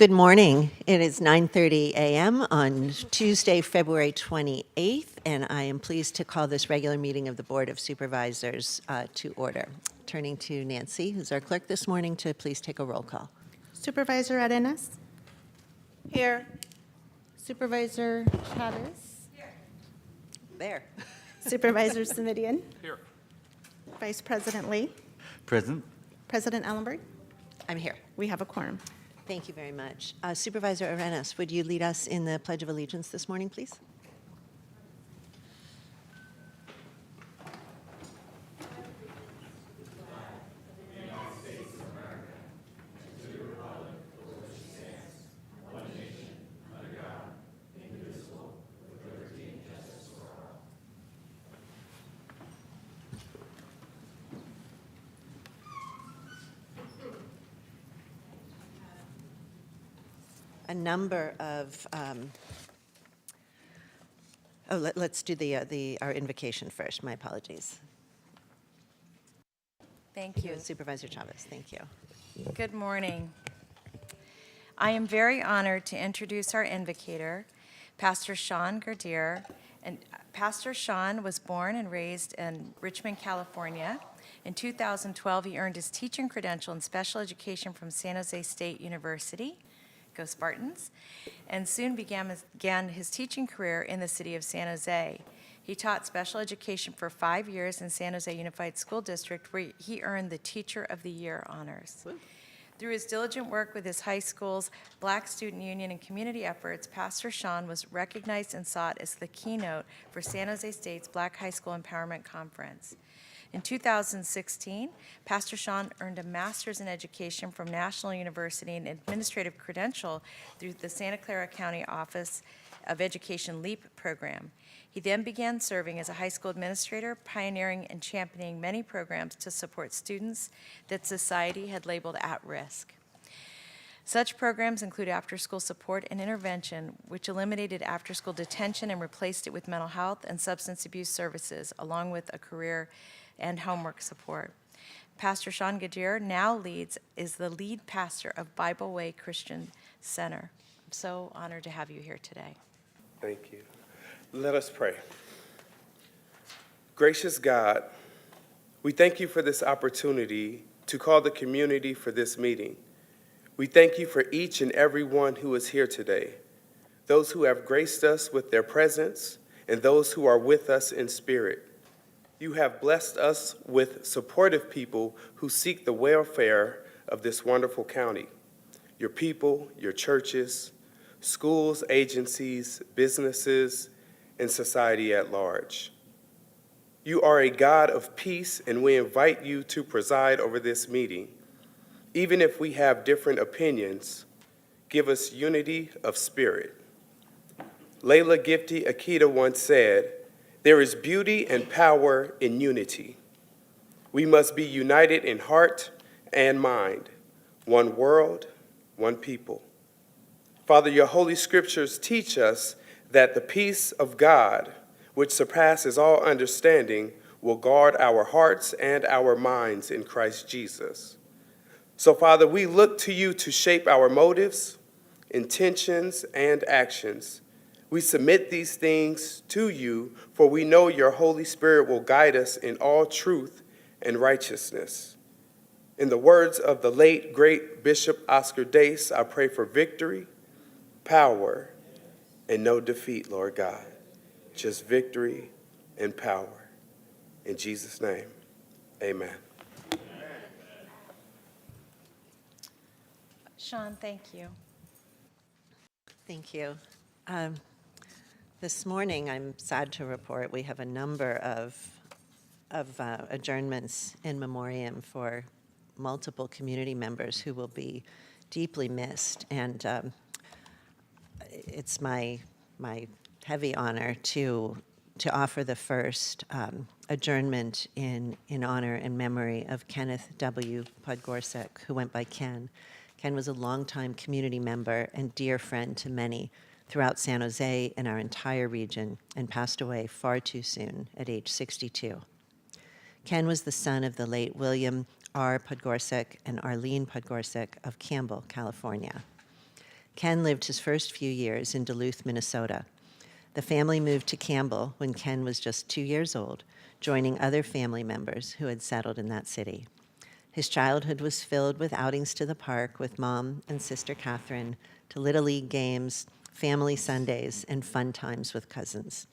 Good morning. It is 9:30 a.m. on Tuesday, February 28th, and I am pleased to call this regular meeting of the Board of Supervisors to order. Turning to Nancy, who's our clerk this morning, to please take a roll call. Supervisor Arenas? Here. Supervisor Chavez? There. Supervisor Simidian? Here. Vice President Lee? Present. President Ellenberg? I'm here. We have a quorum. Thank you very much. Supervisor Arenas, would you lead us in the Pledge of Allegiance this morning, please? A number of, let's do our invocation first. My apologies. Thank you. Supervisor Chavez, thank you. Good morning. I am very honored to introduce our invocator, Pastor Sean Gerdier. And Pastor Sean was born and raised in Richmond, California. In 2012, he earned his teaching credential in special education from San Jose State University. Go Spartans, and soon began his teaching career in the city of San Jose. He taught special education for 5 years in San Jose Unified School District, where he earned the Teacher of the Year honors. Through his diligent work with his high school's Black Student Union and community efforts, Pastor Sean was recognized and sought as the keynote for San Jose State's Black High School Empowerment Conference. In 2016, Pastor Sean earned a master's in education from National University and administrative credential through the Santa Clara County Office of Education LEAP program. He then began serving as a high school administrator, pioneering and championing many programs to support students that society had labeled at risk. Such programs include after-school support and intervention, which eliminated after-school detention and replaced it with mental health and substance abuse services, along with a career and homework support. Pastor Sean Gerdier now is the lead pastor of Bible Way Christian Center. I'm so honored to have you here today. Thank you. Let us pray. Gracious God, we thank you for this opportunity to call the community for this meeting. We thank you for each and every one who is here today, those who have graced us with their presence and those who are with us in spirit. You have blessed us with supportive people who seek the welfare of this wonderful county, your people, your churches, schools, agencies, businesses, and society at large. You are a God of peace, and we invite you to preside over this meeting. Even if we have different opinions, give us unity of spirit. Layla Gifty Akita once said, "There is beauty and power in unity. We must be united in heart and mind, one world, one people." Father, your holy scriptures teach us that the peace of God, which surpasses all understanding, will guard our hearts and our minds in Christ Jesus. So, Father, we look to you to shape our motives, intentions, and actions. We submit these things to you, for we know your Holy Spirit will guide us in all truth and righteousness. In the words of the late, great Bishop Oscar Dace, I pray for victory, power, and no defeat, Lord God. Just victory and power. In Jesus' name, amen. Sean, thank you. Thank you. This morning, I'm sad to report we have a number of adjournments in memoriam for multiple community members who will be deeply missed. And it's my heavy honor to offer the first adjournment in honor and memory of Kenneth W. Podgorsek, who went by Ken. Ken was a longtime community member and dear friend to many throughout San Jose and our entire region, and passed away far too soon at age 62. Ken was the son of the late William R. Podgorsek and Arlene Podgorsek of Campbell, California. Ken lived his first few years in Duluth, Minnesota. The family moved to Campbell when Ken was just 2 years old, joining other family members who had settled in that city. His childhood was filled with outings to the park with Mom and Sister Catherine, to Little League games, family Sundays, and fun times with cousins.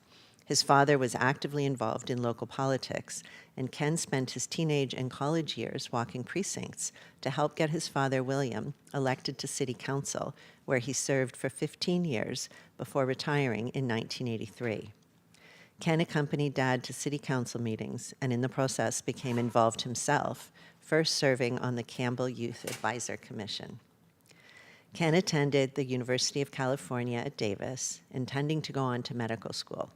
His father was actively involved in local politics, and Ken spent his teenage and college years walking precincts to help get his father, William, elected to city council, where he served for 15 years before retiring in 1983. Ken accompanied Dad to city council meetings and in the process became involved himself, first serving on the Campbell Youth Advisor Commission. Ken attended the University of California at Davis, intending to go on to medical school.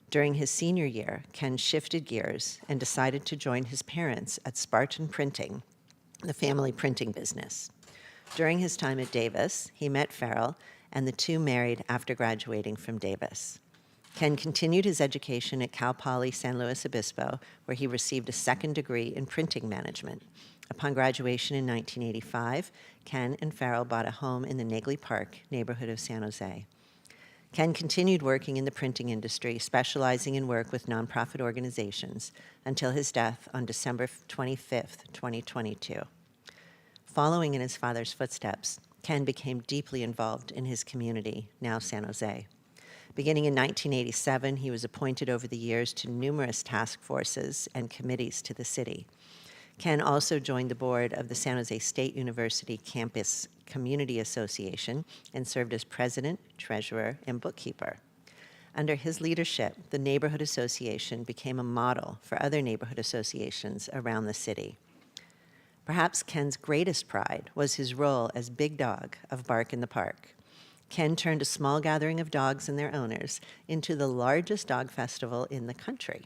During his senior year, Ken shifted gears and decided to join his parents at Spartan Printing, the family printing business. During his time at Davis, he met Farrell, and the two married after graduating from Davis. Ken continued his education at Cal Poly San Luis Obispo, where he received a second degree in printing management. Upon graduation in 1985, Ken and Farrell bought a home in the Negley Park neighborhood of San Jose. Ken continued working in the printing industry, specializing in work with nonprofit organizations, until his death on December 25, 2022. Following in his father's footsteps, Ken became deeply involved in his community, now San Jose. Beginning in 1987, he was appointed over the years to numerous task forces and committees to the city. Ken also joined the board of the San Jose State University Campus Community Association and served as president, treasurer, and bookkeeper. Under his leadership, the Neighborhood Association became a model for other neighborhood associations around the city. Perhaps Ken's greatest pride was his role as big dog of Bark in the Park. Ken turned a small gathering of dogs and their owners into the largest dog festival in the country.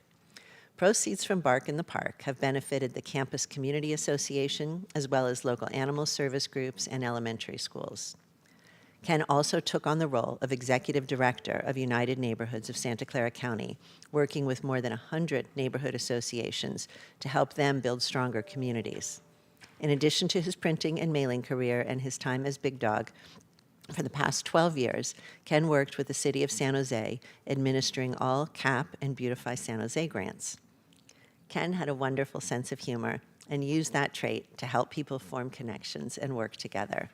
Proceeds from Bark in the Park have benefited the Campus Community Association, as well as local animal service groups and elementary schools. Ken also took on the role of executive director of United Neighborhoods of Santa Clara County, working with more than 100 neighborhood associations to help them build stronger communities. In addition to his printing and mailing career and his time as Big Dog, for the past 12 years, Ken worked with the City of San Jose, administering all CAP and Beautify San Jose grants. Ken had a wonderful sense of humor and used that trait to help people form connections and work together.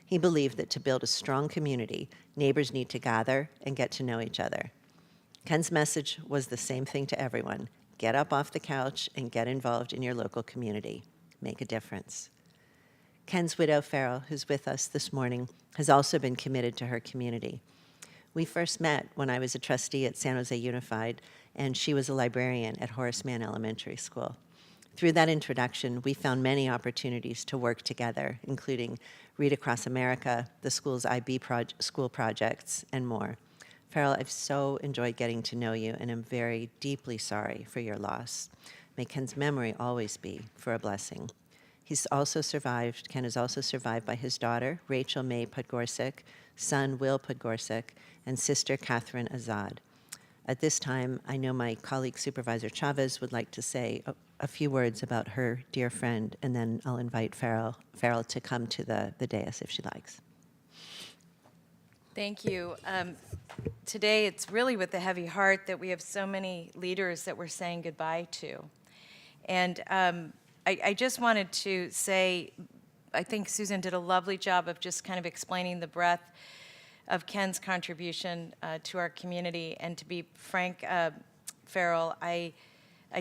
He believed that to build a strong community, neighbors need to gather and get to know each other. Ken's message was the same thing to everyone: get up off the couch and get involved in your local community. Make a difference. Ken's widow, Farrell, who's with us this morning, has also been committed to her community. We first met when I was a trustee at San Jose Unified, and she was a librarian at Horace Mann Elementary School. Through that introduction, we found many opportunities to work together, including Read Across America, the school's IB school projects, and more. Farrell, I've so enjoyed getting to know you, and I'm very deeply sorry for your loss. May Ken's memory always be for a blessing. Ken is also survived by his daughter, Rachel May Podgorsek, son, Will Podgorsek, and sister, Catherine Azad. At this time, I know my colleague, Supervisor Chavez, would like to say a few words about her dear friend, and then I'll invite Farrell to come to the dais if she likes. Thank you. Today, it's really with a heavy heart that we have so many leaders that we're saying goodbye to. And I just wanted to say, I think Susan did a lovely job of just kind of explaining the breadth of Ken's contribution to our community. And to be frank, Farrell, I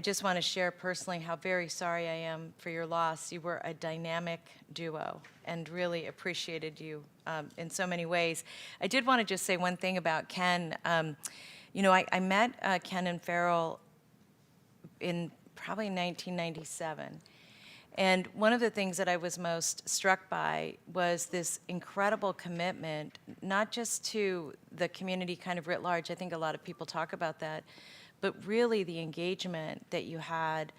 just want to share personally how very sorry I am for your loss. You were a dynamic duo and really appreciated you in so many ways. I did want to just say one thing about Ken. I met Ken and Farrell in probably 1997. And one of the things that I was most struck by was this incredible commitment, not just to the community kind of writ large, I think a lot of people talk about that, but really the engagement that you had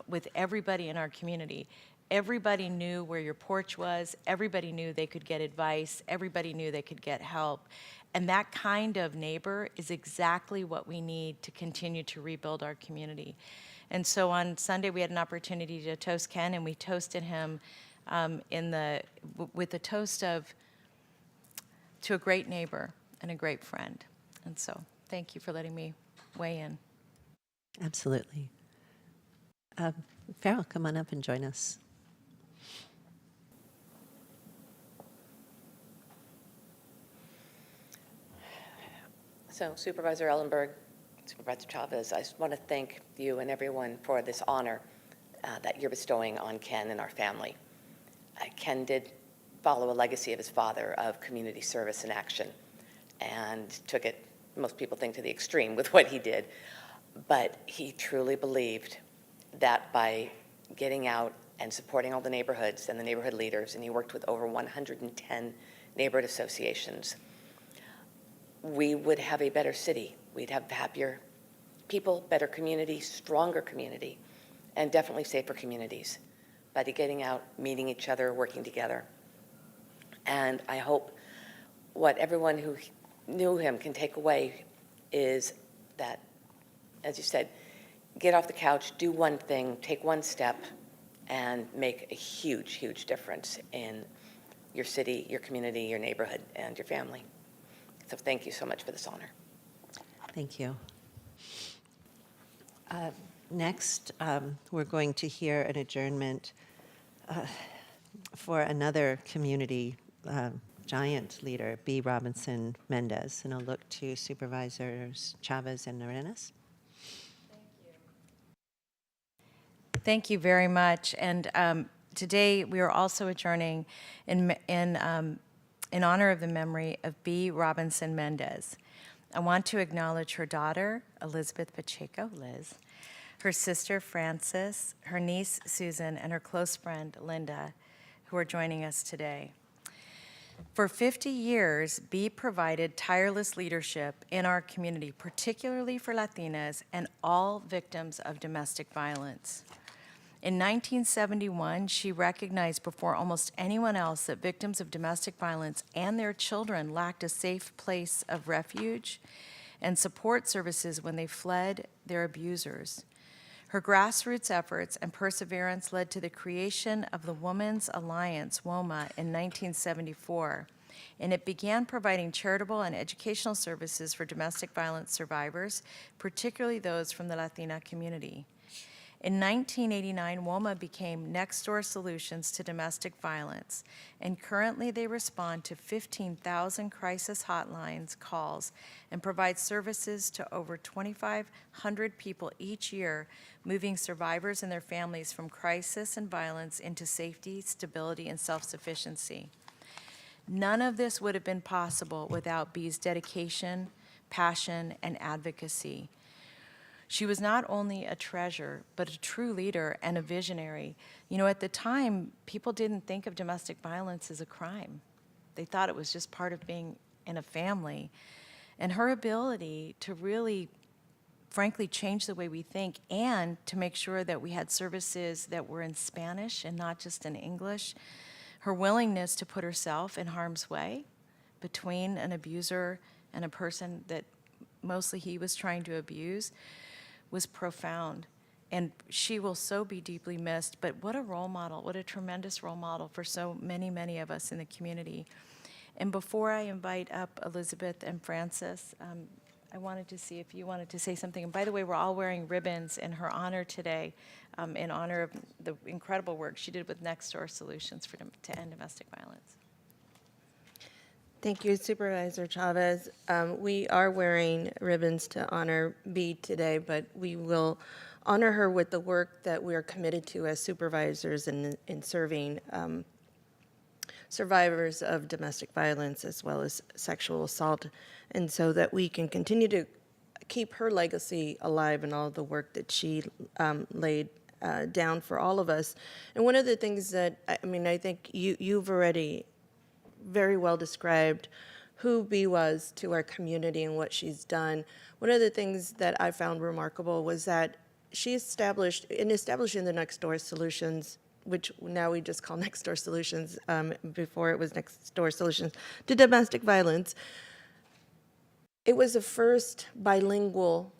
with everybody in our community. Everybody knew where your porch was, everybody knew they could get advice, everybody knew they could get help. And that kind of neighbor is exactly what we need to continue to rebuild our community. And so on Sunday, we had an opportunity to toast Ken, and we toasted him with a toast of to a great neighbor and a great friend. And so thank you for letting me weigh in. Absolutely. Farrell, come on up and join us. So Supervisor Ellenberg, Supervisor Chavez, I just want to thank you and everyone for this honor that you're bestowing on Ken and our family. Ken did follow a legacy of his father of community service and action and took it, most people think, to the extreme with what he did. But he truly believed that by getting out and supporting all the neighborhoods and the neighborhood leaders, and he worked with over 110 neighborhood associations, we would have a better city. We'd have happier people, better community, stronger community, and definitely safer communities by getting out, meeting each other, working together. And I hope what everyone who knew him can take away is that, as you said, get off the couch, do one thing, take one step, and make a huge, huge difference in your city, your community, your neighborhood, and your family. So thank you so much for this honor. Thank you. Next, we're going to hear an adjournment for another community giant leader, Bea Mendez. And I'll look to Supervisors Chavez and Arenas. Thank you very much. And today we are also adjourning in honor of the memory of Bea Mendez. I want to acknowledge her daughter, Elizabeth Pacheco, Liz, her sister, Frances, her niece, Susan, and her close friend, Linda, who are joining us today. For 50 years, Bea provided tireless leadership in our community, particularly for Latinas and all victims of domestic violence. In 1971, she recognized before almost anyone else that victims of domestic violence and their children lacked a safe place of refuge and support services when they fled their abusers. Her grassroots efforts and perseverance led to the creation of the Women's Alliance, WOMA, in 1974, and it began providing charitable and educational services for domestic violence survivors, particularly those from the Latina community. In 1989, WOMA became Next Door Solutions to Domestic Violence, and currently they respond to 15,000 crisis hotlines calls and provide services to over 2,500 people each year, moving survivors and their families from crisis and violence into safety, stability, and self-sufficiency. None of this would have been possible without Bea's dedication, passion, and advocacy. She was not only a treasure, but a true leader and a visionary. You know, at the time, people didn't think of domestic violence as a crime. They thought it was just part of being in a family. And her ability to really, frankly, change the way we think and to make sure that we had services that were in Spanish and not just in English, her willingness to put herself in harm's way between an abuser and a person that mostly he was trying to abuse, was profound. And she will so be deeply missed, but what a role model, what a tremendous role model for so many, many of us in the community. And before I invite up Elizabeth and Frances, I wanted to see if you wanted to say something. And by the way, we're all wearing ribbons in her honor today, in honor of the incredible work she did with Next Door Solutions to end domestic violence. Thank you, Supervisor Chavez. We are wearing ribbons to honor Bea today, but we will honor her with the work that we are committed to as supervisors in serving survivors of domestic violence as well as sexual assault, and so that we can continue to keep her legacy alive and all the work that she laid down for all of us. And one of the things that, I think you've already very well described who Bea was to our community and what she's done. One of the things that I found remarkable was that she establishing the Next Door Solutions, which now we just call Next Door Solutions, before it was Next Door Solutions to Domestic Violence. It was the first bilingual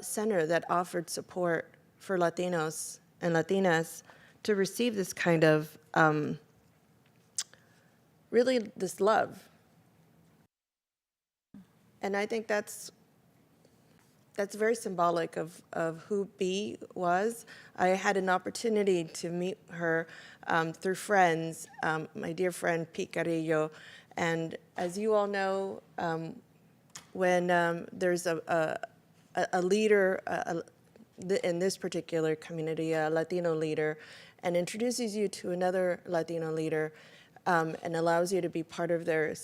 center that offered support for Latinos and Latinas to receive this kind of really this love And I think that's very symbolic of who Bea was. I had an opportunity to meet her through friends, my dear friend Pete Carrillo. And as you all know, when there's a leader in this particular community, a Latino leader, and introduces you to another Latino leader, and allows you to be part of their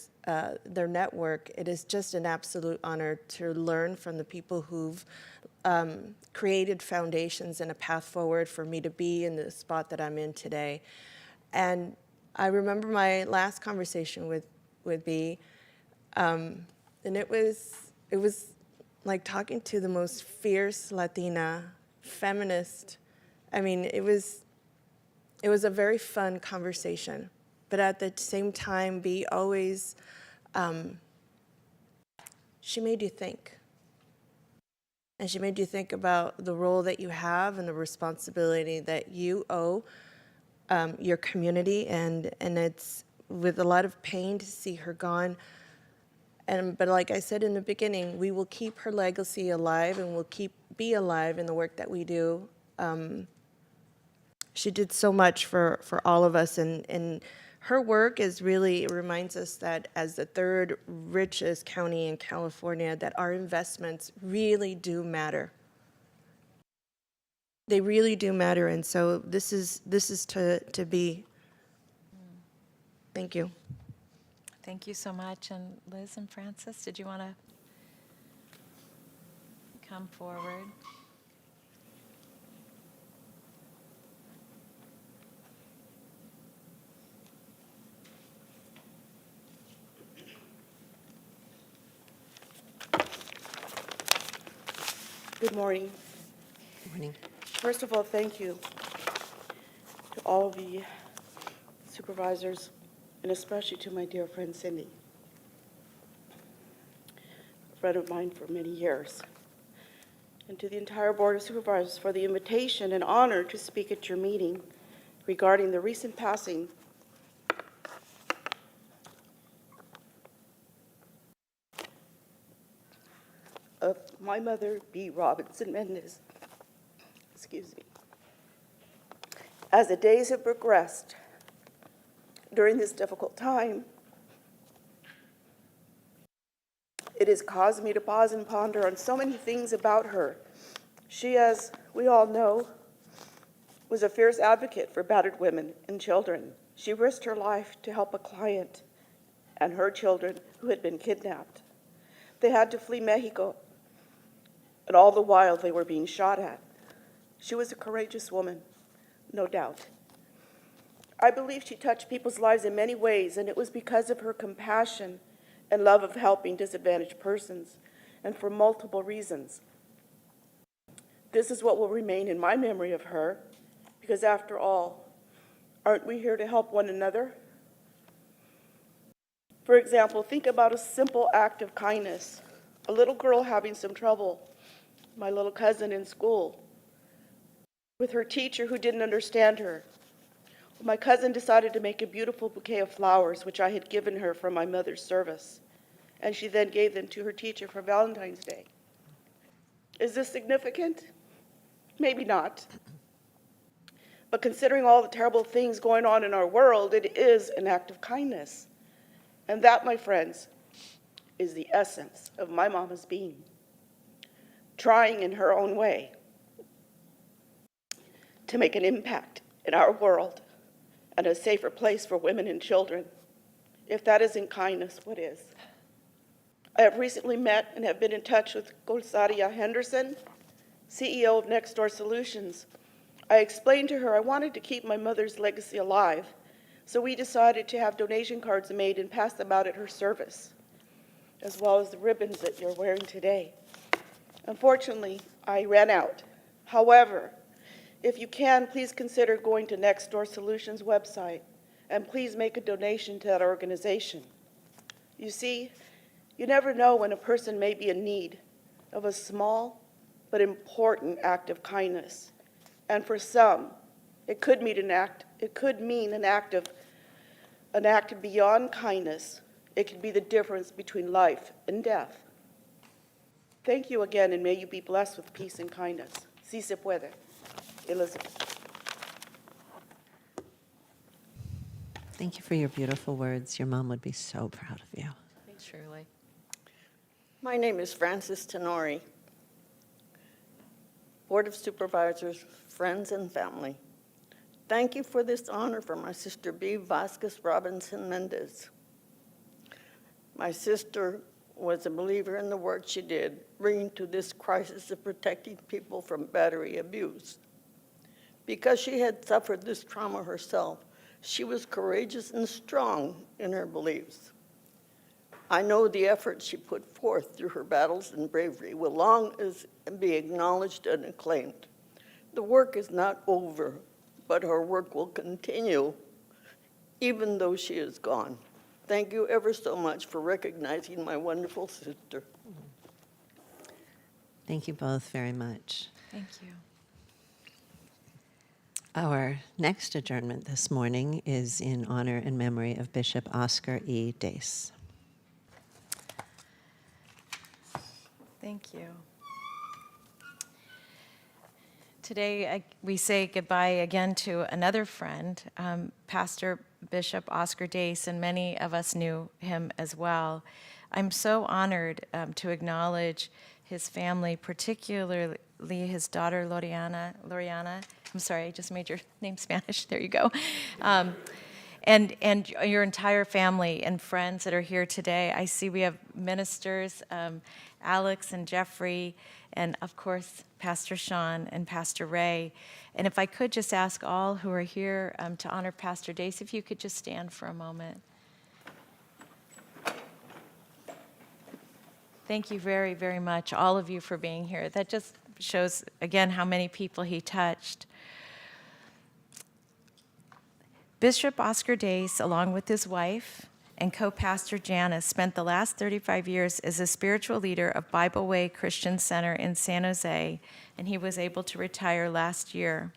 network, it is just an absolute honor to learn from the people who've created foundations and a path forward for me to be in the spot that I'm in today. And I remember my last conversation with Bea, and it was like talking to the most fierce Latina, feminist. I mean, it was a very fun conversation. But at the same time, Bea always, she made you think. And she made you think about the role that you have and the responsibility that you owe your community. And it's with a lot of pain to see her gone. But like I said in the beginning, we will keep her legacy alive and we'll keep Bea alive in the work that we do. She did so much for all of us, and her work is really, it reminds us that as the third richest county in California, that our investments really do matter. They really do matter, and so this is to Bea. Thank you. Thank you so much. And Liz and Francis, did you want to come forward? Good morning. Morning. First of all, thank you to all of the supervisors, and especially to my dear friend Cindy, a friend of mine for many years, and to the entire Board of Supervisors for the invitation and honor to speak at your meeting regarding the recent passing of my mother, Bea Mendez. Excuse me. As the days have progressed during this difficult time, it has caused me to pause and ponder on so many things about her. She, as we all know, was a fierce advocate for battered women and children. She risked her life to help a client and her children who had been kidnapped. They had to flee Mexico, and all the while they were being shot at. She was a courageous woman, no doubt. I believe she touched people's lives in many ways, and it was because of her compassion and love of helping disadvantaged persons, and for multiple reasons. This is what will remain in my memory of her, because after all, aren't we here to help one another? For example, think about a simple act of kindness. A little girl having some trouble, my little cousin in school, with her teacher who didn't understand her. My cousin decided to make a beautiful bouquet of flowers, which I had given her from my mother's service, and she then gave them to her teacher for Valentine's Day. Is this significant? Maybe not. But considering all the terrible things going on in our world, it is an act of kindness. And that, my friends, is the essence of my mama's being. Trying in her own way to make an impact in our world and a safer place for women and children. If that isn't kindness, what is? I have recently met and have been in touch with Golsaria Henderson, CEO of Next Door Solutions. I explained to her I wanted to keep my mother's legacy alive, so we decided to have donation cards made and pass them out at her service, as well as the ribbons that you're wearing today. Unfortunately, I ran out. However, if you can, please consider going to Next Door Solutions website and please make a donation to that organization. You see, you never know when a person may be in need of a small but important act of kindness. And for some, it could mean an act beyond kindness. It could be the difference between life and death. Thank you again, and may you be blessed with peace and kindness. Si se puede. Elizabeth. Thank you for your beautiful words. Your mom would be so proud of you. Thanks, Shirley. My name is Frances Tenori. Board of Supervisors, friends and family, thank you for this honor for my sister Bea Robinson Mendez. My sister was a believer in the work she did, bringing to this crisis of protecting people from battery abuse. Because she had suffered this trauma herself, she was courageous and strong in her beliefs. I know the effort she put forth through her battles and bravery will long as be acknowledged and acclaimed. The work is not over, but her work will continue even though she is gone. Thank you ever so much for recognizing my wonderful sister. Thank you both very much. Thank you. Our next adjournment this morning is in honor and memory of Bishop Oscar E. Dace. Thank you. Today, we say goodbye again to another friend, Pastor Bishop Oscar Dace, and many of us knew him as well. I'm so honored to acknowledge his family, particularly his daughter, Loriana. I'm sorry, I just made your name Spanish. There you go. And your entire family and friends that are here today. I see we have ministers, Alex and Jeffrey, and of course, Pastor Sean and Pastor Ray. And if I could just ask all who are here to honor Pastor Dace, if you could just stand for a moment. Thank you very, very much, all of you, for being here. That just shows, again, how many people he touched. Bishop Oscar Dace, along with his wife and co-pastor Janice, spent the last 35 years as a spiritual leader of Bible Way Christian Center in San Jose, and he was able to retire last year.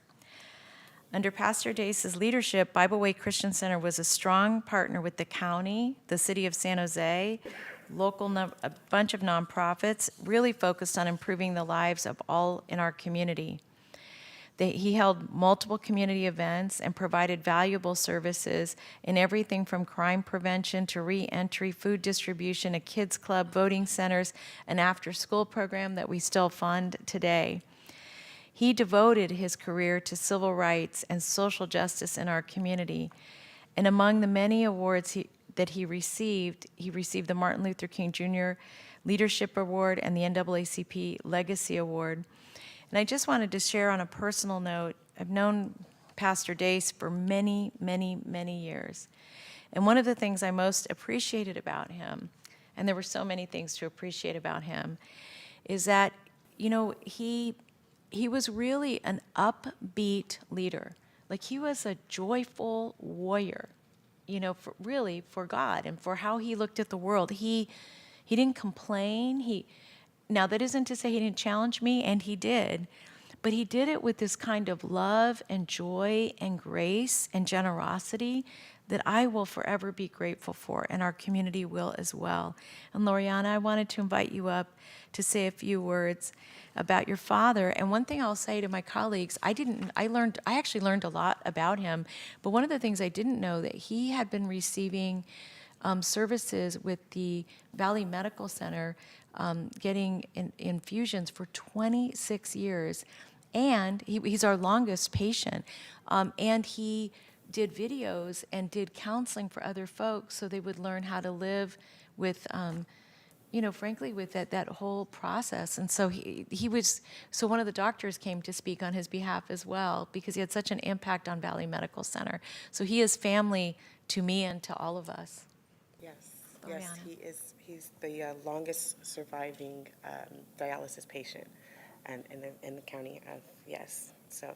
Under Pastor Dace's leadership, Bible Way Christian Center was a strong partner with the county, the city of San Jose, a bunch of nonprofits, really focused on improving the lives of all in our community. He held multiple community events and provided valuable services in everything from crime prevention to re-entry, food distribution, a kids club, voting centers, an after-school program that we still fund today. He devoted his career to civil rights and social justice in our community. And among the many awards that he received the Martin Luther King Jr. Leadership Award and the NAACP Legacy Award. And I just wanted to share on a personal note, I've known Pastor Dace for many, many, many years. And one of the things I most appreciated about him, and there were so many things to appreciate about him, is that, he was really an upbeat leader. Like, he was a joyful warrior, for God and for how he looked at the world. He didn't complain. Now, that isn't to say he didn't challenge me, and he did, but he did it with this kind of love and joy and grace and generosity that I will forever be grateful for, and our community will as well. And Loriana, I wanted to invite you up to say a few words about your father. And one thing I'll say to my colleagues, I actually learned a lot about him, but one of the things I didn't know that he had been receiving services with the Valley Medical Center, getting infusions for 26 years. And he's our longest patient. And he did videos and did counseling for other folks so they would learn how to live with, frankly, with that whole process. And so so one of the doctors came to speak on his behalf as well, because he had such an impact on Valley Medical Center. So he is family to me and to all of us. Yes, he's the longest surviving dialysis patient in the county of, yes. So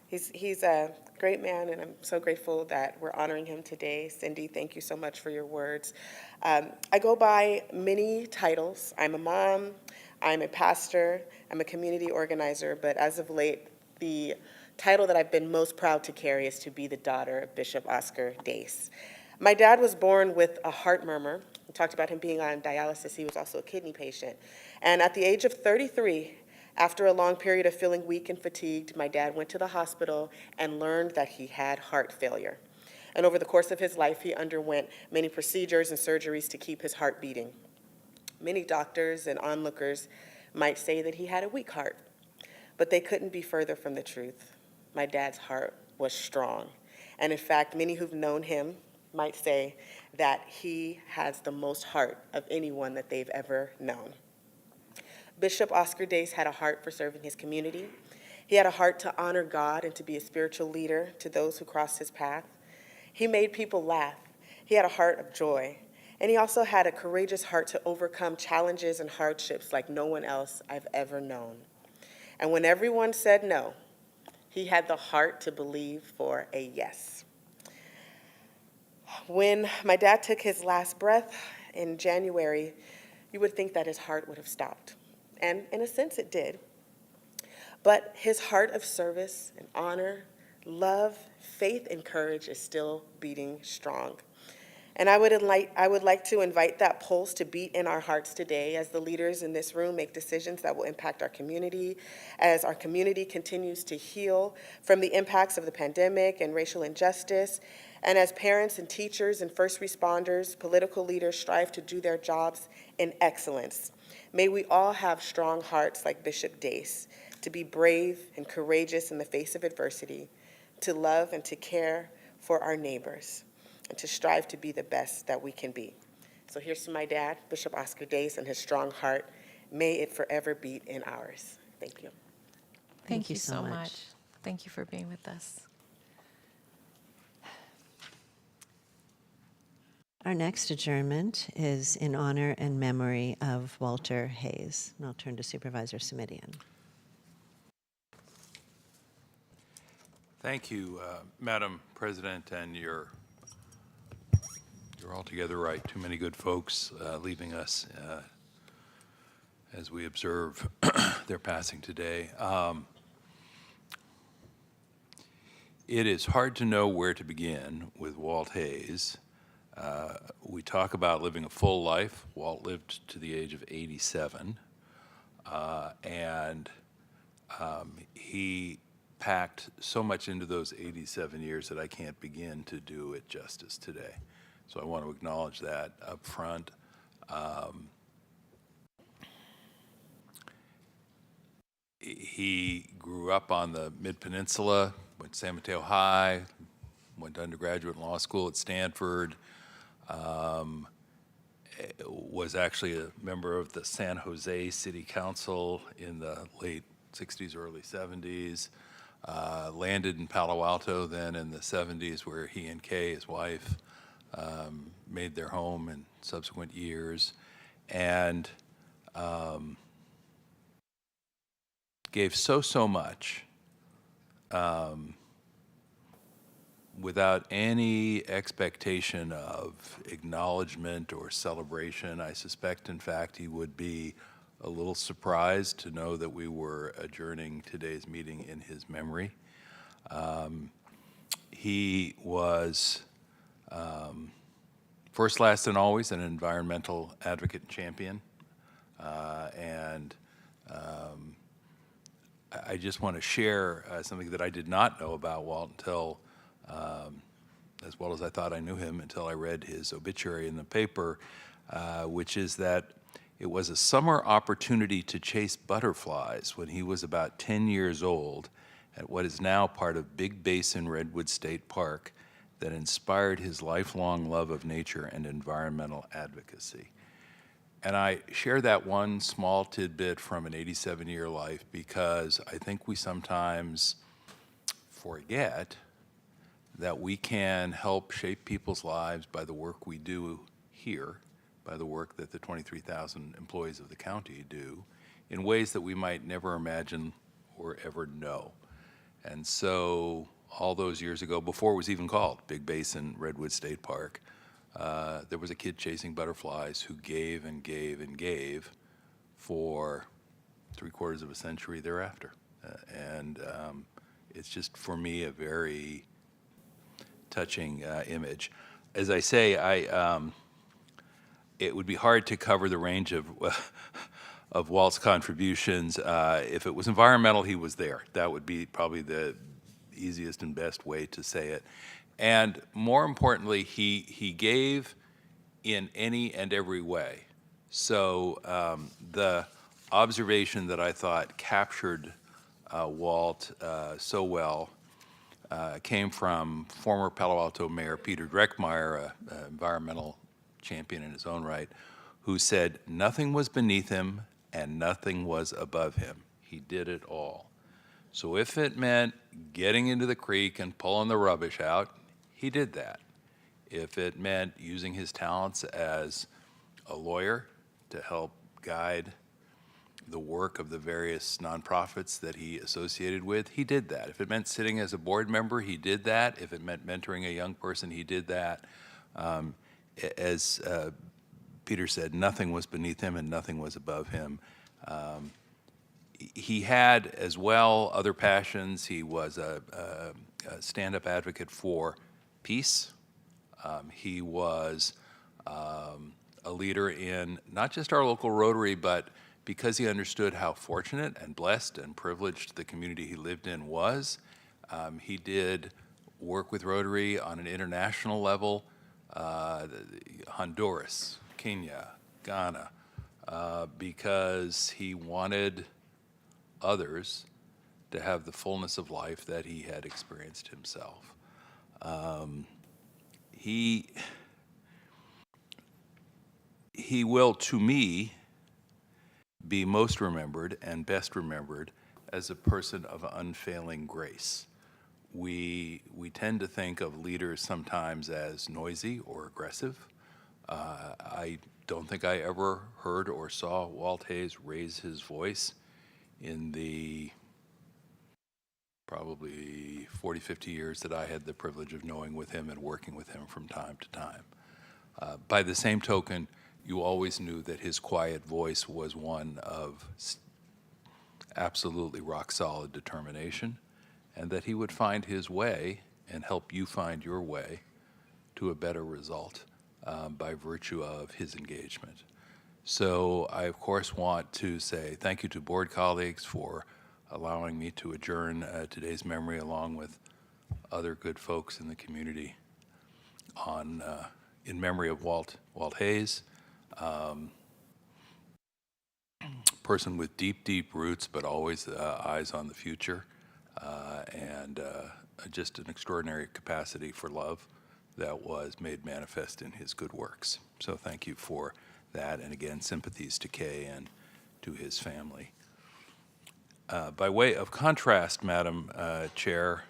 he's a great man, and I'm so grateful that we're honoring him today. Cindy, thank you so much for your words. I go by many titles. I'm a mom, I'm a pastor, I'm a community organizer, but as of late, the title that I've been most proud to carry is to be the daughter of Bishop Oscar Dace. My dad was born with a heart murmur. We talked about him being on dialysis. He was also a kidney patient. And at the age of 33, after a long period of feeling weak and fatigued, my dad went to the hospital and learned that he had heart failure. And over the course of his life, he underwent many procedures and surgeries to keep his heart beating. Many doctors and onlookers might say that he had a weak heart, but they couldn't be further from the truth. My dad's heart was strong. And in fact, many who've known him might say that he has the most heart of anyone that they've ever known. Bishop Oscar Dace had a heart for serving his community. He had a heart to honor God and to be a spiritual leader to those who crossed his path. He made people laugh. He had a heart of joy. And he also had a courageous heart to overcome challenges and hardships like no one else I've ever known. And when everyone said no, he had the heart to believe for a yes. When my dad took his last breath in January, you would think that his heart would have stopped. And in a sense, it did. But his heart of service and honor, love, faith, and courage is still beating strong. And I would like to invite that pulse to beat in our hearts today as the leaders in this room make decisions that will impact our community, as our community continues to heal from the impacts of the pandemic and racial injustice, and as parents and teachers and first responders, political leaders strive to do their jobs in excellence. May we all have strong hearts like Bishop Dace, to be brave and courageous in the face of adversity, to love and to care for our neighbors, and to strive to be the best that we can be. So here's to my dad, Bishop Oscar Dace, and his strong heart. May it forever beat in ours. Thank you. Thank you so much. Thank you for being with us. Our next adjournment is in honor and memory of Walter Hayes. And I'll turn to Supervisor Simidian. Thank you, Madam President, and you're altogether right. Too many good folks leaving us as we observe their passing today. It is hard to know where to begin with Walt Hayes. We talk about living a full life. Walt lived to the age of 87, and he packed so much into those 87 years that I can't begin to do it justice today. So I want to acknowledge that up front. He grew up on the Mid-Peninsula, went to San Mateo High, went to undergraduate law school at Stanford, was actually a member of the San Jose City Council in the late 60s, early 70s, landed in Palo Alto then in the 70s, where he and Kay, his wife, made their home in subsequent years, and gave so much without any expectation of acknowledgement or celebration. I suspect, in fact, he would be a little surprised to know that we were adjourning today's meeting in his memory. He was first, last, and always an environmental advocate and champion. I just want to share something that I did not know about Walt until, as well as I thought I knew him, until I read his obituary in the paper, which is that it was a summer opportunity to chase butterflies when he was about 10 years old at what is now part of Big Basin Redwood State Park that inspired his lifelong love of nature and environmental advocacy. And I share that one small tidbit from an 87-year life because I think we sometimes forget that we can help shape people's lives by the work we do here, by the work that the 23,000 employees of the county do, in ways that we might never imagine or ever know. And so all those years ago, before it was even called Big Basin Redwood State Park, there was a kid chasing butterflies who gave and gave and gave for 3/4 of a century thereafter. It's just, for me, a very touching image. as I say, it would be hard to cover the range of Walt's contributions. If it was environmental, he was there. That would be probably the easiest and best way to say it. And more importantly, he gave in any and every way. So the observation that I thought captured Walt so well came from former Palo Alto Mayor Peter Dreckmeyer, an environmental champion in his own right, who said nothing was beneath him and nothing was above him. He did it all. So if it meant getting into the creek and pulling the rubbish out, he did that. If it meant using his talents as a lawyer to help guide the work of the various nonprofits that he associated with, he did that. If it meant sitting as a board member, he did that. If it meant mentoring a young person, he did that. As Peter said, nothing was beneath him and nothing was above him. He had as well other passions. He was a stand-up advocate for peace. He was a leader in not just our local Rotary, but because he understood how fortunate and blessed and privileged the community he lived in was, he did work with Rotary on an international level, Honduras, Kenya, Ghana, because he wanted others to have the fullness of life that he had experienced himself. He will, to me, be most remembered and best remembered as a person of unfailing grace. We tend to think of leaders sometimes as noisy or aggressive. I don't think I ever heard or saw Walt Hayes raise his voice in the probably 40, 50 years that I had the privilege of knowing with him and working with him from time to time. By the same token, you always knew that his quiet voice was one of absolutely rock-solid determination, and that he would find his way and help you find your way to a better result by virtue of his engagement. So I, of course, want to say thank you to board colleagues for allowing me to adjourn today's memory along with other good folks in the community in memory of Walt Hayes, person with deep, deep roots, but always eyes on the future, and just an extraordinary capacity for love that was made manifest in his good works. So thank you for that, and again, sympathies to Kay and to his family. By way of contrast, Madam Chair,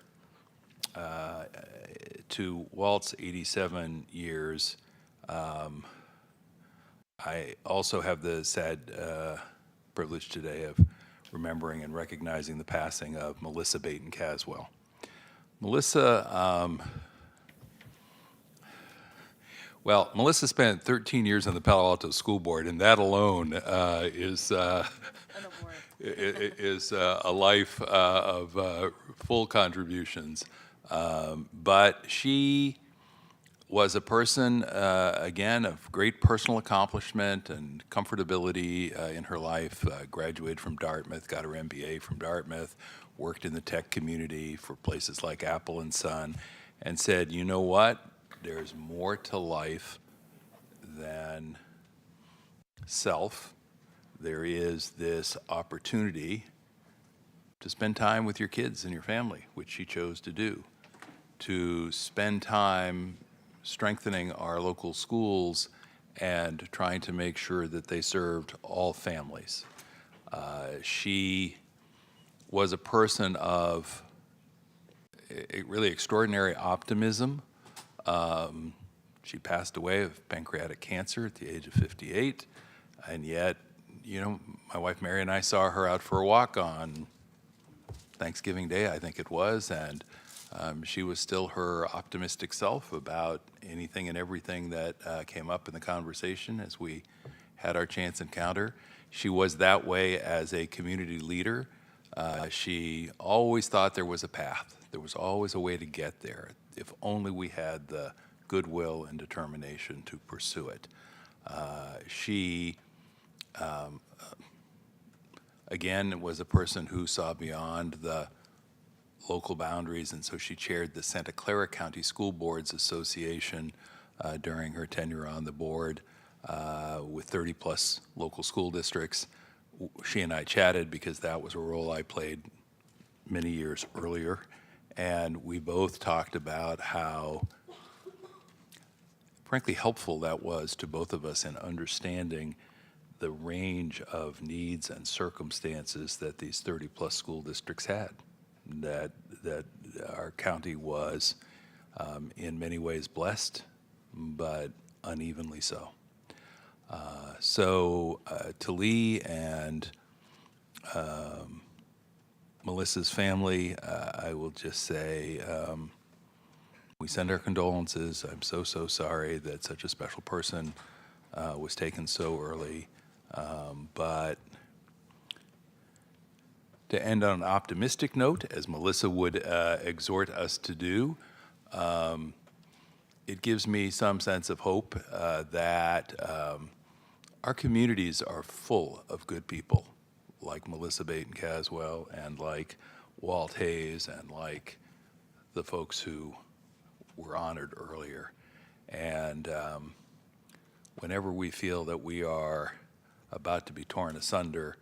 to Walt's 87 years, I also have the sad privilege today of remembering and recognizing the passing of Melissa Baton Caswell. Melissa spent 13 years on the Palo Alto School Board, and that alone is a life of full contributions. But she was a person, again, of great personal accomplishment and comfortability in her life. Graduated from Dartmouth, got her MBA from Dartmouth, worked in the tech community for places like Apple and Sun, and said, you know what? There's more to life than self. There is this opportunity to spend time with your kids and your family, which she chose to do, to spend time strengthening our local schools and trying to make sure that they served all families. She was a person of a really extraordinary optimism. She passed away of pancreatic cancer at the age of 58, and yet, you know, my wife Mary and I saw her out for a walk on Thanksgiving Day, I think it was, and she was still her optimistic self about anything and everything that came up in the conversation as we had our chance encounter. She was that way as a community leader. She always thought there was a path. There was always a way to get there, if only we had the goodwill and determination to pursue it. She, again, was a person who saw beyond the local boundaries, and so she chaired the Santa Clara County School Boards Association during her tenure on the board with 30-plus local school districts. She and I chatted because that was a role I played many years earlier, and we both talked about how, frankly, helpful that was to both of us in understanding the range of needs and circumstances that these 30-plus school districts had, that our county was in many ways blessed, but unevenly so. So to Lee and Melissa's family, I will just say we send our condolences. I'm so sorry that such a special person was taken so early. But to end on an optimistic note, as Melissa would exhort us to do, it gives me some sense of hope that our communities are full of good people, like Melissa Baton Caswell and like Walt Hayes and like the folks who were honored earlier. And whenever we feel that we are about to be torn asunder,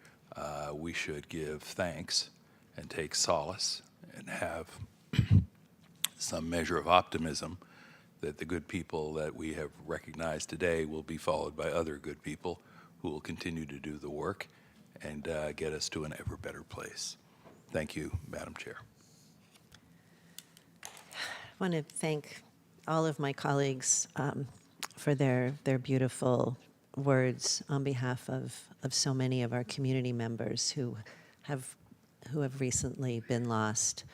we should give thanks and take solace and have some measure of optimism that the good people that we have recognized today will be followed by other good people who will continue to do the work and get us to an ever better place. Thank you, Madam Chair. I want to thank all of my colleagues for their beautiful words on behalf of so many of our community members who have recently been lost.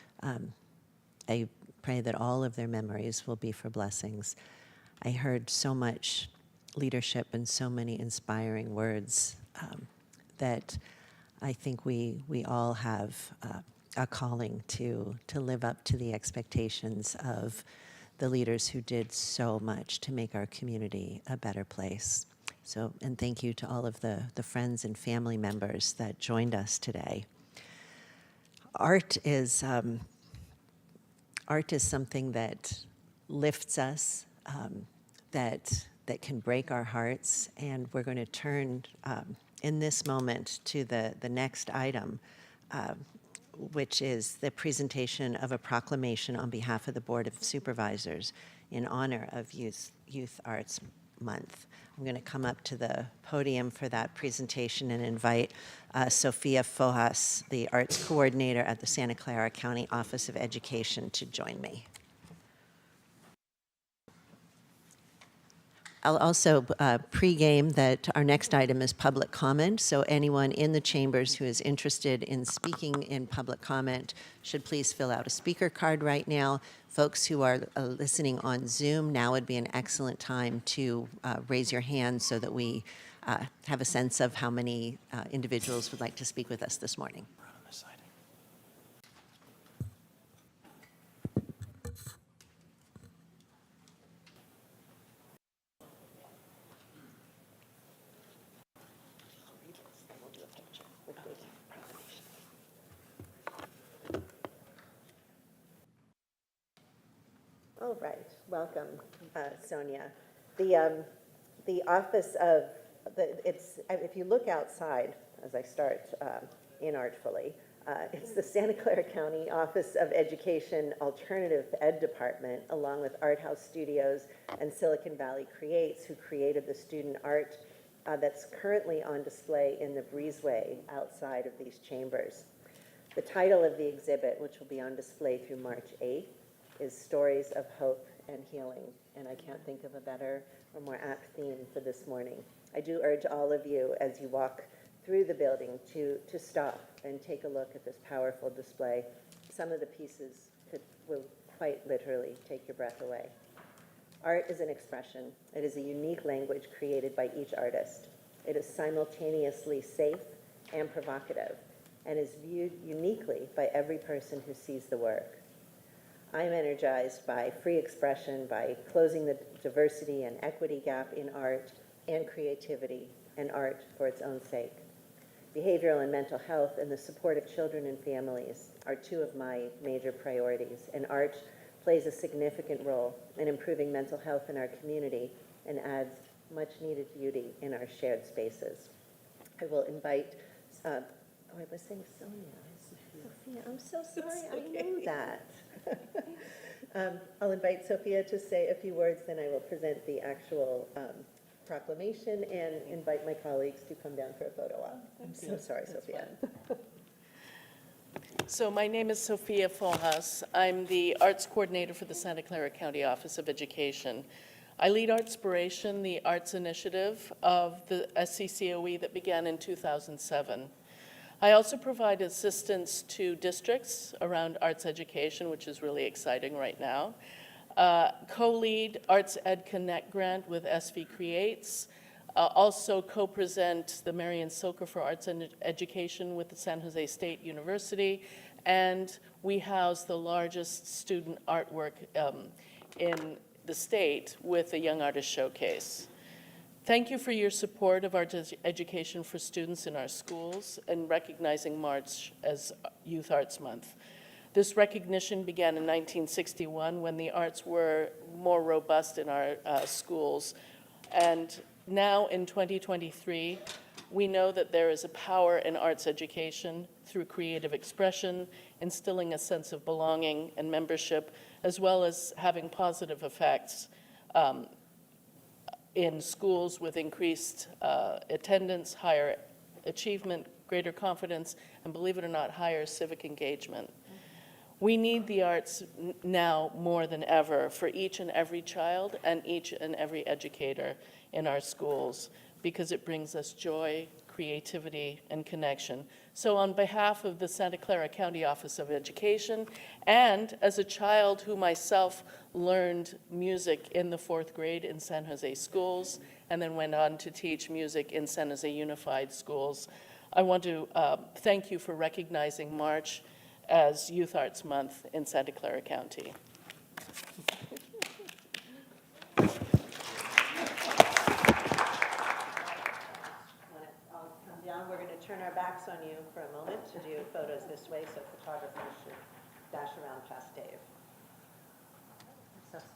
I pray that all of their memories will be for blessings. I heard so much leadership and so many inspiring words that I think we all have a calling to live up to the expectations of the leaders who did so much to make our community a better place. So, and thank you to all of the friends and family members that joined us today. Art is something that lifts us, that can break our hearts, and we're going to turn in this moment to the next item, which is the presentation of a proclamation on behalf of the Board of Supervisors in honor of Youth Arts Month. I'm going to come up to the podium for that presentation and invite Sophia Fojas, the Arts Coordinator at the Santa Clara County Office of Education, to join me. I'll also pregame that our next item is public comment, so anyone in the chambers who is interested in speaking in public comment should please fill out a speaker card right now. Folks who are listening on Zoom, now would be an excellent time to raise your hand so that we have a sense of how many individuals would like to speak with us this morning. All right, welcome, Sonia. The office of if you look outside, as I start inartfully, it's the Santa Clara County Office of Education Alternative Ed Department, along with Art House Studios and Silicon Valley Creates, who created the student art that's currently on display in the breezeway outside of these chambers. The title of the exhibit, which will be on display through March 8th, is Stories of Hope and Healing, and I can't think of a better or more apt theme for this morning. I do urge all of you, as you walk through the building, to stop and take a look at this powerful display. Some of the pieces will quite literally take your breath away. Art is an expression. It is a unique language created by each artist. It is simultaneously safe and provocative, and is viewed uniquely by every person who sees the work. I'm energized by free expression, by closing the diversity and equity gap in art and creativity, and art for its own sake. Behavioral and mental health and the support of children and families are two of my major priorities, and art plays a significant role in improving mental health in our community and adds much needed beauty in our shared spaces. I will invite, I was saying Sonia. Sophia, I'm so sorry, I know that. I'll invite Sophia to say a few words, then I will present the actual proclamation and invite my colleagues to come down for a photo op. I'm so sorry, Sophia. So my name is Sophia Fojas. I'm the Arts Coordinator for the Santa Clara County Office of Education. I lead Artspiration, the arts initiative of the SCCOE that began in 2007. I also provide assistance to districts around arts education, which is really exciting right now. Co-lead Arts Ed Connect grant with SV Creates. Also co-present the Marian Silker for Arts and Education with the San Jose State University. And we house the largest student artwork in the state with the Young Artist Showcase. Thank you for your support of arts education for students in our schools and recognizing March as Youth Arts Month. This recognition began in 1961 when the arts were more robust in our schools. And now in 2023, we know that there is a power in arts education through creative expression, instilling a sense of belonging and membership, as well as having positive effects in schools with increased attendance, higher achievement, greater confidence, and believe it or not, higher civic engagement. We need the arts now more than ever for each and every child and each and every educator in our schools because it brings us joy, creativity, and connection. So on behalf of the Santa Clara County Office of Education, and as a child who myself learned music in the 4th grade in San Jose schools, and then went on to teach music in San Jose Unified Schools, I want to thank you for recognizing March as Youth Arts Month in Santa Clara County. I'll come down. We're going to turn our backs on you for a moment to do photos this way, so photographers should dash around past Dave. I'm so sorry.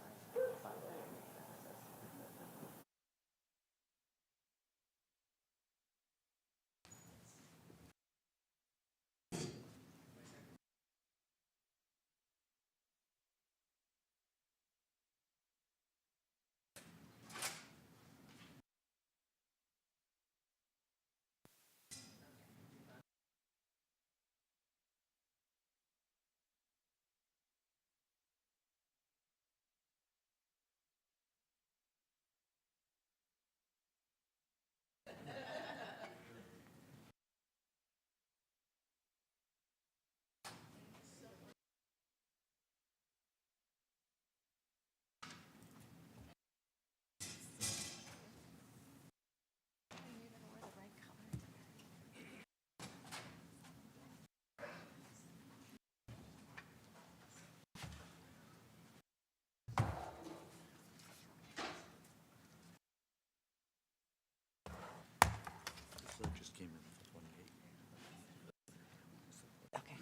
Okay.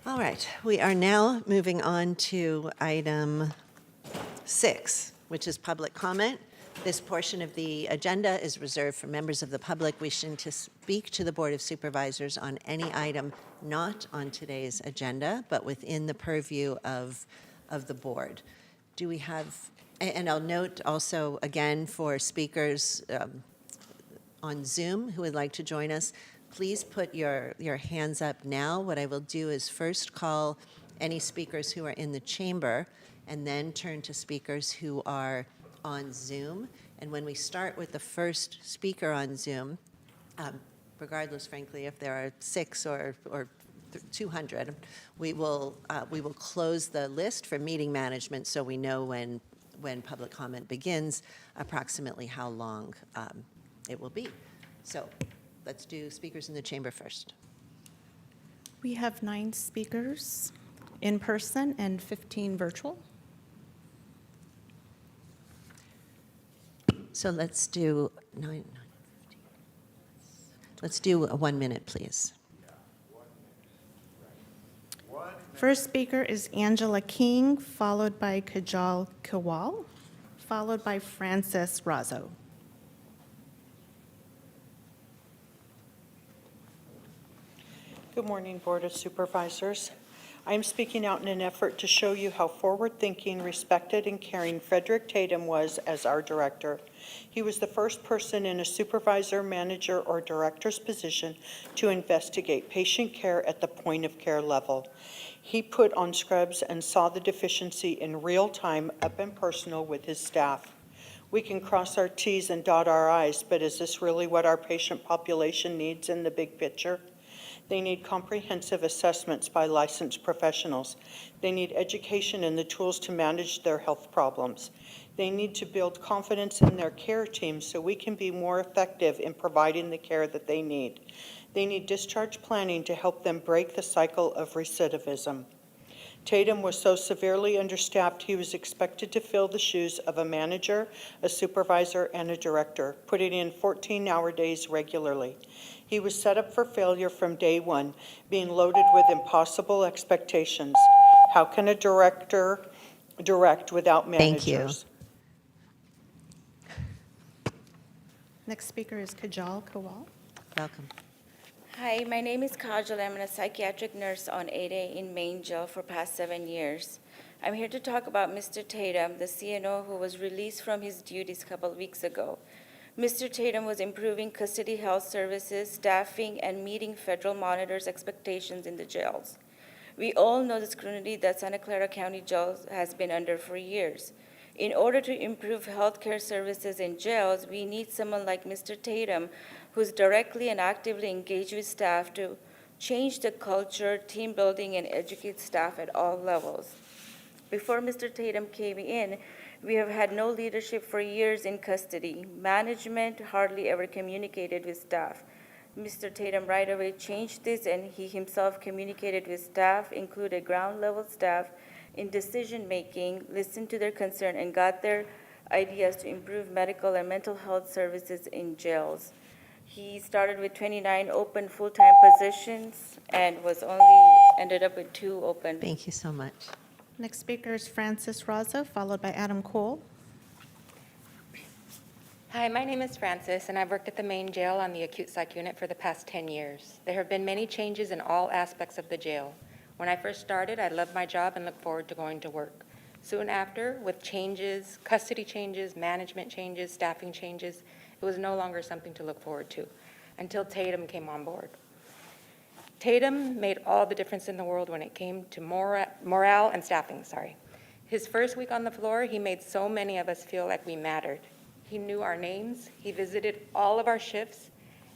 All right, we are now moving on to item 6, which is public comment. This portion of the agenda is reserved for members of the public wishing to speak to the Board of Supervisors on any item not on today's agenda, but within the purview of the board. Do we have, and I'll note also again for speakers on Zoom who would like to join us, please put your hands up now. What I will do is first call any speakers who are in the chamber and then turn to speakers who are on Zoom. And when we start with the first speaker on Zoom, regardless, frankly, if there are 6 or 200, we will close the list for meeting management so we know when public comment begins, approximately how long it will be. So let's do speakers in the chamber first. We have 9 speakers in person and 15 virtual. So let's do 9, 15. Let's do a 1 minute, please. First speaker is Angela King, followed by Kajal Kawal, followed by Francis Razzo. Good morning, Board of Supervisors. I am speaking out in an effort to show you how forward-thinking, respected, and caring Frederick Tatum was as our director. He was the first person in a supervisor, manager, or director's position to investigate patient care at the point-of-care level. He put on scrubs and saw the deficiency in real time, up and personal with his staff. We can cross our T's and dot our I's, but is this really what our patient population needs in the big picture? They need comprehensive assessments by licensed professionals. They need education and the tools to manage their health problems. They need to build confidence in their care teams so we can be more effective in providing the care that they need. They need discharge planning to help them break the cycle of recidivism. Tatum was so severely understaffed, he was expected to fill the shoes of a manager, a supervisor, and a director, putting in 14-hour days regularly. He was set up for failure from day one, being loaded with impossible expectations. How can a director direct without managers? Thank you. Next speaker is Kajal Kawal. Welcome. Hi, my name is Kajal. I'm a psychiatric nurse on 8A in Main Jail for past 7 years. I'm here to talk about Mr. Tatum, the CNO who was released from his duties a couple of weeks ago. Mr. Tatum was improving custody health services, staffing, and meeting federal monitors' expectations in the jails. We all know the scrutiny that Santa Clara County Jail has been under for years. In order to improve healthcare services in jails, we need someone like Mr. Tatum, who's directly and actively engaged with staff to change the culture, team building, and educate staff at all levels. Before Mr. Tatum came in, we have had no leadership for years in custody. Management hardly ever communicated with staff. Mr. Tatum right away changed this, and he himself communicated with staff, included ground-level staff, in decision-making, listened to their concern, and got their ideas to improve medical and mental health services in jails. He started with 29 open full-time positions and ended up with 2 open. Thank you so much. Next speaker is Francis Razzo, followed by Adam Cole. Hi, my name is Francis, and I've worked at the main jail on the acute psych unit for the past 10 years. There have been many changes in all aspects of the jail. When I first started, I loved my job and looked forward to going to work. Soon after, with changes, custody changes, management changes, staffing changes, it was no longer something to look forward to until Tatum came on board. Tatum made all the difference in the world when it came to morale and staffing. His first week on the floor, he made so many of us feel like we mattered. He knew our names, he visited all of our shifts,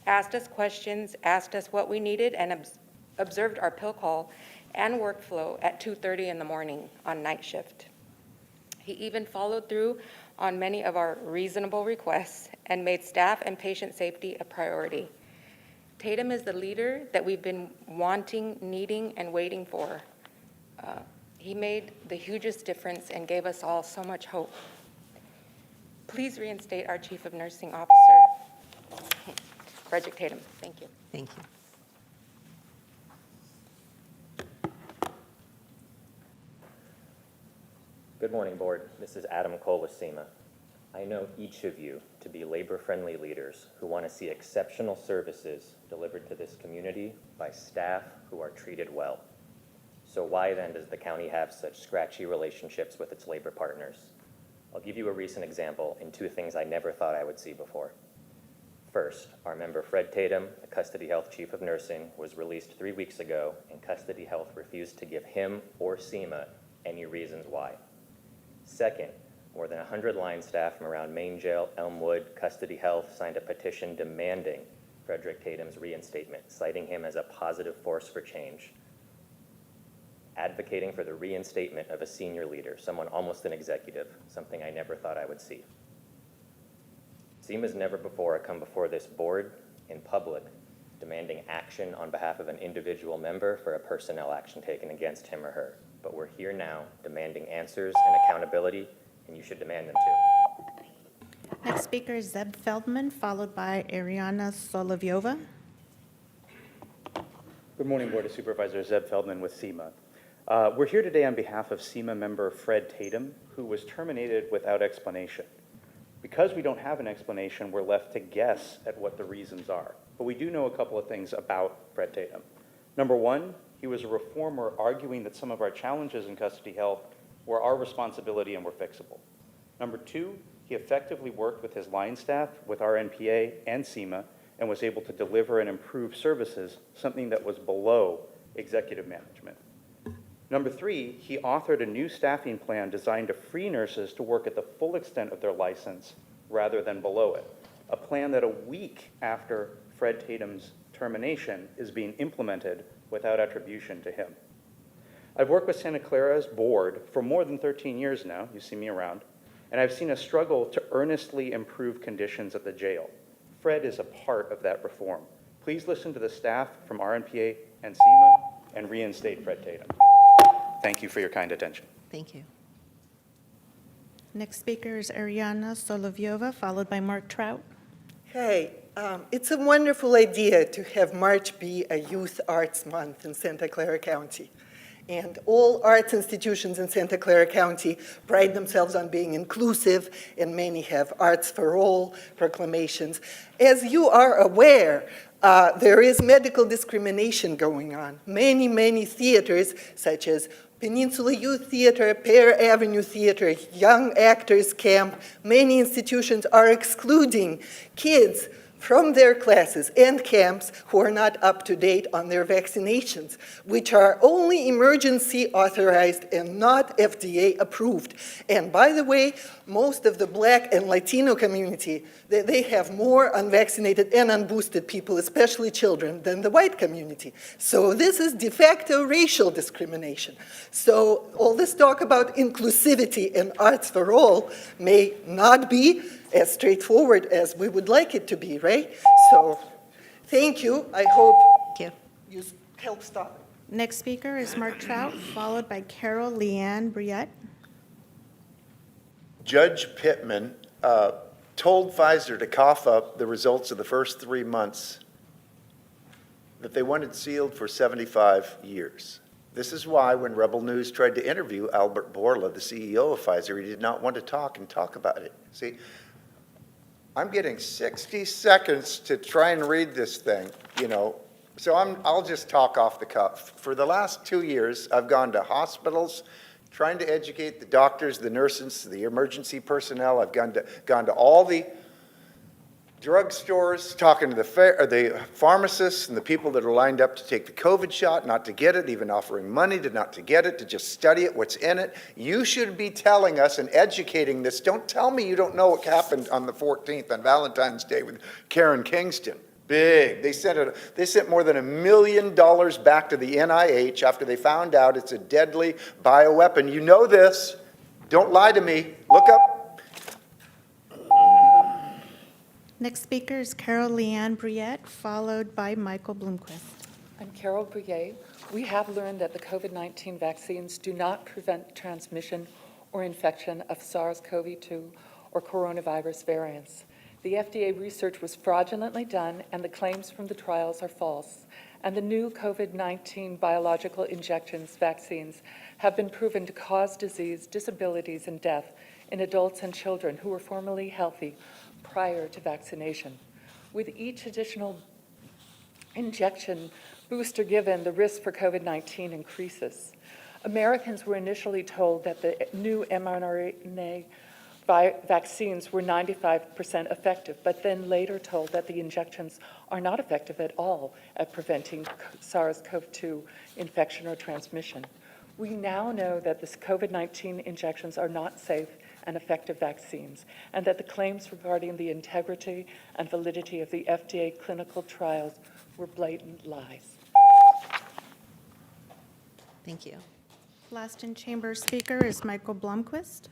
asked us questions, asked us what we needed, and observed our pill call and workflow at 2:30 in the morning on night shift. He even followed through on many of our reasonable requests and made staff and patient safety a priority. Tatum is the leader that we've been wanting, needing, and waiting for. He made the hugest difference and gave us all so much hope. Please reinstate our Chief of Nursing Officer, Frederick Tatum. Thank you. Thank you. Good morning, Board. This is Adam Cole with SEMA. I know each of you to be labor-friendly leaders who want to see exceptional services delivered to this community by staff who are treated well. So why then does the county have such scratchy relationships with its labor partners? I'll give you a recent example in 2 things I never thought I would see before. First, our member Fred Tatum, the Custody Health Chief of Nursing, was released 3 weeks ago, and Custody Health refused to give him or SEMA any reasons why. Second, more than 100 line staff from around Main Jail, Elmwood, Custody Health signed a petition demanding Frederick Tatum's reinstatement, citing him as a positive force for change, advocating for the reinstatement of a senior leader, someone almost an executive, something I never thought I would see. SEMA's never before come before this board in public demanding action on behalf of an individual member for a personnel action taken against him or her. But we're here now demanding answers and accountability, and you should demand them too. Next speaker is Zeb Feldman, followed by Ariana Solovyova. Good morning, Board of Supervisors. Zeb Feldman with SEMA. We're here today on behalf of SEMA member Fred Tatum, who was terminated without explanation. Because we don't have an explanation, we're left to guess at what the reasons are. But we do know a couple of things about Fred Tatum. Number one, he was a reformer arguing that some of our challenges in custody health were our responsibility and were fixable. Number two, he effectively worked with his line staff, with our NPA and SEMA, and was able to deliver and improve services, something that was below executive management. Number three, he authored a new staffing plan designed to free nurses to work at the full extent of their license rather than below it. A plan that a week after Fred Tatum's termination is being implemented without attribution to him. I've worked with Santa Clara's board for more than 13 years now, you see me around, and I've seen a struggle to earnestly improve conditions at the jail. Fred is a part of that reform. Please listen to the staff from RNPA and SEMA and reinstate Fred Tatum. Thank you for your kind attention. Thank you. Next speaker is Ariana Solovyova, followed by Mark Trout. Hey, it's a wonderful idea to have March be a Youth Arts Month in Santa Clara County. And all arts institutions in Santa Clara County pride themselves on being inclusive, and many have Arts for All proclamations. As you are aware, there is medical discrimination going on. Many theaters, such as Peninsula Youth Theater, Pear Avenue Theater, Young Actors Camp, many institutions are excluding kids from their classes and camps who are not up to date on their vaccinations, which are only emergency authorized and not FDA approved. And by the way, most of the Black and Latino community, they have more unvaccinated and unboosted people, especially children, than the white community. So this is de facto racial discrimination. So all this talk about inclusivity and arts for all may not be as straightforward as we would like it to be, right? So thank you. I hope you help stop it. Next speaker is Mark Trout, followed by Carol Leanne Briette. Judge Pittman told Pfizer to cough up the results of the first 3 months that they wanted sealed for 75 years. This is why when Rebel News tried to interview Albert Bourla, the CEO of Pfizer, he did not want to talk about it. See, I'm getting 60 seconds to try and read this thing, so I'll just talk off the cuff. For the last 2 years, I've gone to hospitals, trying to educate the doctors, the nurses, the emergency personnel. I've gone to all the drugstores, talking to the pharmacists and the people that are lined up to take the COVID shot, not to get it, even offering money not to get it, to just study it, what's in it. You should be telling us and educating this. Don't tell me you don't know what happened on the 14th, on Valentine's Day with Karen Kingston. Big. They sent more than $1 million back to the NIH after they found out it's a deadly bioweapon. You know this. Don't lie to me. Look up. Next speaker is Carol Leanne Briette, followed by Michael Bloomquist. I'm Carol Briette. We have learned that the COVID-19 vaccines do not prevent transmission or infection of SARS-CoV-2 or coronavirus variants. The FDA research was fraudulently done, and the claims from the trials are false. And the new COVID-19 biological injections vaccines have been proven to cause disease, disabilities, and death in adults and children who were formerly healthy prior to vaccination. With each additional injection booster given, the risk for COVID-19 increases. Americans were initially told that the new mRNA vaccines were 95% effective, but then later told that the injections are not effective at all at preventing SARS-CoV-2 infection or transmission. We now know that the COVID-19 injections are not safe and effective vaccines, and that the claims regarding the integrity and validity of the FDA clinical trials were blatant lies. Thank you. Last in chamber speaker is Michael Blomquist.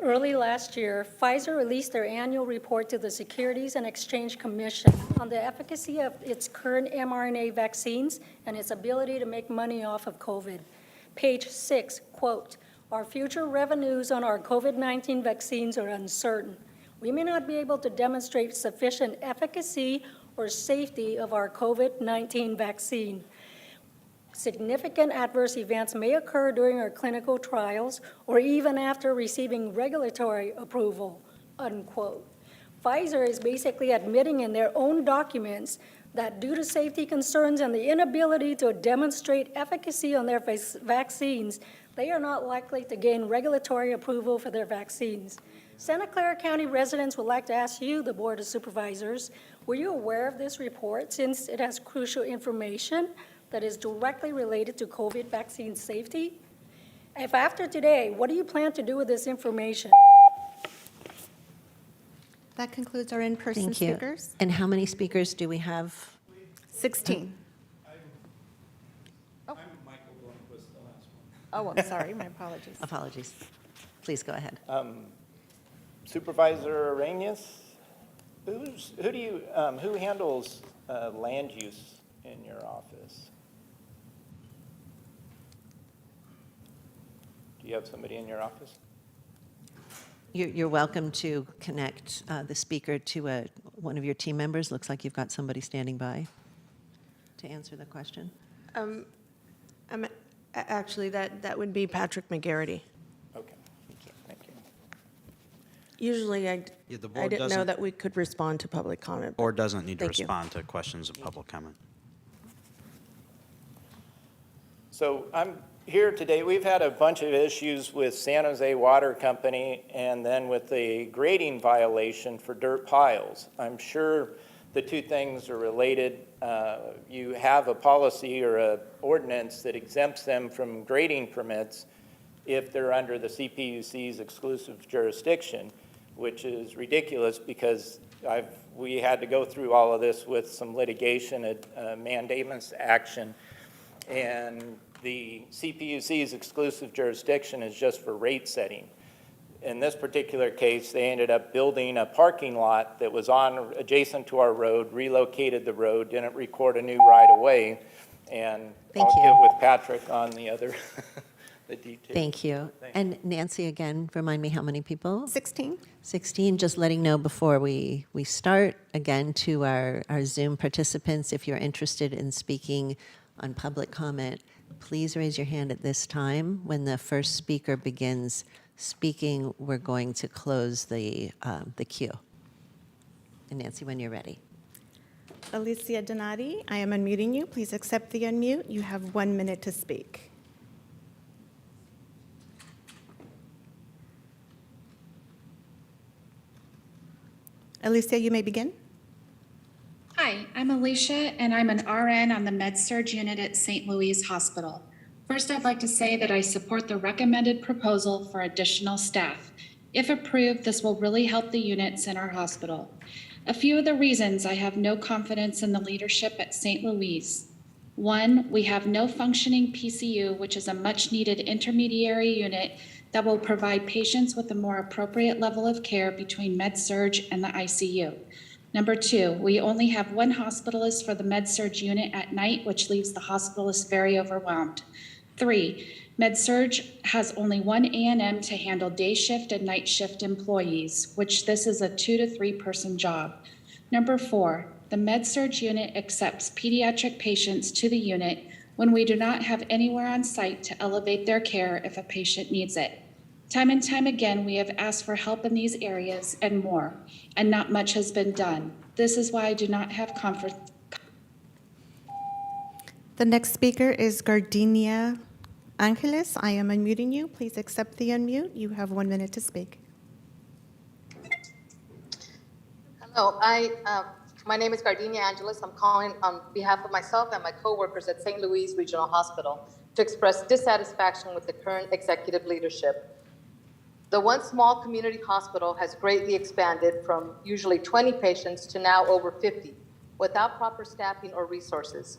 Early last year, Pfizer released their annual report to the Securities and Exchange Commission on the efficacy of its current mRNA vaccines and its ability to make money off of COVID. Page 6, quote, "Our future revenues on our COVID-19 vaccines are uncertain. We may not be able to demonstrate sufficient efficacy or safety of our COVID-19 vaccine. Significant adverse events may occur during our clinical trials or even after receiving regulatory approval," unquote. Pfizer is basically admitting in their own documents that due to safety concerns and the inability to demonstrate efficacy on their vaccines, they are not likely to gain regulatory approval for their vaccines. Santa Clara County residents would like to ask you, the Board of Supervisors, were you aware of this report since it has crucial information that is directly related to COVID vaccine safety? If after today, what do you plan to do with this information? That concludes our in-person Thank you. speakers. And how many speakers do we have? 16. Oh, I'm sorry, my apologies. Apologies. Please go ahead. Supervisor Arenas, who handles land use in your office? Do you have somebody in your office? You're welcome to connect the speaker to one of your team members. Looks like you've got somebody standing by to answer the question. Actually, that would be Patrick McGarity. Okay, thank you. Usually, I The didn't board know doesn't, that we could respond to public comment. board doesn't need to Thank you. respond to questions of public comment. So I'm here today. We've had a bunch of issues with San Jose Water Company and then with the grading violation for dirt piles. I'm sure the two things are related. You have a policy or an ordinance that exempts them from grading permits if they're under the CPUC's exclusive jurisdiction, which is ridiculous because we had to go through all of this with some litigation, a mandamus action, and the CPUC's exclusive jurisdiction is just for rate setting. In this particular case, they ended up building a parking lot that was adjacent to our road, relocated the road, didn't record a new right-of-way, and I'll get with Patrick on the other, the details. Thank you. And Nancy, again, remind me how many people? 16. 16, just letting know before we start, again, to our Zoom participants, if you're interested in speaking on public comment, please raise your hand at this time. When the first speaker begins speaking, we're going to close the queue. And Nancy, when you're ready. Alicia Donati, I am unmuting you. Please accept the unmute. You have 1 minute to speak. Alicia, you may begin. Hi, I'm Alicia, and I'm an RN on the Med-Surg unit at St. Louis Hospital. First, I'd like to say that I support the recommended proposal for additional staff. If approved, this will really help the units in our hospital. A few of the reasons I have no confidence in the leadership at St. Louis. One, we have no functioning PCU, which is a much-needed intermediary unit that will provide patients with a more appropriate level of care between Med-Surg and the ICU. Number two, we only have one hospitalist for the Med-Surg unit at night, which leaves the hospitalist very overwhelmed. Three, Med-Surg has only one A&M to handle day shift and night shift employees, which this is a 2 to 3 person job. Number four, the Med-Surg unit accepts pediatric patients to the unit when we do not have anywhere on site to elevate their care if a patient needs it. Time and time again, we have asked for help in these areas and more, and not much has been done. This is why I do not have confidence. The next speaker is Gardenia Angeles. I am unmuting you. Please accept the unmute. You have 1 minute to speak. Hello, my name is Gardenia Angeles. I'm calling on behalf of myself and my coworkers at St. Louis Regional Hospital to express dissatisfaction with the current executive leadership. The once small community hospital has greatly expanded from usually 20 patients to now over 50 without proper staffing or resources.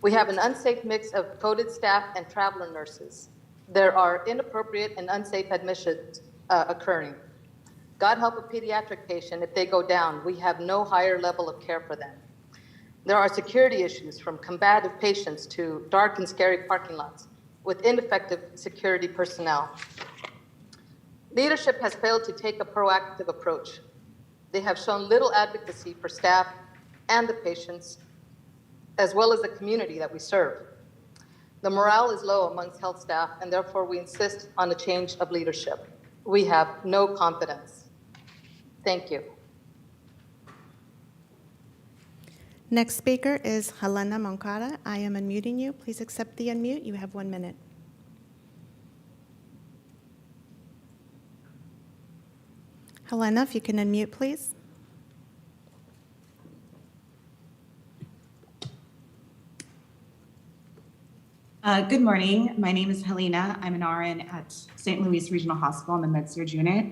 We have an unsafe mix of coded staff and traveler nurses. There are inappropriate and unsafe admissions occurring. God help a pediatric patient if they go down. We have no higher level of care for them. There are security issues from combative patients to dark and scary parking lots with ineffective security personnel. Leadership has failed to take a proactive approach. They have shown little advocacy for staff and the patients, as well as the community that we serve. The morale is low amongst health staff, and therefore we insist on a change of leadership. We have no confidence. Thank you. Next speaker is Helena Moncada. I am unmuting you. Please accept the unmute. You have 1 minute. Helena, if you can unmute, please. Good morning. My name is Helena. I'm an RN at St. Louis Regional Hospital in the Med-Surg unit.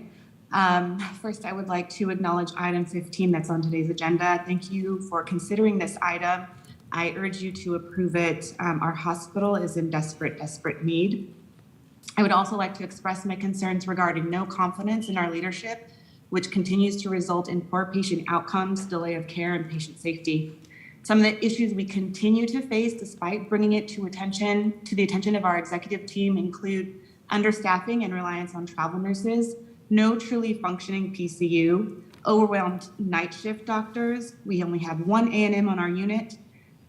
First, I would like to acknowledge item 15 that's on today's agenda. Thank you for considering this item. I urge you to approve it. Our hospital is in desperate need. I would also like to express my concerns regarding no confidence in our leadership, which continues to result in poor patient outcomes, delay of care, and patient safety. Some of the issues we continue to face despite bringing it to the attention of our executive team include understaffing and reliance on travel nurses, no truly functioning PCU, overwhelmed night shift doctors. We only have one A&M on our unit.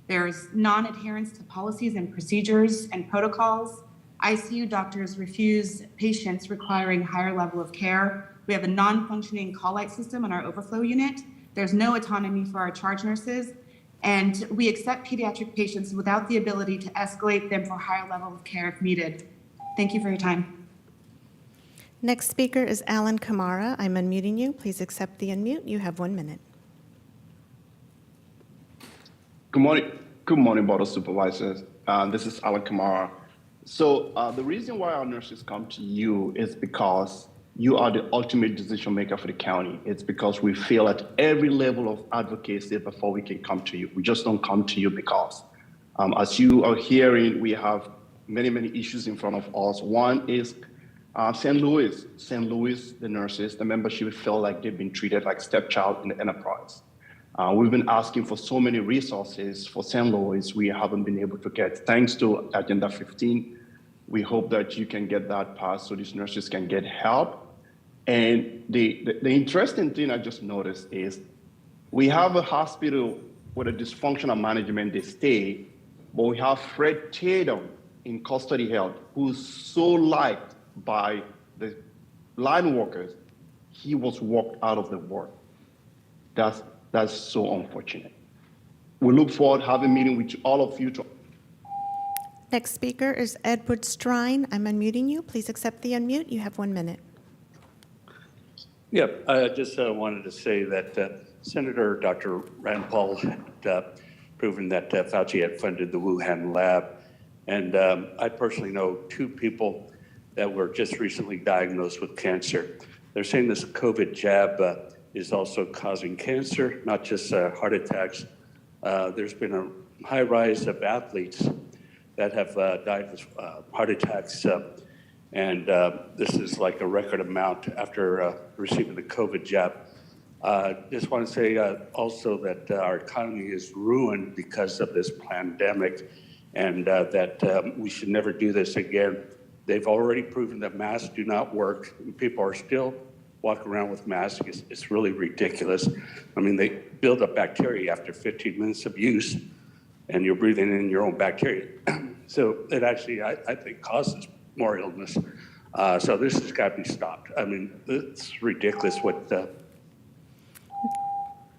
There's non-adherence to policies and procedures and protocols. ICU doctors refuse patients requiring higher level of care. We have a non-functioning call light system on our overflow unit. There's no autonomy for our charge nurses. And we accept pediatric patients without the ability to escalate them for higher level of care if needed. Thank you for your time. Next speaker is Alan Kamara. I'm unmuting you. Please accept the unmute. You have 1 minute. Good morning. Good morning, Board of Supervisors. This is Alan Kamara. So the reason why our nurses come to you is because you are the ultimate decision maker for the county. It's because we feel at every level of advocacy before we can come to you. We just don't come to you because, as you are hearing, we have many issues in front of us. One is St. Louis, the nurses, the membership feel like they've been treated like stepchild in the enterprise. We've been asking for so many resources for St. Louis we haven't been able to get. Thanks to Agenda 15, we hope that you can get that passed so these nurses can get help. And the interesting thing I just noticed is we have a hospital with a dysfunctional management, they stay, but we have Fred Tatum in custody health, who's so liked by the line workers, he was walked out of the ward. That's so unfortunate. We look forward to having a meeting with all of you. Next speaker is Edward Strine. I'm unmuting you. Please accept the unmute. You have 1 minute. Yeah, I just wanted to say that Senator Dr. Rand Paul had proven that Fauci had funded the Wuhan lab. And I personally know 2 people that were just recently diagnosed with cancer. They're saying this COVID jab is also causing cancer, not just heart attacks. There's been a high rise of athletes that have died with heart attacks. And this is like a record amount after receiving the COVID jab. Just want to say also that our economy is ruined because of this pandemic, and that we should never do this again. They've already proven that masks do not work. People are still walking around with masks. It's really ridiculous. I mean, they build up bacteria after 15 minutes of use, and you're breathing in your own bacteria. So it actually, I think, causes more illness. So this has got to be stopped. I mean, it's ridiculous what...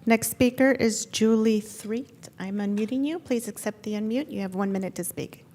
Next speaker is Julie Threet. I'm unmuting you. Please accept the unmute. You have 1 minute to speak.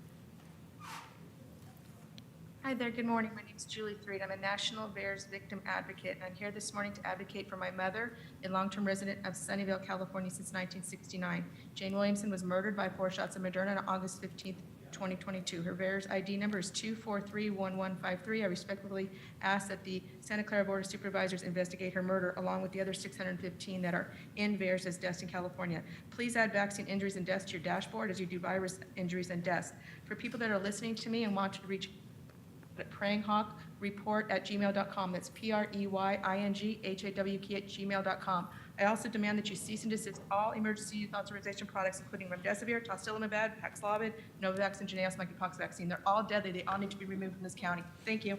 Hi there, good morning. My name is Julie Threet. I'm a National VAERS victim advocate, and I'm here this morning to advocate for my mother, a long-term resident of Sunnyvale, California since 1969. Jane Williamson was murdered by 4 shots of Moderna on August 15th, 2022. Her VAERS ID number is 2431153. I respectfully ask that the Santa Clara Board of Supervisors investigate her murder along with the other 615 that are in VAERS as deaths in California. Please add vaccine injuries and deaths to your dashboard as you do virus injuries and deaths. For people that are listening to me and want to reach at Praying Hawk, preyinghawk@gmail.com. That's PREYINGHAWK@gmail.com. I also demand that you cease and desist all emergency use authorization products, including remdesivir, tosilimabad, Paxlovid, Novavax, and Jynneos monkeypox vaccine. They're all deadly. They all need to be removed from this county. Thank you.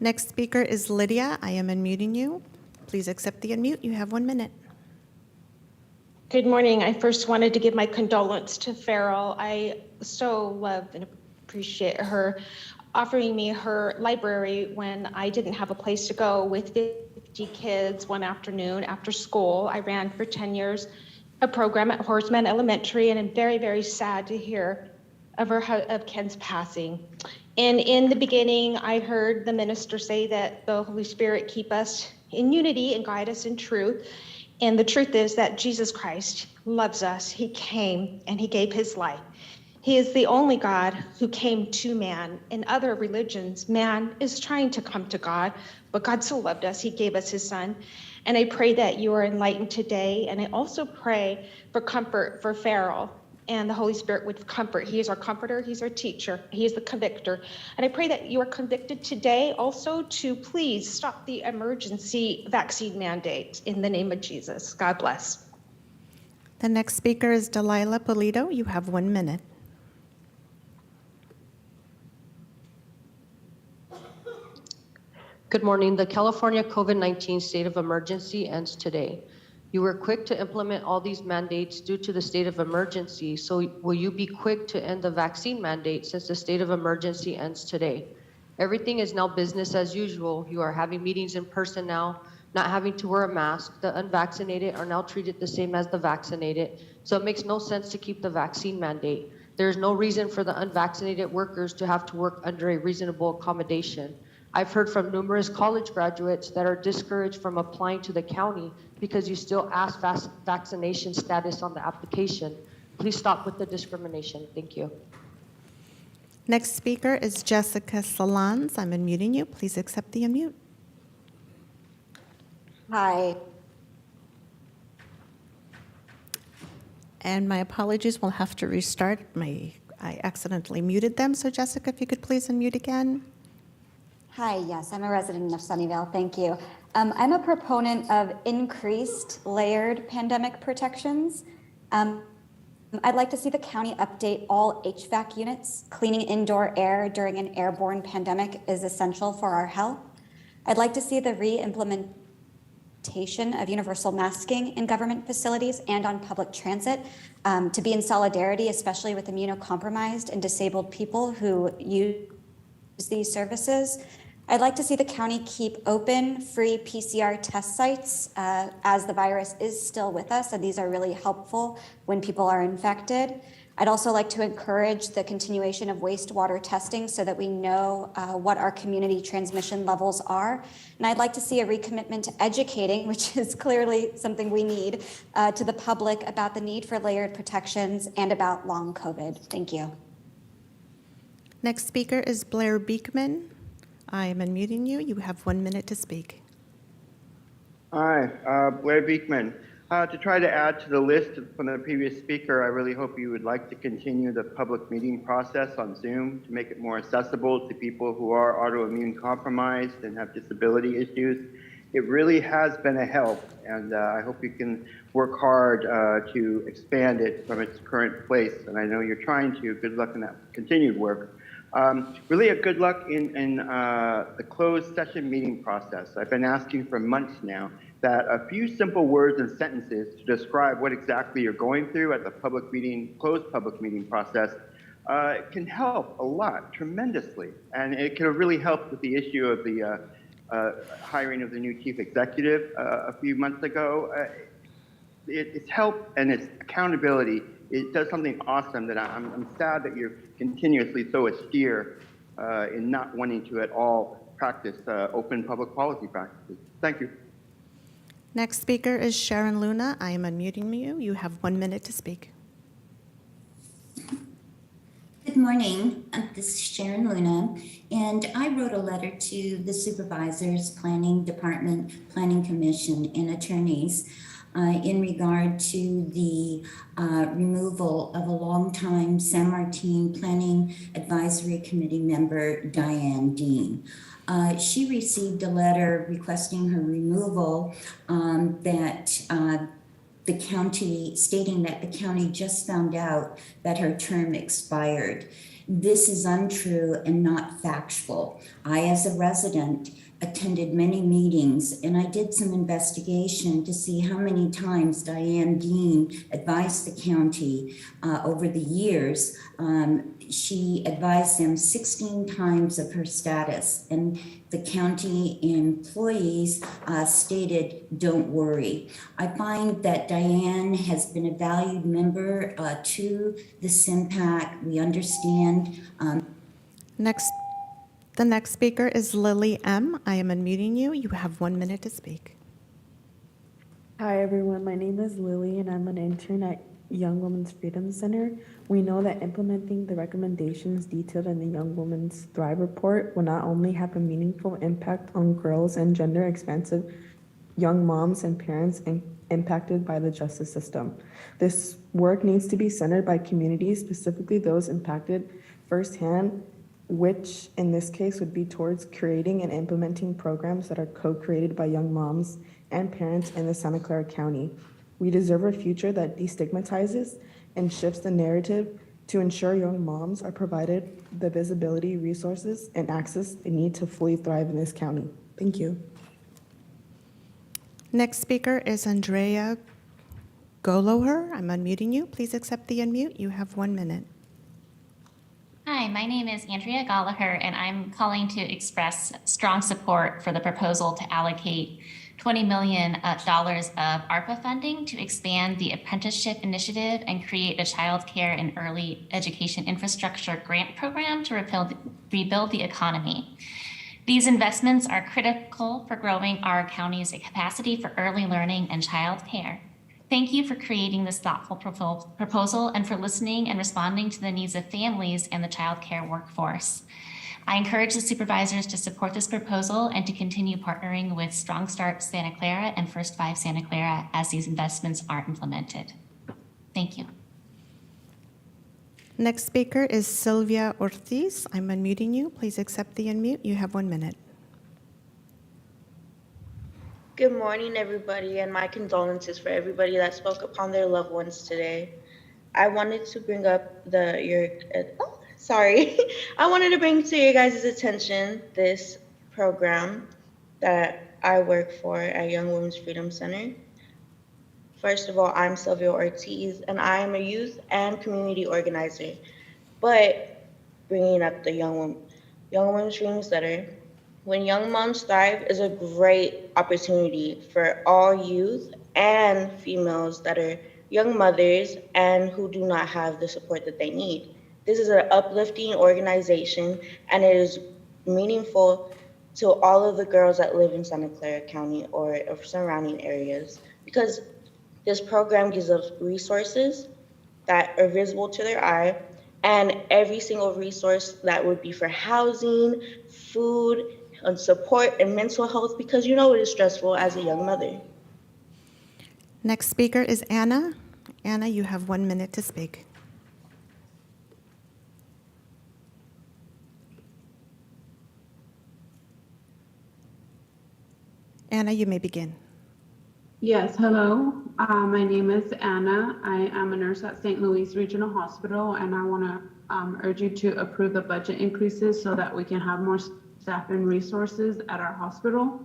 Next speaker is Lydia. I am unmuting you. Please accept the unmute. You have 1 minute. Good morning. I first wanted to give my condolence to Farrell. I so love and appreciate her offering me her library when I didn't have a place to go with 50 kids one afternoon after school. I ran for 10 years a program at Horseman Elementary, and I'm very, very sad to hear of Ken's passing. And in the beginning, I heard the minister say that the Holy Spirit keep us in unity and guide us in truth. And the truth is that Jesus Christ loves us. He came and he gave his life. He is the only God who came to man. In other religions, man is trying to come to God, but God so loved us, he gave us his son. And I pray that you are enlightened today. And I also pray for comfort for Farrell, and the Holy Spirit would comfort. He is our comforter, he's our teacher, he is the convictor. And I pray that you are convicted today also to please stop the emergency vaccine mandate in the name of Jesus. God bless. The next speaker is Delilah Polito. You have 1 minute. Good morning. The California COVID-19 state of emergency ends today. You were quick to implement all these mandates due to the state of emergency. So will you be quick to end the vaccine mandate since the state of emergency ends today? Everything is now business as usual. You are having meetings in person now, not having to wear a mask. The unvaccinated are now treated the same as the vaccinated. So it makes no sense to keep the vaccine mandate. There's no reason for the unvaccinated workers to have to work under a reasonable accommodation. I've heard from numerous college graduates that are discouraged from applying to the county because you still ask vaccination status on the application. Please stop with the discrimination. Thank you. Next speaker is Jessica Salons. I'm unmuting you. Please accept the unmute. Hi. And my apologies, we'll have to restart. I accidentally muted them. So Jessica, if you could please unmute again. Hi, yes, I'm a resident of Sunnyvale, thank you. I'm a proponent of increased layered pandemic protections. I'd like to see the county update all HVAC units. Cleaning indoor air during an airborne pandemic is essential for our health. I'd like to see the re-implementation of universal masking in government facilities and on public transit to be in solidarity, especially with immunocompromised and disabled people who use these services. I'd like to see the county keep open free PCR test sites as the virus is still with us, and these are really helpful when people are infected. I'd also like to encourage the continuation of wastewater testing so that we know what our community transmission levels are. And I'd like to see a recommitment to educating, which is clearly something we need, to the public about the need for layered protections and about long COVID. Thank you. Next speaker is Blair Beekman. I am unmuting you. You have 1 minute to speak. Hi, Blair Beekman. To try to add to the list from the previous speaker, I really hope you would like to continue the public meeting process on Zoom to make it more accessible to people who are autoimmune compromised and have disability issues. It really has been a help, and I hope you can work hard to expand it from its current place. And I know you're trying to. Good luck in that continued work. Really a good luck in the closed session meeting process. I've been asking for months now that a few simple words and sentences to describe what exactly you're going through at the public meeting, closed public meeting process can help a lot, tremendously. And it can really help with the issue of the hiring of the new chief executive a few months ago. It's help and it's accountability. It does something awesome that I'm sad that you're continuously so austere in not wanting to at all practice open public policy practices. Thank you. Next speaker is Sharon Luna. I am unmuting you. You have 1 minute to speak. Good morning. This is Sharon Luna, and I wrote a letter to the Supervisors, Planning Department, Planning Commission, and attorneys in regard to the removal of a longtime San Martin Planning Advisory Committee member, Diane Dean. She received a letter requesting her removal the county, stating that the county just found out that her term expired. This is untrue and not factual. I, as a resident, attended many meetings, and I did some investigation to see how many times Diane Dean advised the county over the years. She advised them 16 times of her status, and the county employees stated, don't worry. I find that Diane has been a valued member to the SIMPAC. We understand. The next speaker is Lily M. I am unmuting you. You have 1 minute to speak. Hi, everyone. My name is Lily, and I'm an intern at Young Women's Freedom Center. We know that implementing the recommendations detailed in the Young Women's Thrive report will not only have a meaningful impact on girls and gender-expansive young moms and parents impacted by the justice system. This work needs to be centered by communities, specifically those impacted firsthand, which in this case would be towards creating and implementing programs that are co-created by young moms and parents in the Santa Clara County. We deserve a future that destigmatizes and shifts the narrative to ensure young moms are provided the visibility, resources, and access they need to fully thrive in this county. Thank you. Next speaker is Andrea Goloher. I'm unmuting you. Please accept the unmute. You have 1 minute. Hi, my name is Andrea Gallagher, and I'm calling to express strong support for the proposal to allocate $20 million of ARPA funding to expand the apprenticeship initiative and create a childcare and early education infrastructure grant program to rebuild the economy. These investments are critical for growing our county's capacity for early learning and childcare. Thank you for creating this thoughtful proposal and for listening and responding to the needs of families and the childcare workforce. I encourage the supervisors to support this proposal and to continue partnering with Strong Start Santa Clara and First 5 Santa Clara as these investments are implemented. Thank you. Next speaker is Sylvia Ortiz. I'm unmuting you. Please accept the unmute. You have 1 minute. Good morning, everybody, and my condolences for everybody that spoke upon their loved ones today. I wanted to bring up I wanted to bring to your guys' attention this program that I work for at Young Women's Freedom Center. First of all, I'm Sylvia Ortiz, and I am a youth and community organizer. But bringing up the Young Women's Freedom Center, When Young Moms Thrive is a great opportunity for all youth and females that are young mothers and who do not have the support that they need. This is an uplifting organization, and it is meaningful to all of the girls that live in Santa Clara County or surrounding areas, because this program gives us resources that are visible to their eye, and every single resource that would be for housing, food, and support and mental health, because you know it is stressful as a young mother. Next speaker is Anna. Anna, you have 1 minute to speak. Anna, you may begin. Yes, hello. My name is Anna. I am a nurse at St. Louis Regional Hospital, and I want to urge you to approve the budget increases so that we can have more staff and resources at our hospital.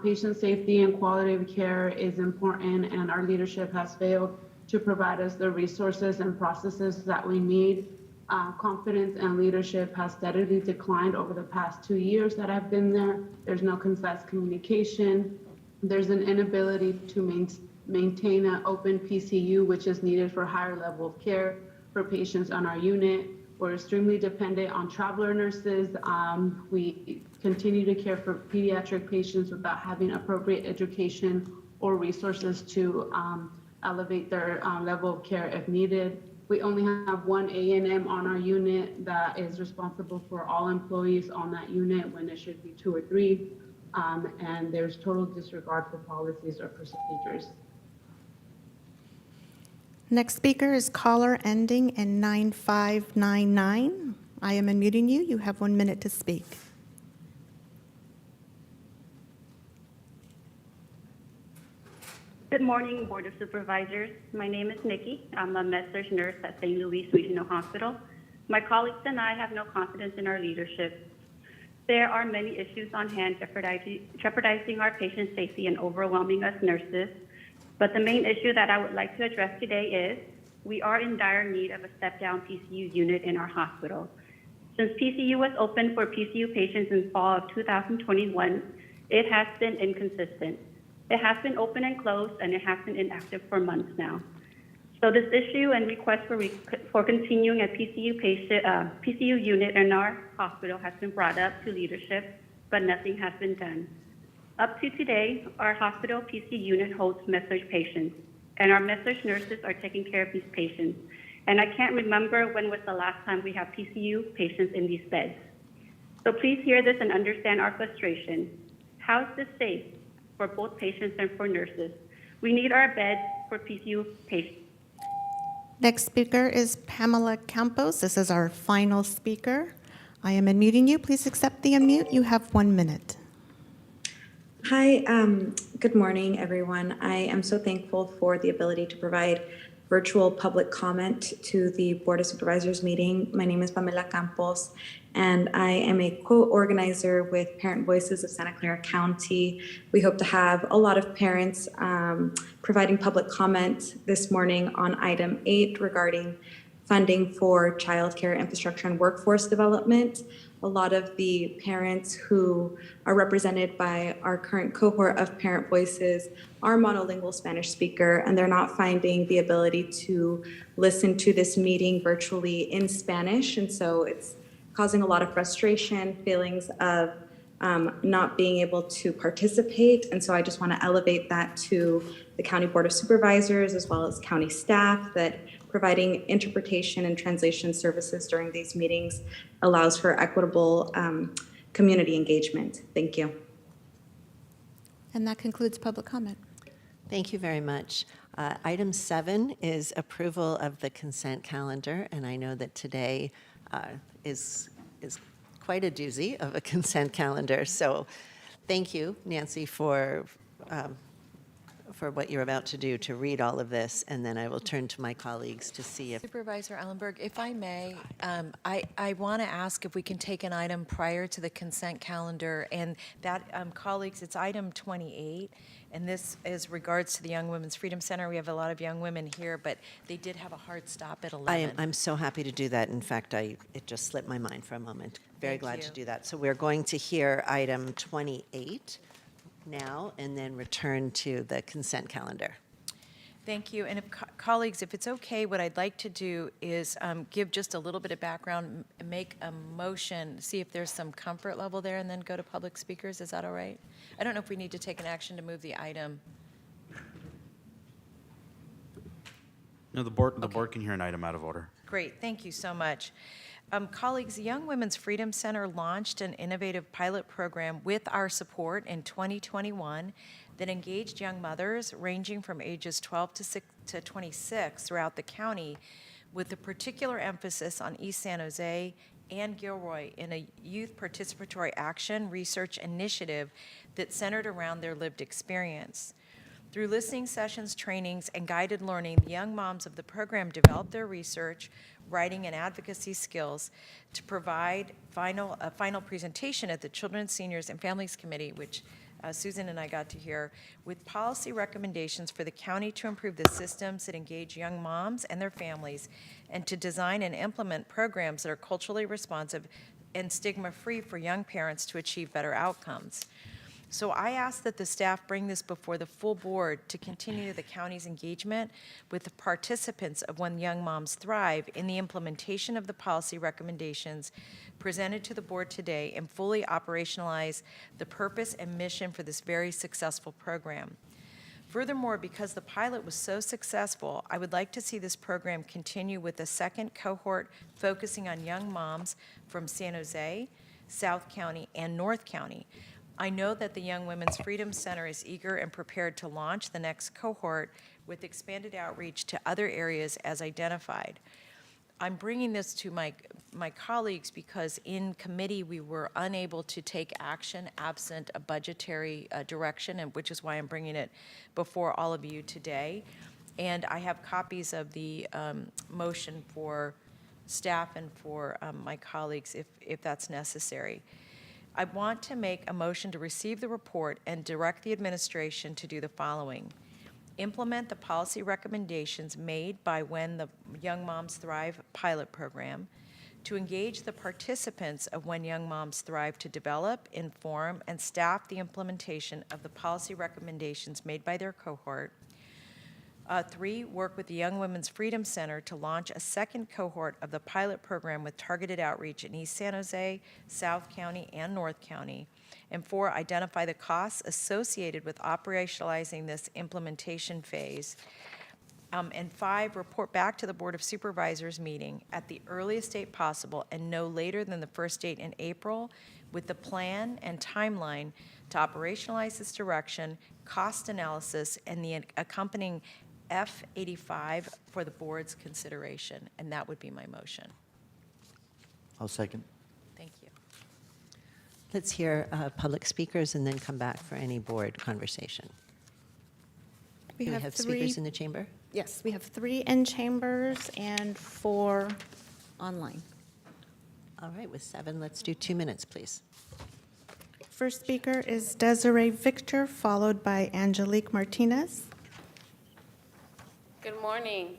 Patient safety and quality of care is important, and our leadership has failed to provide us the resources and processes that we need. Confidence and leadership has steadily declined over the past 2 years that I've been there. There's no concise communication. There's an inability to maintain an open PCU, which is needed for higher level of care for patients on our unit. We're extremely dependent on traveler nurses. We continue to care for pediatric patients without having appropriate education or resources to elevate their level of care if needed. We only have one A&M on our unit that is responsible for all employees on that unit when it should be 2 or 3. And there's total disregard for policies or procedures. Next speaker is caller ending in 9599. I am unmuting you. You have 1 minute to speak. Good morning, Board of Supervisors. My name is Nikki. I'm a med-surg nurse at St. Louis Regional Hospital. My colleagues and I have no confidence in our leadership. There are many issues on hand jeopardizing our patient safety and overwhelming us nurses. But the main issue that I would like to address today is we are in dire need of a step-down PCU unit in our hospital. Since PCU was open for PCU patients in fall of 2021, it has been inconsistent. It has been open and closed, and it has been inactive for months now. So this issue and request for continuing a PCU unit in our hospital has been brought up to leadership, but nothing has been done. Up to today, our hospital PCU unit holds med-surg patients, and our med-surg nurses are taking care of these patients. And I can't remember when was the last time we have PCU patients in these beds. So please hear this and understand our frustration. How is this safe for both patients and for nurses? We need our beds for PCU patients. Next speaker is Pamela Campos. This is our final speaker. I am unmuting you. Please accept the unmute. You have 1 minute. Hi, good morning, everyone. I am so thankful for the ability to provide virtual public comment to the Board of Supervisors meeting. My name is Pamela Campos, and I am a co-organizer with Parent Voices of Santa Clara County. We hope to have a lot of parents providing public comment this morning on item 8 regarding funding for childcare infrastructure and workforce development. A lot of the parents who are represented by our current cohort of Parent Voices are monolingual Spanish speaker, and they're not finding the ability to listen to this meeting virtually in Spanish. And so it's causing a lot of frustration, feelings of not being able to participate. And so I just want to elevate that to the County Board of Supervisors as well as county staff, that providing interpretation and translation services during these meetings allows for equitable community engagement. Thank you. And that concludes public comment. Thank you very much. Item 7 is approval of the consent calendar, and I know that today is quite a doozy of a consent calendar. So thank you, Nancy, for what you're about to do, to read all of this, and then I will turn to my colleagues to see if... Supervisor Ellenberg, if I may, I want to ask if we can take an item prior to the consent calendar, and that, colleagues, it's item 28, and this is regards to the Young Women's Freedom Center. We have a lot of young women here, but they did have a hard stop at 11. I'm so happy to do that. In fact, it just slipped my mind for a moment. Very glad to do that. So we're going to hear item 28 now and then return to the consent calendar. Thank you. And if colleagues, if it's okay, what I'd like to do is give just a little bit of background, make a motion, see if there's some comfort level there, and then go to public speakers. Is that all right? I don't know if we need to take an action to move the item. No, the board can hear an item out of order. Great. Thank you so much. Colleagues, the Young Women's Freedom Center launched an innovative pilot program with our support in 2021 that engaged young mothers ranging from ages 12 to 26 throughout the county, with a particular emphasis on East San Jose and Gilroy in a youth participatory action research initiative that centered around their lived experience. Through listening sessions, trainings, and guided learning, the young moms of the program developed their research, writing, and advocacy skills to provide a final presentation at the Children, Seniors, and Families Committee, which Susan and I got to hear, with policy recommendations for the county to improve the systems that engage young moms and their families, and to design and implement programs that are culturally responsive and stigma-free for young parents to achieve better outcomes. So I ask that the staff bring this before the full board to continue the county's engagement with the participants of When Young Moms Thrive in the implementation of the policy recommendations presented to the board today and fully operationalize the purpose and mission for this very successful program. Furthermore, because the pilot was so successful, I would like to see this program continue with a second cohort focusing on young moms from San Jose, South County, and North County. I know that the Young Women's Freedom Center is eager and prepared to launch the next cohort with expanded outreach to other areas as identified. I'm bringing this to my colleagues because in committee, we were unable to take action absent a budgetary direction, and which is why I'm bringing it before all of you today. And I have copies of the motion for staff and for my colleagues if that's necessary. I want to make a motion to receive the report and direct the administration to do the following. Implement the policy recommendations made by When the Young Moms Thrive pilot program, to engage the participants of When Young Moms Thrive to develop, inform, and staff the implementation of the policy recommendations made by their cohort. 3, work with the Young Women's Freedom Center to launch a second cohort of the pilot program with targeted outreach in East San Jose, South County, and North County. And 4, identify the costs associated with operationalizing this implementation phase. And 5, report back to the Board of Supervisors meeting at the earliest date possible and no later than the first date in April with the plan and timeline to operationalize this direction, cost analysis, and the accompanying F-85 for the board's consideration. And that would be my motion. I'll second. Thank you. Let's hear public speakers and then come back for any board conversation. We Do we have have 3. speakers in the chamber? Yes, we have 3 in chambers and 4 online. All right, with 7, let's do 2 minutes, please. First speaker is Desiree Victor, followed by Angelique Martinez. Good morning.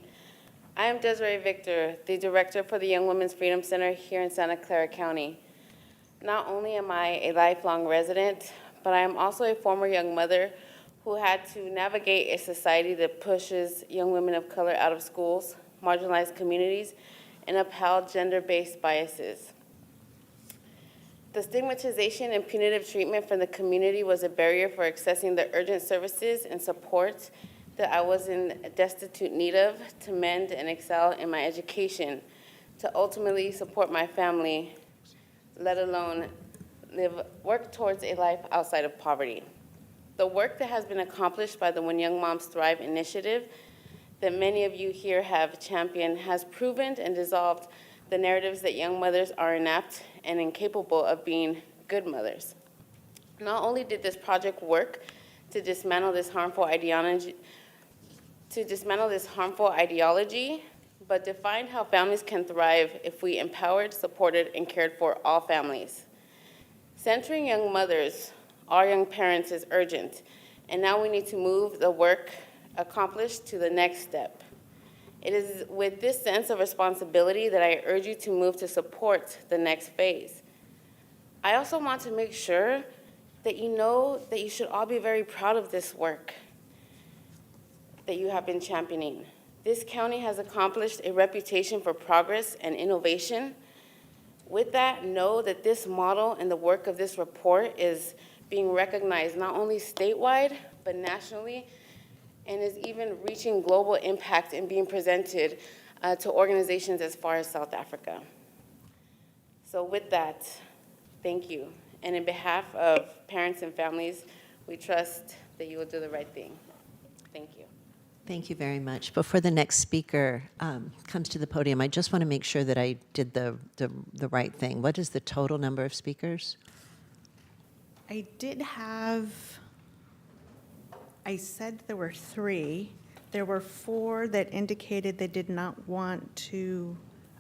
I am Desiree Victor, the director for the Young Women's Freedom Center here in Santa Clara County. Not only am I a lifelong resident, but I am also a former young mother who had to navigate a society that pushes young women of color out of schools, marginalized communities, and upheld gender-based biases. The stigmatization and punitive treatment from the community was a barrier for accessing the urgent services and support that I was in destitute need of to mend and excel in my education, to ultimately support my family, let alone work towards a life outside of poverty. The work that has been accomplished by the When Young Moms Thrive initiative that many of you here have championed has proven and dissolved the narratives that young mothers are inept and incapable of being good mothers. Not only did this project work to dismantle this harmful ideology, but defined how families can thrive if we empowered, supported, and cared for all families. Centering young mothers, our young parents, is urgent, and now we need to move the work accomplished to the next step. It is with this sense of responsibility that I urge you to move to support the next phase. I also want to make sure that you know that you should all be very proud of this work that you have been championing. This county has accomplished a reputation for progress and innovation. With that, know that this model and the work of this report is being recognized not only statewide, but nationally, and is even reaching global impact and being presented to organizations as far as South Africa. So with that, thank you. And in behalf of parents and families, we trust that you will do the right thing. Thank you. Thank you very much. Before the next speaker comes to the podium, I just want to make sure that I did the right thing. What is the total number of speakers? I said there were 3. There were 4 that indicated they did not want to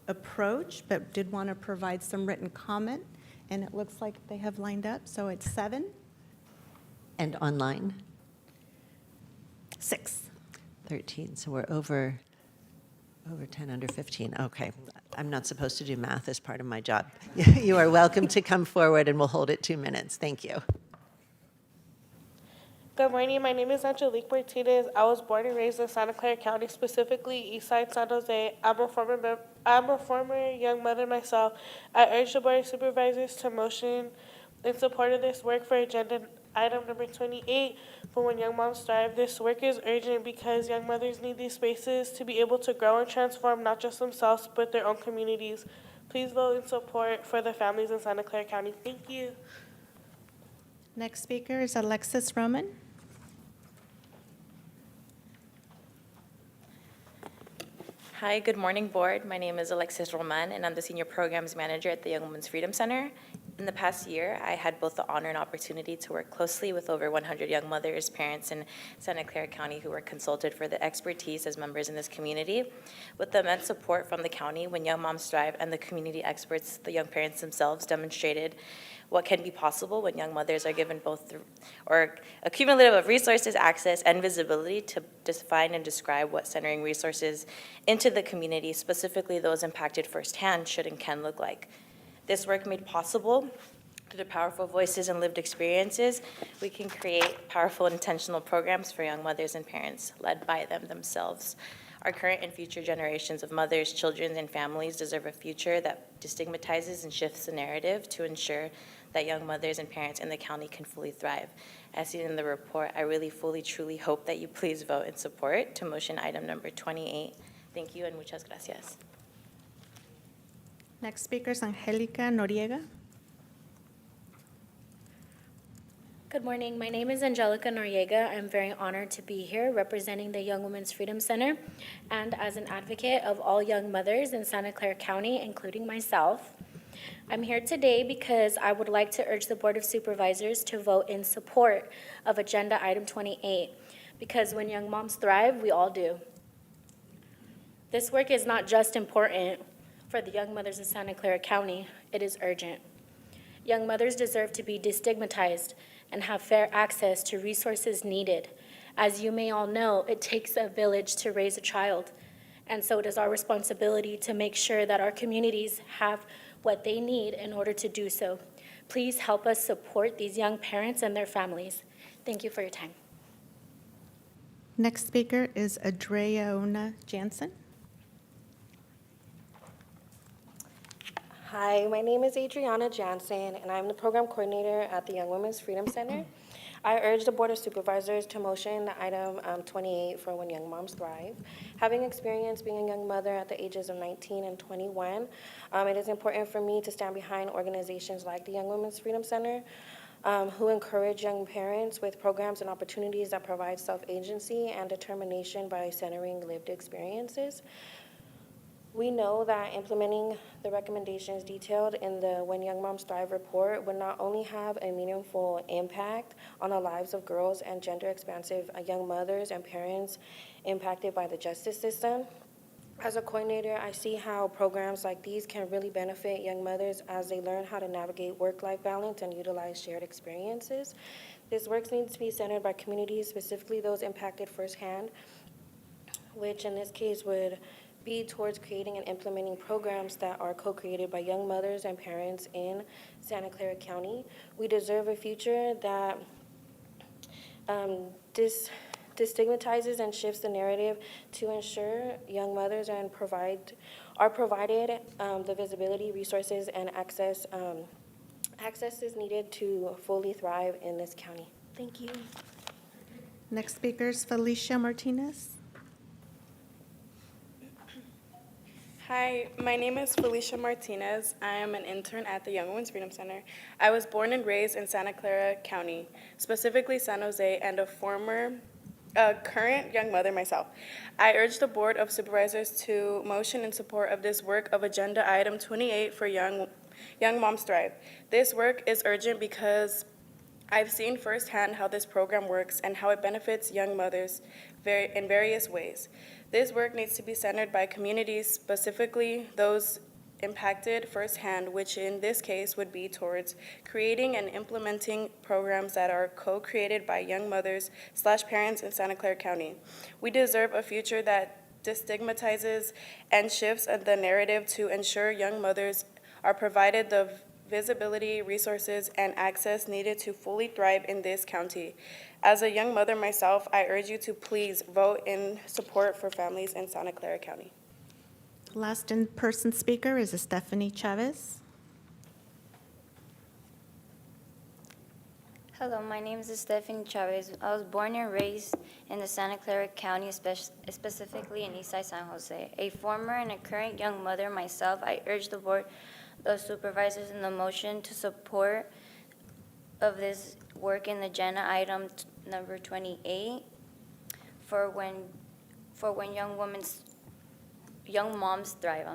approach, but did want to provide some written comment. And it looks like they have lined up, so it's 7. And online? 6. 13, so we're over 10, under 15. Okay, I'm not supposed to do math as part of my job. You are welcome to come forward and we'll hold it 2 minutes. Thank you. Good morning, my name is Angelique Martinez. I was born and raised in Santa Clara County, specifically Eastside San Jose. I'm a former young mother myself. I urge the Board of Supervisors to motion in support of this work for agenda item number 28 for When Young Moms Thrive. This work is urgent because young mothers need these spaces to be able to grow and transform not just themselves, but their own communities. Please vote in support for the families in Santa Clara County. Thank you. Next speaker is Alexis Roman. Hi, good morning, board. My name is Alexis Roman, and I'm the Senior Programs Manager at the Young Women's Freedom Center. In the past year, I had both the honor and opportunity to work closely with over 100 young mothers, parents in Santa Clara County who were consulted for the expertise as members in this community. With the immense support from the county, When Young Moms Thrive, and the community experts, the young parents themselves demonstrated what can be possible when young mothers are given both or a cumulative of resources, access, and visibility to define and describe what centering resources into the community, specifically those impacted firsthand, should and can look like. This work made possible through the powerful voices and lived experiences. We can create powerful intentional programs for young mothers and parents led by them themselves. Our current and future generations of mothers, children, and families deserve a future that destigmatizes and shifts the narrative to ensure that young mothers and parents in the county can fully thrive. As seen in the report, I really fully, truly hope that you please vote in support to motion item number 28. Thank you and muchas gracias. Next speaker is Angelica Noriega. Good morning. My name is Angelica Noriega. I'm very honored to be here representing the Young Women's Freedom Center and as an advocate of all young mothers in Santa Clara County, including myself. I'm here today because I would like to urge the Board of Supervisors to vote in support of Agenda Item 28, because when young moms thrive, we all do. This work is not just important for the young mothers of Santa Clara County, it is urgent. Young mothers deserve to be destigmatized and have fair access to resources needed. As you may all know, it takes a village to raise a child, and so it is our responsibility to make sure that our communities have what they need in order to do so. Please help us support these young parents and their families. Thank you for your time. Next speaker is Adriana Jansen. Hi, my name is Adriana Jansen, and I'm the program coordinator at the Young Women's Freedom Center. I urge the Board of Supervisors to motion item 28 for When Young Moms Thrive. Having experience being a young mother at the ages of 19 and 21, it is important for me to stand behind organizations like the Young Women's Freedom Center, who encourage young parents with programs and opportunities that provide self-agency and determination by centering lived experiences. We know that implementing the recommendations detailed in the When Young Moms Thrive report would not only have a meaningful impact on the lives of girls and gender-expansive young mothers and parents impacted by the justice system. As a coordinator, I see how programs like these can really benefit young mothers as they learn how to navigate work-life balance and utilize shared experiences. This work needs to be centered by communities, specifically those impacted firsthand, which in this case would be towards creating and implementing programs that are co-created by young mothers and parents in Santa Clara County. We deserve a future that destigmatizes and shifts the narrative to ensure young mothers are provided the visibility, resources, and access is needed to fully thrive in this county. Thank you. Next speaker is Felicia Martinez. Hi, my name is Felicia Martinez. I am an intern at the Young Women's Freedom Center. I was born and raised in Santa Clara County, specifically San Jose, and a current young mother myself. I urge the Board of Supervisors to motion in support of this work of Agenda Item 28 for Young Moms Thrive. This work is urgent because I've seen firsthand how this program works and how it benefits young mothers in various ways. This work needs to be centered by communities, specifically those impacted firsthand, which in this case would be towards creating and implementing programs that are co-created by young mothers/parents in Santa Clara County. We deserve a future that destigmatizes and shifts the narrative to ensure young mothers are provided the visibility, resources, and access needed to fully thrive in this county. As a young mother myself, I urge you to please vote in support for families in Santa Clara County. Last in-person speaker is Stephanie Chavez. Hello, my name is Stephanie Chavez. I was born and raised in the Santa Clara County, specifically in Eastside San Jose. A former and a current young mother myself, I urge the Board of Supervisors in the motion to support of this work in agenda item number 28 for when young moms thrive.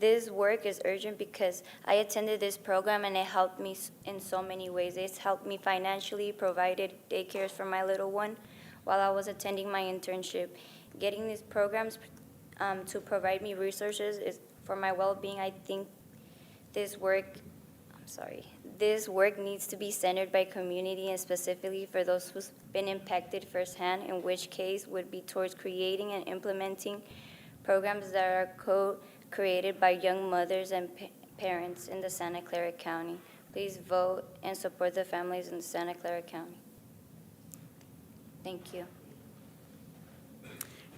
This work is urgent because I attended this program and it helped me in so many ways. It's helped me financially, provided daycares for my little one while I was attending my internship. Getting these programs to provide me resources is for my well-being. I think this work needs to be centered by community and specifically for those who've been impacted firsthand, in which case would be towards creating and implementing programs that are co-created by young mothers and parents in the Santa Clara County. Please vote and support the families in Santa Clara County. Thank you.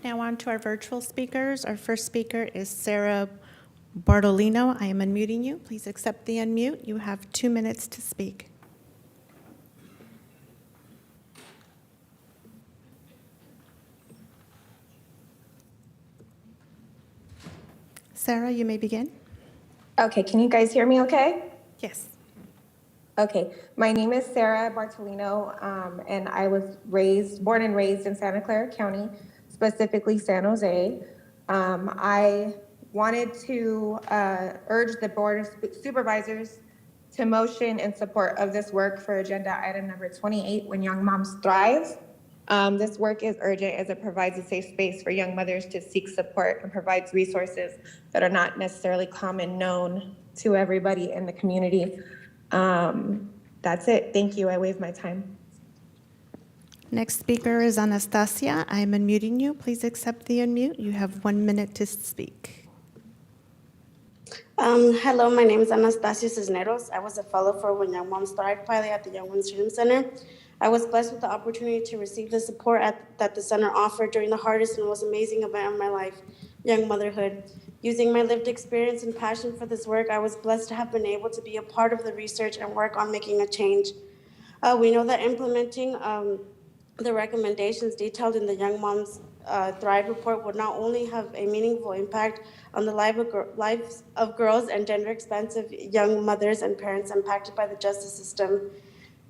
Now on to our virtual speakers. Our first speaker is Sarah Bartolino. I am unmuting you. Please accept the unmute. You have 2 minutes to speak. Sarah, you may begin. Okay, can you guys hear me okay? Yes. Okay, my name is Sarah Bartolino, and I was born and raised in Santa Clara County, specifically San Jose. I wanted to urge the Board of Supervisors to motion in support of this work for agenda item number 28, When Young Moms Thrive. This work is urgent as it provides a safe space for young mothers to seek support and provides resources that are not necessarily common known to everybody in the community. That's it. Thank you. I waive my time. Next speaker is Anastasia. I am unmuting you. Please accept the unmute. You have 1 minute to speak. Hello, my name is Anastasia Cisneros. I was a fellow for When Young Moms Thrive pilot at the Young Women's Freedom Center. I was blessed with the opportunity to receive the support that the center offered during the hardest and most amazing event of my life, young motherhood. Using my lived experience and passion for this work, I was blessed to have been able to be a part of the research and work on making a change. We know that implementing the recommendations detailed in the Young Moms Thrive report would not only have a meaningful impact on the lives of girls and gender-expansive young mothers and parents impacted by the justice system.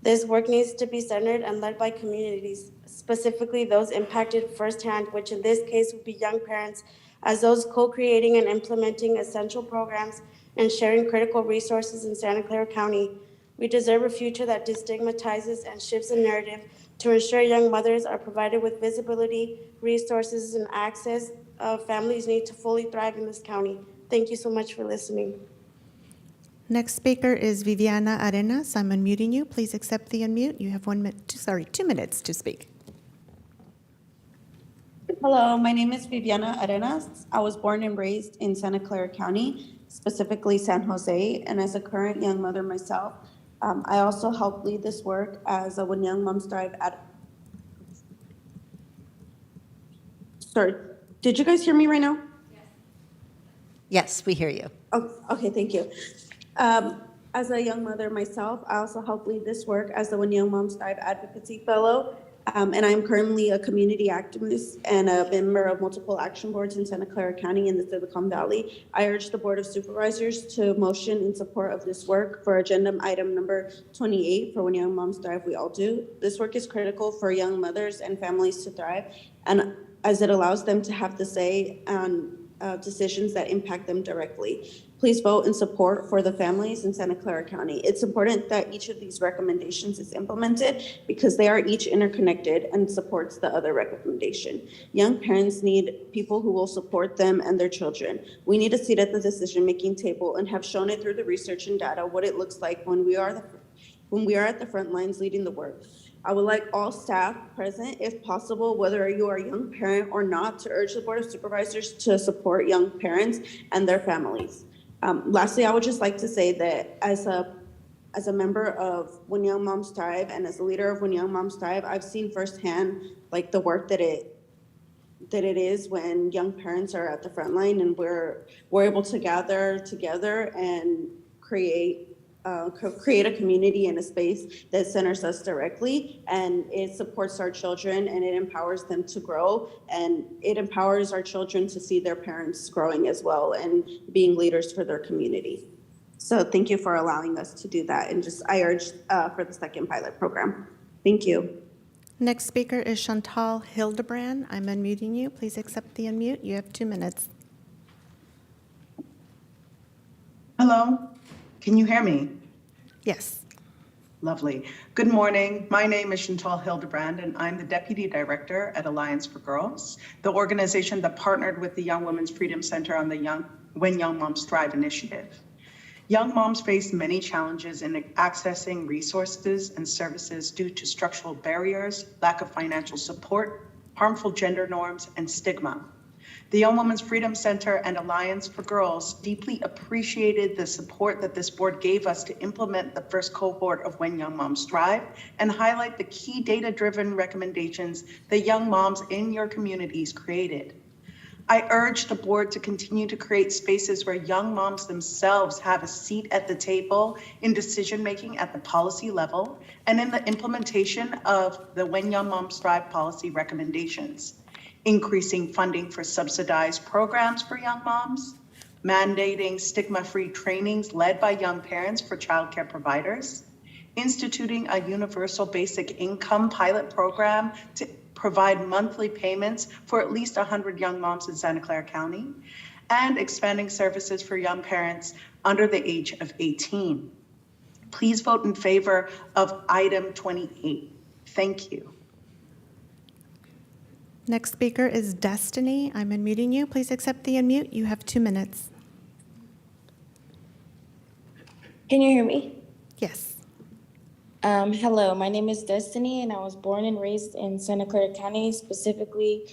This work needs to be centered and led by communities, specifically those impacted firsthand, which in this case would be young parents, as those co-creating and implementing essential programs and sharing critical resources in Santa Clara County. We deserve a future that destigmatizes and shifts the narrative to ensure young mothers are provided with visibility, resources, and access families need to fully thrive in this county. Thank you so much for listening. Next speaker is Viviana Arenas. I'm unmuting you. Please accept the unmute. You have 2 minutes to speak. Hello, my name is Viviana Arenas. I was born and raised in Santa Clara County, specifically San Jose, and as a current young mother myself, I also help lead this work as a When Young Moms Thrive Sorry, did you guys hear me right now? Yes, we hear you. Oh, okay, thank you. As a young mother myself, I also help lead this work as the When Young Moms Thrive Advocacy Fellow, and I'm currently a community activist and a member of multiple action boards in Santa Clara County and the Silicon Valley. I urge the Board of Supervisors to motion in support of this work for agenda item number 28 for When Young Moms Thrive, We All Do. This work is critical for young mothers and families to thrive, and as it allows them to have the say on decisions that impact them directly. Please vote in support for the families in Santa Clara County. It's important that each of these recommendations is implemented because they are each interconnected and supports the other recommendation. Young parents need people who will support them and their children. We need a seat at the decision-making table and have shown it through the research and data what it looks like when we are at the front lines leading the work. I would like all staff present, if possible, whether you are a young parent or not, to urge the Board of Supervisors to support young parents and their families. Lastly, I would just like to say that as a member of When Young Moms Thrive and as a leader of When Young Moms Thrive, I've seen firsthand like the work that it is when young parents are at the front line and we're able to gather together and create a community and a space that centers us directly, and it supports our children and it empowers them to grow, and it empowers our children to see their parents growing as well and being leaders for their community. So thank you for allowing us to do that. And I urge for the second pilot program. Thank you. Next speaker is Chantal Hildebrand. I'm unmuting you. Please accept the unmute. You have 2 minutes. Hello, can you hear me? Yes. Lovely. Good morning. My name is Chantal Hildebrand, and I'm the Deputy Director at Alliance for Girls, the organization that partnered with the Young Women's Freedom Center on the When Young Moms Thrive initiative. Young moms face many challenges in accessing resources and services due to structural barriers, lack of financial support, harmful gender norms, and stigma. The Young Women's Freedom Center and Alliance for Girls deeply appreciated the support that this board gave us to implement the first cohort of When Young Moms Thrive and highlight the key data-driven recommendations that young moms in your communities created. I urge the board to continue to create spaces where young moms themselves have a seat at the table in decision-making at the policy level and in the implementation of the When Young Moms Thrive policy recommendations. Increasing funding for subsidized programs for young moms, mandating stigma-free trainings led by young parents for childcare providers, instituting a universal basic income pilot program to provide monthly payments for at least 100 young moms in Santa Clara County, and expanding services for young parents under the age of 18. Please vote in favor of item 28. Thank you. Next speaker is Destiny. I'm unmuting you. Please accept the unmute. You have 2 minutes. Can you hear me? Yes. Hello, my name is Destiny, and I was born and raised in Santa Clara County, specifically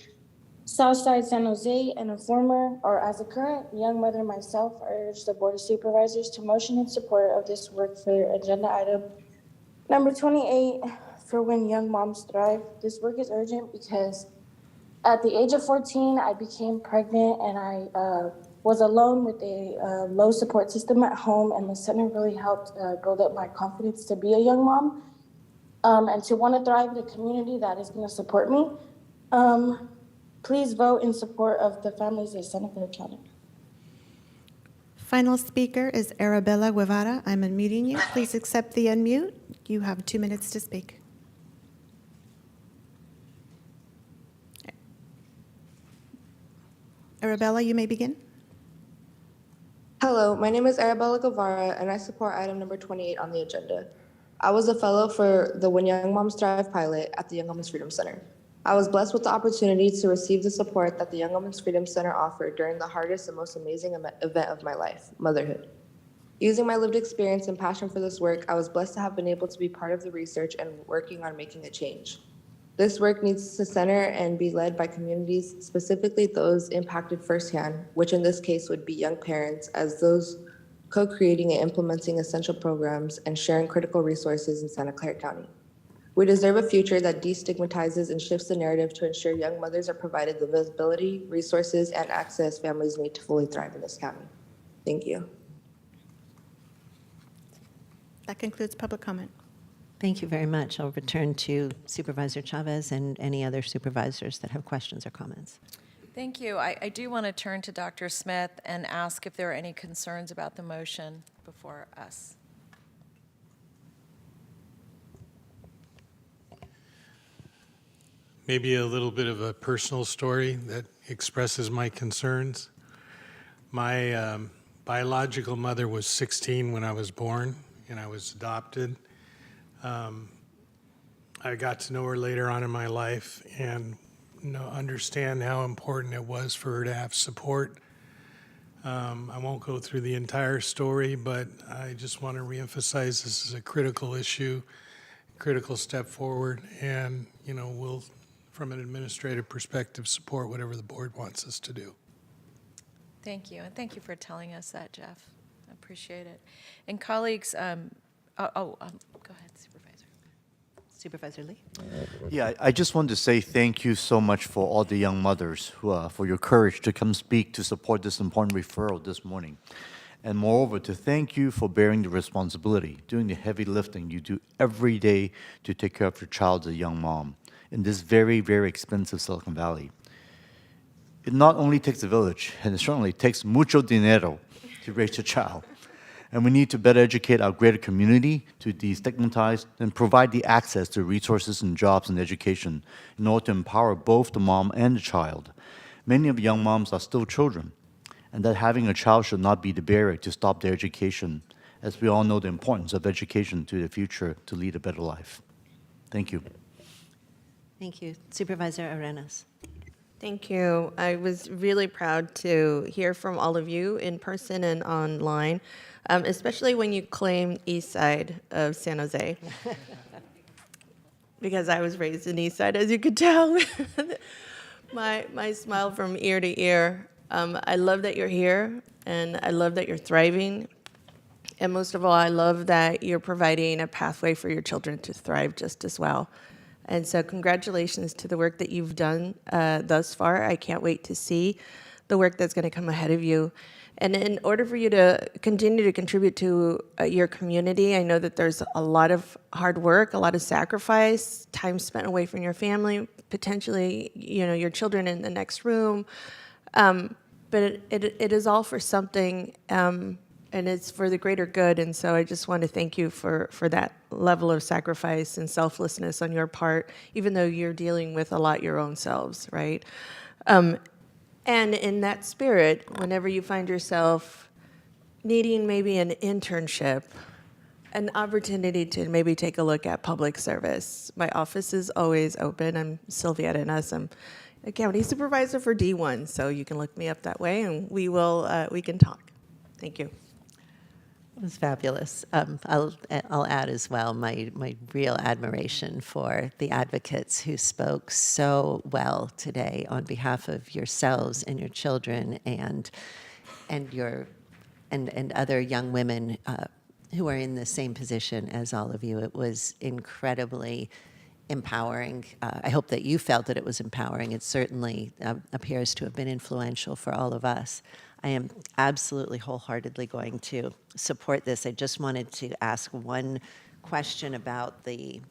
Southside San Jose, and as a current young mother myself, I urge the Board of Supervisors to motion in support of this work for agenda item number 28 for When Young Moms Thrive. This work is urgent because at the age of 14, I became pregnant, and I was alone with a low support system at home, and the center really helped build up my confidence to be a young mom and to want to thrive in a community that is going to support me. Please vote in support of the families of Santa Clara County. Final speaker is Arabella Guevara. I'm unmuting you. Please accept the unmute. You have 2 minutes to speak. Arabella, you may begin. Hello, my name is Arabella Guevara, and I support item number 28 on the agenda. I was a fellow for the When Young Moms Thrive pilot at the Young Women's Freedom Center. I was blessed with the opportunity to receive the support that the Young Women's Freedom Center offered during the hardest and most amazing event of my life, motherhood. Using my lived experience and passion for this work, I was blessed to have been able to be part of the research and working on making a change. This work needs to center and be led by communities, specifically those impacted firsthand, which in this case would be young parents, as those co-creating and implementing essential programs and sharing critical resources in Santa Clara County. We deserve a future that destigmatizes and shifts the narrative to ensure young mothers are provided the visibility, resources, and access families need to fully thrive in this county. Thank you. That concludes public comment. Thank you very much. I'll return to Supervisor Chavez and any other supervisors that have questions or comments. Thank you. I do want to turn to Dr. Smith and ask if there are any concerns about the motion before us. Maybe a little bit of a personal story that expresses my concerns. My biological mother was 16 when I was born, and I was adopted. I got to know her later on in my life and understand how important it was for her to have support. I won't go through the entire story, but I just want to reemphasize this is a critical issue, critical step forward, and we'll, from an administrative perspective, support whatever the board wants us to do. Thank you, and thank you for telling us that, Jeff. I appreciate it. And colleagues, go ahead, Supervisor. Supervisor Lee. Yeah, I just want to say thank you so much for all the young mothers for your courage to come speak to support this important referral this morning. And moreover, to thank you for bearing the responsibility, doing the heavy lifting you do every day to take care of your child as a young mom in this very, very expensive Silicon Valley. It not only takes a village, and it certainly takes mucho dinero to raise a child. And we need to better educate our greater community to destigmatize and provide the access to resources and jobs and education in order to empower both the mom and the child. Many of young moms are still children, and that having a child should not be the barrier to stop their education, as we all know the importance of education to the future to lead a better life. Thank you. Thank you. Supervisor Arenas. Thank you. I was really proud to hear from all of you in person and online, especially when you claim east side of San Jose. Because I was raised in east side, as you could tell. my smile from ear to ear. I love that you're here, and I love that you're thriving. And most of all, I love that you're providing a pathway for your children to thrive just as well. And so congratulations to the work that you've done thus far. I can't wait to see the work that's going to come ahead of you. And in order for you to continue to contribute to your community, I know that there's a lot of hard work, a lot of sacrifice, time spent away from your family, potentially, your children in the next room. But it is all for something, and it's for the greater good. And so I just want to thank you for that level of sacrifice and selflessness on your part, even though you're dealing with a lot your own selves, right? And in that spirit, whenever you find yourself needing maybe an internship, an opportunity to maybe take a look at public service, my office is always open. I'm Sylvia Arenas. I'm a county supervisor for D1, so you can look me up that way, and we can talk. Thank you. It was fabulous. I'll add as well my real admiration for the advocates who spoke so well today on behalf of yourselves and your children and other young women who are in the same position as all of you. It was incredibly empowering. I hope that you felt that it was empowering. It certainly appears to have been influential for all of us. I am absolutely wholeheartedly going to support this. I just wanted to ask one question about the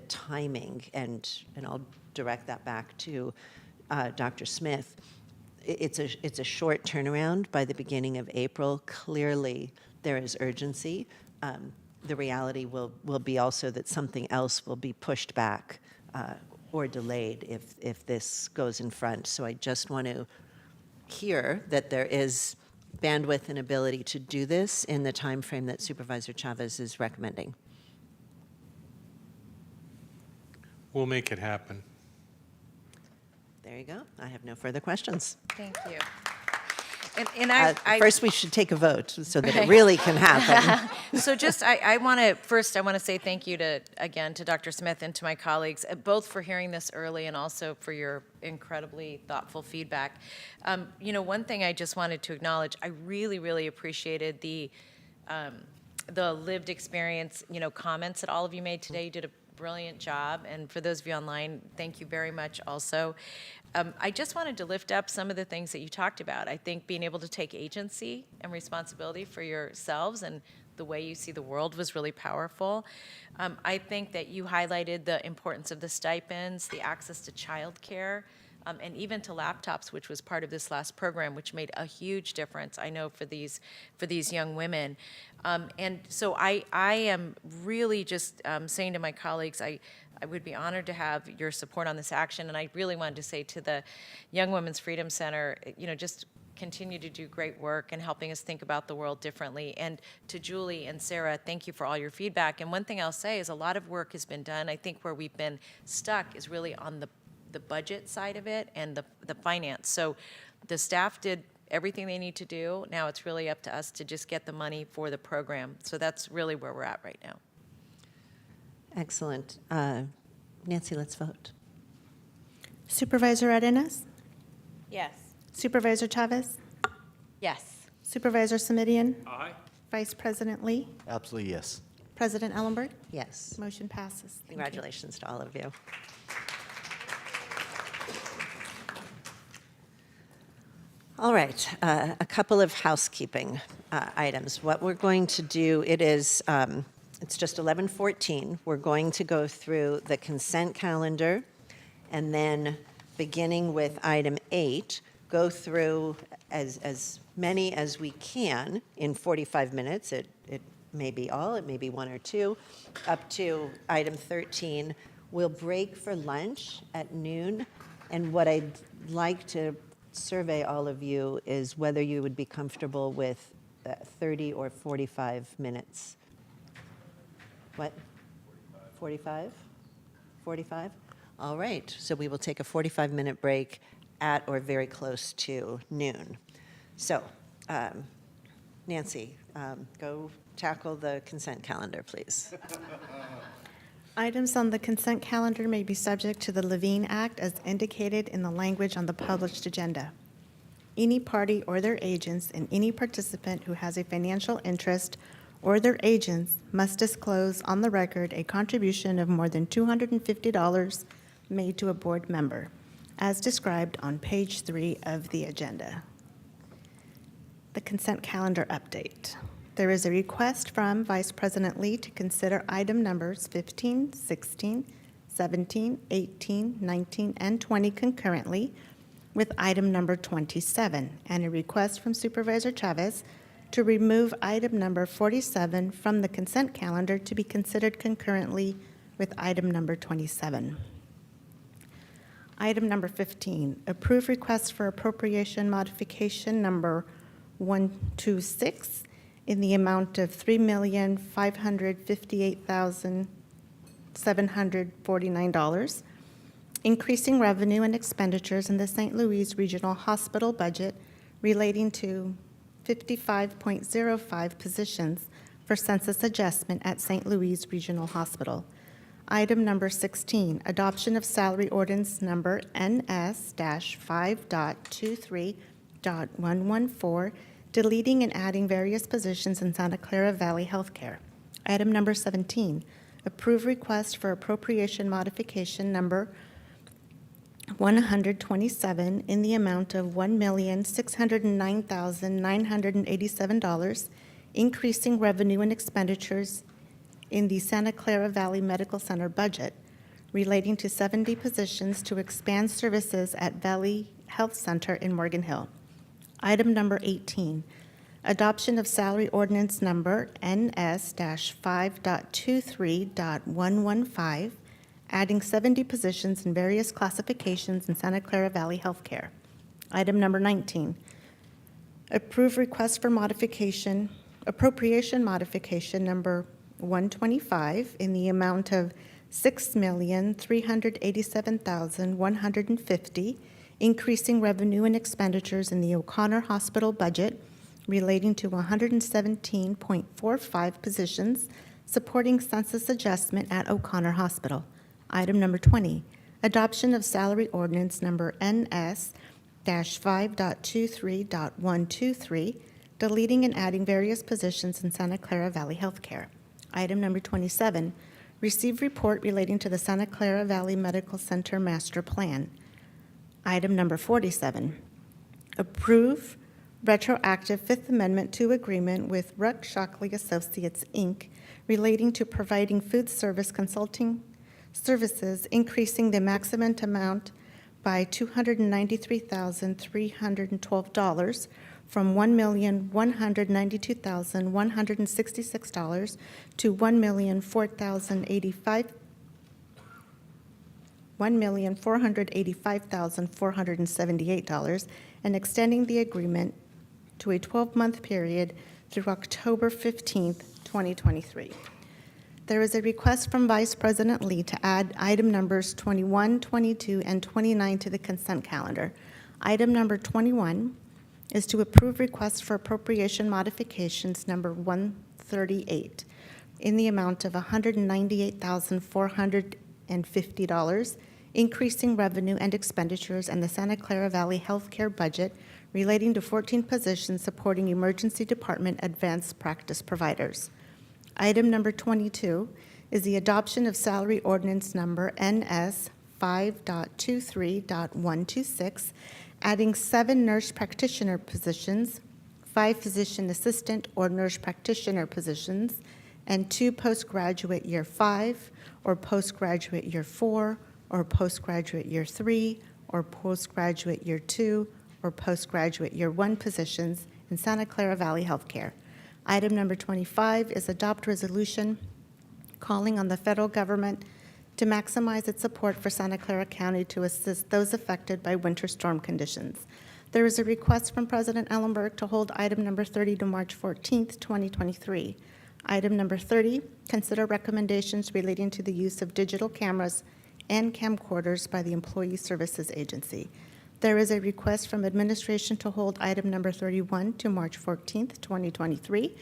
timing, and I'll direct that back to Dr. Smith. It's a short turnaround by the beginning of April. Clearly, there is urgency. The reality will be also that something else will be pushed back or delayed if this goes in front. So I just want to hear that there is bandwidth and ability to do this in the time frame that Supervisor Chavez is recommending. We'll make it happen. There you go. I have no further questions. Thank you. And first, we should take a vote so that it really can happen. So just, I want to say thank you again to Dr. Smith and to my colleagues, both for hearing this early and also for your incredibly thoughtful feedback. One thing I just wanted to acknowledge, I really, really appreciated the lived experience, comments that all of you made today. You did a brilliant job, and for those of you online, thank you very much also. I just wanted to lift up some of the things that you talked about. I think being able to take agency and responsibility for yourselves and the way you see the world was really powerful. I think that you highlighted the importance of the stipends, the access to childcare, and even to laptops, which was part of this last program, which made a huge difference, I know, for these young women. And so I am really just saying to my colleagues, I would be honored to have your support on this action. And I really wanted to say to the Young Women's Freedom Center, just continue to do great work and helping us think about the world differently. And to Julie and Sarah, thank you for all your feedback. And one thing I'll say is a lot of work has been done. I think where we've been stuck is really on the budget side of it and the finance. So the staff did everything they need to do. Now it's really up to us to just get the money for the program. So that's really where we're at right now. Excellent. Nancy, let's vote. Supervisor Arenas? Yes. Supervisor Chavez? Yes. Supervisor Semidian? Aye. Vice President Lee? Absolutely, yes. President Ellenberg? Yes. Motion passes. Thank you. Congratulations to all of you. All right, a couple of housekeeping items. What we're going to do, it's just 11:14. We're going to go through the consent calendar, and then beginning with item 8, go through, as many as we can in 45 minutes. It may be all, it may be one or two, up to item 13. We'll break for lunch at noon. And what I'd like to survey all of you is whether you would be comfortable with 30 or 45 minutes. What? 45? 45? All right, so we will take a 45-minute break at or very close to noon. So, Nancy, go tackle the consent calendar, please. Items on the consent calendar may be subject to the Levine Act as indicated in the language on the published agenda. Any party or their agents and any participant who has a financial interest or their agents must disclose on the record a contribution of more than $250 made to a board member, as described on page 3 of the agenda. The consent calendar update. There is a request from Vice President Lee to consider item numbers 15, 16, 17, 18, 19, and 20 concurrently with item number 27, and a request from Supervisor Chavez to remove item number 47 from the consent calendar to be considered concurrently with item number 27. Item number 15, approve request for appropriation modification number 126 in the amount of $3,558,749, increasing revenue and expenditures in the St. Louis Regional Hospital budget relating to 55.05 positions for census adjustment at St. Louis Regional Hospital. Item number 16, adoption of salary ordinance number NS-5.23.114, deleting and adding various positions in Santa Clara Valley Healthcare. Item number 17, approve request for appropriation modification number 127 in the amount of $1,609,987, increasing revenue and expenditures in the Santa Clara Valley Medical Center budget relating to 70 positions to expand services at Valley Health Center in Morgan Hill. Item number 18, adoption of salary ordinance number NS-5.23.115, adding 70 positions in various classifications in Santa Clara Valley Healthcare. Item number 19, approve request for modification, appropriation modification number 125 in the amount of $6,387,150, increasing revenue and expenditures in the O'Connor Hospital budget relating to 117.45 positions supporting census adjustment at O'Connor Hospital. Item number 20, adoption of salary ordinance number NS-5.23.123, deleting and adding various positions in Santa Clara Valley Healthcare. Item number 27, receive report relating to the Santa Clara Valley Medical Center Master Plan. Item number 47, approve retroactive Fifth Amendment to agreement with Ruck Shockley Associates, Inc., relating to providing food service consulting services, increasing the maximum amount by $293,312 from $1,192,166 to $1,485,478, and extending the agreement to a 12-month period through October 15th, 2023. There is a request from Vice President Lee to add item numbers 21, 22, and 29 to the consent calendar. Item number 21 is to approve request for appropriation modifications number 138 in the amount of $198,450, increasing revenue and expenditures in the Santa Clara Valley Healthcare budget relating to 14 positions supporting emergency department advanced practice providers. Item number 22 is the adoption of salary ordinance number NS-5.23.126, adding 7 nurse practitioner positions, 5 physician assistant or nurse practitioner positions, and 2 postgraduate year 5 or postgraduate year 4 or postgraduate year 3 or postgraduate year 2 or postgraduate year 1 positions in Santa Clara Valley Healthcare. Item number 25 is adopt resolution calling on the federal government to maximize its support for Santa Clara County to assist those affected by winter storm conditions. There is a request from President Ellenberg to hold item number 30 to March 14th, 2023. Item number 30, consider recommendations relating to the use of digital cameras and camcorders by the Employee Services Agency. There is a request from administration to hold item number 31 to March 14th, 2023.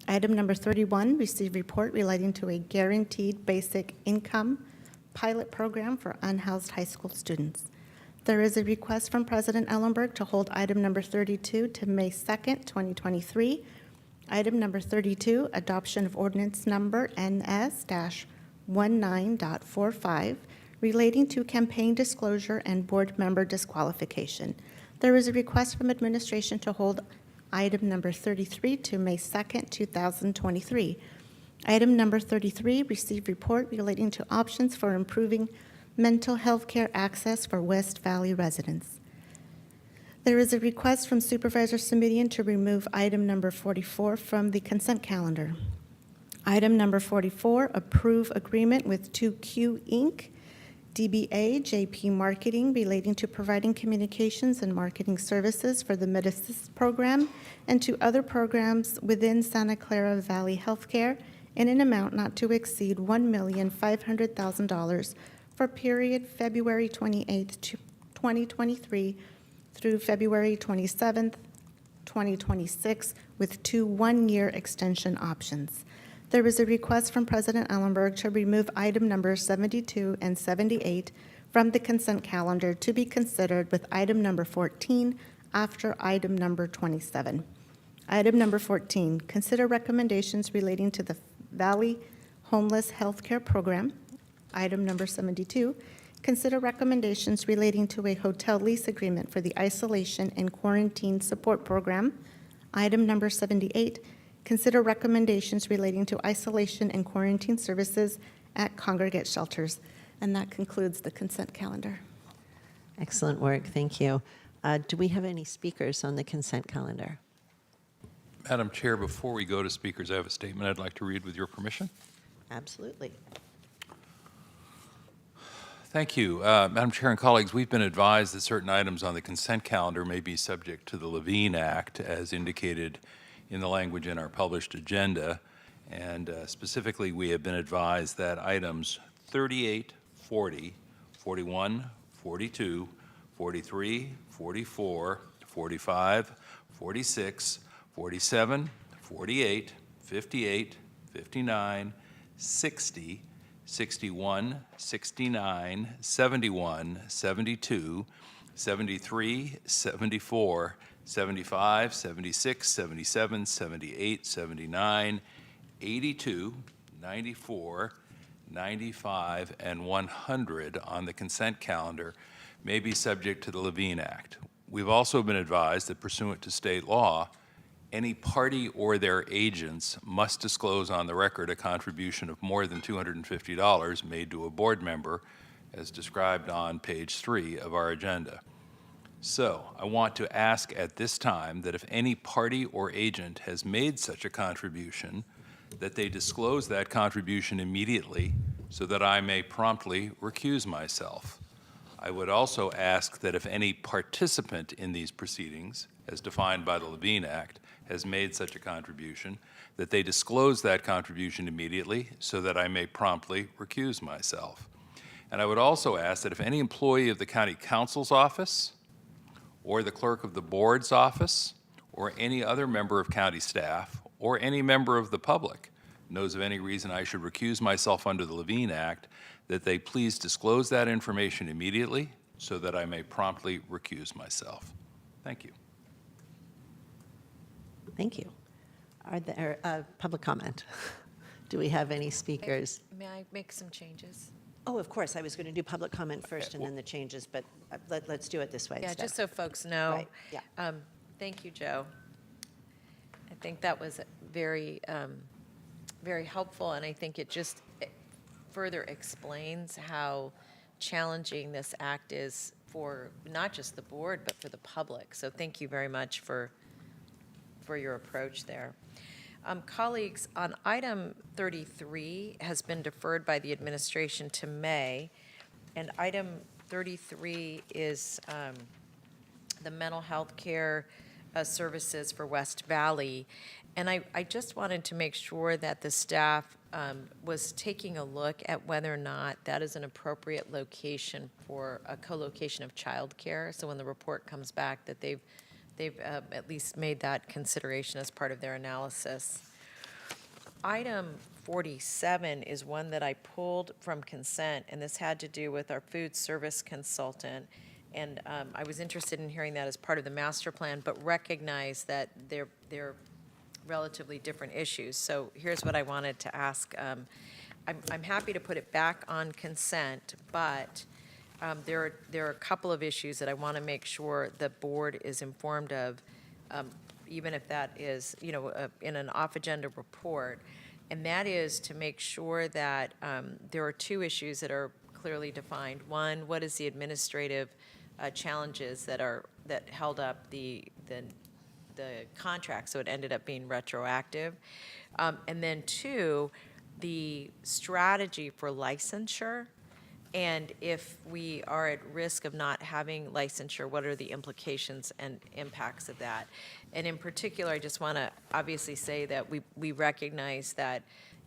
Item number 31, receive report relating to a guaranteed basic income pilot program for unhoused high school students. There is a request from President Ellenberg to hold item number 32 to May 2nd, 2023. Item number 32, adoption of ordinance number NS-19.45 relating to campaign disclosure and board member disqualification. There is a request from administration to hold item number 33 to May 2nd, 2023. Item number 33, receive report relating to options for improving mental health care access for West Valley residents. There is a request from Supervisor Sumedian to remove item number 44 from the consent calendar. Item number 44, approve agreement with 2Q Inc., DBA JP Marketing relating to providing communications and marketing services for the MedAssist program and to other programs within Santa Clara Valley Healthcare in an amount not to exceed $1,500,000 for period February 28th, 2023 through February 27th, 2026 with 2 one-year extension options. There is a request from President Ellenberg to remove item numbers 72 and 78 from the consent calendar to be considered with item number 14 after item number 27. Item number 14, consider recommendations relating to the Valley Homeless Healthcare Program. Item number 72, consider recommendations relating to a hotel lease agreement for the Isolation and Quarantine Support Program. Item number 78, consider recommendations relating to isolation and quarantine services at congregate shelters. And that concludes the consent calendar. Excellent work, thank you. Do we have any speakers on the consent calendar? Madam Chair, before we go to speakers, I have a statement I'd like to read with your permission. Absolutely. Thank you. Madam Chair and colleagues, we've been advised that certain items on the consent calendar may be subject to the Levine Act as indicated in the language in our published agenda. And specifically, we have been advised that items 38, 40, 41, 42, 43, 44, 45, 46, 47, 48, 58, 59, 60, 61, 69, 71, 72, 73, 74, 75, 76, 77, 78, 79, 82, 94, 95, and 100 on the consent calendar may be subject to the Levine Act. We've also been advised that pursuant to state law, any party or their agents must disclose on the record a contribution of more than $250 made to a board member, as described on page 3 of our agenda. So I want to ask at this time that if any party or agent has made such a contribution, that they disclose that contribution immediately so that I may promptly recuse myself. I would also ask that if any participant in these proceedings, as defined by the Levine Act, has made such a contribution, that they disclose that contribution immediately so that I may promptly recuse myself. And I would also ask that if any employee of the county counsel's office or the clerk of the board's office or any other member of county staff or any member of the public knows of any reason I should recuse myself under the Levine Act, that they please disclose that information immediately so that I may promptly recuse myself. Thank you. Thank you. Are there public comment? Do we have any speakers? May I make some changes? Oh, of course. I was going to do public comment first and then the changes, but let's do it this way. Yeah, instead. just so folks know. Right, yeah. Thank you, Joe. I think that was very, very helpful, and I think it just further explains how challenging this act is for not just the board, but for the public. So thank you very much for for your approach there. Colleagues, on item 33 has been deferred by the administration to May, and item 33 is the mental health care services for West Valley. And I just wanted to make sure that the staff was taking a look at whether or not that is an appropriate location for a co-location of childcare. So when the report comes back, that they've at least made that consideration as part of their analysis. Item 47 is one that I pulled from consent, and this had to do with our food service consultant. And I was interested in hearing that as part of the master plan, but recognize that they're relatively different issues. So here's what I wanted to ask. I'm happy to put it back on consent, but there are a couple of issues that I want to make sure the board is informed of, even if that is, in an off-agenda report. And that is to make sure that there are two issues that are clearly defined. One, what is the administrative challenges that held up the contract, so it ended up being retroactive. And then two, the strategy for licensure, and if we are at risk of not having licensure, what are the implications and impacts of that? And in particular, I just want to obviously say that we recognize that,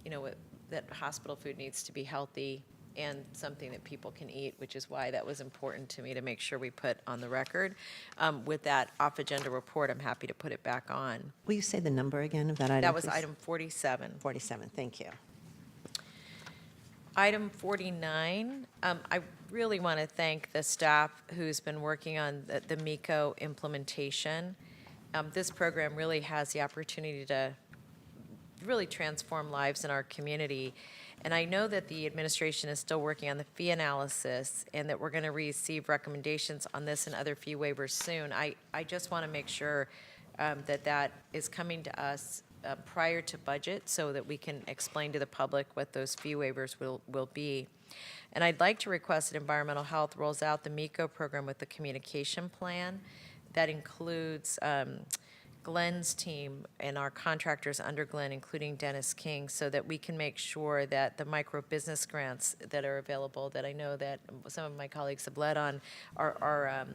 that hospital food needs to be healthy and something that people can eat, which is why that was important to me to make sure we put on the record. With that off-agenda report, I'm happy to put it back on. Will you say the number again of that item? That was please? item 47. 47, thank you. Item 49, I really want to thank the staff who's been working on the MECO implementation. This program really has the opportunity to really transform lives in our community. And I know that the administration is still working on the fee analysis and that we're going to receive recommendations on this and other fee waivers soon. I just want to make sure that is coming to us prior to budget so that we can explain to the public what those fee waivers will be. And I'd like to request that Environmental Health rolls out the MECO program with the communication plan that includes Glenn's team and our contractors under Glenn, including Dennis King, so that we can make sure that the micro business grants that are available, that I know that some of my colleagues have led on, are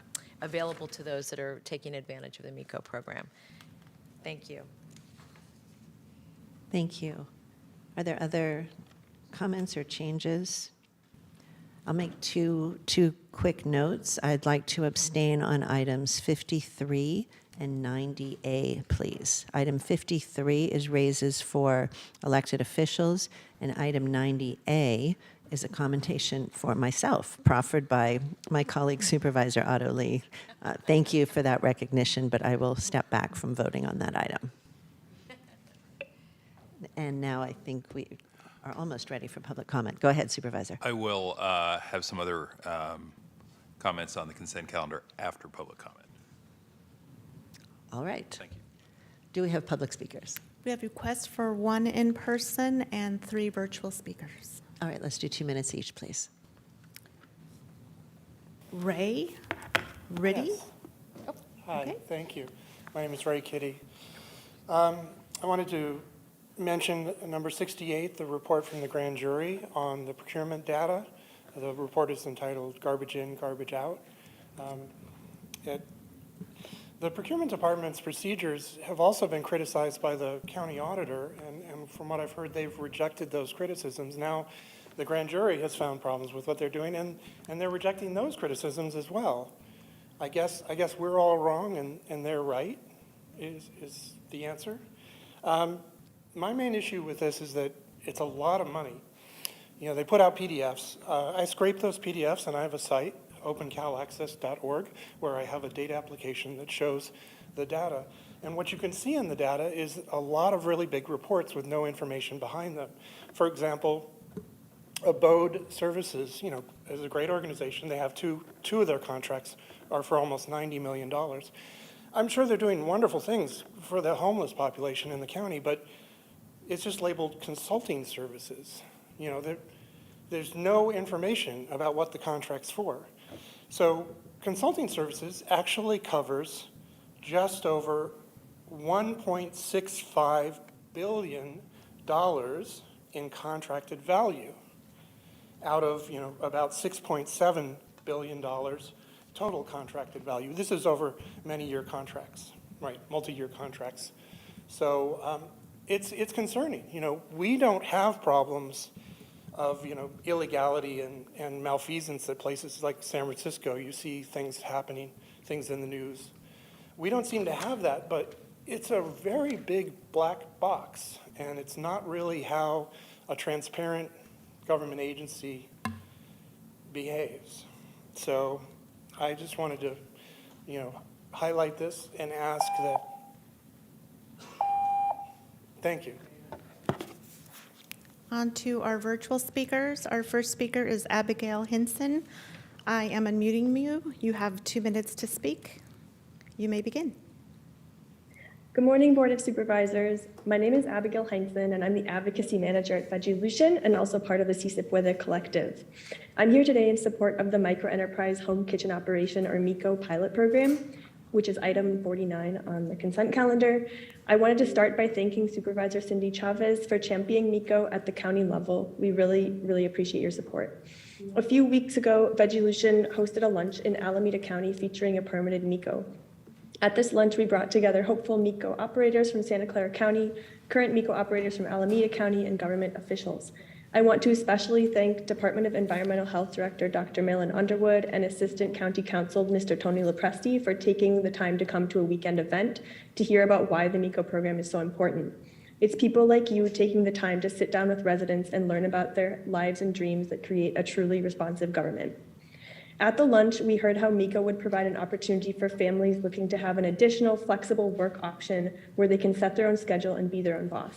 available to those that are taking advantage of the MECO program. Thank you. Thank you. Are there other comments or changes? I'll make two quick notes. I'd like to abstain on items 53 and 90A, please. Item 53 is raises for elected officials, and item 90A is a commentation for myself, proffered by my colleague Supervisor Otto Lee. Thank you for that recognition, but I will step back from voting on that item. And now I think we are almost ready for public comment. Go ahead, Supervisor. I will have some other comments on the consent calendar after public comment. All right. Thank you. Do we have public speakers? We have requests for 1 in person and 3 virtual speakers. All right, let's do 2 minutes each, please. Ray Riddy? Yes. Hi, okay. Thank you. My name is Ray Kitty. I wanted to mention number 68, the report from the grand jury on the procurement data. The report is entitled Garbage In, Garbage Out. The procurement department's procedures have also been criticized by the county auditor, and from what I've heard, they've rejected those criticisms. Now, the grand jury has found problems with what they're doing, and they're rejecting those criticisms as well. I guess we're all wrong and they're right, is the answer. My main issue with this is that it's a lot of money. You know, they put out PDFs. I scrape those PDFs, and I have a site, opencalaccess.org, where I have a data application that shows the data. And what you can see in the data is a lot of really big reports with no information behind them. For example, Abode Services, you know, is a great organization. They have two of their contracts are for almost $90 million. I'm sure they're doing wonderful things for the homeless population in the county, but it's just labeled consulting services. You know, there's no information about what the contract's for. So consulting services actually covers just over $1.65 billion in contracted value out of, about $6.7 billion total contracted value. This is over many-year contracts, right, multi-year contracts. So it's concerning. We don't have problems of, illegality and malfeasance at places like San Francisco. You see things happening, things in the news. We don't seem to have that, but it's a very big black box, and it's not really how a transparent government agency behaves. So I just wanted to, highlight this and ask that. Thank you. On to our virtual speakers. Our first speaker is Abigail Hinson. I am unmuting you. You have 2 minutes to speak. You may begin. Good morning, Board of Supervisors. My name is Abigail Heinzen, and I'm the Advocacy Manager at Veggielution and also part of the Si Se Puede Collective. I'm here today in support of the Microenterprise Home Kitchen Operation, or MICO, pilot program, which is item 49 on the consent calendar. I wanted to start by thanking Supervisor Cindy Chavez for championing MICO at the county level. We really, really appreciate your support. A few weeks ago, Veggielution hosted a lunch in Alameda County featuring a permitted MICO. At this lunch, we brought together hopeful MICO operators from Santa Clara County, current MICO operators from Alameda County, and government officials. I want to especially thank Department of Environmental Health Director Dr. Malin Underwood and Assistant County Counsel Mr. Tony Lopresti for taking the time to come to a weekend event to hear about why the MICO program is so important. It's people like you taking the time to sit down with residents and learn about their lives and dreams that create a truly responsive government. At the lunch, we heard how MICO would provide an opportunity for families looking to have an additional flexible work option where they can set their own schedule and be their own boss.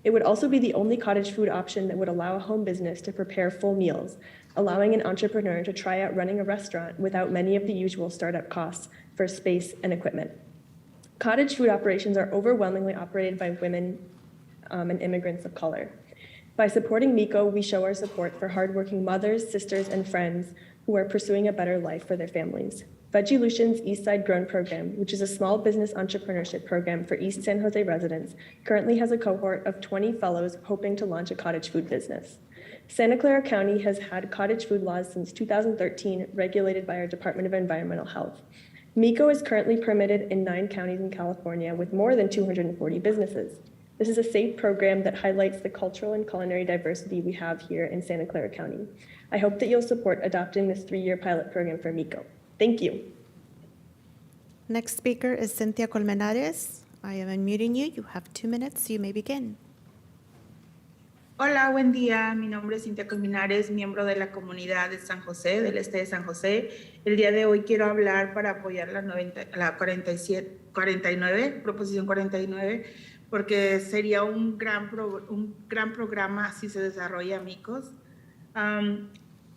It would also be the only cottage food option that would allow a home business to prepare full meals, allowing an entrepreneur to try out running a restaurant without many of the usual startup costs for space and equipment. Cottage food operations are overwhelmingly operated by women and immigrants of color. By supporting MICO, we show our support for hardworking mothers, sisters, and friends who are pursuing a better life for their families. Veggielution's Eastside Grown program, which is a small business entrepreneurship program for East San Jose residents, currently has a cohort of 20 fellows hoping to launch a cottage food business. Santa Clara County has had cottage food laws since 2013, regulated by our Department of Environmental Health. MICO is currently permitted in 9 counties in California with more than 240 businesses. This is a safe program that highlights the cultural and culinary diversity we have here in Santa Clara County. I hope that you'll support adopting this 3-year pilot program for MICO. Thank you. Next speaker is Cynthia Colmenares. I am unmuting you. You have 2 minutes. You may begin. Hola, buen día. Mi nombre es Cintia Colmenares, miembro de la comunidad de San José, del este de San José. El día de hoy quiero hablar para apoyar la 49, proposición 49, porque sería un gran programa si se desarrolla MICOS.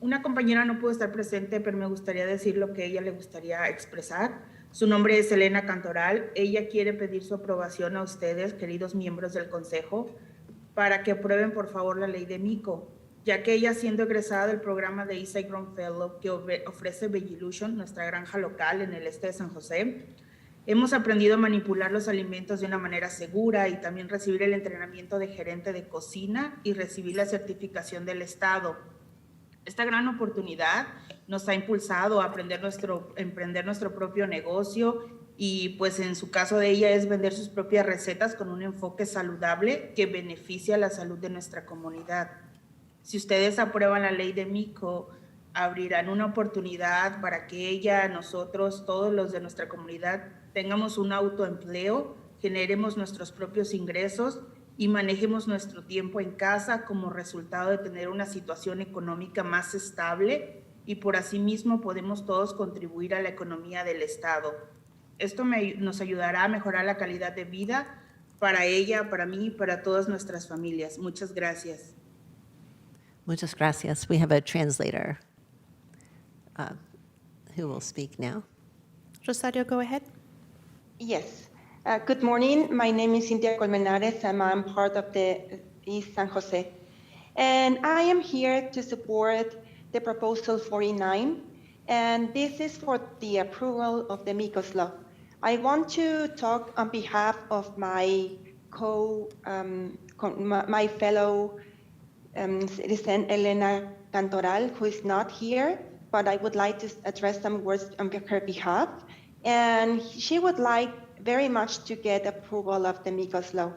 Una compañera no pudo estar presente, pero me gustaría decir lo que a ella le gustaría expresar. Su nombre es Elena Cantoral. Ella quiere pedir su aprobación a ustedes, queridos miembros del Consejo, para que aprueben, por favor, la ley de MICO, ya que ella, siendo egresada del programa de Eastside Grown Fellow que ofrece Veggielution, nuestra granja local en el este de San José, hemos aprendido a manipular los alimentos de una manera segura y también recibir el entrenamiento de gerente de cocina y recibir la certificación del Estado. Esta gran oportunidad nos ha impulsado a emprender nuestro propio negocio y pues en su caso de ella es vender sus propias recetas con un enfoque saludable que beneficia la salud de nuestra comunidad. Si ustedes aprueban la ley de MICO, abrirán una oportunidad para que ella, nosotros, todos los de nuestra comunidad, tengamos un autoempleo, generemos nuestros propios ingresos y manejemos nuestro tiempo en casa como resultado de tener una situación económica más estable y por asimismo podemos todos contribuir a la economía del Estado. Esto nos ayudará a mejorar la calidad de vida para ella, para mí y para todas nuestras familias. Muchas gracias. Muchas gracias. We have a translator who will speak now. Rosario, go ahead. Yes. Good morning. My name is Cynthia Colmenares, and I'm part of the East San Jose. And I am here to support the proposal 49, and this is for the approval of the MICOS law. I want to talk on behalf of my my fellow citizen Elena Cantoral, who is not here, but I would like to address some words on her behalf. And she would like very much to get approval of the Migos law.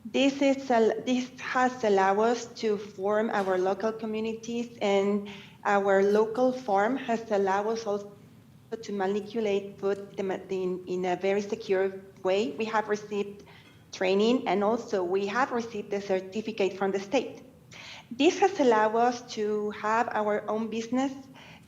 This has allowed us to form our local communities, and our local farm has allowed us also to manipulate food in a very secure way. We have received training, and also we have received a certificate from the state. This has allowed us to have our own business,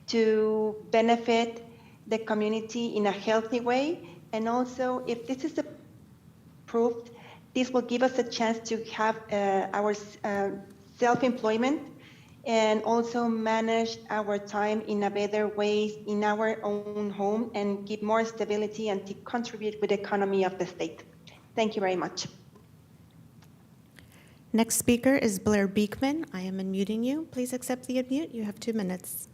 to benefit the community in a healthy way. And also, if this is approved, this will give us a chance to have our self-employment and also manage our time in a better way in our own home and give more stability and to contribute with the economy of the state. Thank you very much. Next speaker is Blair Beekman. I am unmuting you. Please accept the unmute. You have 2 minutes.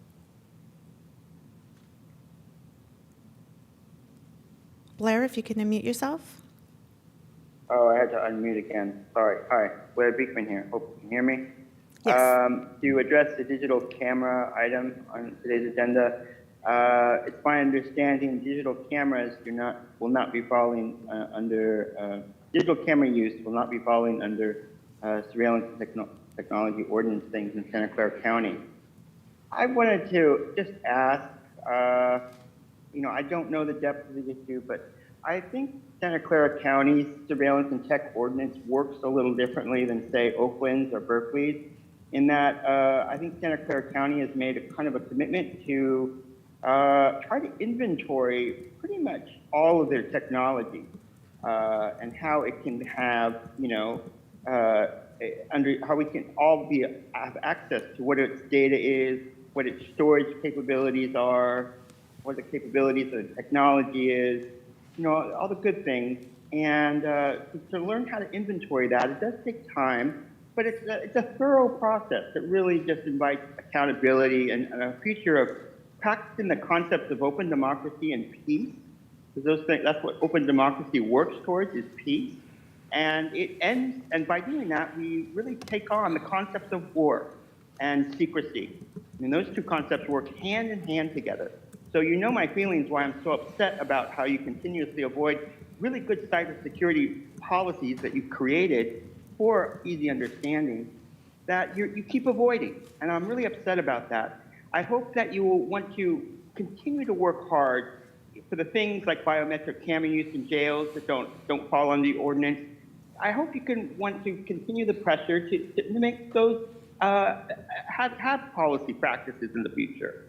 Blair, if you can unmute yourself. Oh, I had to unmute again. Sorry. Hi, Blair Beekman here. Hope you can hear me. Yes. To address the digital camera item on today's agenda, it's my understanding digital cameras will not be falling under digital camera use will not be falling under surveillance technology ordinance things in Santa Clara County. I wanted to just ask, I don't know the depth of the issue, but I think Santa Clara County's surveillance and tech ordinance works a little differently than, say, Oakland's or Berkeley's, in that I think Santa Clara County has made a kind of a commitment to try to inventory pretty much all of their technology and how it can have, how we can all have access to what its data is, what its storage capabilities are, what the capabilities of the technology is, all the good things. And to learn how to inventory that, it does take time, but it's a thorough process that really just invites accountability and a future of practicing the concepts of open democracy and peace. Because those things, that's what open democracy works towards, is peace. And and by doing that, we really take on the concepts of war and secrecy. And those two concepts work hand in hand together. So my feelings why I'm so upset about how you continuously avoid really good cybersecurity policies that you've created for easy understanding that you keep avoiding. And I'm really upset about that. I hope that you will want to continue to work hard for the things like biometric camera use in jails that don't fall under the ordinance. I hope you want to continue the pressure to make those have policy practices in the future.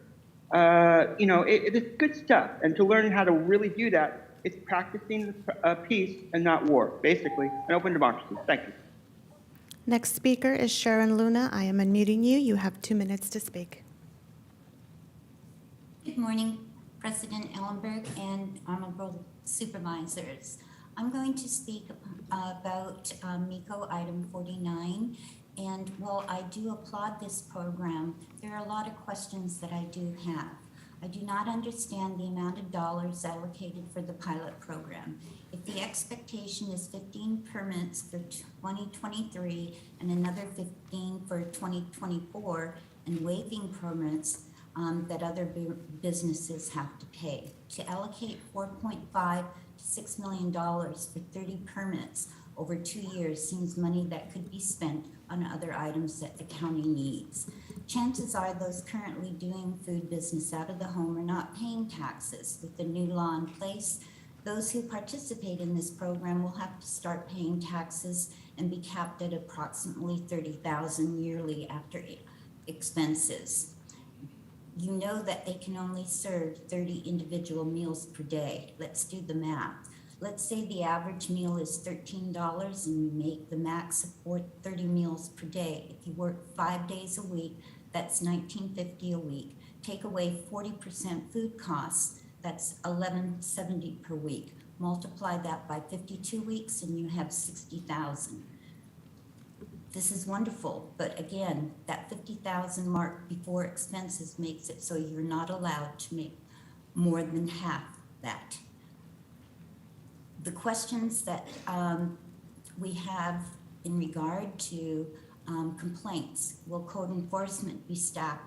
It's good stuff, and to learn how to really do that, it's practicing peace and not war, basically, an open democracy. Thank you. Next speaker is Sharon Luna. I am unmuting you. You have 2 minutes to speak. Good morning, President Ellenberg and honorable supervisors. I'm going to speak about MECO item 49. And while I do applaud this program, there are a lot of questions that I do have. I do not understand the amount of dollars allocated for the pilot program. If the expectation is 15 permits for 2023 and another 15 for 2024, and waiving permits that other businesses have to pay, to allocate $4.5 to $6 million for 30 permits over 2 years seems money that could be spent on other items that the county needs. Chances are those currently doing food business out of the home are not paying taxes. With the new law in place, those who participate in this program will have to start paying taxes and be capped at approximately $30,000 yearly after expenses. You know that they can only serve 30 individual meals per day. Let's do the math. Let's say the average meal is $13 and you make the max support 30 meals per day. If you work 5 days a week, that's $19.50 a week. Take away 40% food costs, that's $11.70 per week. Multiply that by 52 weeks and you have $60,000. This is wonderful, but again, that $50,000 mark before expenses makes it so you're not allowed to make more than half that. the questions that we have in regard to complaints. Will code enforcement be staffed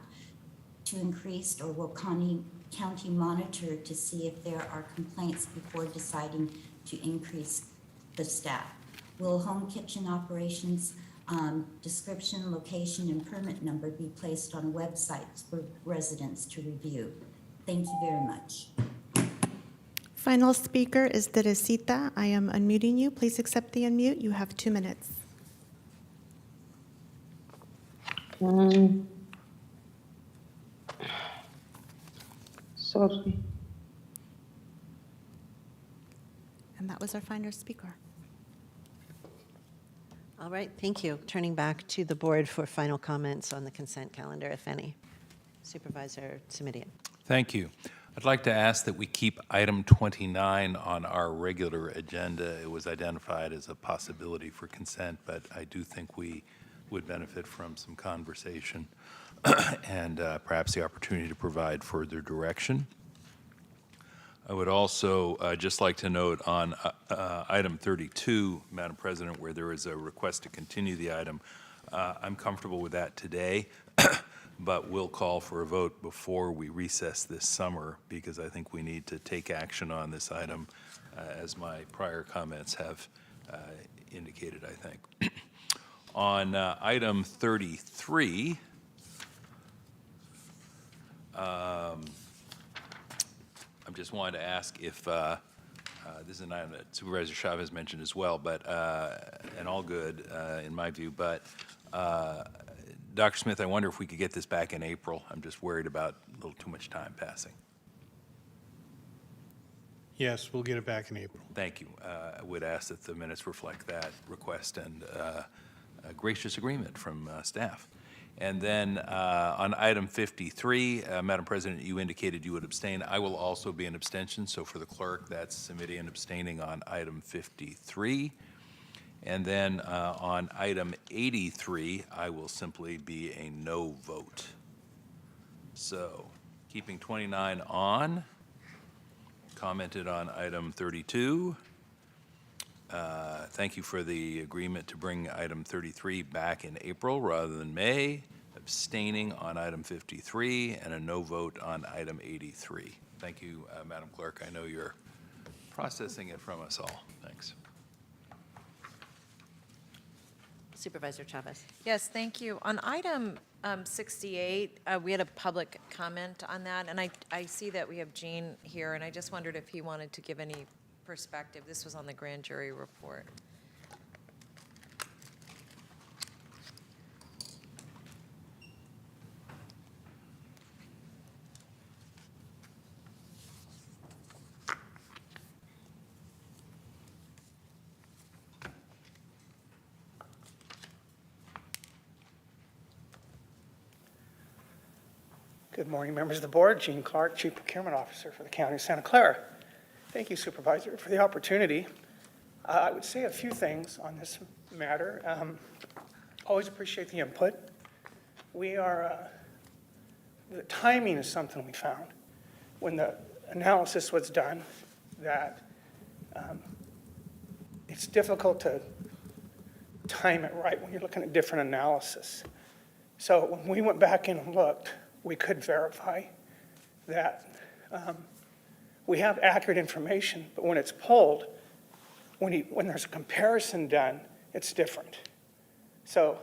to increase, or will county monitor to see if there are complaints before deciding to increase the staff? Will home kitchen operations description, location, and permit number be placed on websites for residents to review? Thank you very much. Final speaker is Teresita. I am unmuting you. Please accept the unmute. You have 2 minutes. Sorry. And that was our final speaker. All right, thank you. Turning back to the board for final comments on the consent calendar, if any. Supervisor Simidian. Thank you. I'd like to ask that we keep item 29 on our regular agenda. It was identified as a possibility for consent, but I do think we would benefit from some conversation and perhaps the opportunity to provide further direction. I would also just like to note on item 32, Madam President, where there is a request to continue the item, I'm comfortable with that today, but we'll call for a vote before we recess this summer, because I think we need to take action on this item, as my prior comments have indicated, I think. On item 33, I just wanted to ask if, this is an item that Supervisor Chavez mentioned as well, but, and all good in my view, but Dr. Smith, I wonder if we could get this back in April. I'm just worried about a little too much time passing. Yes, we'll get it back in April. Thank you. I would ask that the minutes reflect that request and a gracious agreement from staff. And then on item 53, Madam President, you indicated you would abstain. I will also be an abstention. So for the clerk, that's Simidian abstaining on item 53. And then on item 83, I will simply be a no vote. So keeping 29 on, commented on item 32. Thank you for the agreement to bring item 33 back in April rather than May. Abstaining on item 53 and a no vote on item 83. Thank you, Madam Clerk. I know you're processing it from us all. Thanks. Supervisor Chavez. Yes, thank you. On item 68, we had a public comment on that, and I see that we have Gene here, and I just wondered if he wanted to give any perspective. This was on the grand jury report. Good morning, members of the board. Gene Clark, Chief Procurement Officer for the County of Santa Clara. Thank you, Supervisor, for the opportunity. I would say a few things on this matter. Always appreciate the input. We are, the timing is something we found. When the analysis was done, that it's difficult to time it right when you're looking at different analysis. So when we went back in and looked, we could verify that we have accurate information, but when it's pulled, when there's a comparison done, it's different. So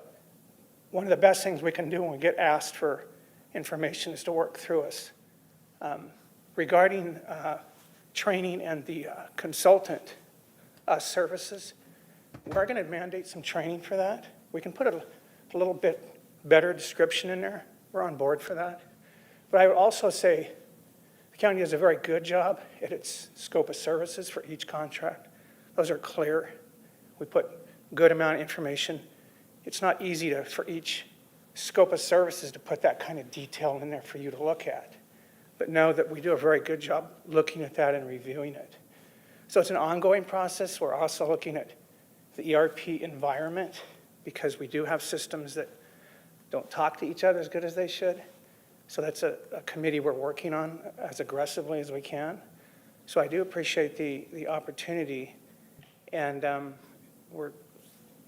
one of the best things we can do when we get asked for information is to work through us. Regarding training and the consultant services, we're going to mandate some training for that. We can put a little bit better description in there. We're on board for that. But I would also say the county does a very good job at its scope of services for each contract. Those are clear. We put good amount of information. It's not easy for each scope of services to put that kind of detail in there for you to look at. But know that we do a very good job looking at that and reviewing it. So it's an ongoing process. We're also looking at the ERP environment, because we do have systems that don't talk to each other as good as they should. So that's a committee we're working on as aggressively as we can. So I do appreciate the opportunity And we're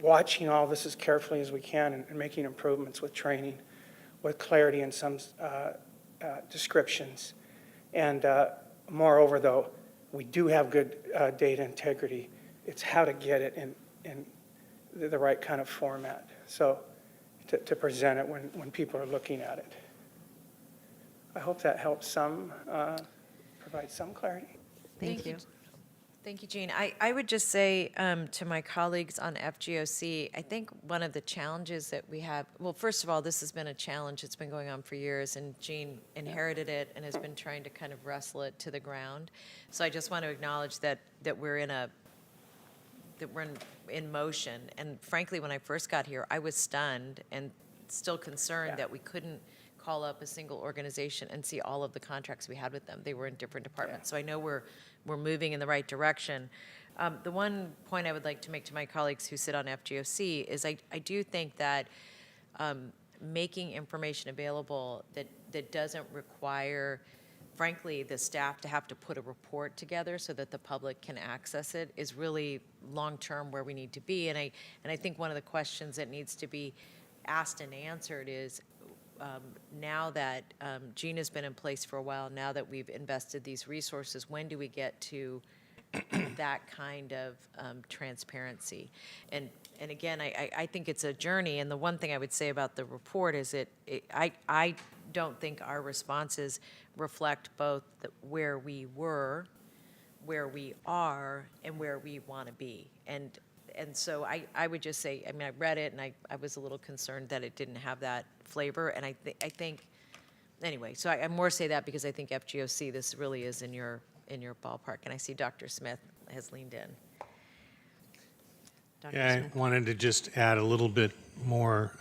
watching all this as carefully as we can and making improvements with training, with clarity in some descriptions. And moreover, though, we do have good data integrity. It's how to get it in the right kind of format, so to present it when people are looking at it. I hope that helps some, provide some clarity. Thank you. Thank you, Jean. I would just say to my colleagues on FGOC, I think one of the challenges that we have, well, first of all, this has been a challenge. It's been going on for years, and Jean inherited it and has been trying to kind of wrestle it to the ground. So I just want to acknowledge that we're in motion. And frankly, when I first got here, I was stunned and still concerned that we couldn't call up a single organization and see all of the contracts we had with them. They were in different departments. So I know we're moving in the right direction. The one point I would like to make to my colleagues who sit on FGOC is I do think that making information available that doesn't require, frankly, the staff to have to put a report together so that the public can access it is really long-term where we need to be. And I think one of the questions that needs to be asked and answered is, now that Jean has been in place for a while, now that we've invested these resources, when do we get to that kind of transparency? And again, I think it's a journey. And the one thing I would say about the report is I don't think our responses reflect both where we were, where we are, and where we want to be. And so I would just say, I mean, I read it and I was a little concerned that it didn't have that flavor. And I think, anyway, so I more say that because I think FGOC, this really is in your ballpark. And I see Dr. Smith has leaned in. Dr. Yeah, Smith. I wanted to just add a little bit more,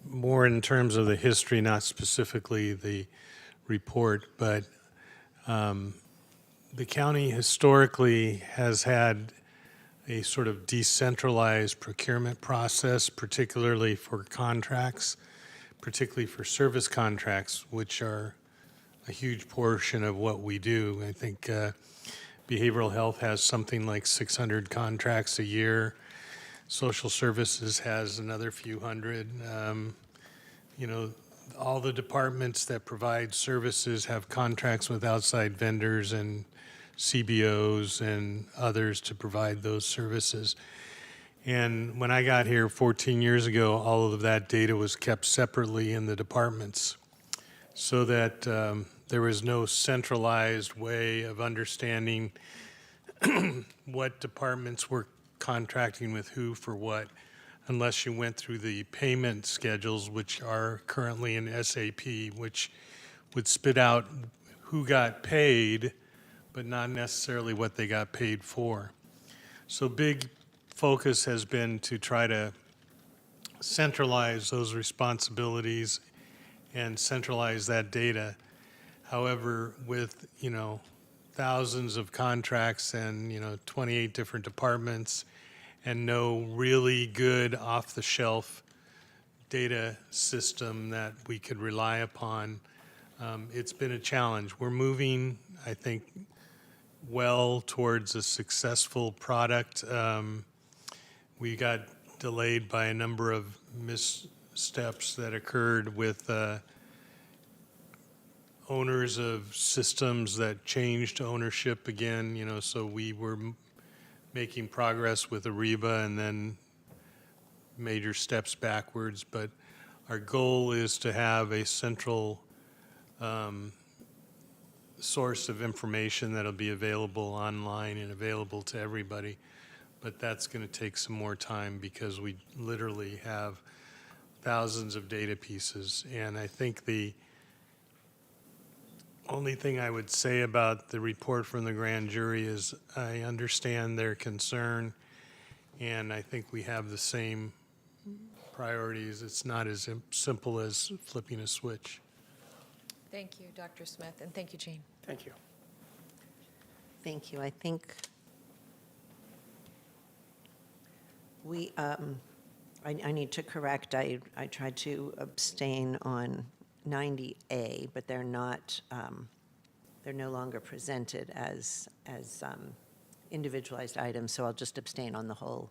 more in terms of the history, not specifically the report, but the county historically has had a sort of decentralized procurement process, particularly for contracts, particularly for service contracts, which are a huge portion of what we do. I think behavioral health has something like 600 contracts a year. Social services has another few hundred. You know, all the departments that provide services have contracts with outside vendors and CBOs and others to provide those services. And when I got here 14 years ago, all of that data was kept separately in the departments so that there was no centralized way of understanding what departments were contracting with who for what, unless you went through the payment schedules, which are currently in SAP, which would spit out who got paid, but not necessarily what they got paid for. So big focus has been to try to centralize those responsibilities and centralize that data. However, with, you know, thousands of contracts and, you know, 28 different departments and no really good off-the-shelf data system that we could rely upon, it's been a challenge. We're moving, I think, well towards a successful product. We got delayed by a number of missteps that occurred with owners of systems that changed ownership again, you know, so we were making progress with Ariba and then major steps backwards. But our goal is to have a central source of information that'll be available online and available to everybody. But that's going to take some more time because we literally have thousands of data pieces. And I think the only thing I would say about the report from the grand jury is I understand their concern, and I think we have the same priorities. It's not as simple as flipping a switch. Thank you, Dr. Smith, and thank you, Jean. Thank you. Thank you. I think we, I need to correct, I tried to abstain on 90A, but they're not, they're no longer presented as individualized items, so I'll just abstain on the whole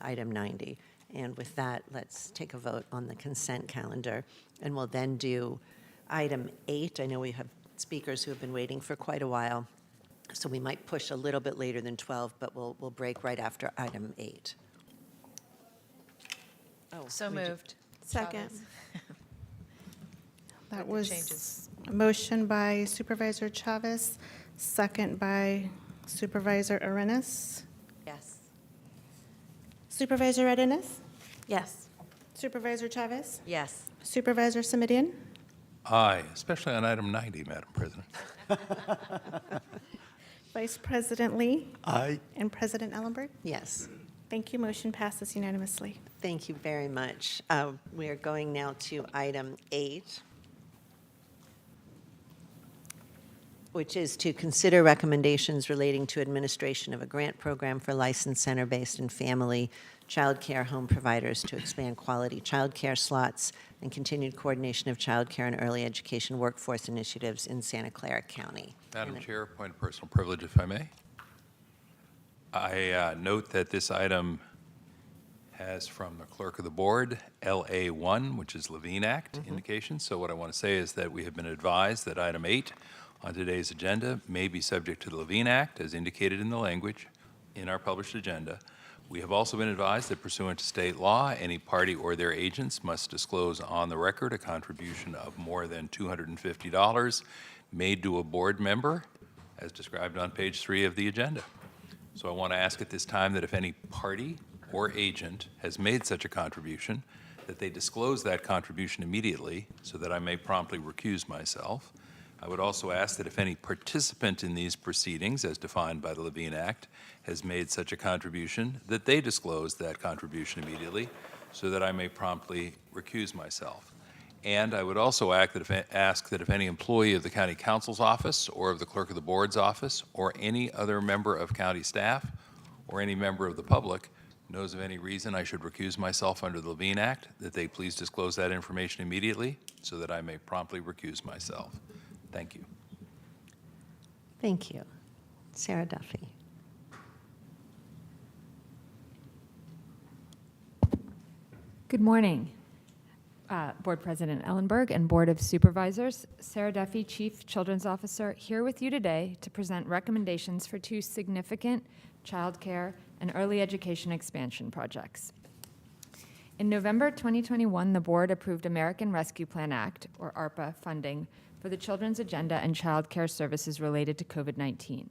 item 90. And with that, let's take a vote on the consent calendar. And we'll then do item 8. I know we have speakers who have been waiting for quite a while, so we might push a little bit later than 12, but we'll break right after item 8. Oh, So we do- moved. Second. Chavez. That With the was changes. a motion by Supervisor Chavez, second by Supervisor Arenas. Yes. Supervisor Arenas? Yes. Supervisor Chavez? Yes. Supervisor Simitian? Aye, especially on item 90, Madam President. Vice President Lee? Aye. And President Ellenberg? Yes. Thank you. Motion passes unanimously. Thank you very much. We are going now to item 8, which is to consider recommendations relating to administration of a grant program for licensed center-based and family childcare home providers to expand quality childcare slots and continued coordination of childcare and early education workforce initiatives in Santa Clara County. Madam Chair, point of personal privilege, if I may. I note that this item has from the clerk of the board, LA1, which is Levine Act indication. So what I want to say is that we have been advised that item 8 on today's agenda may be subject to the Levine Act, as indicated in the language in our published agenda. We have also been advised that pursuant to state law, any party or their agents must disclose on the record a contribution of more than $250 made to a board member, as described on page 3 of the agenda. So I want to ask at this time that if any party or agent has made such a contribution, that they disclose that contribution immediately so that I may promptly recuse myself. I would also ask that if any participant in these proceedings, as defined by the Levine Act, has made such a contribution, that they disclose that contribution immediately so that I may promptly recuse myself. And I would also ask that if any employee of the county counsel's office or of the clerk of the board's office or any other member of county staff or any member of the public knows of any reason I should recuse myself under the Levine Act, that they please disclose that information immediately so that I may promptly recuse myself. Thank you. Thank you. Sarah Duffy. Good morning, Board President Ellenberg and Board of Supervisors. Sarah Duffy, Chief Children's Officer, here with you today to present recommendations for 2 significant childcare and early education expansion projects. In November 2021, the board approved American Rescue Plan Act, or ARPA, funding for the Children's Agenda and child care services related to COVID-19.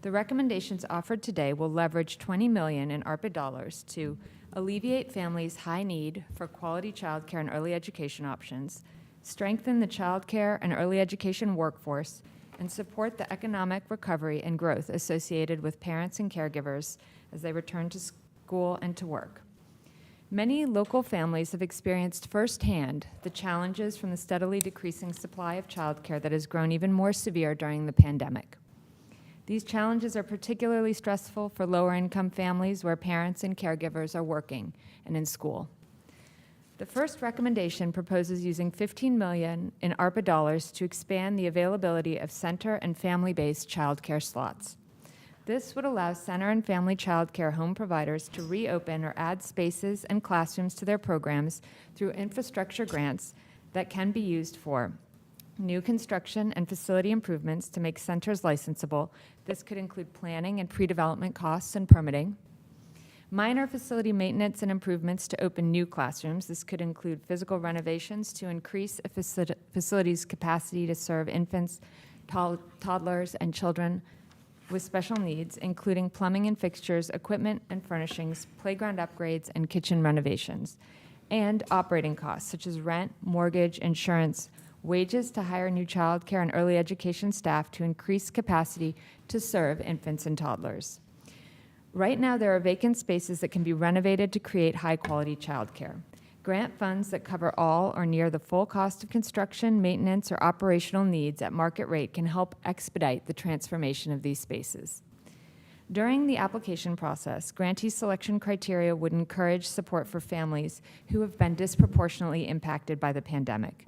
The recommendations offered today will leverage $20 million in ARPA dollars to alleviate families' high need for quality child care and early education options, strengthen the child care and early education workforce, and support the economic recovery and growth associated with parents and caregivers as they return to school and to work. Many local families have experienced firsthand the challenges from the steadily decreasing supply of childcare that has grown even more severe during the pandemic. These challenges are particularly stressful for lower-income families where parents and caregivers are working and in school. The first recommendation proposes using $15 million in ARPA dollars to expand the availability of center and family-based childcare slots. This would allow center and family childcare home providers to reopen or add spaces and classrooms to their programs through infrastructure grants that can be used for new construction and facility improvements to make centers licensable. This could include planning and pre-development costs and permitting. Minor facility maintenance and improvements to open new classrooms. This could include physical renovations to increase a facility's capacity to serve infants, toddlers, and children with special needs, including plumbing and fixtures, equipment and furnishings, playground upgrades, and kitchen renovations. And operating costs, such as rent, mortgage, insurance, wages to hire new child care and early education staff to increase capacity to serve infants and toddlers. Right now, there are vacant spaces that can be renovated to create high-quality childcare. Grant funds that cover all or near the full cost of construction, maintenance, or operational needs at market rate can help expedite the transformation of these spaces. During the application process, grantee selection criteria would encourage support for families who have been disproportionately impacted by the pandemic.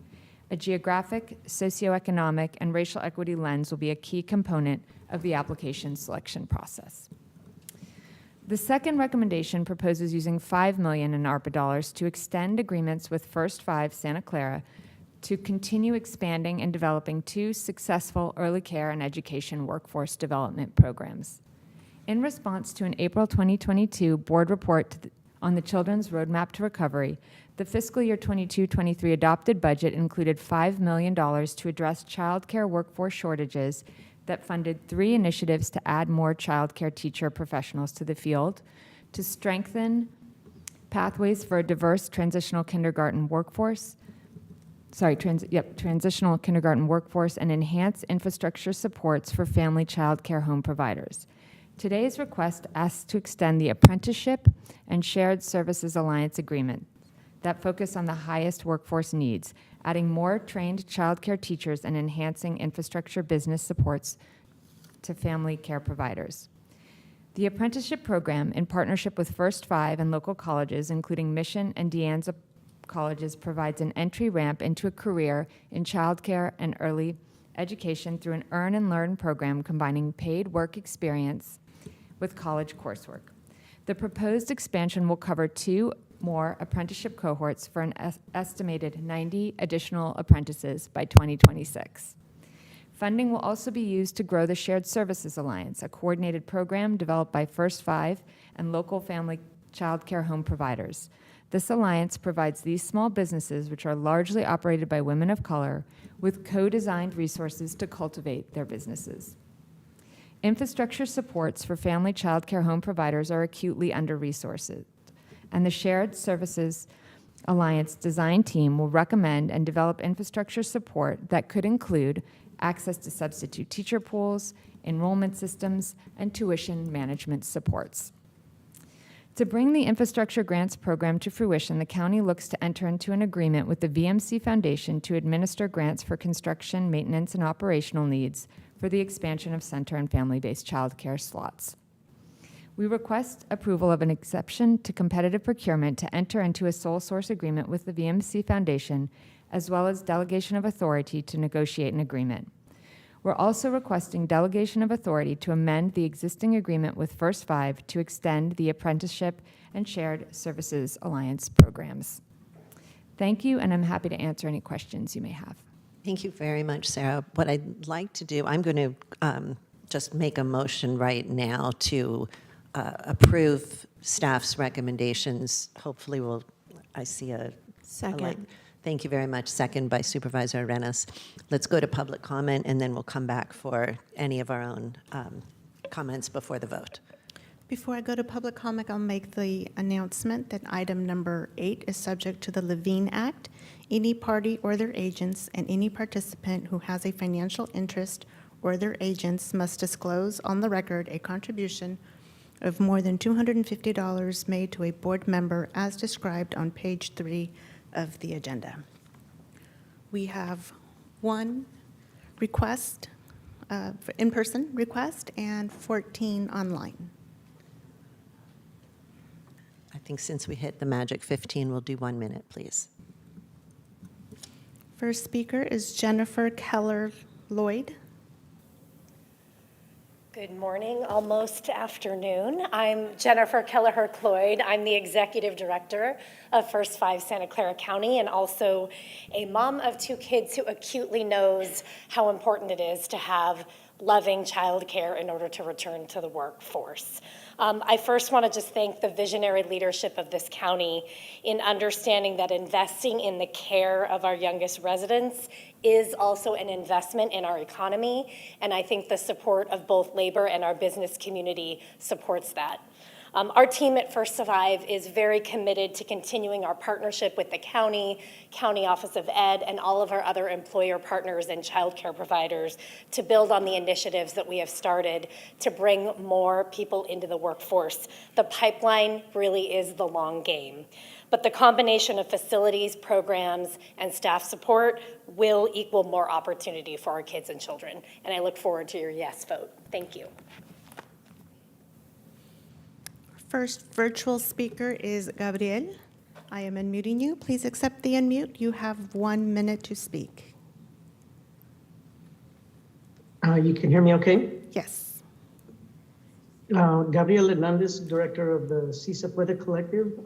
A geographic, socioeconomic, and racial equity lens will be a key component of the application selection process. The second recommendation proposes using $5 million in ARPA dollars to extend agreements with First 5 Santa Clara to continue expanding and developing 2 successful early care and education workforce development programs. In response to an April 2022 board report on the Children's Roadmap to Recovery, the fiscal year 22-23 adopted budget included $5 million to address childcare workforce shortages that funded 3 initiatives to add more childcare teacher professionals to the field, to strengthen pathways for a diverse transitional kindergarten workforce, transitional kindergarten workforce, and enhance infrastructure supports for family childcare home providers. Today's request asks to extend the Apprenticeship and Shared Services Alliance agreement that focus on the highest workforce needs, adding more trained childcare teachers and enhancing infrastructure business supports to family care providers. The apprenticeship program, in partnership with First 5 and local colleges, including Mission and De Anza colleges, provides an entry ramp into a career in childcare and early education through an earn and learn program combining paid work experience with college coursework. The proposed expansion will cover 2 more apprenticeship cohorts for an estimated 90 additional apprentices by 2026. Funding will also be used to grow the Shared Services Alliance, a coordinated program developed by First 5 and local family child care home providers. This alliance provides these small businesses, which are largely operated by women of color, with co-designed resources to cultivate their businesses. Infrastructure supports for family child care home providers are acutely under-resourced, and the Shared Services Alliance design team will recommend and develop infrastructure support that could include access to substitute teacher pools, enrollment systems, and tuition management supports. To bring the infrastructure grants program to fruition, the county looks to enter into an agreement with the VMC Foundation to administer grants for construction, maintenance, and operational needs for the expansion of center and family-based child care slots. We request approval of an exception to competitive procurement to enter into a sole source agreement with the VMC Foundation, as well as delegation of authority to negotiate an agreement. We're also requesting delegation of authority to amend the existing agreement with First 5 to extend the Apprenticeship and Shared Services Alliance programs. Thank you, and I'm happy to answer any questions you may have. Thank you very much, Sarah. What I'd like to do, I'm going to just make a motion right now to approve staff's recommendations. Hopefully I see a Second. Thank you very much. Second by Supervisor Arenas. Let's go to public comment, and then we'll come back for any of our own comments before the vote. Before I go to public comment, I'll make the announcement that item number 8 is subject to the Levine Act. Any party or their agents and any participant who has a financial interest or their agents must disclose on the record a contribution of more than $250 made to a board member as described on page 3 of the agenda. We have 1 request, in-person request, and 14 online. I think since we hit the magic 15, we'll do 1 minute, please. First speaker is Jennifer Keller-Lloyd. Good morning, almost afternoon. I'm Jennifer Kelleher-Cloyd. I'm the Executive Director of First 5 Santa Clara County and also a mom of 2 kids who acutely knows how important it is to have loving childcare in order to return to the workforce. I first want to just thank the visionary leadership of this county in understanding that investing in the care of our youngest residents is also an investment in our economy, and I think the support of both labor and our business community supports that. Our team at First Survive is very committed to continuing our partnership with the county Office of Ed, and all of our other employer partners and childcare providers to build on the initiatives that we have started to bring more people into the workforce. The pipeline really is the long game. But the combination of facilities, programs, and staff support will equal more opportunity for our kids and children. And I look forward to your yes vote. Thank you. First virtual speaker is Gabriel. I am unmuting you. Please accept the unmute. You have 1 minute to speak. You can hear me okay? Yes. Gabriel Hernandez, Director of the CISA Puede Collective,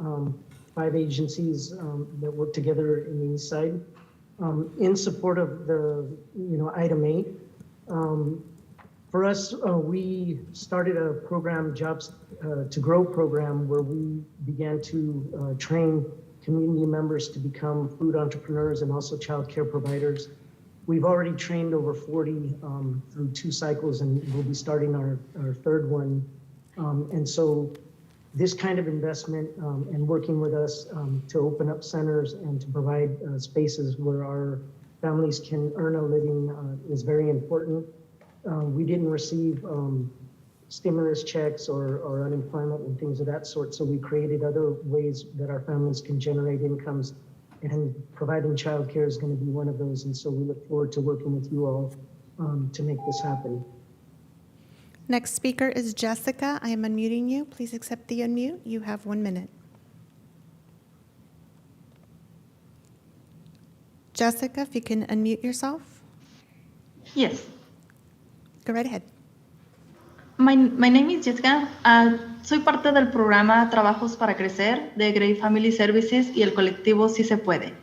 5 agencies that work together in the East Side. In support of the, item 8, for us, we started a program, Jobs to Grow program, where we began to train community members to become food entrepreneurs and also childcare providers. We've already trained over 40 through 2 cycles, and we'll be starting our 3rd one. And so this kind of investment and working with us to open up centers and to provide spaces where our families can earn a living is very important. We didn't receive stimulus checks or unemployment and things of that sort, so we created other ways that our families can generate incomes, and providing childcare is going to be one of those. And so we look forward to working with you all to make this happen. Next speaker is Jessica. I am unmuting you. Please accept the unmute. You have 1 minute. Jessica, if you can unmute yourself. Yes. Go right ahead. My name is Jessica. Soy parte del programa Trabajos para Crecer de Great Family Services y el colectivo Sí Se Puede.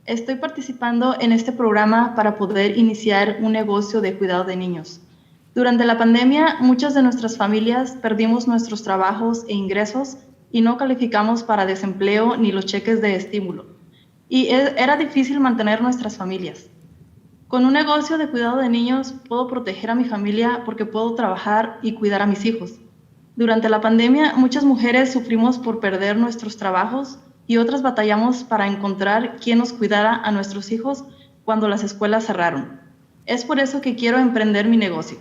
Estoy participando en este programa para poder iniciar un negocio de cuidado de niños. Durante la pandemia, muchas de nuestras familias perdimos nuestros trabajos e ingresos y no calificamos para desempleo ni los cheques de estímulo. Y era difícil mantener nuestras familias. Con un negocio de cuidado de niños puedo proteger a mi familia porque puedo trabajar y cuidar a mis hijos. Durante la pandemia, muchas mujeres sufrimos por perder nuestros trabajos y otras batallamos para encontrar quién nos cuidara a nuestros hijos cuando las escuelas cerraron. Es por eso que quiero emprender mi negocio.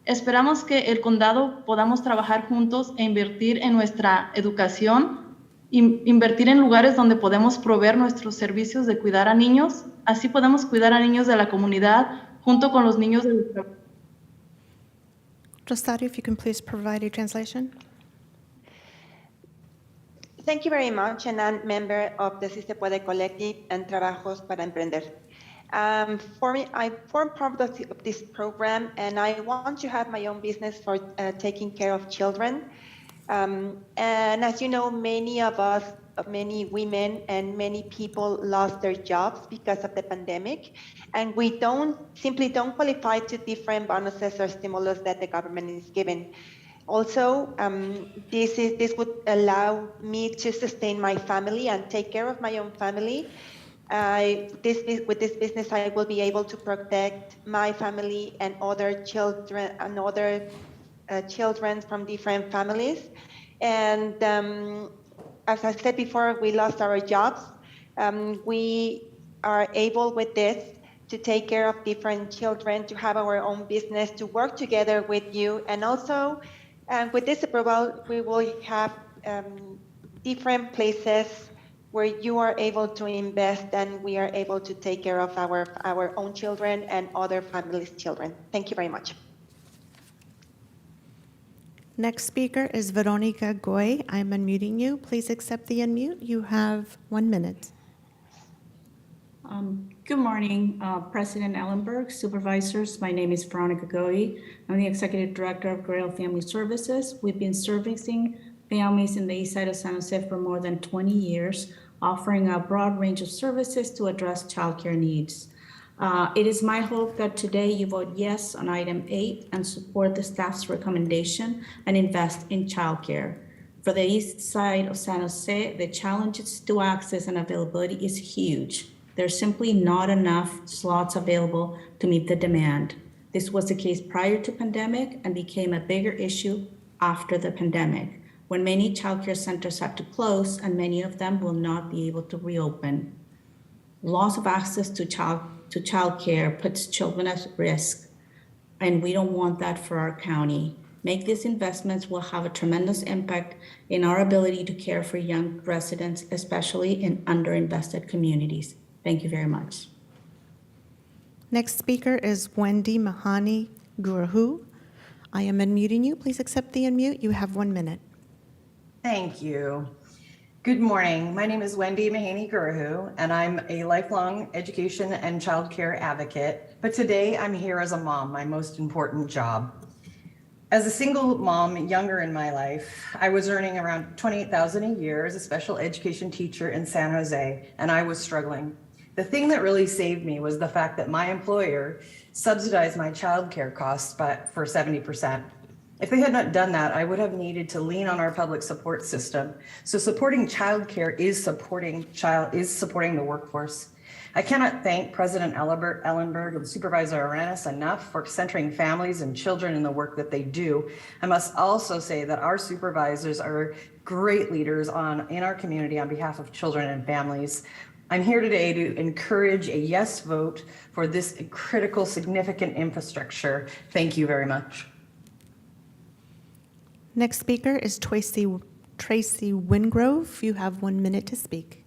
Esperamos que el condado podamos trabajar juntos e invertir en nuestra educación, invertir en lugares donde podemos proveer nuestros servicios de cuidar a niños. Así podemos cuidar a niños de la comunidad junto con los niños de nuestra. Rosario, if you can please provide a translation. Thank you very much, and I'm a member of the Sí Se Puede Collective and Trabajos para Emprender. For me, I form part of this program, and I want to have my own business for taking care of children. And as you know, many of us, many women and many people lost their jobs because of the pandemic, and we simply don't qualify to different bonuses or stimulus that the government is giving. Also, this would allow me to sustain my family and take care of my own family. With this business, I will be able to protect my family and other children children from different families. And as I said before, we lost our jobs. We are able with this to take care of different children, to have our own business, to work together with you. And also, with this approval, we will have different places where you are able to invest and we are able to take care of our own children and other families' children. Thank you very much. Next speaker is Veronica Goy. I'm unmuting you. Please accept the unmute. You have 1 minute. Good morning, President Ellenberg, Supervisors. My name is Veronica Goy. I'm the Executive Director of Grail Family Services. We've been servicing families in the east side of San Jose for more than 20 years, offering a broad range of services to address childcare needs. It is my hope that today you vote yes on item 8 and support the staff's recommendation and invest in childcare. For the east side of San Jose, the challenges to access and availability is huge. There's simply not enough slots available to meet the demand. This was the case prior to pandemic and became a bigger issue after the pandemic, when many childcare centers had to close and many of them will not be able to reopen. Loss of access to childcare puts children at risk, and we don't want that for our county. Make these investments will have a tremendous impact in our ability to care for young residents, especially in underinvested communities. Thank you very much. Next speaker is Wendy Mahani Gurahu. I am unmuting you. Please accept the unmute. You have 1 minute. Thank you. Good morning. My name is Wendy Mahaney-Gurahu, and I'm a lifelong education and childcare advocate. But today I'm here as a mom, my most important job. As a single mom, younger in my life, I was earning around $28,000 a year as a special education teacher in San Jose, and I was struggling. The thing that really saved me was the fact that my employer subsidized my childcare costs for 70%. If they had not done that, I would have needed to lean on our public support system. So supporting childcare is supporting the workforce. I cannot thank President Ellenberg and Supervisor Arenas enough for centering families and children in the work that they do. I must also say that our supervisors are great leaders in our community on behalf of children and families. I'm here today to encourage a yes vote for this critical, significant infrastructure. Thank you very much. Next speaker is Tracy Wingrove. You have 1 minute to speak.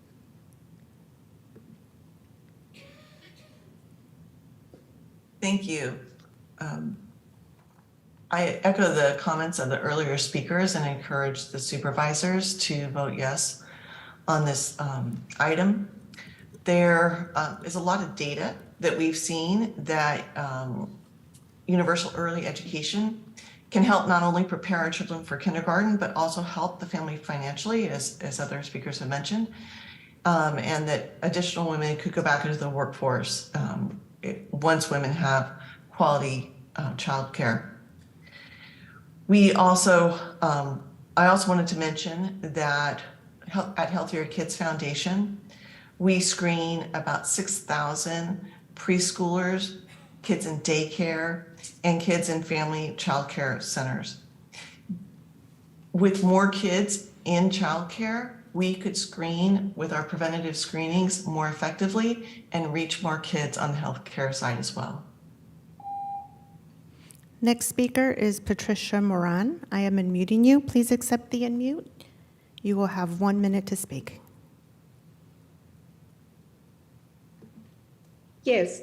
Thank you. I echo the comments of the earlier speakers and encourage the supervisors to vote yes on this item. There is a lot of data that we've seen that universal early education can help not only prepare our children for kindergarten, but also help the family financially, as other speakers have mentioned, and that additional women could go back into the workforce once women have quality childcare. I also wanted to mention that at Healthier Kids Foundation, we screen about 6,000 preschoolers, kids in daycare, and kids in family childcare centers. With more kids in childcare, we could screen with our preventative screenings more effectively and reach more kids on the healthcare side as well. Next speaker is Patricia Moran. I am unmuting you. Please accept the unmute. You will have 1 minute to speak. Yes.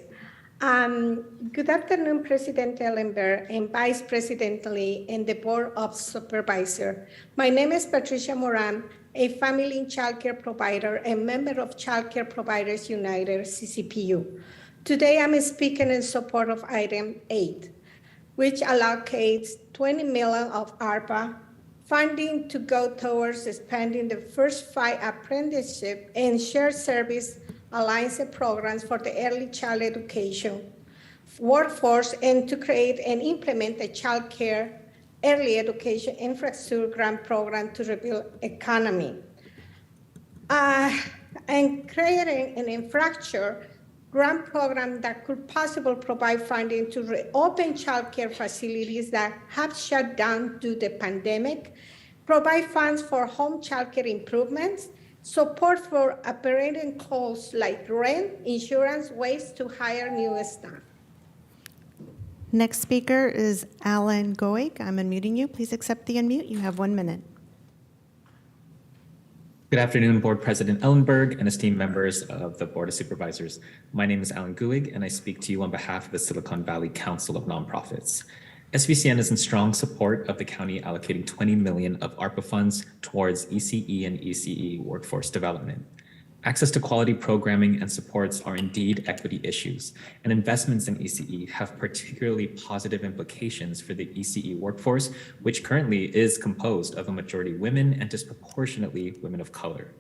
Good afternoon, President Ellenberg and Vice President Lee and the Board of Supervisors. My name is Patricia Moran, a family and childcare provider and member of Childcare Providers United, CCPU. Today I'm speaking in support of item 8, which allocates $20 million of ARPA funding to go towards expanding the first 5 apprenticeship and shared service alliance programs for the early child education workforce and to create and implement a child care early education infrastructure grant program to rebuild economy. And creating an infrastructure grant program that could possibly provide funding to reopen child care facilities that have shut down due to the pandemic, provide funds for home child care improvements, support for operating costs like rent, insurance, ways to hire new staff. Next speaker is Alan Goig. I'm unmuting you. Please accept the unmute. You have 1 minute. Good afternoon, Board President Ellenberg and esteemed members of the Board of Supervisors. My name is Alan Goig, and I speak to you on behalf of the Silicon Valley Council of Nonprofits. SVCN is in strong support of the county allocating $20 million of ARPA funds towards ECE and ECE workforce development. Access to quality programming and supports are indeed equity issues, and investments in ECE have particularly positive implications for the ECE workforce, which currently is composed of a majority women and disproportionately women of color.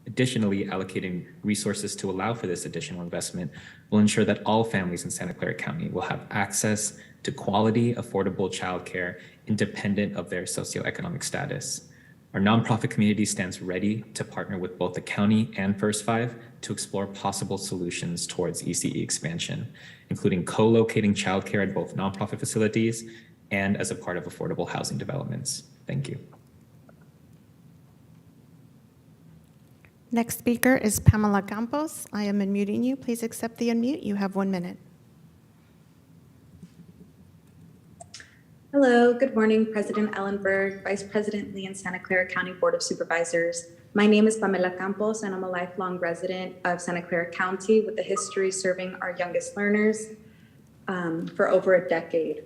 Additionally, allocating resources to allow for this additional investment will ensure that all families in Santa Clara County will have access to quality, affordable childcare independent of their socioeconomic status. Our nonprofit community stands ready to partner with both the county and First Five to explore possible solutions towards ECE expansion, including co-locating childcare at both nonprofit facilities and as a part of affordable housing developments. Thank you. Next speaker is Pamela Campos. I am unmuting you. Please accept the unmute. You have 1 minute. Hello, good morning, President Ellenberg, Vice President Lee, and Santa Clara County Board of Supervisors. My name is Pamela Campos, and I'm a lifelong resident of Santa Clara County with a history serving our youngest learners for over a decade.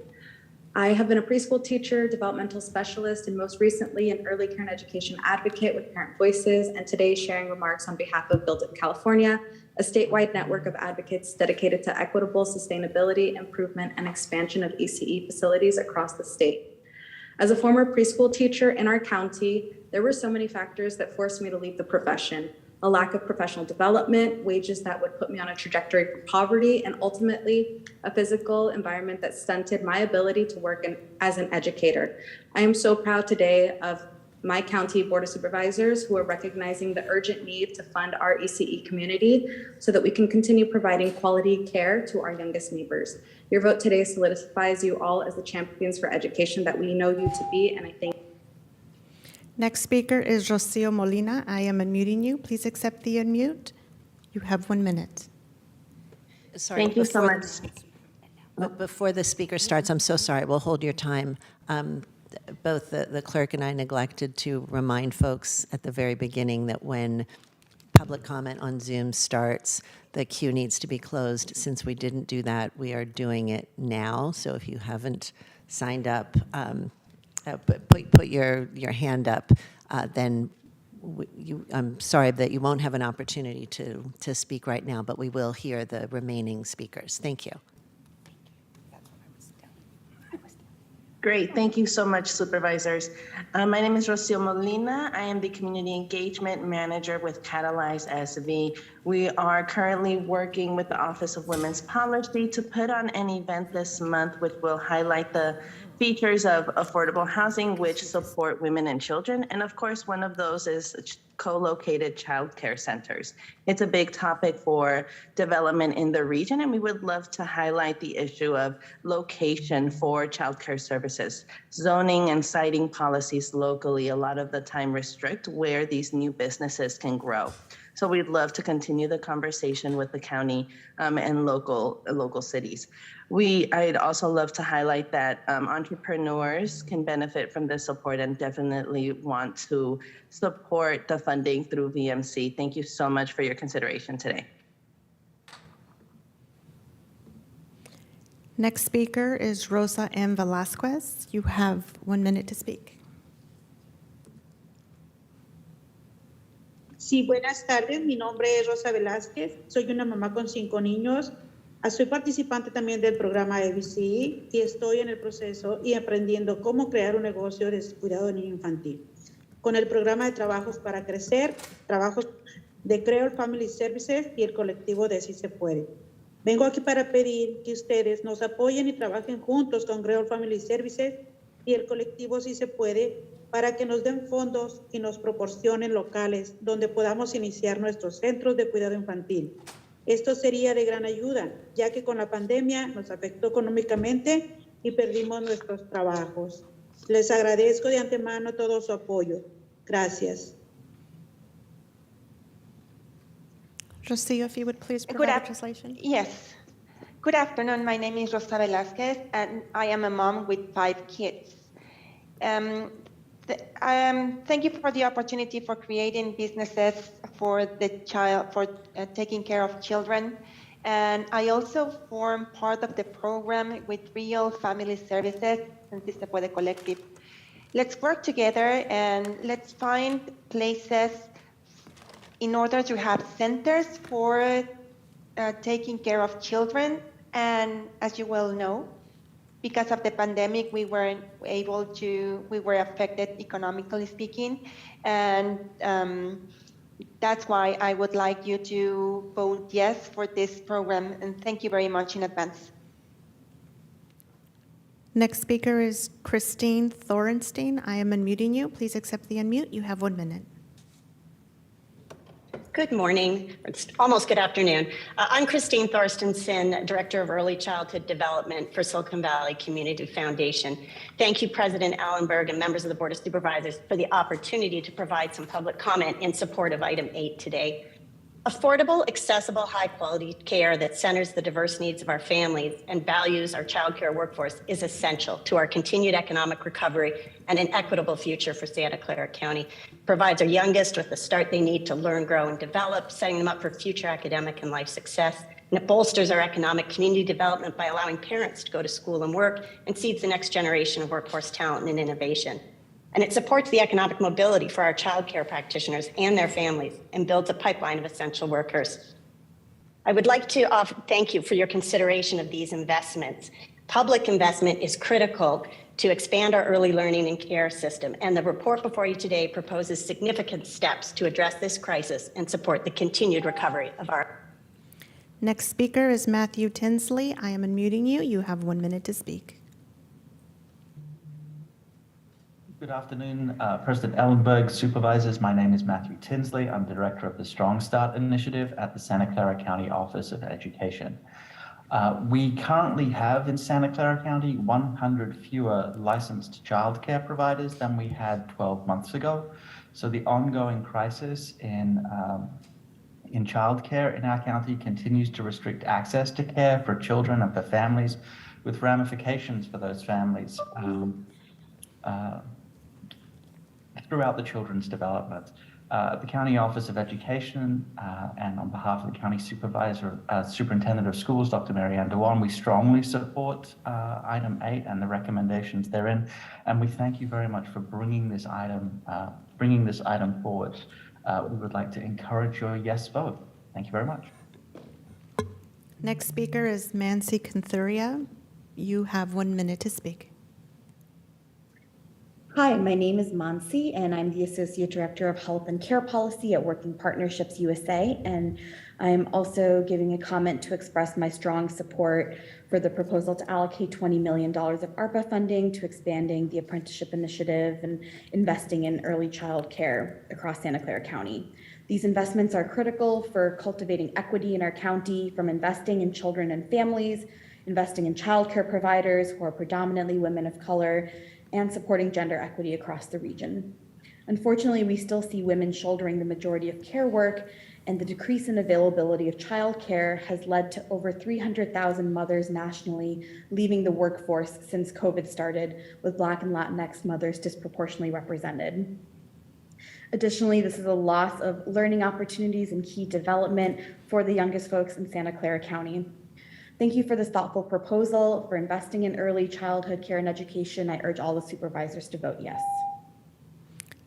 I have been a preschool teacher, developmental specialist, and most recently an early care and education advocate with Parent Voices, and today sharing remarks on behalf of Build It California, a statewide network of advocates dedicated to equitable sustainability, improvement, and expansion of ECE facilities across the state. As a former preschool teacher in our county, there were so many factors that forced me to leave the profession. A lack of professional development, wages that would put me on a trajectory for poverty, and ultimately a physical environment that stunted my ability to work as an educator. I am so proud today of my county board of supervisors who are recognizing the urgent need to fund our ECE community so that we can continue providing quality care to our youngest neighbors. Your vote today solidifies you all as the champions for education that we know you to be, and I thank you. Next speaker is Rocio Molina. I am unmuting you. Please accept the unmute. You have 1 minute. Sorry, Thank you so much. Before the speaker starts, I'm so sorry. We'll hold your time. Both the clerk and I neglected to remind folks at the very beginning that when public comment on Zoom starts, the queue needs to be closed. Since we didn't do that, we are doing it now. So if you haven't signed up, put your hand up, then I'm sorry that you won't have an opportunity to speak right now, but we will hear the remaining speakers. Thank you. Great. Thank you so much, supervisors. My name is Rocio Molina. I am the Community Engagement Manager with Catalyze SV. We are currently working with the Office of Women's Policy to put on an event this month which will highlight the features of affordable housing which support women and children. And of course, one of those is co-located childcare centers. It's a big topic for development in the region, and we would love to highlight the issue of location for childcare services. Zoning and siting policies locally a lot of the time restrict where these new businesses can grow. So we'd love to continue the conversation with the county and local cities. I'd also love to highlight that entrepreneurs can benefit from this support and definitely want to support the funding through VMC. Thank you so much for your consideration today. Next speaker is Rosa M. Velasquez. You have 1 minute to speak. Sí, buenas tardes. Mi nombre es Rosa Velázquez. Soy una mamá con 5 niños. Soy participante también del programa EBC y estoy en el proceso y aprendiendo cómo crear un negocio de cuidado de niño infantil. Con el programa de Trabajos para Crecer, trabajos de Creole Family Services y el colectivo de Sí Se Puede. Vengo aquí para pedir que ustedes nos apoyen y trabajen juntos con Creole Family Services y el colectivo Sí Se Puede para que nos den fondos y nos proporcionen locales donde podamos iniciar nuestros centros de cuidado infantil. Esto sería de gran ayuda, ya que con la pandemia nos afectó económicamente y perdimos nuestros trabajos. Les agradezco de antemano todo su apoyo. Gracias. Rocio, if you would please Good provide af- translation. Yes. Good afternoon. My name is Rosa Velázquez, and I am a mom with 5 kids. Thank you for the opportunity for creating businesses for the child, for taking care of children. And I also form part of the program with Real Family Services and Sí Se Puede Collective. Let's work together and let's find places in order to have centers for taking care of children. And as you well know, because of the pandemic, we were affected economically speaking. And that's why I would like you to vote yes for this program. And thank you very much in advance. Next speaker is Christine Thorenstein. I am unmuting you. Please accept the unmute. You have 1 minute. Good morning, it's almost good afternoon. I'm Christine Thorstensen, Director of Early Childhood Development for Silicon Valley Community Foundation. Thank you, President Allenberg and members of the Board of Supervisors for the opportunity to provide some public comment in support of item 8 today. Affordable, accessible, high-quality care that centers the diverse needs of our families and values our child care workforce is essential to our continued economic recovery and an equitable future for Santa Clara County. Provides our youngest with the start they need to learn, grow, and develop, setting them up for future academic and life success. And it bolsters our economic community development by allowing parents to go to school and work and seeds the next generation of workforce talent and innovation. And it supports the economic mobility for our childcare practitioners and their families and builds a pipeline of essential workers. I would like to thank you for your consideration of these investments. Public investment is critical to expand our early learning and care system, and the report before you today proposes significant steps to address this crisis and support the continued recovery of our. Next speaker is Matthew Tinsley. I am unmuting you. You have 1 minute to speak. Good afternoon, President Ellenberg, supervisors. My name is Matthew Tinsley. I'm Director of the Strong Start Initiative at the Santa Clara County Office of Education. We currently have in Santa Clara County 100 fewer licensed childcare providers than we had 12 months ago. So the ongoing crisis in childcare in our county continues to restrict access to care for children and for families, with ramifications for those families throughout the children's development. The County Office of Education and on behalf of the County Superintendent of Schools, Dr. Mary Ann Dewan, we strongly support item 8 and the recommendations therein, and we thank you very much for bringing this item forward. We would like to encourage your yes vote. Thank you very much. Next speaker is Mansi Kanthuria. You have 1 minute to speak. Hi, my name is Mansi, and I'm the Associate Director of Health and Care Policy at Working Partnerships USA, and I'm also giving a comment to express my strong support for the proposal to allocate $20 million of ARPA funding to expanding the apprenticeship initiative and investing in early child care across Santa Clara County. These investments are critical for cultivating equity in our county, from investing in children and families, investing in child care providers who are predominantly women of color, and supporting gender equity across the region. Unfortunately, we still see women shouldering the majority of care work, and the decrease in availability of childcare has led to over 300,000 mothers nationally leaving the workforce since COVID started, with Black and Latinx mothers disproportionately represented. Additionally, this is a loss of learning opportunities and key development for the youngest folks in Santa Clara County. Thank you for this thoughtful proposal for investing in early childhood care and education. I urge all the supervisors to vote yes.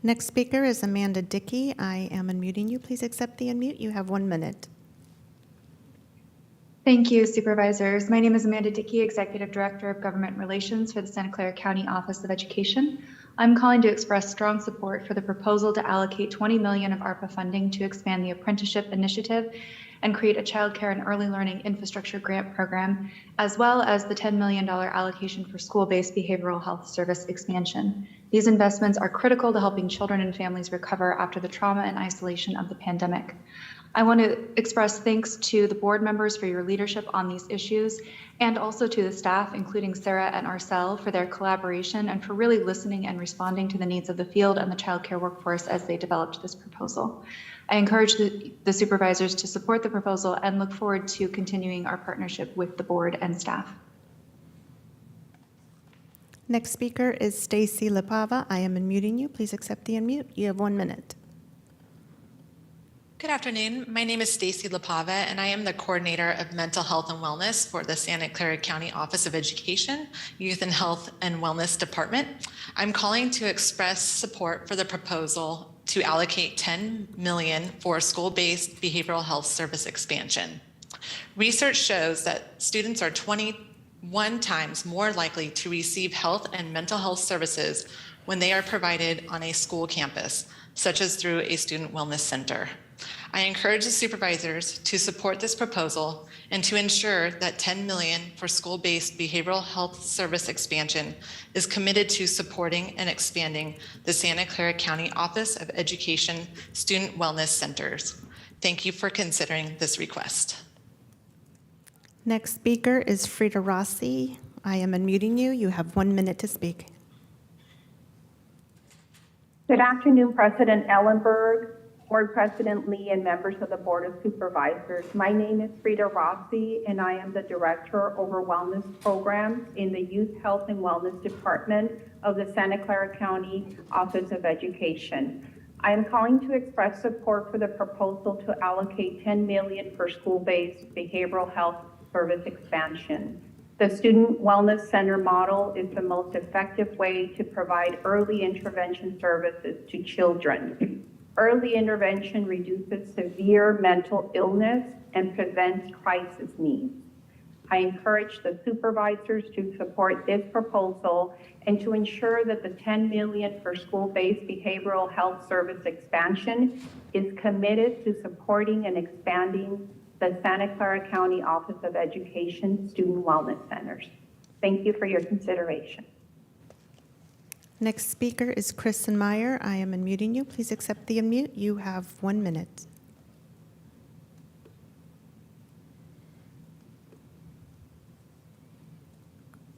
Next speaker is Amanda Dickey. I am unmuting you. Please accept the unmute. You have 1 minute. Thank you, supervisors. My name is Amanda Dickey, Executive Director of Government Relations for the Santa Clara County Office of Education. I'm calling to express strong support for the proposal to allocate $20 million of ARPA funding to expand the apprenticeship initiative and create a child care and early learning infrastructure grant program, as well as the $10 million allocation for school-based behavioral health service expansion. These investments are critical to helping children and families recover after the trauma and isolation of the pandemic. I want to express thanks to the board members for your leadership on these issues, and also to the staff, including Sarah and Arcel, for their collaboration and for really listening and responding to the needs of the field and the child care workforce as they developed this proposal. I encourage the supervisors to support the proposal and look forward to continuing our partnership with the board and staff. Next speaker is Stacy LaPava. I am unmuting you. Please accept the unmute. You have 1 minute. Good afternoon. My name is Stacy LaPava, and I am the Coordinator of Mental Health and Wellness for the Santa Clara County Office of Education, Youth and Health and Wellness Department. I'm calling to express support for the proposal to allocate $10 million for school-based behavioral health service expansion. Research shows that students are 21 times more likely to receive health and mental health services when they are provided on a school campus, such as through a student wellness center. I encourage the supervisors to support this proposal and to ensure that $10 million for school-based behavioral health service expansion is committed to supporting and expanding the Santa Clara County Office of Education Student Wellness Centers. Thank you for considering this request. Next speaker is Frida Rossi. I am unmuting you. You have 1 minute to speak. Good afternoon, President Ellenberg, Board President Lee, and members of the Board of Supervisors. My name is Frida Rossi, and I am the Director over Wellness Programs in the Youth Health and Wellness Department of the Santa Clara County Office of Education. I am calling to express support for the proposal to allocate $10 million for school-based behavioral health service expansion. The Student Wellness Center model is the most effective way to provide early intervention services to children. Early intervention reduces severe mental illness and prevents crisis needs. I encourage the supervisors to support this proposal and to ensure that the $10 million for school-based behavioral health service expansion is committed to supporting and expanding the Santa Clara County Office of Education Student Wellness Centers. Thank you for your consideration. Next speaker is Kristen Meyer. I am unmuting you. Please accept the unmute. You have 1 minute.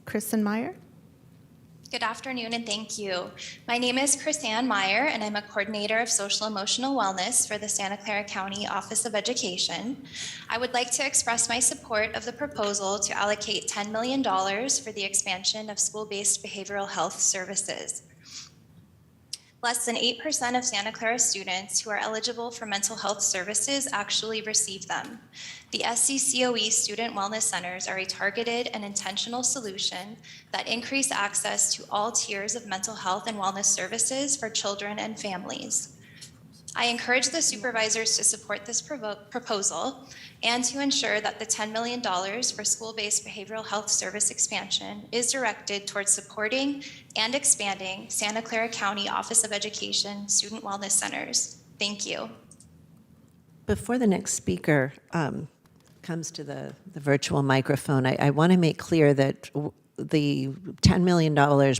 Kristen Meyer. Good afternoon and thank you. My name is Chrisanne Meyer and I'm a coordinator of social emotional wellness for the Santa Clara County Office of Education. I would like to express my support of the proposal to allocate $10 million for the expansion of school-based behavioral health services. Less than 8% of Santa Clara students who are eligible for mental health services actually receive them. The SCCOE Student Wellness Centers are a targeted and intentional solution that increase access to all tiers of mental health and wellness services for children and families. I encourage the supervisors to support this proposal and to ensure that the $10 million for school-based behavioral health service expansion is directed towards supporting and expanding Santa Clara County Office of Education Student Wellness Centers. Thank you. Before the next speaker comes to the virtual microphone, I want to make clear that the $10 million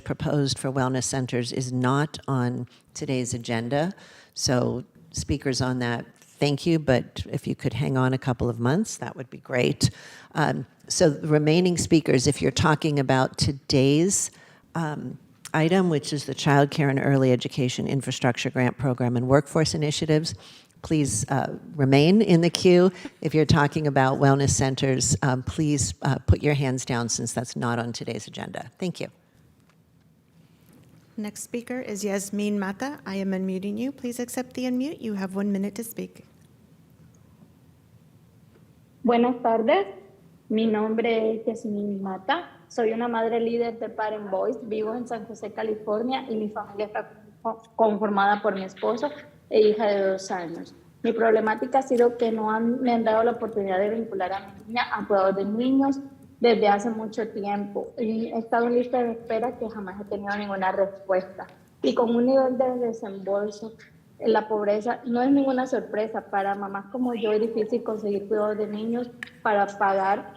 proposed for wellness centers is not on today's agenda. So speakers on that, thank you, but if you could hang on a couple of months, that would be great. So the remaining speakers, if you're talking about today's item, which is the Childcare and Early Education Infrastructure Grant Program and Workforce Initiatives, please remain in the queue. If you're talking about wellness centers, please put your hands down since that's not on today's agenda. Thank you. Next speaker is Yasmin Mata. I am unmuting you. Please accept the unmute. You have 1 minute to speak. Buenas tardes. Mi nombre es Yasmin Mata. Soy una madre líder de Parent Voice. Vivo en San José, California, y mi familia está conformada por mi esposo e hija de 2 años. Mi problemática ha sido que no me han dado la oportunidad de vincular a mi niña a cuidados de niños desde hace mucho tiempo. Y he estado en lista de espera que jamás he tenido ninguna respuesta. Y con un nivel de desembolso en la pobreza, no es ninguna sorpresa. Para mamás como yo es difícil conseguir cuidados de niños para pagar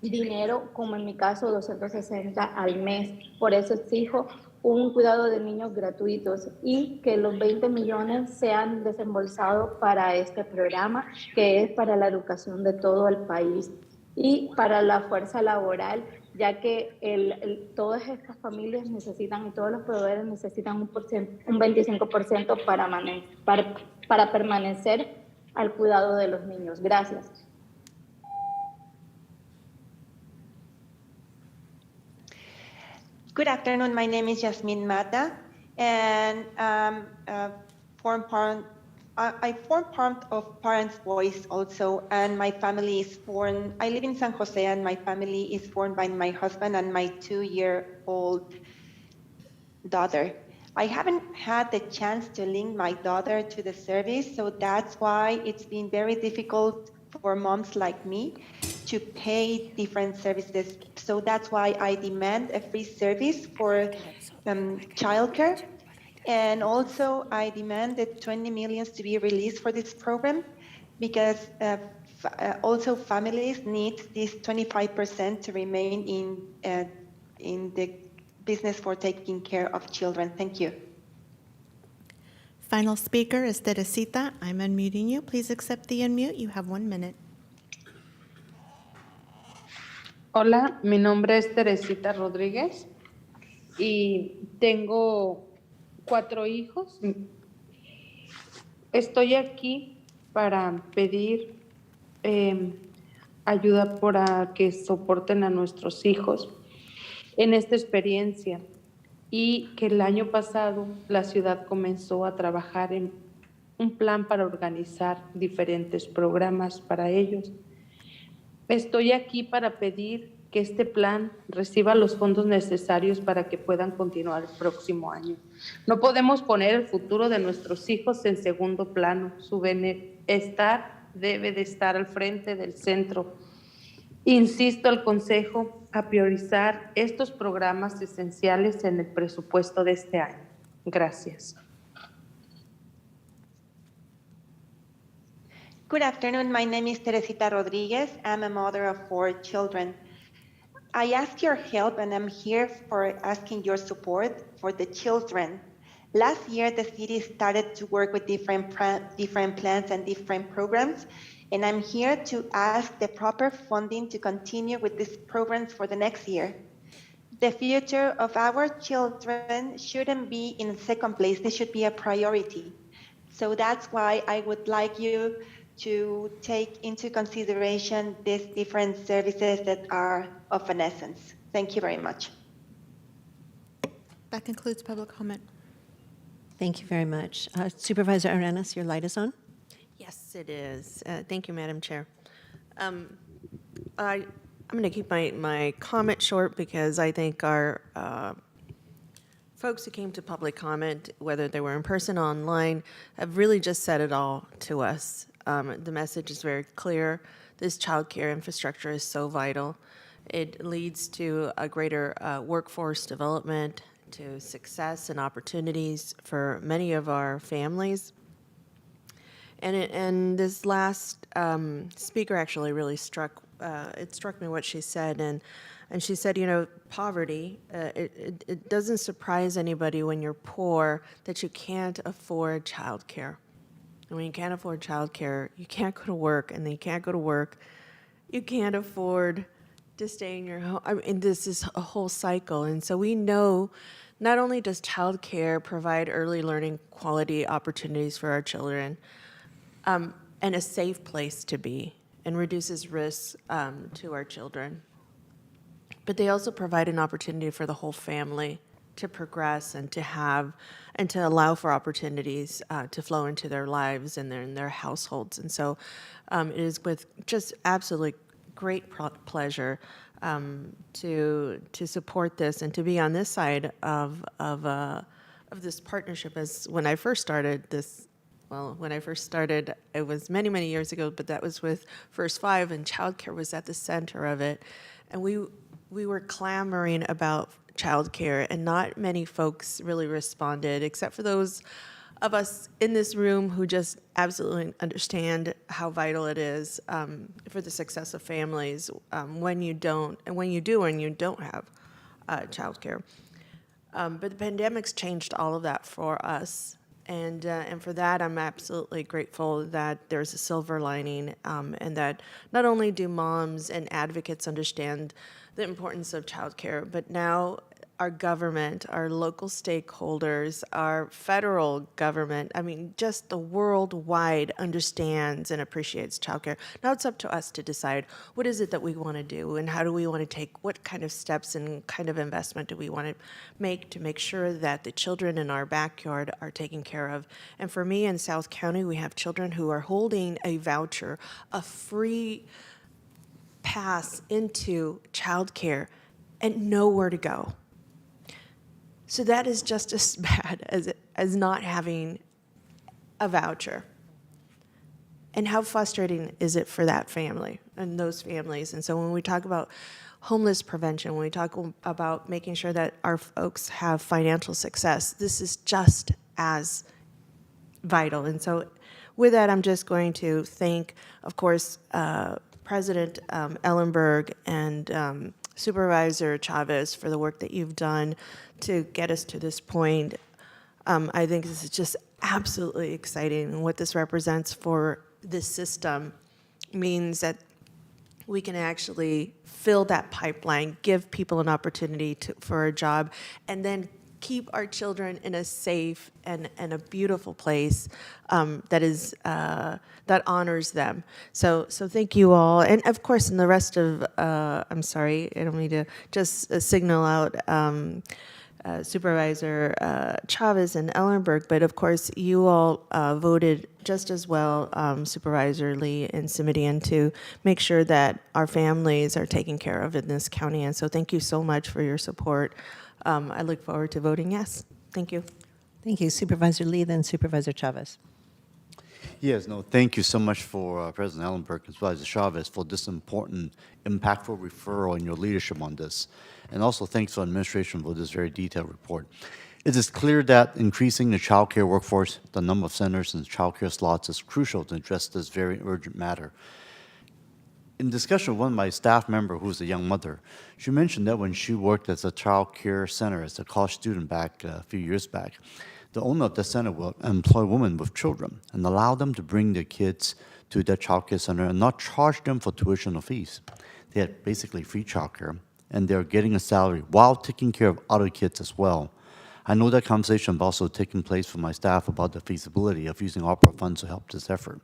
dinero, como en mi caso, 260 al mes. Por eso exijo un cuidado de niños gratuitos y que los 20 millones sean desembolsados para este programa, que es para la educación de todo el país y para la fuerza laboral, ya que todas estas familias necesitan y todos los proveedores necesitan un 25% para permanecer al cuidado de los niños. Gracias. Good afternoon. My name is Yasmin Mata, and I form part of Parents Voice also, and my family is born. I live in San Jose, and my family is born by my husband and my 2-year-old daughter. I haven't had the chance to link my daughter to the service, so that's why it's been very difficult for moms like me to pay different services. So that's why I demand a free service for childcare. And also I demand that 20 million to be released for this program because also families need this 25% to remain in the business for taking care of children. Thank you. Final speaker is Teresita. I'm unmuting you. Please accept the unmute. You have 1 minute. Hola, mi nombre es Teresita Rodríguez y tengo 4 hijos. Estoy aquí para pedir ayuda para que soporten a nuestros hijos en esta experiencia y que el año pasado la ciudad comenzó a trabajar un plan para organizar diferentes programas para ellos. Estoy aquí para pedir que este plan reciba los fondos necesarios para que puedan continuar el próximo año. No podemos poner el futuro de nuestros hijos en segundo plano. Su bienestar debe de estar al frente del centro. Insisto al Consejo a priorizar estos programas esenciales en el presupuesto de este año. Gracias. Good afternoon. My name is Teresita Rodriguez. I'm a mother of 4 children. I ask your help and I'm here for asking your support for the children. Last year, the city started to work with different plans and different programs, and I'm here to ask the proper funding to continue with these programs for the next year. The future of our children shouldn't be in second place. This should be a priority. So that's why I would like you to take into consideration these different services that are of an essence. Thank you very much. That concludes public comment. Thank you very much. Supervisor Arenas, your light is on. Yes, it is. Thank you, Madam Chair. I'm going to keep my comment short because I think our folks who came to public comment, whether they were in person or online, have really just said it all to us. The message is very clear. This childcare infrastructure is so vital. It leads to a greater workforce development, to success and opportunities for many of our families. And this last speaker actually really struck me what she said, and she said, you know, poverty, it doesn't surprise anybody when you're poor that you can't afford childcare. And when you can't afford childcare, you can't go to work, and then you can't go to work, you can't afford to stay in your home. I mean, this is a whole cycle, and so we know not only does childcare provide early learning quality opportunities for our children, and a safe place to be, and reduces risks to our children, but they also provide an opportunity for the whole family to progress and to have and to allow for opportunities to flow into their lives and in their households. And so it is with just absolutely great pleasure to support this and to be on this side of this partnership. As when I first started this, well, when I first started, it was many, many years ago, but that was with First Five, and childcare was at the center of it. And we were clamoring about childcare, and not many folks really responded, except for those of us in this room who just absolutely understand how vital it is for the success of families when you don't, and when you do, and you don't have childcare. But the pandemic's changed all of that for us. And for that, I'm absolutely grateful that there's a silver lining, and that not only do moms and advocates understand the importance of childcare, but now our government, our local stakeholders, our federal government, I mean, just the worldwide understands and appreciates childcare. Now it's up to us to decide what is it that we want to do, and how do we want to take, what kind of steps and kind of investment do we want to make sure that the children in our backyard are taken care of. And for me in South County, we have children who are holding a voucher, a free pass into childcare, and nowhere to go. So that is just as bad as not having a voucher. And how frustrating is it for that family and those families? And so when we talk about homeless prevention, when we talk about making sure that our folks have financial success, this is just as vital. And so with that, I'm just going to thank, of course, President Ellenberg and Supervisor Chavez for the work that you've done to get us to this point. I think this is just absolutely exciting, and what this represents for this system means that we can actually fill that pipeline, give people an opportunity for a job, and then keep our children in a safe and a beautiful place that honors them. So thank you all, and of course, in the rest of I'm sorry, I don't mean to just signal out Supervisor Chavez and Ellenberg, but of course you all voted just as well, Supervisor Lee and Simidian, to make sure that our families are taken care of in this county. And so thank you so much for your support. I look forward to voting yes. Thank you. Thank you, Supervisor Lee, then Supervisor Chavez. Yes, no, thank you so much for President Ellenberg and Supervisor Chavez for this important, impactful referral and your leadership on this. And also thanks to administration for this very detailed report. It is clear that increasing the child care workforce, the number of centers and child care slots is crucial to address this very urgent matter. In discussion with one of my staff members who's a young mother, she mentioned that when she worked as a child care center as a college student back a few years back, the owner of the center will employ women with children and allow them to bring their kids to that child care center and not charge them for tuition or fees. They had basically free child care, and they're getting a salary while taking care of other kids as well. I know that conversation has also taken place for my staff about the feasibility of using ARPA funds to help this effort.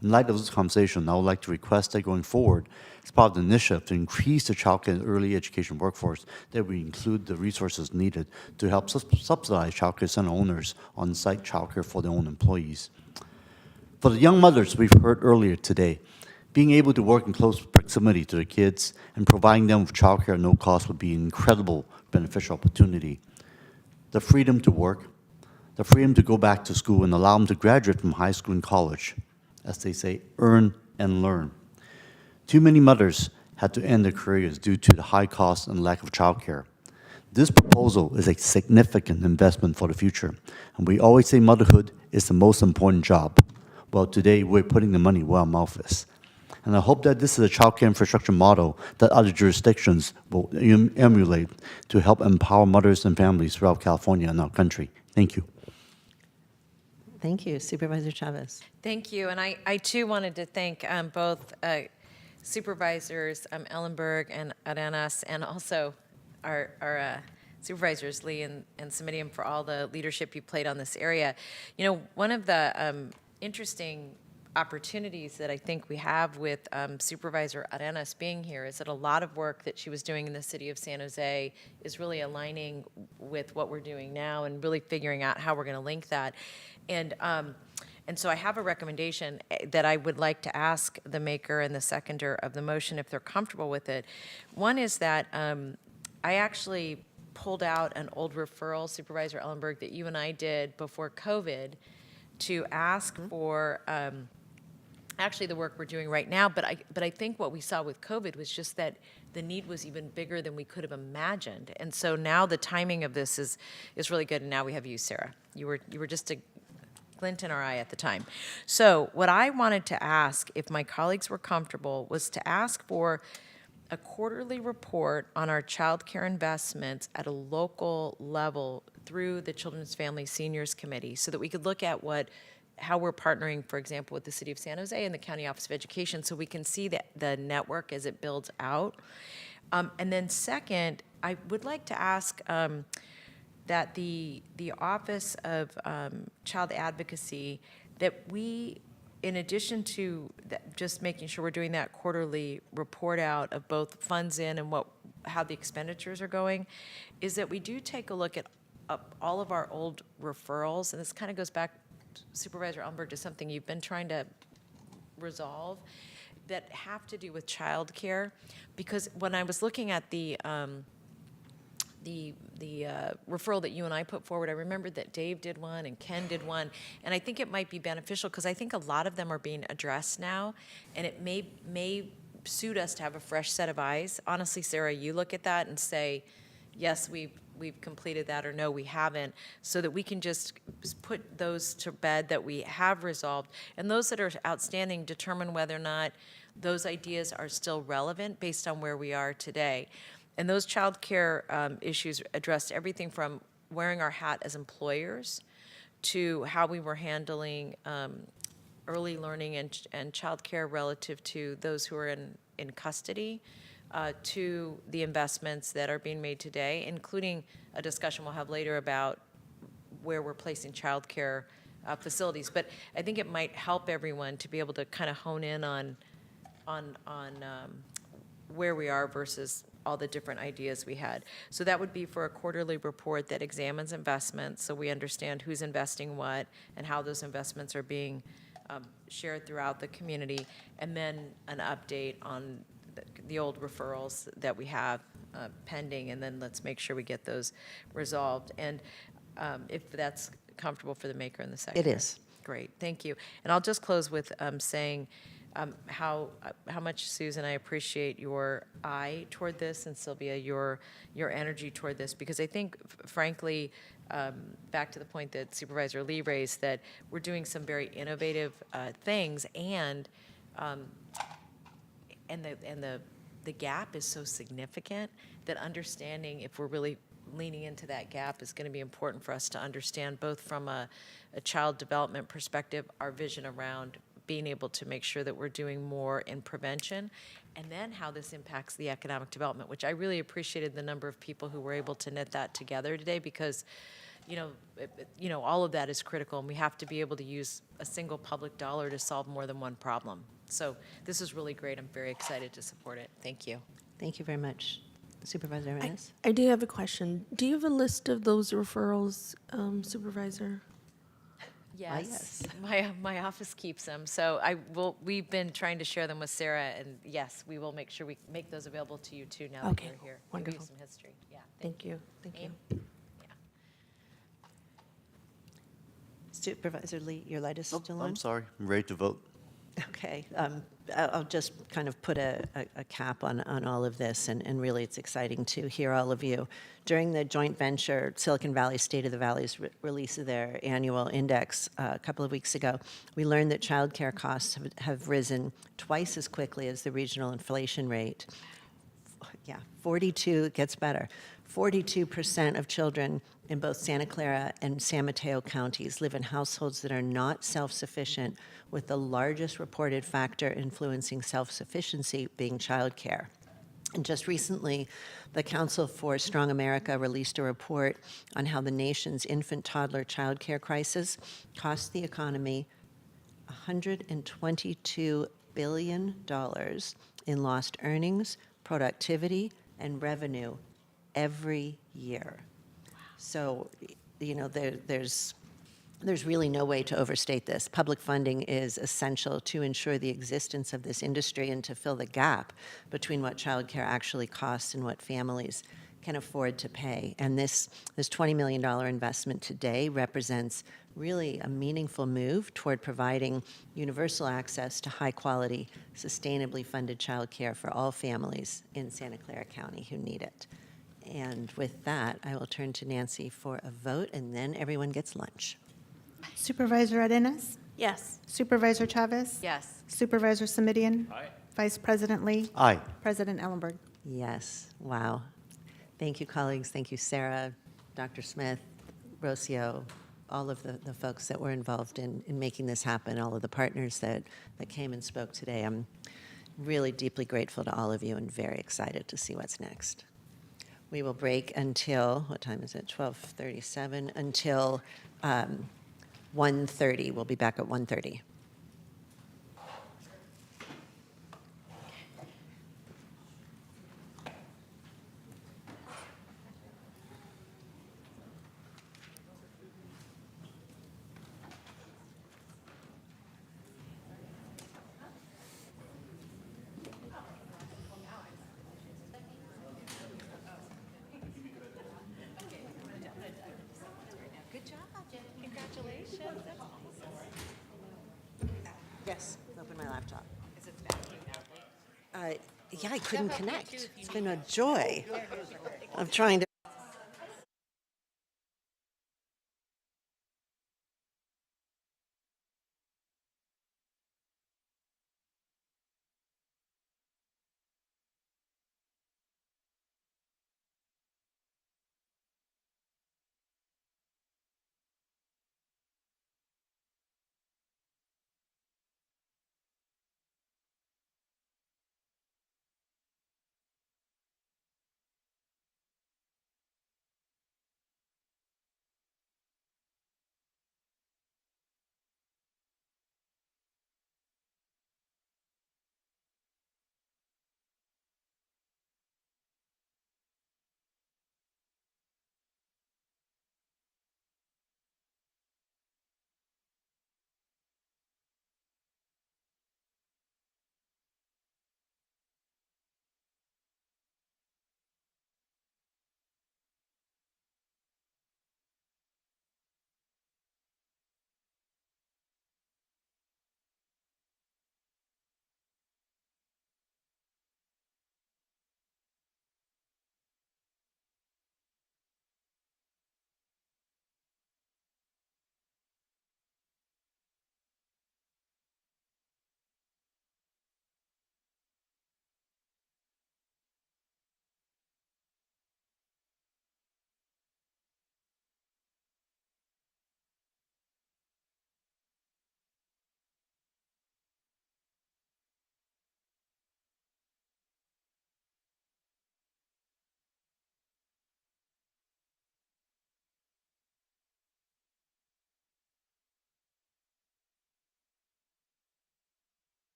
In light of this conversation, I would like to request that going forward, as part of the initiative to increase the child care and early education workforce, that we include the resources needed to help subsidize child care center owners on-site child care for their own employees. For the young mothers we've heard earlier today, being able to work in close proximity to the kids and providing them with child care at no cost would be an incredible beneficial opportunity. The freedom to work, the freedom to go back to school and allow them to graduate from high school and college, as they say, earn and learn. Too many mothers had to end their careers due to the high cost and lack of childcare. This proposal is a significant investment for the future, and we always say motherhood is the most important job. Well, today we're putting the money where our mouth is. And I hope that this is a childcare infrastructure model that other jurisdictions will emulate to help empower mothers and families throughout California and our country. Thank you. Thank you, Supervisor Chavez. Thank you, and I too wanted to thank both Supervisors Ellenberg and Arenas, and also our Supervisors Lee and Simidian for all the leadership you played on this area. You know, one of the interesting opportunities that I think we have with Supervisor Arenas being here is that a lot of work that she was doing in the city of San Jose is really aligning with what we're doing now and really figuring out how we're going to link that. And so I have a recommendation that I would like to ask the maker and the seconder of the motion if they're comfortable with it. One is that I actually pulled out an old referral, Supervisor Ellenberg, that you and I did before COVID to ask for actually the work we're doing right now, but I think what we saw with COVID was just that the need was even bigger than we could have imagined. And so now the timing of this is really good, and now we have you, Sarah. You were just a glint in our eye at the time. So what I wanted to ask, if my colleagues were comfortable, was to ask for a quarterly report on our child care investments at a local level through the Children's Family Seniors Committee so that we could look at how we're partnering, for example, with the City of San Jose and the County Office of Education so we can see the network as it builds out. And then second, I would like to ask that the Office of Child Advocacy, that we, in addition to just making sure we're doing that quarterly report out of both funds in and how the expenditures are going, is that we do take a look at all of our old referrals, and this kind of goes back, Supervisor Ellenberg, to something you've been trying to resolve that have to do with child care. Because when I was looking at the referral that you and I put forward, I remembered that Dave did one and Ken did one, and I think it might be beneficial because I think a lot of them are being addressed now, and it may suit us to have a fresh set of eyes. Honestly, Sarah, you look at that and say, yes, we've completed that, or no, we haven't, so that we can just put those to bed that we have resolved, and those that are outstanding determine whether or not those ideas are still relevant based on where we are today. And those child care issues addressed everything from wearing our hat as employers to how we were handling early learning and child care relative to those who are in custody, to the investments that are being made today, including a discussion we'll have later about where we're placing child care facilities. But I think it might help everyone to be able to kind of hone in on where we are versus all the different ideas we had. So that would be for a quarterly report that examines investments, so we understand who's investing what and how those investments are being shared throughout the community, and then an update on the old referrals that we have pending, and then let's make sure we get those resolved. And if that's comfortable for the maker and the seconder. It is. Great, thank you. And I'll just close with saying how much, Susan, I appreciate your eye toward this, and Sylvia, your energy toward this, because I think, frankly, back to the point that Supervisor Lee raised, that we're doing some very innovative things, and the gap is so significant that understanding if we're really leaning into that gap is going to be important for us to understand, both from a child development perspective, our vision around being able to make sure that we're doing more in prevention, and then how this impacts the economic development, which I really appreciated the number of people who were able to knit that together today, because all of that is critical, and we have to be able to use a single public dollar to solve more than one problem. So this is really great. I'm very excited to support it. Thank you. Thank you very much. Supervisor Reyes? I do have a question. Do you have a list of those referrals, Supervisor? Yes, my office keeps them. So we've been trying to share them with Sarah, and yes, we will make sure we make those available to you too now that you're here. Wonderful. Give you some history. Yeah. Thank you. Thank you. Supervisor Lee, your light is still on? I'm sorry. I'm ready to vote. Okay, I'll just kind of put a cap on all of this, and really it's exciting to hear all of you. During the joint venture Silicon Valley State of the Valley's release of their annual index a couple of weeks ago, we learned that childcare costs have risen twice as quickly as the regional inflation rate. Yeah, 42, it gets better. 42% of children in both Santa Clara and San Mateo counties live in households that are not self-sufficient, with the largest reported factor influencing self-sufficiency being childcare. And just recently, the Council for Strong America released a report on how the nation's infant-toddler childcare crisis costs the economy $122 billion in lost earnings, productivity, and revenue every year. So, there's really no way to overstate this. Public funding is essential to ensure the existence of this industry and to fill the gap between what childcare actually costs and what families can afford to pay. And this $20 million investment today represents really a meaningful move toward providing universal access to high-quality, sustainably funded childcare for all families in Santa Clara County who need it. And with that, I will turn to Nancy for a vote, and then everyone gets lunch. Supervisor Arenas? Yes. Supervisor Chavez? Yes. Supervisor Semidion? Aye. Vice President Lee? Aye. President Ellenberg? Yes, wow. Thank you, colleagues. Thank you, Sarah, Dr. Smith, Rocio, all of the folks that were involved in making this happen, all of the partners that came and spoke today. I'm really deeply grateful to all of you and very excited to see what's next. We will break until, what time is it, 12:37, until 1:30. We'll be back at 1:30. Good job. Congratulations. That's awesome. Yes, open my laptop. Is it back now? Yeah, I couldn't connect. It's been a joy of trying to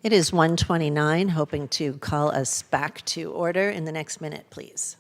It is 1:29, hoping to call us back to order in the next minute, please.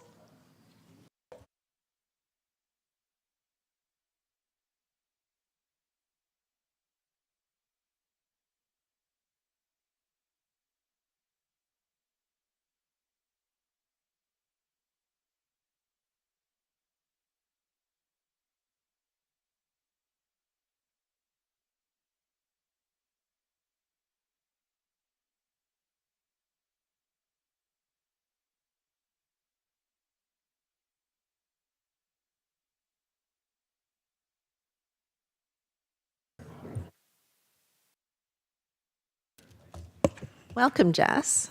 Welcome, Jess.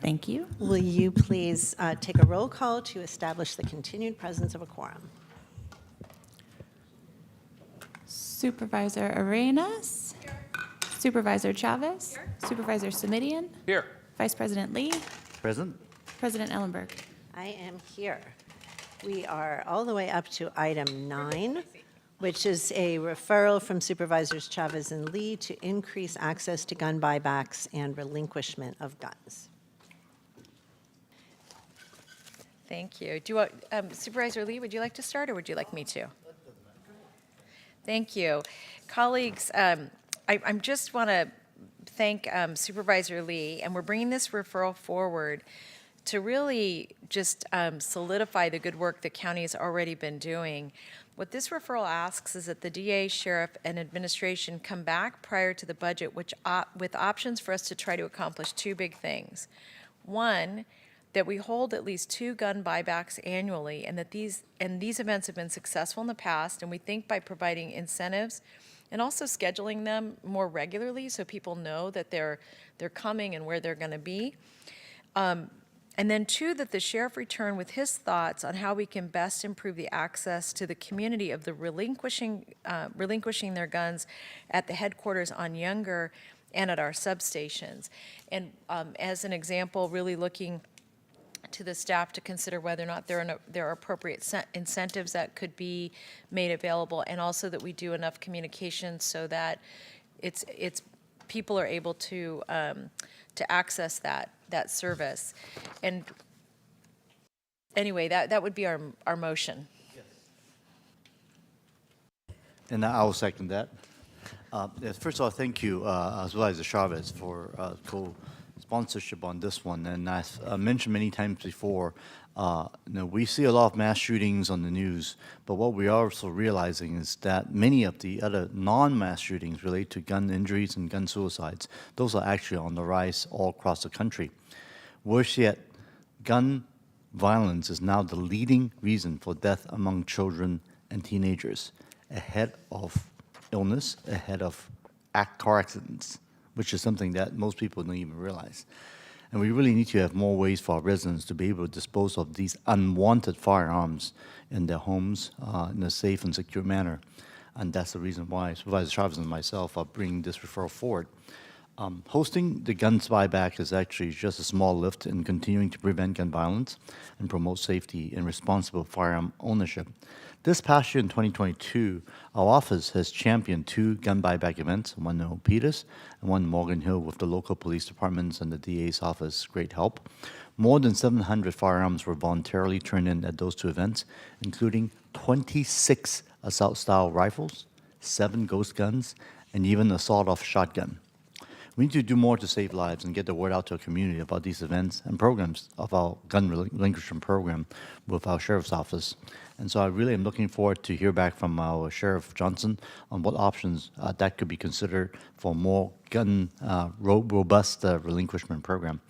Thank you. Will you please take a roll call to establish the continued presence of a quorum? Supervisor Arenas. Here. Supervisor Chavez. Here. Supervisor Semidian. Here. Vice President Lee. Present. President Ellenberg. I am here. We are all the way up to item 9, which is a referral from Supervisors Chavez and Lee to increase access to gun buybacks and relinquishment of guns. Thank you. Do you want, Supervisor Lee, would you like to start, or would you like me to? Thank you. Colleagues, I just want to thank Supervisor Lee, and we're bringing this referral forward to really just solidify the good work the county has already been doing. What this referral asks is that the DA, sheriff, and administration come back prior to the budget with options for us to try to accomplish 2 big things. One, that we hold at least 2 gun buybacks annually, and that these events have been successful in the past, and we think by providing incentives and also scheduling them more regularly so people know that they're coming and where they're going to be. And then 2, that the sheriff return with his thoughts on how we can best improve the access to the community of the relinquishing their guns at the headquarters on Younger and at our substations. And as an example, really looking to the staff to consider whether or not there are appropriate incentives that could be made available, and also that we do enough communication so that it's people are able to access that service. And anyway, that would be our motion. And I will second that. First of all, thank you, Supervisor Chavez, for co-sponsorship on this one. And as I mentioned many times before, we see a lot of mass shootings on the news, but what we are also realizing is that many of the other non-mass shootings relate to gun injuries and gun suicides. Those are actually on the rise all across the country. Worse yet, gun violence is now the leading reason for death among children and teenagers, ahead of illness, ahead of car accidents, which is something that most people don't even realize. And we really need to have more ways for our residents to be able to dispose of these unwanted firearms in their homes in a safe and secure manner. And that's the reason why Supervisor Chavez and myself are bringing this referral forward. Hosting the guns buyback is actually just a small lift in continuing to prevent gun violence and promote safety and responsible firearm ownership. This past year in 2022, our office has championed 2 gun buyback events, one in Peters and one in Morgan Hill, with the local police departments and the DA's office great help. More than 700 firearms were voluntarily turned in at those 2 events, including 26 assault-style rifles, 7 ghost guns, and even a sawed-off shotgun. We need to do more to save lives and get the word out to our community about these events and programs of our gun relinquishment program with our sheriff's office. And so I really am looking forward to hear back from our Sheriff Johnson on what options that could be considered for more robust relinquishment program.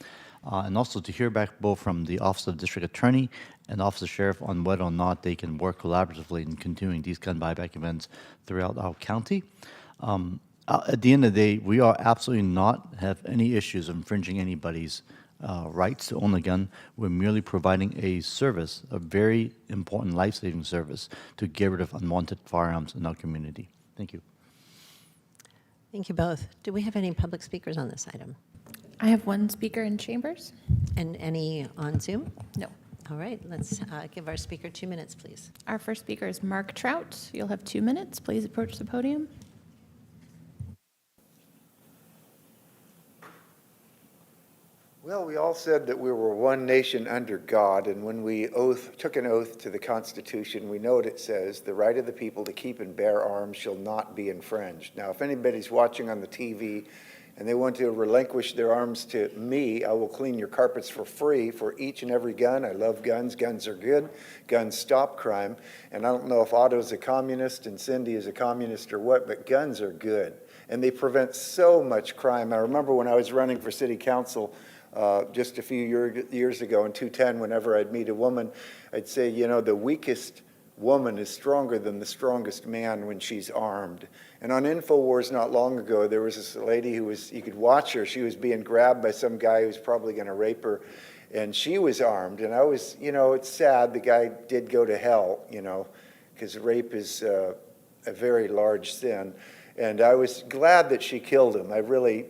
And also to hear back both from the Office of District Attorney and Office of Sheriff on whether or not they can work collaboratively in continuing these gun buyback events throughout our county. At the end of the day, we are absolutely not have any issues of infringing anybody's rights to own a gun. We're merely providing a service, a very important life-saving service, to get rid of unwanted firearms in our community. Thank you. Thank you both. Do we have any public speakers on this item? I have 1 speaker in chambers. And any on Zoom? No. All right, let's give our speaker 2 minutes, please. Our first speaker is Mark Trout. You'll have 2 minutes. Please approach the podium. Well, we all said that we were one nation under God, and when we took an oath to the Constitution, we know what it says: the right of the people to keep and bear arms shall not be infringed. Now, if anybody's watching on the TV and they want to relinquish their arms to me, I will clean your carpets for free for each and every gun. I love guns. Guns are good. Guns stop crime. And I don't know if Otto's a communist and Cindy is a communist or what, but guns are good. And they prevent so much crime. I remember when I was running for city council just a few years ago in 210, whenever I'd meet a woman, I'd say, you know, the weakest woman is stronger than the strongest man when she's armed. And on InfoWars not long ago, there was this lady who was, you could watch her, she was being grabbed by some guy who was probably going to rape her, and she was armed. And I was, you know, it's sad, the guy did go to hell, you know, because rape is a very large sin. And I was glad that she killed him. I really,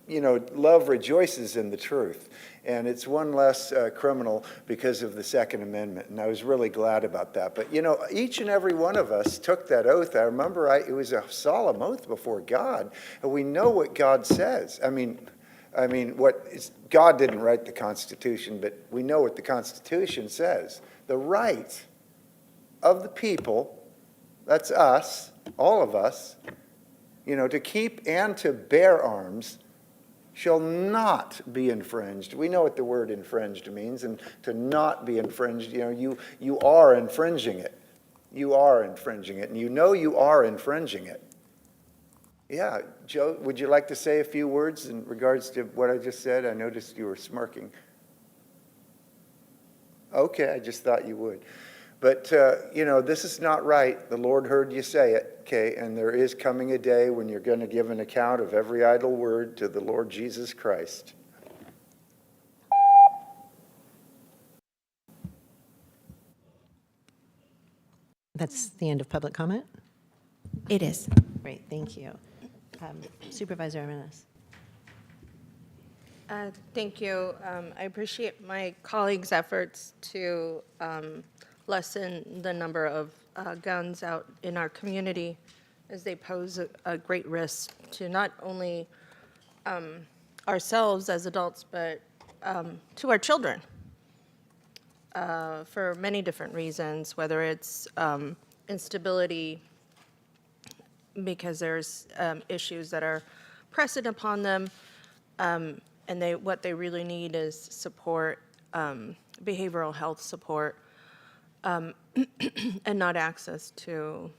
you know, love rejoices in the truth. And it's one less criminal because of the Second Amendment. And I was really glad about that. But, you know, each and every one of us took that oath. I remember it was a solemn oath before God. And we know what God says. I mean, God didn't write the Constitution, but we know what the Constitution says. The right of the people, that's us, all of us, you know, to keep and to bear arms shall not be infringed. We know what the word infringed means, and to not be infringed, you know, you are infringing it. You are infringing it, and you know you are infringing it. Yeah, Joe, would you like to say a few words in regards to what I just said? I noticed you were smirking. Okay, I just thought you would. But, you know, this is not right. The Lord heard you say it, okay? And there is coming a day when you're going to give an account of every idle word to the Lord Jesus Christ. That's the end of public comment? It is. Great, thank you. Supervisor Jimenez. Thank you. I appreciate my colleagues' efforts to lessen the number of guns out in our community, as they pose a great risk to not only ourselves as adults, but to our children for many different reasons, whether it's instability because there's issues that are pressing upon them, and what they really need is support, behavioral health support, and not access to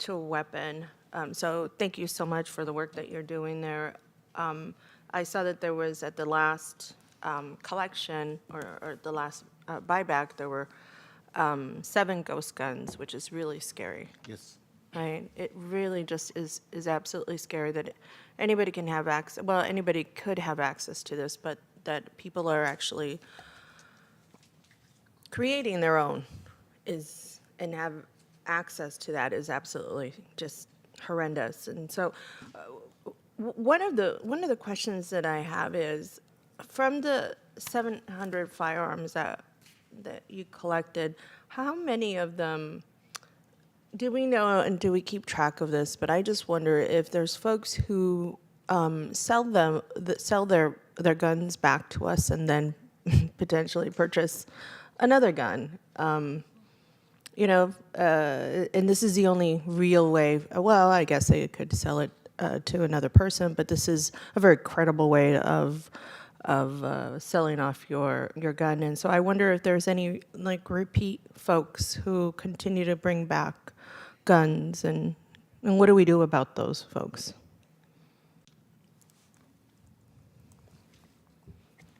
a weapon. So thank you so much for the work that you're doing there. I saw that there was at the last collection or the last buyback, there were 7 ghost guns, which is really scary. Yes. Right? It really just is absolutely scary that anybody can have access. Well, anybody could have access to this, but that people are actually creating their own and have access to that is absolutely just horrendous. And so, one of the questions that I have is, from the 700 firearms that you collected, how many of them do we know, and do we keep track of this? But I just wonder if there's folks who sell their guns back to us and then potentially purchase another gun. You know, and this is the only real way. Well, I guess they could sell it to another person, but this is a very credible way of selling off your gun. And so I wonder if there's any like repeat folks who continue to bring back guns, and what do we do about those folks?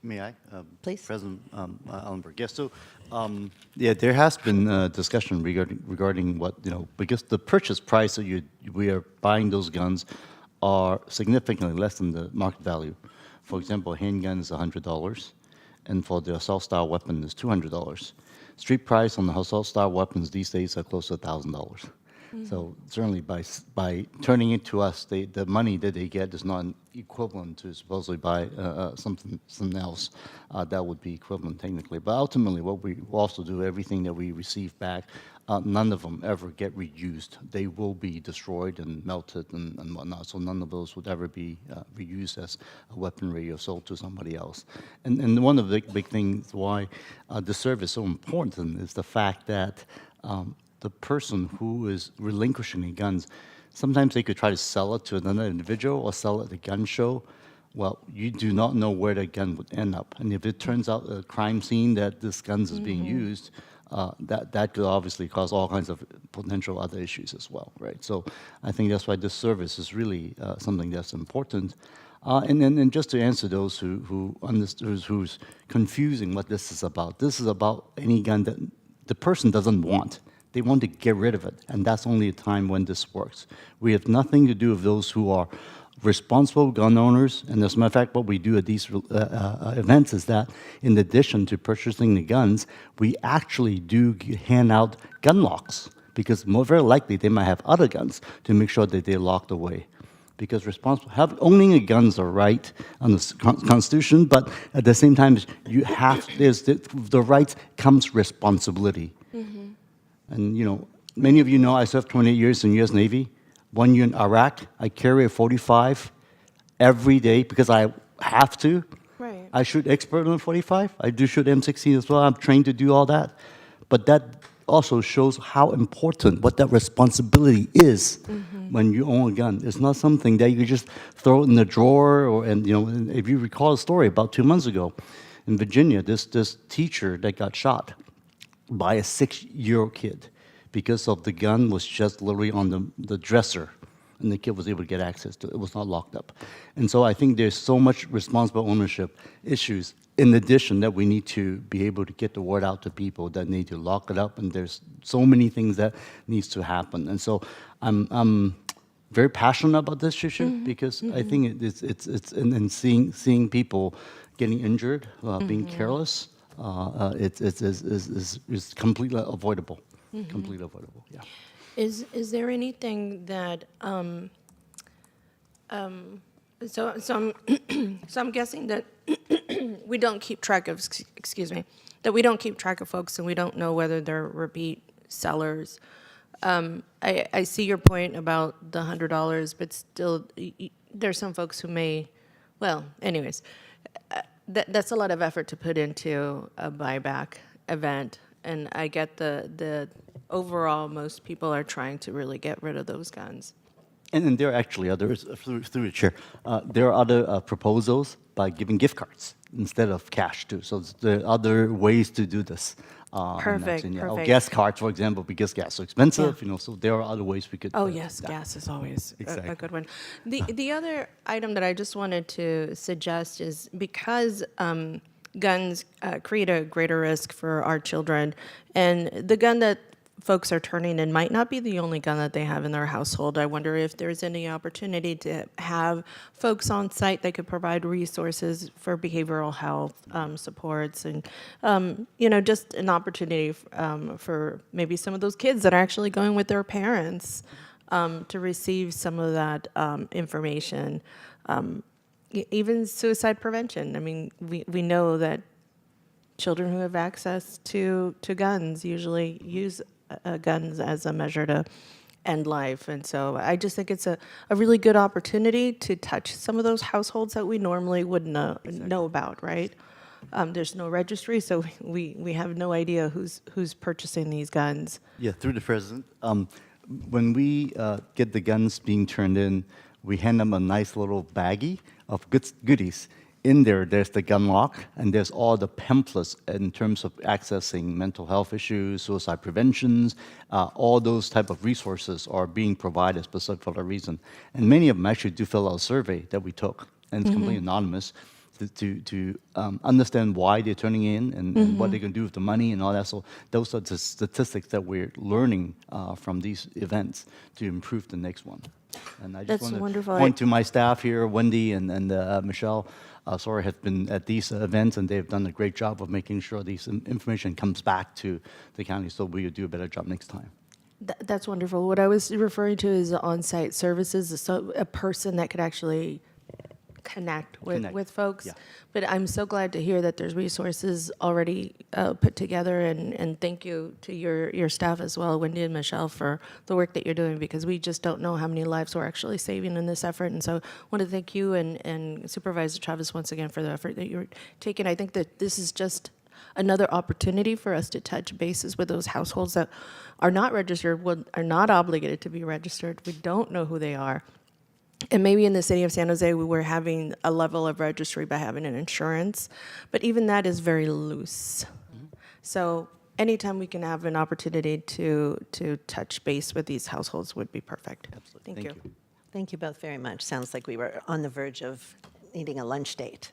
May I? Please. President Allenberg. Yes, so, yeah, there has been discussion regarding what, you know, because the purchase price that we are buying those guns are significantly less than the market value. For example, a handgun is $100, and for the assault-style weapon is $200. Street price on the assault-style weapons these days are close to $1,000. So certainly by turning it to us, the money that they get is not equivalent to supposedly buy something else that would be equivalent technically. But ultimately, what we also do, everything that we receive back, none of them ever get reused. They will be destroyed and melted and whatnot. So none of those would ever be reused as a weaponry or sold to somebody else. And one of the big things why the service is so important is the fact that the person who is relinquishing the guns, sometimes they could try to sell it to another individual or sell it at a gun show. Well, you do not know where the gun would end up. And if it turns out a crime scene that this gun is being used, that could obviously cause all kinds of potential other issues as well, right? So I think that's why this service is really something that's important. And just to answer those who's confusing what this is about any gun that the person doesn't want. They want to get rid of it, and that's only a time when this works. We have nothing to do with those who are responsible gun owners, and as a matter of fact, what we do at these events is that in addition to purchasing the guns, we actually do hand out gun locks, because very likely they might have other guns to make sure that they're locked away. Because owning a gun is a right on the Constitution, but at the same time, the right comes responsibility. And many of you know I served 28 years in the U.S. Navy. 1 year in Iraq, I carry a 45 every day because I have to. Right. I shoot expert on 45. I do shoot M16 as well. I'm trained to do all that. But that also shows how important what that responsibility is when you own a gun. It's not something that you just throw in the drawer. And if you recall a story about 2 months ago in Virginia, this teacher that got shot by a 6-year-old kid because of the gun was just literally on the dresser, and the kid was able to get access to it. It was not locked up. And so I think there's so much responsible ownership issues in addition that we need to be able to get the word out to people that need to lock it up, and there's so many things that needs to happen. And so I'm very passionate about this issue because I think it's and seeing people getting injured, being careless, it's completely avoidable. Completely avoidable. Yeah. Is there anything that so I'm guessing that we don't keep track of that we don't keep track of folks and we don't know whether they're repeat sellers. I see your point about the $100, but still there's some folks who may, well, anyways. That's a lot of effort to put into a buyback event, and I get the overall most people are trying to really get rid of those guns. And there are actually others, through the chair, there are other proposals by giving gift cards instead of cash too. So there are other ways to do this. Perfect. Or gas cards, for example, because gas is so expensive, so there are other ways we could. Oh yes, gas is always a good one. The other item that I just wanted to suggest is because guns create a greater risk for our children, and the gun that folks are turning in might not be the only gun that they have in their household. I wonder if there's any opportunity to have folks on site that could provide resources for behavioral health supports and, just an opportunity for maybe some of those kids that are actually going with their parents to receive some of that information. Even suicide prevention. I mean, we know that children who have access to guns usually use guns as a measure to end life. And so I just think it's a really good opportunity to touch some of those households that we normally wouldn't know about, right? There's no registry, so we have no idea who's purchasing these guns. Yeah, through the president. When we get the guns being turned in, we hand them a nice little baggie of goodies. In there, there's the gun lock, and there's all the pamphlets in terms of accessing mental health issues, suicide preventions, all those type of resources are being provided specific for that reason. And many of them actually do fill out a survey that we took, and it's completely anonymous, to understand why they're turning in and what they're going to do with the money and all that. So those are the statistics that we're learning from these events to improve the next one. And I just want to point to my staff here, Wendy and Michelle. Sora have been at these events, and they've done a great job of making sure this information comes back to the county so we do a better job next time. That's wonderful. What I was referring to is on-site services, so a person that could actually connect with folks. Yeah. But I'm so glad to hear that there's resources already put together, and thank you to your staff as well, Wendy and Michelle, for the work that you're doing, because we just don't know how many lives we're actually saving in this effort. And so I want to thank you and Supervisor Chavez once again for the effort that you're taking. I think that this is just another opportunity for us to touch bases with those households that are not registered, are not obligated to be registered. We don't know who they are. And maybe in the city of San Jose, we were having a level of registry by having an insurance, but even that is very loose. So anytime we can have an opportunity to touch base with these households would be perfect. Absolutely. Thank you. Thank you both very much. Sounds like we were on the verge of needing a lunch date,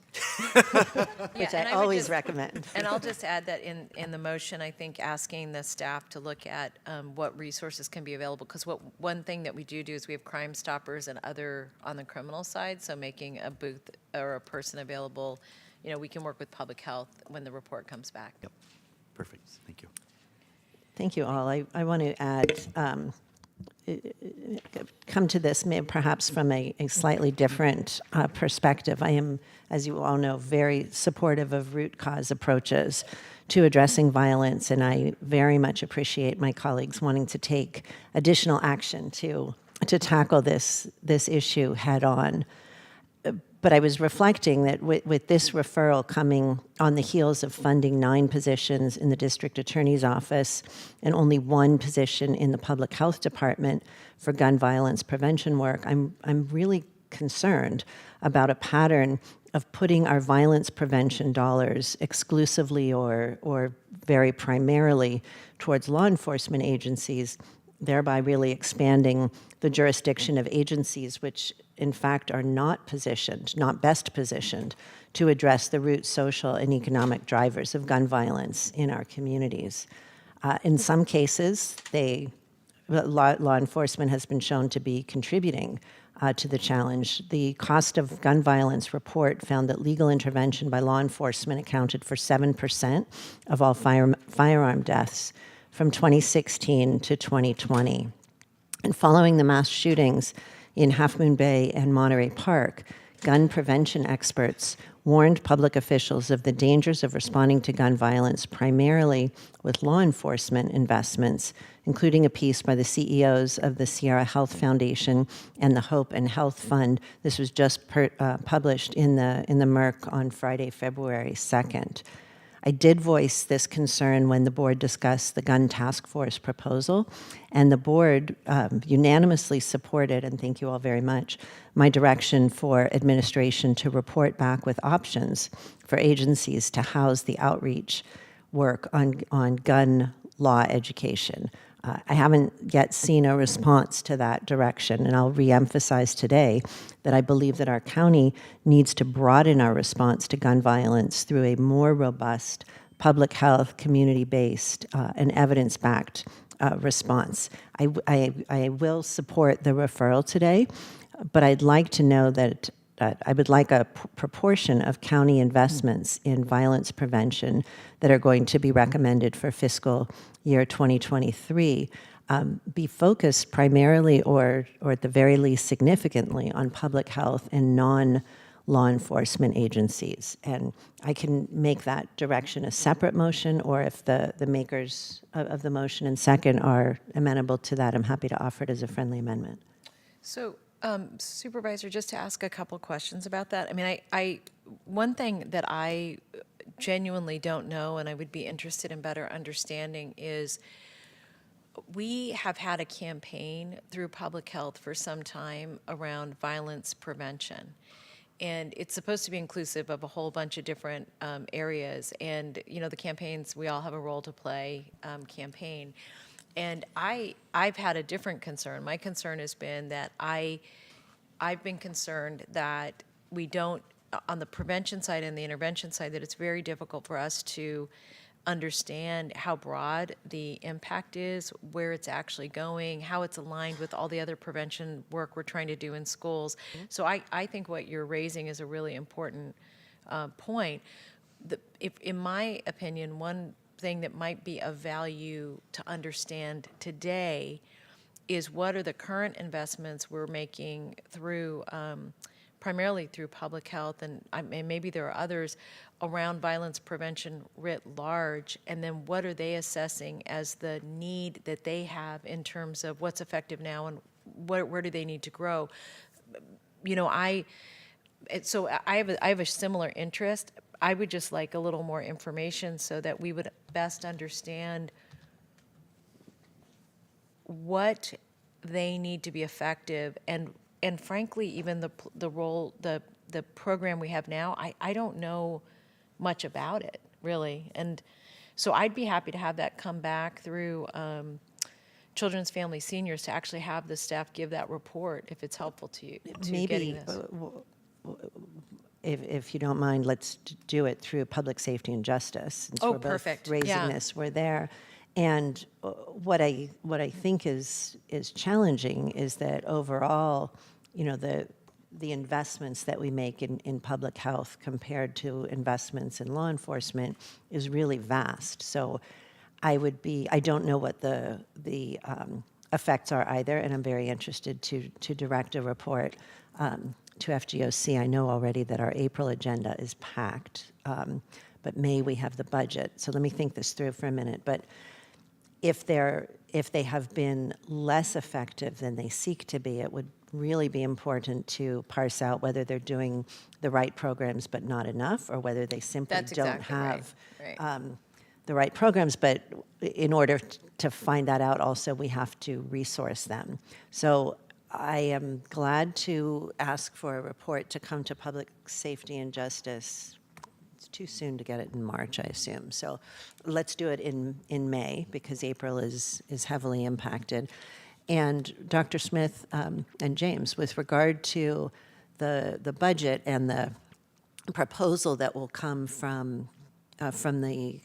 which I would always recommend. And I'll just add that in the motion, I think asking the staff to look at what resources can be available, because one thing that we do is we have Crime Stoppers and other on the criminal side, so making a booth or a person available, we can work with public health when the report comes back. Yep. Perfect. Thank you. Thank you all. I want to add, come to this perhaps from a slightly different perspective. I am, as you all know, very supportive of root cause approaches to addressing violence, and I very much appreciate my colleagues wanting to take additional action to tackle this issue head on. But I was reflecting that with this referral coming on the heels of funding 9 positions in the district attorney's office and only 1 position in the public health department for gun violence prevention work, I'm really concerned about a pattern of putting our violence prevention dollars exclusively or very primarily towards law enforcement agencies, thereby really expanding the jurisdiction of agencies which in fact are not best positioned to address the root social and economic drivers of gun violence in our communities. In some cases, law enforcement has been shown to be contributing to the challenge. The Cost of Gun Violence report found that legal intervention by law enforcement accounted for 7% of all firearm deaths from 2016 to 2020. And following the mass shootings in Half Moon Bay and Monterey Park, gun prevention experts warned public officials of the dangers of responding to gun violence primarily with law enforcement investments, including a piece by the CEOs of the Sierra Health Foundation and the Hope and Health Fund. This was just published in the Merc on Friday, February 2nd. I did voice this concern when the board discussed the gun task force proposal, and the board unanimously supported, and thank you all very much, my direction for administration to report back with options for agencies to house the outreach work on gun law education. I haven't yet seen a response to that direction, and I'll reemphasize today that I believe that our county needs to broaden our response to gun violence through a more robust public health, community-based, and evidence-backed response. I will support the referral today, but I'd like to know that I would like a proportion of county investments in violence prevention that are going to be recommended for fiscal year 2023 be focused primarily or at the very least significantly on public health and non-law enforcement agencies. And I can make that direction a separate motion, or if the makers of the motion and second are amenable to that, I'm happy to offer it as a friendly amendment. So, Supervisor, just to ask a couple questions about that. I mean, one thing that I genuinely don't know, and I would be interested in better understanding, is we have had a campaign through public health for some time around violence prevention. And it's supposed to be inclusive of a whole bunch of different areas. And, the campaigns, we all have a role to play campaign. And I've had a different concern. My concern has been that I've been concerned that we don't, on the prevention side and the intervention side, that it's very difficult for us to understand how broad the impact is, where it's actually going, how it's aligned with all the other prevention work we're trying to do in schools. So I think what you're raising is a really important point. In my opinion, one thing that might be of value to understand today is what are the current investments we're making through, primarily through public health, and maybe there are others around violence prevention writ large, and then what are they assessing as the need that they have in terms of what's effective now and where do they need to grow. You know, I have a similar interest. I would just like a little more information so that we would best understand what they need to be effective, and frankly, even the role, the program we have now, I don't know much about it, really. And so I'd be happy to have that come back through Children's Family Seniors to actually have the staff give that report if it's helpful to you, to Maybe, getting this. If you don't mind, let's do it through Public Safety and Justice. Since Oh, we're both perfect. raising Yeah. this, we're there. And what I think is challenging is that overall, you know, the investments that we make in public health compared to investments in law enforcement is really vast. So I don't know what the effects are either, and I'm very interested to direct a report to FGOC. I know already that our April agenda is packed, but May we have the budget. So let me think this through for a minute. But if they have been less effective than they seek to be, it would really be important to parse out whether they're doing the right programs but not enough, or whether they simply That's don't exactly right. have the right programs. But in order to find that out, also we have to resource them. So I am glad to ask for a report to come to Public Safety and Justice. It's too soon to get it in March, I assume. So let's do it in May, because April is heavily impacted. And Dr. Smith and James, with regard to the budget and the proposal that will come from the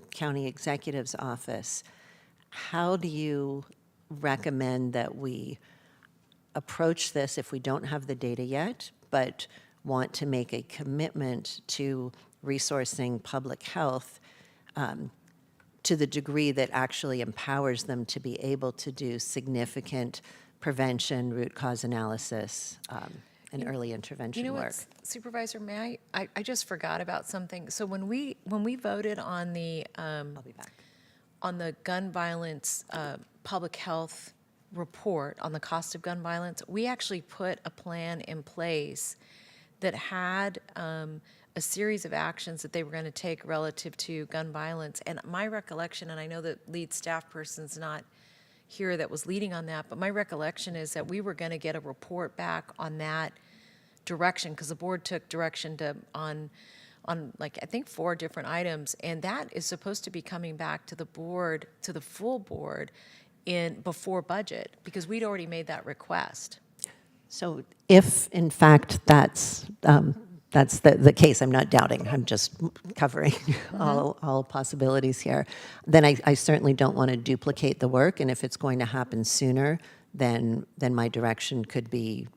county executive's office, how do you recommend that we approach this if we don't have the data yet, but want to make a commitment to resourcing public health to the degree that actually empowers them to be able to do significant prevention, root cause analysis, and early intervention You know work? what, Supervisor, may I just forgot about something. So when we voted on the I'll be back. on the gun violence public health report on the cost of gun violence, we actually put a plan in place that had a series of actions that they were going to take relative to gun violence. And my recollection, and I know that lead staff person's not here that was leading on that, but my recollection is that we were going to get a report back on that direction, because the board took direction on like, I think 4 different items, and that is supposed to be coming back to the board, to the full board, before budget, because we'd already made that request. So if, in fact, that's the case, I'm not doubting, I'm just covering all possibilities here, then I certainly don't want to duplicate the work, and if it's going to happen sooner, then my direction could be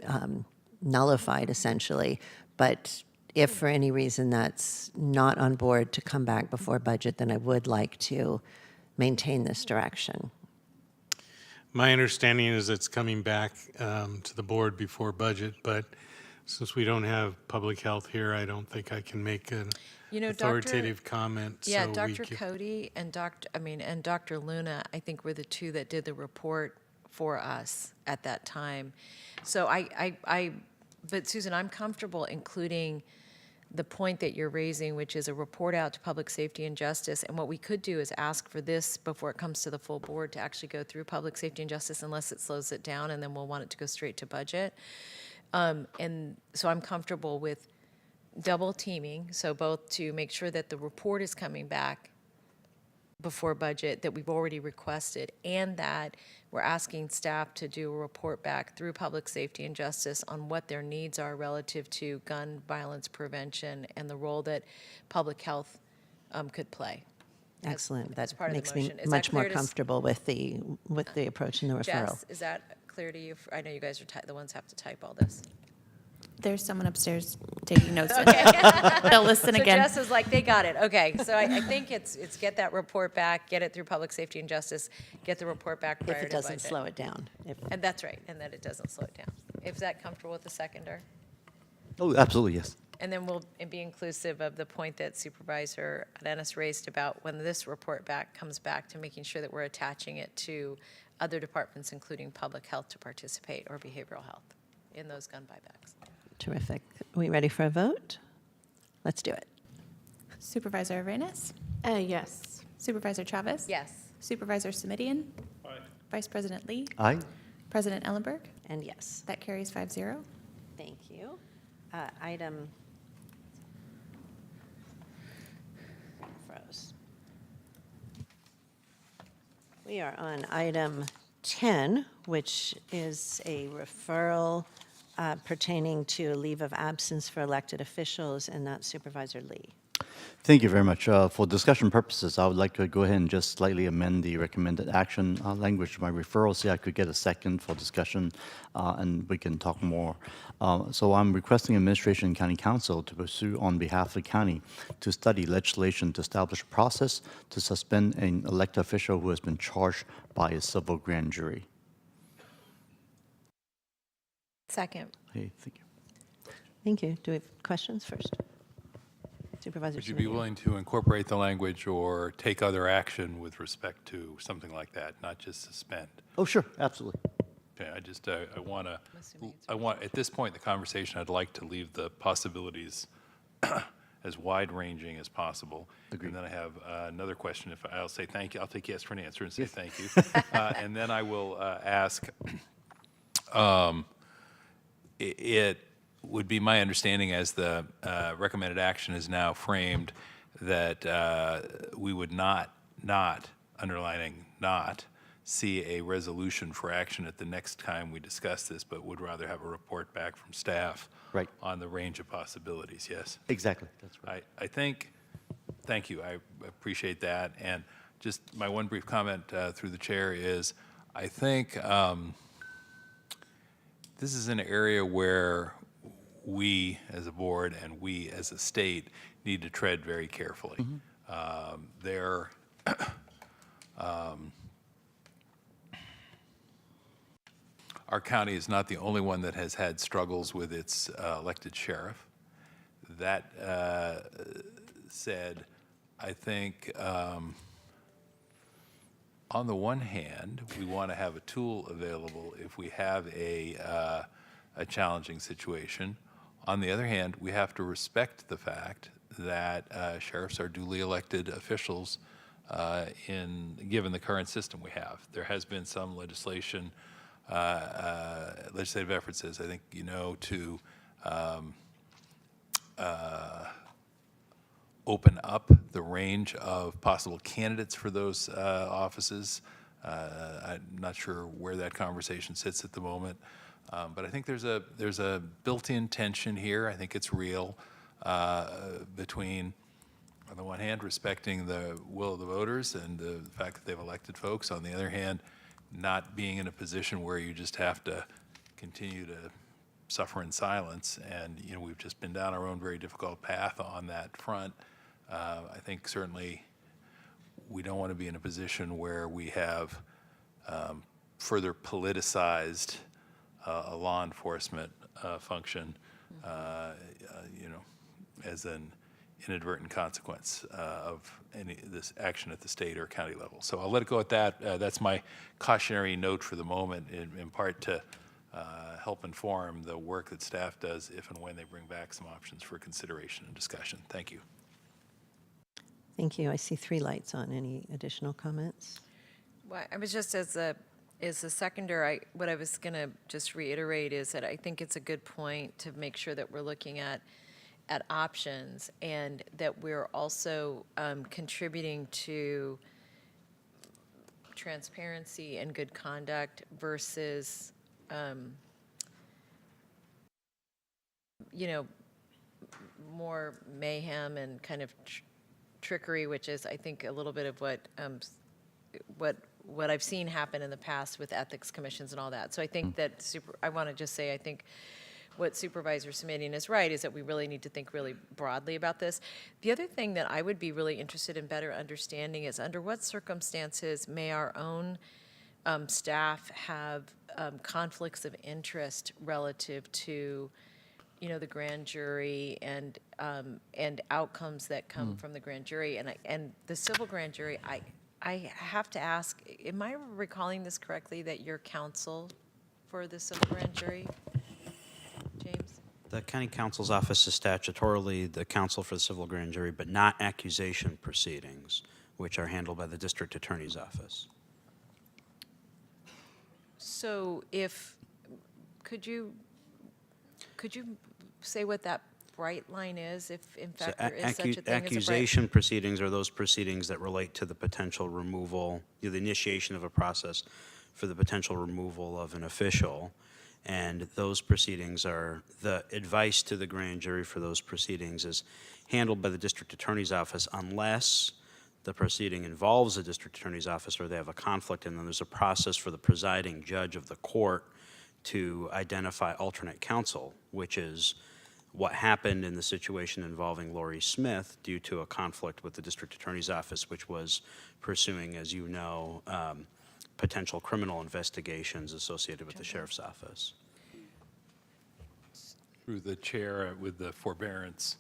nullified, essentially. But if for any reason that's not on board to come back before budget, then I would like to maintain this direction. My understanding is it's coming back to the board before budget, but since we don't have public health here, I don't think I can make an authoritative comment. Yeah, so Dr. Cody and Dr. Luna, I think, were the 2 that did the report for us at that time. So but Susan, I'm comfortable including the point that you're raising, which is a report out to Public Safety and Justice. And what we could do is ask for this before it comes to the full board to actually go through Public Safety and Justice, unless it slows it down, and then we'll want it to go straight to budget. And so I'm comfortable with double teaming, so both to make sure that the report is coming back before budget that we've already requested, and that we're asking staff to do a report back through Public Safety and Justice on what their needs are relative to gun violence prevention and the role that public health could play. Excellent. That part of the makes me motion. Is that much more clear to comfortable with the approach and the referral. Jess, is that clear to you? I know you guys are the ones who have to type all this. There's someone upstairs taking notes. Okay. They'll listen So again. Jess is like, they got it. Okay, so I think it's get that report back, get it through Public Safety and Justice, get the report back prior If to it doesn't budget. slow it down. And that's right, and that it doesn't slow it down. Is that comfortable with the seconder? Oh, absolutely, yes. And then we'll be inclusive of the point that Supervisor Arenas raised about when this report comes back to making sure that we're attaching it to other departments, including public health, to participate, or behavioral health in those gun buybacks. Terrific. Are we ready for a vote? Let's do it. Supervisor Arenas? Yes. Supervisor Chavez? Yes. Supervisor Semidian? Aye. Vice President Lee? Aye. President Ellenberg? And yes. That carries 5-0. Thank you. Item froze. We are on item 10, which is a referral pertaining to a leave of absence for elected officials, and that's Supervisor Lee. Thank you very much. For discussion purposes, I would like to go ahead and just slightly amend the recommended action language to my referral, see I could get a second for discussion, and we can talk more. So I'm requesting Administration and County Council to pursue on behalf of the county to study legislation to establish a process to suspend an elected official who has been charged by a civil grand jury. Second. Hey, thank you. Thank you. Do we have questions first? Supervisor Would you be Semidian. willing to incorporate the language or take other action with respect to something like that, not just suspend? Oh, sure, absolutely. Okay, I want at this point in the conversation, I'd like to leave the possibilities as wide-ranging as possible. Agreed. And then I have another question. If I'll say thank you, I'll take yes for an answer and say thank you. And then I will ask, it would be my understanding as the recommended action is now framed that we would not, underlining not, see a resolution for action at the next time we discuss this, but would rather have a report back from staff Right. on the range of possibilities, yes? Exactly, that's right. I think, thank you, I appreciate that. And just my one brief comment through the chair is, I think this is an area where we as a board and we as a state need to tread very carefully. Our county is not the only one that has had struggles with its elected sheriff. That said, I think on the one hand, we want to have a tool available if we have a challenging situation. On the other hand, we have to respect the fact that sheriffs are duly elected officials given the current system we have. There has been some legislative efforts, as I think you know, to open up the range of possible candidates for those offices. I'm not sure where that conversation sits at the moment, but I think there's a built-in tension here. I think it's real between, on the one hand, respecting the will of the voters and the fact that they've elected folks. On the other hand, not being in a position where you just have to continue to suffer in silence. And we've just been down our own very difficult path on that front. I think certainly we don't want to be in a position where we have further politicized a law enforcement function, as an inadvertent consequence of this action at the state or county level. So I'll let it go at that. That's my cautionary note for the moment, in part to help inform the work that staff does if and when they bring back some options for consideration and discussion. Thank you. Thank you. I see 3 lights on. Any additional comments? Well, I was just as a seconder, what I was going to just reiterate is that I think it's a good point to make sure that we're looking at options and that we're also contributing to transparency and good conduct versus, more mayhem and kind of trickery, which is, I think, a little bit of what I've seen happen in the past with ethics commissions and all that. So I think that I want to just say, I think what Supervisor Simonian is right, is that we really need to think really broadly about this. The other thing that I would be really interested in better understanding is under what circumstances may our own staff have conflicts of interest relative to, the grand jury and outcomes that come from the grand jury. And the civil grand jury, I have to ask, am I recalling this correctly, that you're counsel for the civil grand jury, James? The county counsel's office is statutorily the counsel for the civil grand jury, but not accusation proceedings, which are handled by the district attorney's office. So could you say what that bright line is, if in fact there is such a thing as a bright? Accusation proceedings are those proceedings that relate to the potential removal, the initiation of a process for the potential removal of an official. And those proceedings are, the advice to the grand jury for those proceedings is handled by the district attorney's office unless the proceeding involves the district attorney's office or they have a conflict, and then there's a process for the presiding judge of the court to identify alternate counsel, which is what happened in the situation involving Lori Smith due to a conflict with the district attorney's office, which was pursuing, as you know, potential criminal investigations associated with the sheriff's office. Through the chair with the forbearance,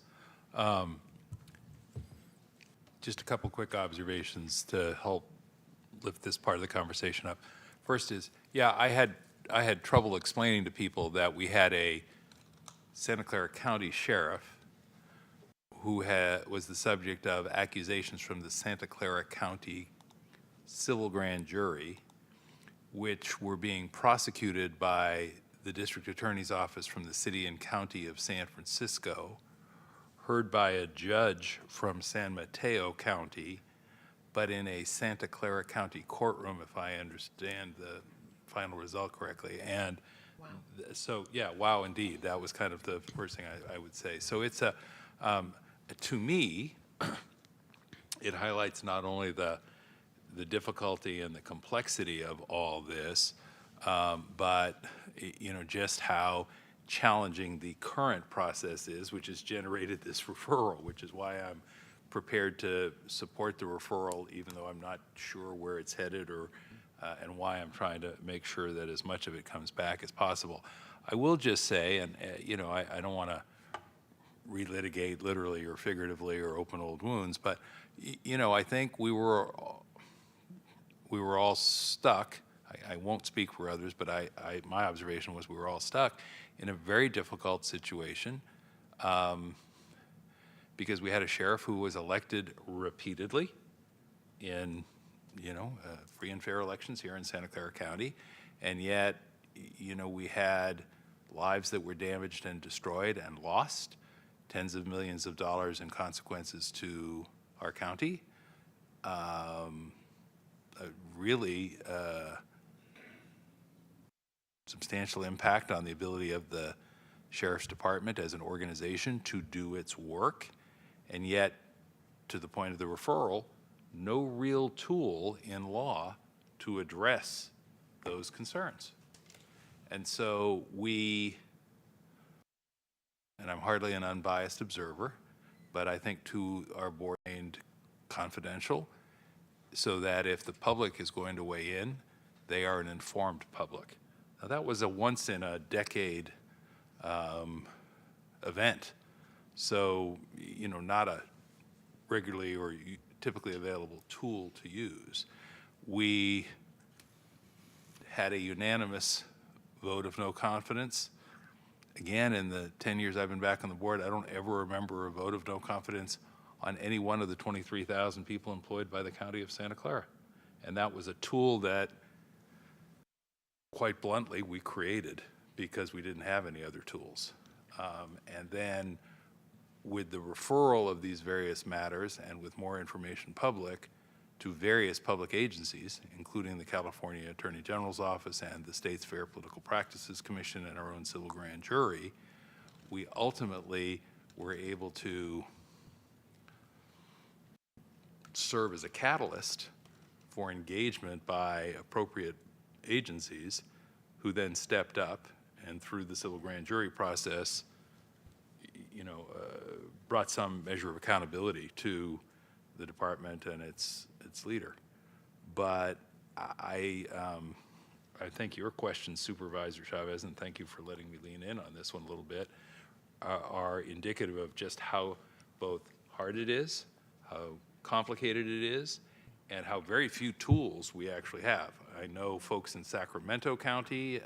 just a couple quick observations to help lift this part of the conversation up. First is, I had trouble explaining to people that we had a Santa Clara County sheriff who was the subject of accusations from the Santa Clara County civil grand jury, which were being prosecuted by the district attorney's office from the city and county of San Francisco, heard by a judge from San Mateo County, but in a Santa Clara County courtroom, if I understand the final result correctly. And so, wow, indeed. That was kind of the first thing I would say. So it's to me, it highlights not only the difficulty and the complexity of all this, but just how challenging the current process is, which has generated this referral, which is why I'm prepared to support the referral, even though I'm not sure where it's headed or and why I'm trying to make sure that as much of it comes back as possible. I will just say, and I don't want to relitigate literally or figuratively or open old wounds, but I think we were all stuck. I won't speak for others, but my observation was we were all stuck in a very difficult situation because we had a sheriff who was elected repeatedly in free and fair elections here in Santa Clara County, and yet we had lives that were damaged and destroyed and lost, tens of millions of dollars in consequences to our county, really substantial impact on the ability of the Sheriff's Department as an organization to do its work, and yet, to the point of the referral, no real tool in law to address those concerns. And so and I'm hardly an unbiased observer, but I think to our board remained confidential so that if the public is going to weigh in, they are an informed public. Now that was a once in a decade event. So, not a regularly or typically available tool to use. We had a unanimous vote of no confidence. Again, in the 10 years I've been back on the board, I don't ever remember a vote of no confidence on any one of the 23,000 people employed by the county of Santa Clara. And that was a tool that, quite bluntly, we created because we didn't have any other tools. And then with the referral of these various matters and with more information public to various public agencies, including the California Attorney General's Office and the state's Fair Political Practices Commission and our own civil grand jury, we ultimately were able to serve as a catalyst for engagement by appropriate agencies who then stepped up and through the civil grand jury process, brought some measure of accountability to the department and its leader. But I think your questions, Supervisor Chavez, and thank you for letting me lean in on this one a little bit, are indicative of just how both hard it is, how complicated it is, and how very few tools we actually have. I know folks in Sacramento County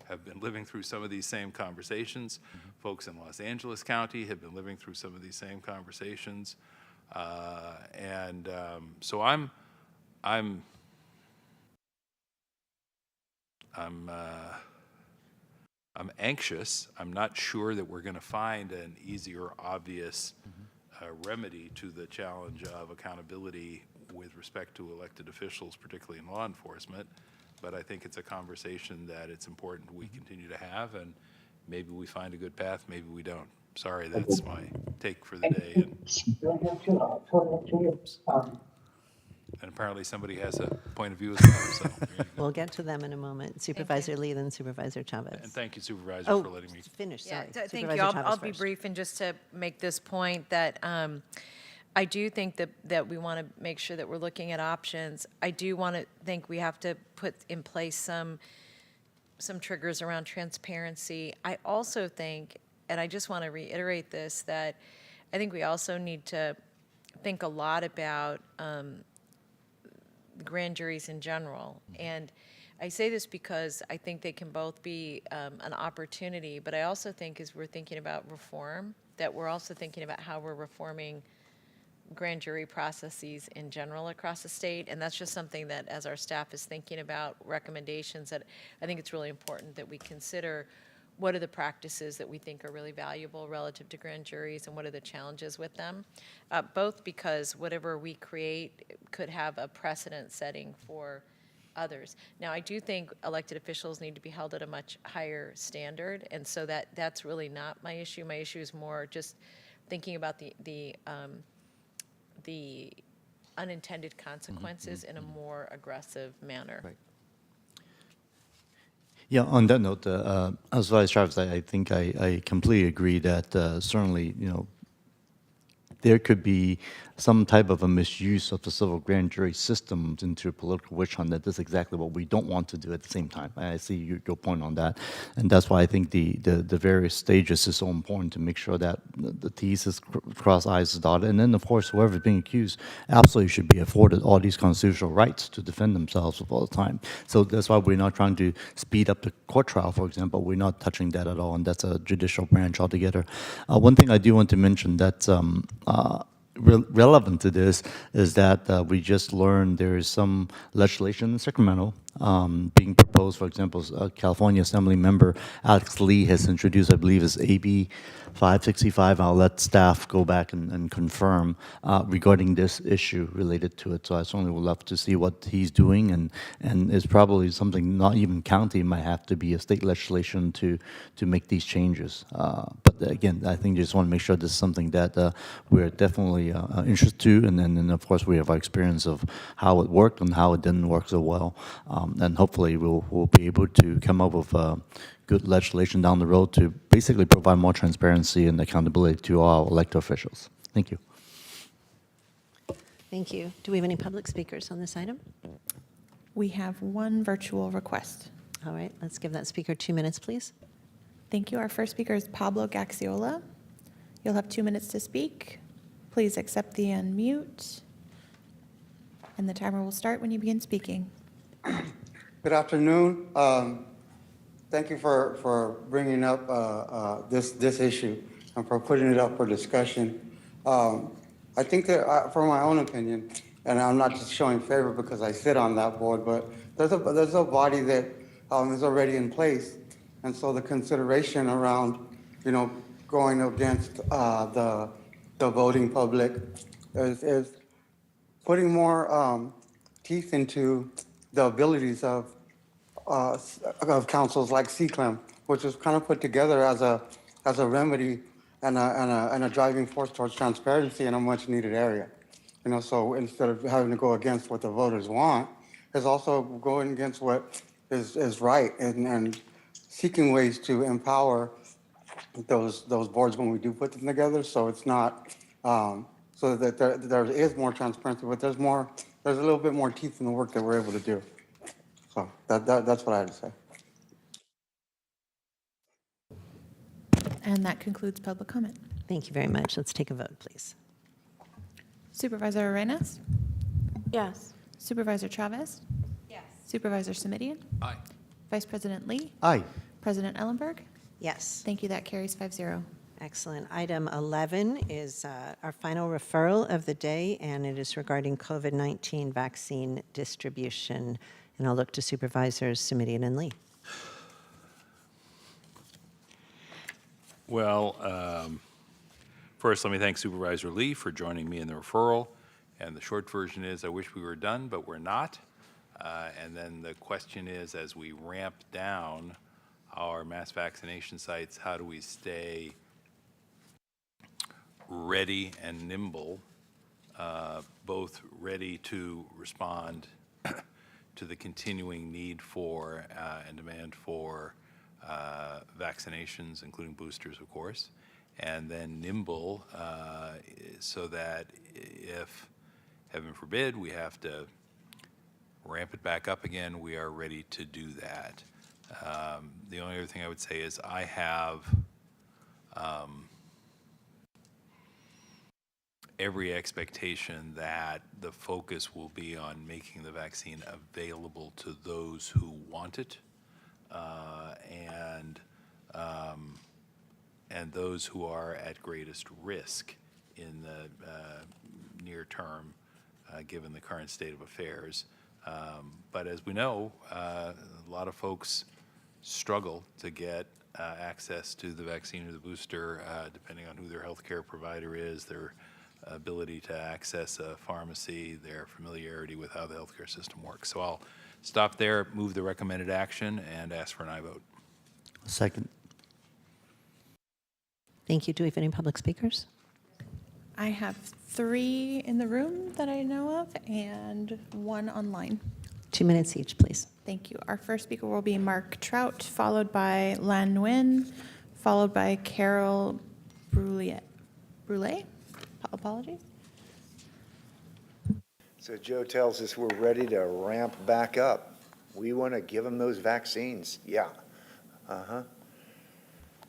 have been living through some of these same conversations. Mm-hmm. Folks in Los Angeles County have been living through some of these same conversations. So I'm anxious. I'm not sure that we're going to find an easy or obvious remedy to the challenge of accountability with respect to elected officials, particularly in law enforcement. But I think it's a conversation that it's important we continue to have, and maybe we find a good path, maybe we don't. Sorry, that's my take for the day. And apparently somebody has a point of view as well. So we'll get to them in a moment. Supervisor Lee, then Supervisor Chavez. And thank you, Supervisor, for letting me finish. Sorry. Yeah, thank you. I'll be brief, and just to make this point that I do think that we want to make sure that we're looking at options. I do want to think we have to put in place some triggers around transparency. I also think, and I just want to reiterate this, that I think we also need to think a lot about grand juries in general. And I say this because I think they can both be an opportunity, but I also think as we're thinking about reform, that we're also thinking about how we're reforming grand jury processes in general across the state. And that's just something that, as our staff is thinking about recommendations, that I think it's really important that we consider what are the practices that we think are really valuable relative to grand juries and what are the challenges with them, both because whatever we create could have a precedent setting for others. Now, I do think elected officials need to be held at a much higher standard, and so that's really not my issue. My issue is more just thinking about the unintended consequences in a more aggressive manner. Right. Yeah, on that note, as Vice Travis, I think I completely agree that certainly, there could be some type of a misuse of the civil grand jury system into a political witch hunt. That's exactly what we don't want to do at the same time. I see your point on that. And that's why I think the various stages is so important to make sure that the T's is cross I's is dotted. And then, of course, whoever's being accused absolutely should be afforded all these constitutional rights to defend themselves all the time. So that's why we're not trying to speed up the court trial, for example. We're not touching that at all, and that's a judicial branch altogether. One thing I do want to mention that's relevant to this is that we just learned there is some legislation in Sacramento being proposed. For example, California Assembly member Alex Lee has introduced, I believe, is AB 565. I'll let staff go back and confirm regarding this issue related to it. So I certainly would love to see what he's doing, and it's probably something not even county, might have to be a state legislation to make these changes. But again, I think just want to make sure this is something that we're definitely interested to, and then of course we have our experience of how it worked and how it didn't work so well, and hopefully we'll be able to come up with good legislation down the road to basically provide more transparency and accountability to our elected officials. Thank you. Thank you. Do we have any public speakers on this item? We have one virtual request. All right, let's give that speaker 2 minutes, please. Thank you. Our first speaker is Pablo Gaxiola. You'll have 2 minutes to speak. Please accept the unmute, and the timer will start when you begin speaking. Good afternoon. Thank you for bringing up this issue and for putting it up for discussion. I think that, from my own opinion, and I'm not just showing favor because I sit on that board, but there's a body that is already in place, and so the consideration around, going against the voting public is putting more teeth into the abilities of councils like CCLEM, which was kind of put together as a remedy and a driving force towards transparency in a much needed area. So instead of having to go against what the voters want, is also going against what is right, and seeking ways to empower those boards when we do put them together, so it's not, so that there is more transparency, but there's a little bit more teeth in the work that we're able to do. So that's what I had to say. And that concludes public comment. Thank you very much. Let's take a vote, please. Supervisor Arenas? Yes. Supervisor Chavez? Yes. Supervisor Simidian? Aye. Vice President Lee? Aye. President Ellenberg? Yes. Thank you. That carries 5-0. Excellent. Item 11 is our final referral of the day, and it is regarding COVID-19 vaccine distribution. And I'll look to Supervisors Simidian and Lee. Well, first, let me thank Supervisor Lee for joining me in the referral. And the short version is, I wish we were done, but we're not. And then the question is, as we ramp down our mass vaccination sites, how do we stay ready and nimble, both ready to respond to the continuing need for and demand for vaccinations, including boosters, of course, and then nimble so that if, heaven forbid, we have to ramp it back up again, we are ready to do that. The only other thing I would say is I have every expectation that the focus will be on making the vaccine available to those who want it, and those who are at greatest risk in the near term, given the current state of affairs. But as we know, a lot of folks struggle to get access to the vaccine or the booster, depending on who their healthcare provider is, their ability to access a pharmacy, their familiarity with how the healthcare system works. So I'll stop there, move the recommended action, and ask for an aye vote. Second. Thank you. Do we have any public speakers? I have 3 in the room that I know of and 1 online. 2 minutes each, please. Thank you. Our first speaker will be Mark Trout, followed by Lan Nguyen, followed by Carol Brulé. Apologies. So Joe tells us we're ready to ramp back up. We want to give them those vaccines. Yeah.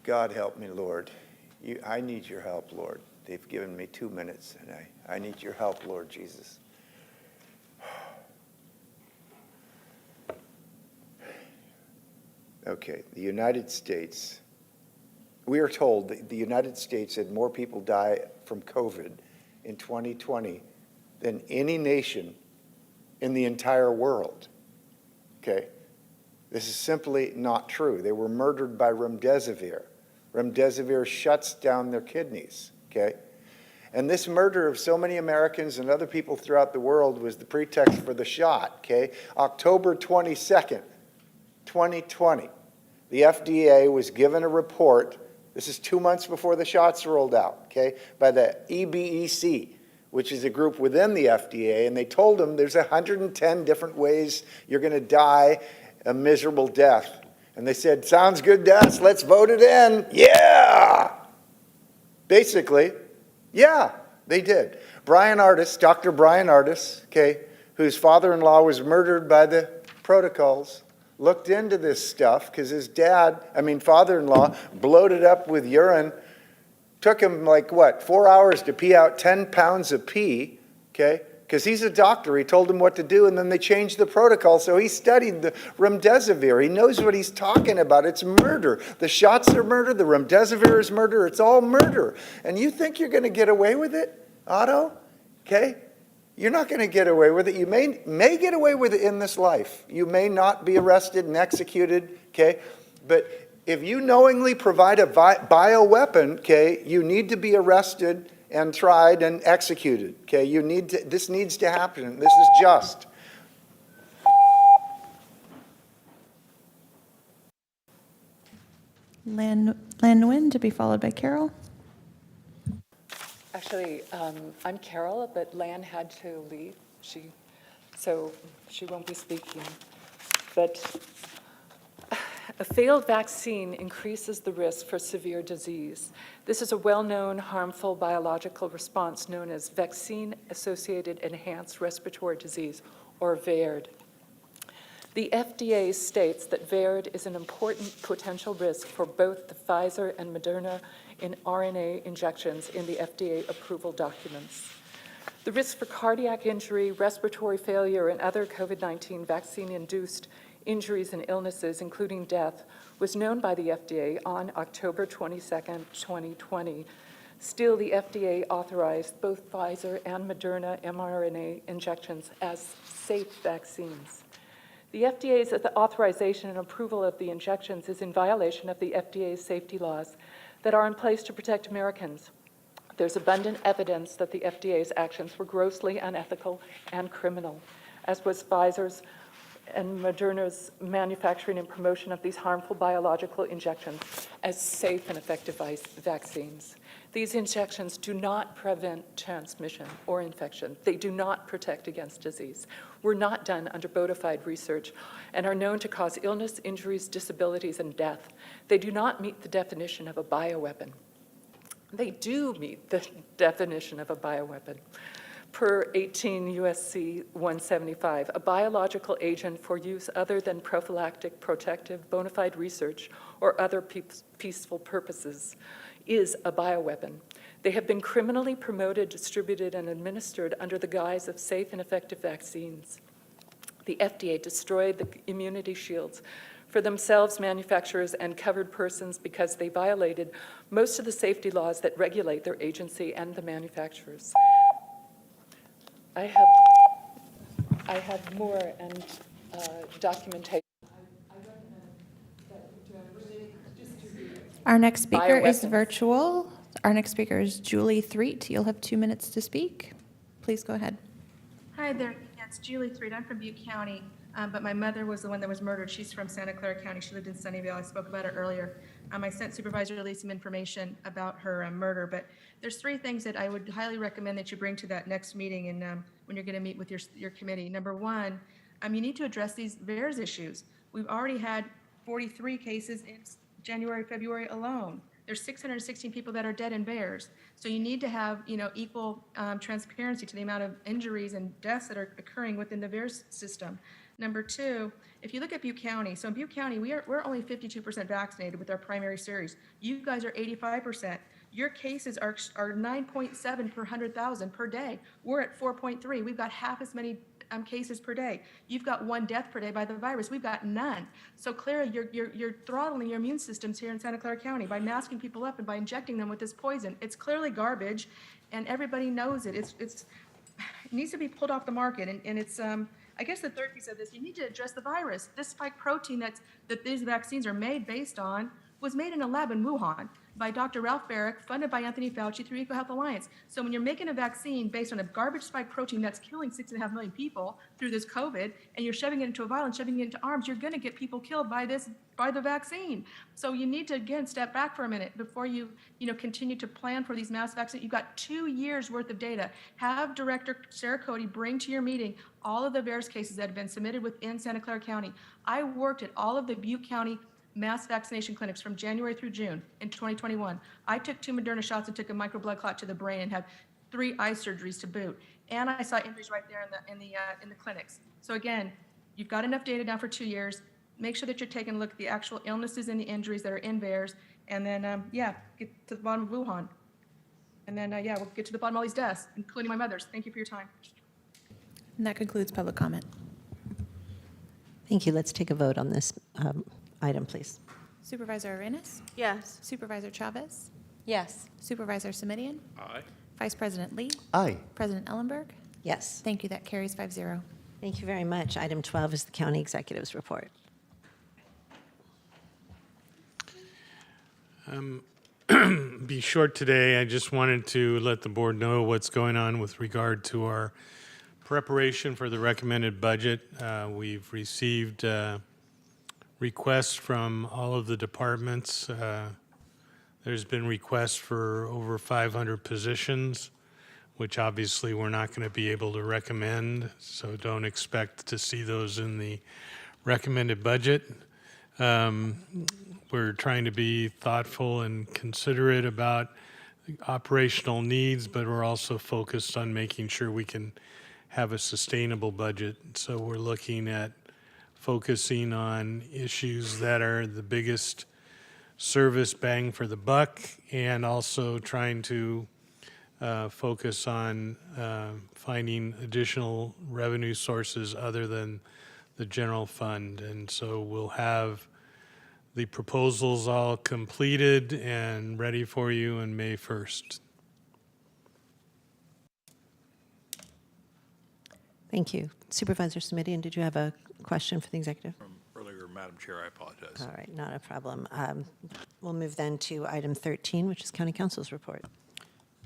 God help me, Lord. I need your help, Lord. They've given me 2 minutes, and I need your help, Lord Jesus. Okay, the United States. We are told that the United States had more people die from COVID in 2020 than any nation in the entire world. Okay? This is simply not true. They were murdered by remdesivir. Remdesivir shuts down their kidneys. Okay? And this murder of so many Americans and other people throughout the world was the pretext for the shot. Okay? October 22nd, 2020, the FDA was given a report. This is 2 months before the shots rolled out, okay, by the EBEC, which is a group within the FDA, and they told them there's 110 different ways you're going to die a miserable death. And they said, sounds good to us, let's vote it in. Yeah! Basically, yeah, they did. Dr. Brian Ardis, okay, whose father-in-law was murdered by the protocols, looked into this stuff because his father-in-law, bloated up with urine. Took him 4 hours to pee out 10 pounds of pee, okay? Because he's a doctor. He told him what to do, and then they changed the protocol. So he studied the remdesivir. He knows what he's talking about. It's murder. The shots are murder. The remdesivir is murder. It's all murder. And you think you're going to get away with it, Otto? Okay? You're not going to get away with it. You may get away with it in this life. You may not be arrested and executed, okay? But if you knowingly provide a bioweapon, okay, you need to be arrested and tried and executed, okay? This needs to happen. This is just. Lan Nguyen to be followed by Carol. Actually, I'm Carol, but Lan had to leave, so she won't be speaking. But A failed vaccine increases the risk for severe disease. This is a well-known harmful biological response known as vaccine-associated enhanced respiratory disease, or VAERD. The FDA states that VAERD is an important potential risk for both the Pfizer and Moderna in RNA injections in the FDA approval documents. The risk for cardiac injury, respiratory failure, and other COVID-19 vaccine-induced injuries and illnesses, including death, was known by the FDA on October 22nd, 2020. Still, the FDA authorized both Pfizer and Moderna mRNA injections as safe vaccines. The FDA's authorization and approval of the injections is in violation of the FDA's safety laws that are in place to protect Americans. There's abundant evidence that the FDA's actions were grossly unethical and criminal, as was Pfizer's and Moderna's manufacturing and promotion of these harmful biological injections as safe and effective vaccines. These injections do not prevent transmission or infection. They do not protect against disease. Were not done under bona fide research and are known to cause illness, injuries, disabilities, and death. They do not meet the definition of a bioweapon. They do meet the definition of a bioweapon. Per 18 U.S.C. 175, a biological agent for use other than prophylactic, protective, bona fide research, or other peaceful purposes is a bioweapon. They have been criminally promoted, distributed, and administered under the guise of safe and effective vaccines. The FDA destroyed the immunity shields for themselves, manufacturers, and covered persons because they violated most of the safety laws that regulate their agency and the manufacturers. I have more and documentation. Our next speaker is Bioweapons. virtual. Our next speaker is Julie Threet. You'll have 2 minutes to speak. Please go ahead. Hi there. Yeah, it's Julie Threet. I'm from Butte County, but my mother was the one that was murdered. She's from Santa Clara County. She lived in Sunnyvale. I spoke about it earlier. I sent Supervisor Lee some information about her murder, but there's 3 things that I would highly recommend that you bring to that next meeting and when you're going to meet with your committee. Number 1, you need to address these VAERS issues. We've already had 43 cases in January, February alone. There's 616 people that are dead in VAERS. So you need to have, equal transparency to the amount of injuries and deaths that are occurring within the VAERS system. Number 2, if you look at Butte County, so in Butte County, we're only 52% vaccinated with our primary series. You guys are 85%. Your cases are 9.7 per 100,000 per day. We're at 4.3. We've got half as many cases per day. You've got 1 death per day by the virus. We've got none. So clearly, you're throttling your immune systems here in Santa Clara County by masking people up and by injecting them with this poison. It's clearly garbage, and everybody knows it. It needs to be pulled off the market, and it's I guess the third piece of this, you need to address the virus. This spike protein that these vaccines are made based on was made in a lab in Wuhan by Dr. Ralph Barrick, funded by Anthony Fauci through EcoHealth Alliance. So when you're making a vaccine based on a garbage spike protein that's killing 6.5 million people through this COVID, and you're shoving it into a vial and shoving it into arms, you're going to get people killed by the vaccine. So you need to, again, step back for a minute before you continue to plan for these mass vaccines. You've got 2 years worth of data. Have Director Sarah Cody bring to your meeting all of the VAERS cases that have been submitted within Santa Clara County. I worked at all of the Butte County mass vaccination clinics from January through June in 2021. I took 2 Moderna shots and took a micro blood clot to the brain and had 3 eye surgeries to boot. And I saw injuries right there in the clinics. So again, you've got enough data now for 2 years. Make sure that you're taking a look at the actual illnesses and the injuries that are in VAERS, and then get to the bottom of Wuhan. And then we'll get to the bottom of all these deaths, including my mother's. Thank you for your time. And that concludes public comment. Thank you. Let's take a vote on this item, please. Supervisor Arenas? Yes. Supervisor Chavez? Yes. Supervisor Semidian? Aye. Vice President Lee? Aye. President Ellenberg? Yes. Thank you. That carries 5-0. Thank you very much. Item 12 is the county executive's report. Be short today. I just wanted to let the board know what's going on with regard to our preparation for the recommended budget. We've received requests from all of the departments. There's been requests for over 500 positions, which obviously we're not going to be able to recommend, so don't expect to see those in the recommended budget. We're trying to be thoughtful and considerate about operational needs, but we're also focused on making sure we can have a sustainable budget. So we're looking at focusing on issues that are the biggest service bang for the buck, and also trying to focus on finding additional revenue sources other than the general fund. And so we'll have the proposals all completed and ready for you on May 1st. Thank you. Supervisor Smitty, did you have a question for the executive? Earlier, Madam Chair, I apologize. All right, not a problem. We'll move then to item 13, which is County Council's report.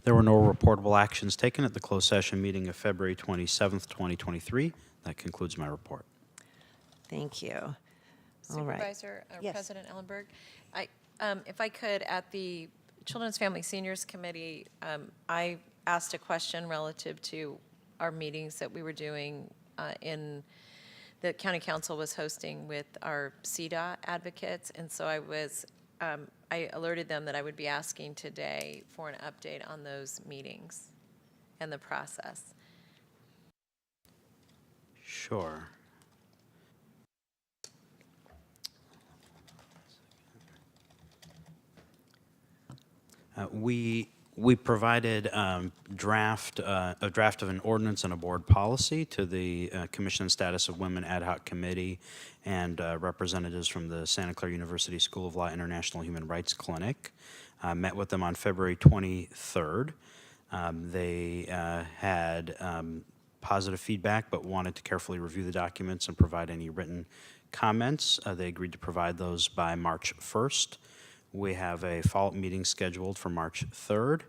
There were no reportable actions taken at the closed session meeting of February 27th, 2023. That concludes my report. Thank you. All right. Supervisor, Yes. President Ellenberg, if I could, at the Children's Family Seniors Committee, I asked a question relative to our meetings that we were doing in the County Council was hosting with our CDOT advocates, and so I alerted them that I would be asking today for an update on those meetings and the process. Sure. We provided a draft of an ordinance and a board policy to the Commission on Status of Women Ad Hoc Committee and representatives from the Santa Clara University School of Law International Human Rights Clinic. Met with them on February 23rd. They had positive feedback but wanted to carefully review the documents and provide any written comments. They agreed to provide those by March 1st. We have a follow-up meeting scheduled for March 3rd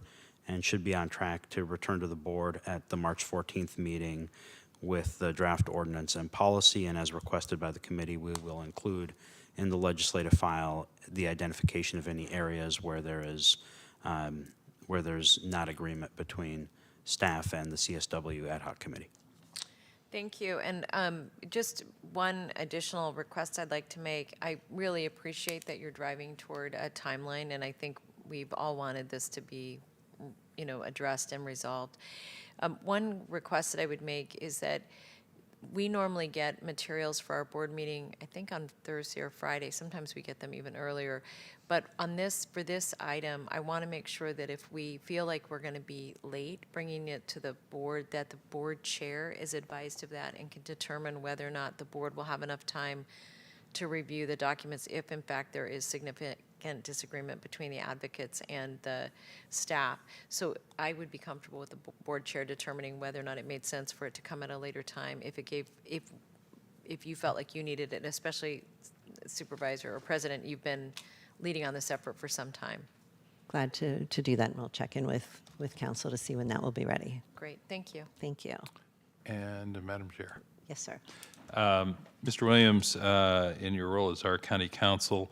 and should be on track to return to the board at the March 14th meeting with the draft ordinance and policy. And as requested by the committee, we will include in the legislative file the identification of any areas where there's not agreement between staff and the CSW ad hoc committee. Thank you. And just one additional request I'd like to make. I really appreciate that you're driving toward a timeline, and I think we've all wanted this to be, addressed and resolved. One request that I would make is that we normally get materials for our board meeting, I think on Thursday or Friday. Sometimes we get them even earlier. But for this item, I want to make sure that if we feel like we're going to be late bringing it to the board, that the board chair is advised of that and can determine whether or not the board will have enough time to review the documents if, in fact, there is significant disagreement between the advocates and the staff. So I would be comfortable with the board chair determining whether or not it made sense for it to come at a later time if you felt like you needed it, especially Supervisor or President, you've been leading on this effort for some time. Glad to do that, and we'll check in with council to see when that will be ready. Great, thank you. Thank you. And Madam Chair. Yes, sir. Mr. Williams, in your role as our county counsel,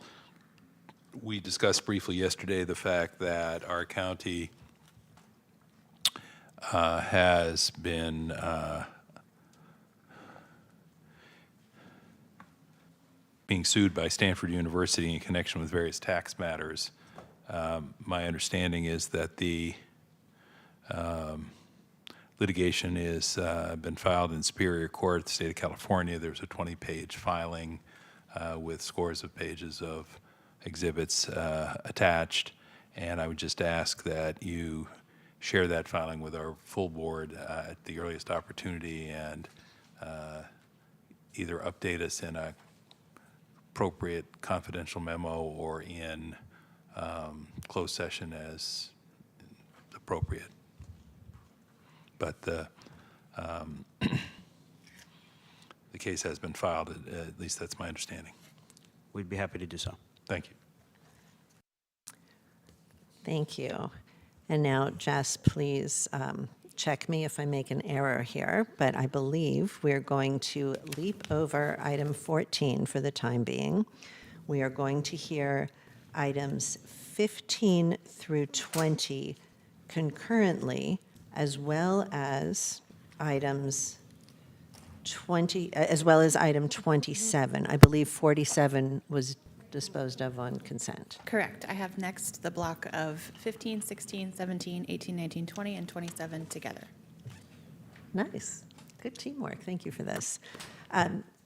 we discussed briefly yesterday the fact that our county has been being sued by Stanford University in connection with various tax matters. My understanding is that the litigation is been filed in Superior Court of the state of California. There's a 20-page filing with scores of pages of exhibits attached, and I would just ask that you share that filing with our full board at the earliest opportunity and either update us in a appropriate confidential memo or in closed session as appropriate. But the case has been filed, at least that's my understanding. We'd be happy to do so. Thank you. Thank you. And now, Jess, please check me if I make an error here, but I believe we're going to leap over item 14 for the time being. We are going to hear items 15 through 20 concurrently, as well as items 20, as well as item 27. I believe 47 was disposed of on consent. Correct. I have next the block of 15, 16, 17, 18, 19, 20, and 27 together. Nice. Good teamwork. Thank you for this.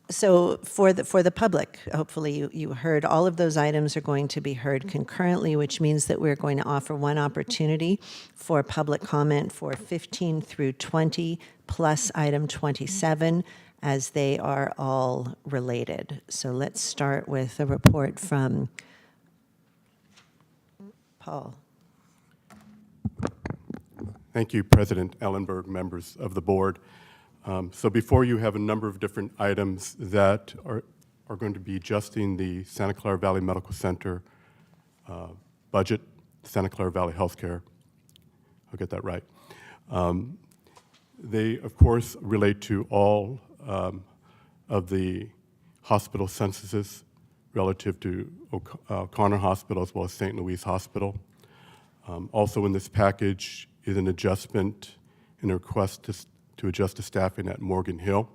So for the public, hopefully you heard all of those items are going to be heard concurrently, which means that we're going to offer one opportunity for public comment for 15 through 20 plus item 27, as they are all related. So let's start with a report from Paul. Thank you, President Ellenberg, members of the board. So before you have a number of different items that are going to be adjusting the Santa Clara Valley Medical Center budget, Santa Clara Valley Healthcare. I'll get that right. They, of course, relate to all of the hospital censuses relative to O'Connor Hospital as well as St. Louis Hospital. Also in this package is an adjustment and a request to adjust the staffing at Morgan Hill.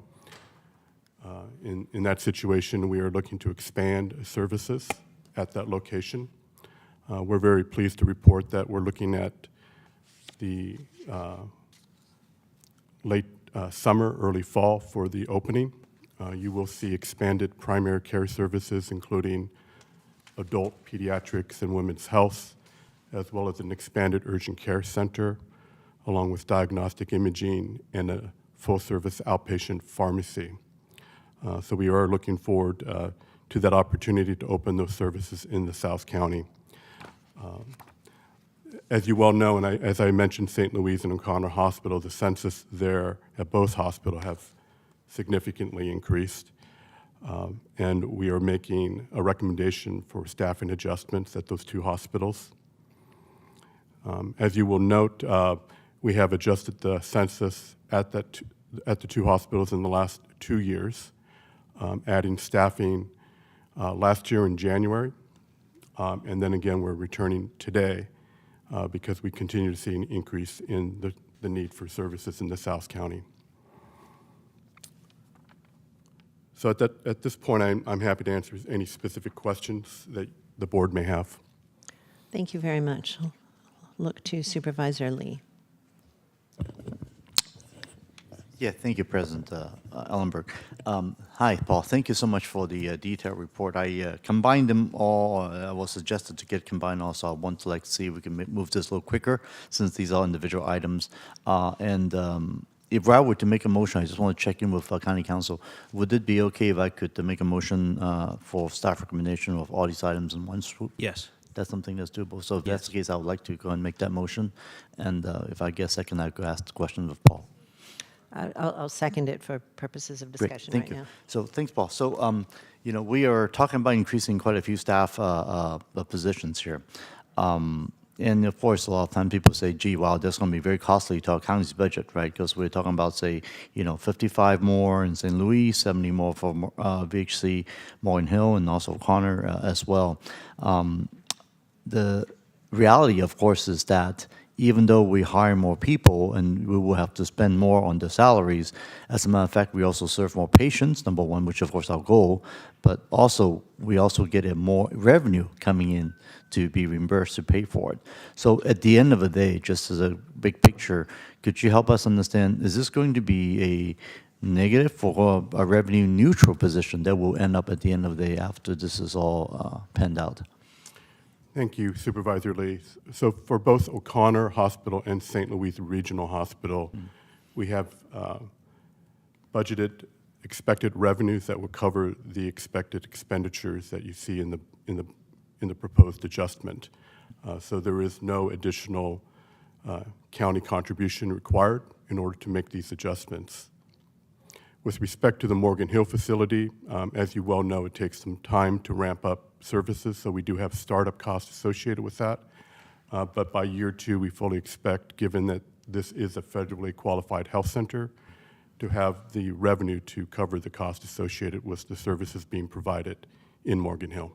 In that situation, we are looking to expand services at that location. We're very pleased to report that we're looking at the late summer, early fall for the opening. You will see expanded primary care services, including adult pediatrics and women's health, as well as an expanded urgent care center, along with diagnostic imaging and a full-service outpatient pharmacy. So we are looking forward to that opportunity to open those services in the South County. As you well know, and as I mentioned, St. Louis and O'Connor Hospital, the census there at both hospitals have significantly increased. And we are making a recommendation for staffing adjustments at those two hospitals. As you will note, we have adjusted the census at the two hospitals in the last 2 years, adding staffing last year in January. And then again, we're returning today because we continue to see an increase in the need for services in the South County. So at this point, I'm happy to answer any specific questions that the board may have. Thank you very much. I'll look to Supervisor Lee. Yeah, thank you, President Ellenberg. Hi, Paul. Thank you so much for the detailed report. I combined them all. I was suggested to get combined also. I want to see if we can move this a little quicker since these are individual items. If I were to make a motion, I just want to check in with County Council. Would it be okay if I could make a motion for staff recommendation of all these items in one swoop? Yes. That's something that's doable. So if that's the case, I would like to go and make that motion. And if I get a second, I could ask the question of Paul. I'll second it for purposes of discussion Great, thank right you. now. So thanks, Paul. So, we are talking about increasing quite a few staff positions here. And of course, a lot of times people say, gee, wow, that's going to be very costly to our county's budget, right? Because we're talking about, say, 55 more in St. Louis, 70 more for VHC, Morgan Hill, and also O'Connor as well. The reality, of course, is that even though we hire more people and we will have to spend more on the salaries, as a matter of fact, we also serve more patients, number one, which of course our goal, but also we also get more revenue coming in to be reimbursed to pay for it. So at the end of the day, just as a big picture, could you help us understand, is this going to be a negative or a revenue neutral position that will end up at the end of the day after this is all panned out? Thank you, Supervisor Lee. So for both O'Connor Hospital and St. Louis Regional Hospital, we have budgeted expected revenues that will cover the expected expenditures that you see in the proposed adjustment. So there is no additional county contribution required in order to make these adjustments. With respect to the Morgan Hill facility, as you well know, it takes some time to ramp up services, so we do have startup costs associated with that. But by year 2, we fully expect, given that this is a federally qualified health center, to have the revenue to cover the cost associated with the services being provided in Morgan Hill.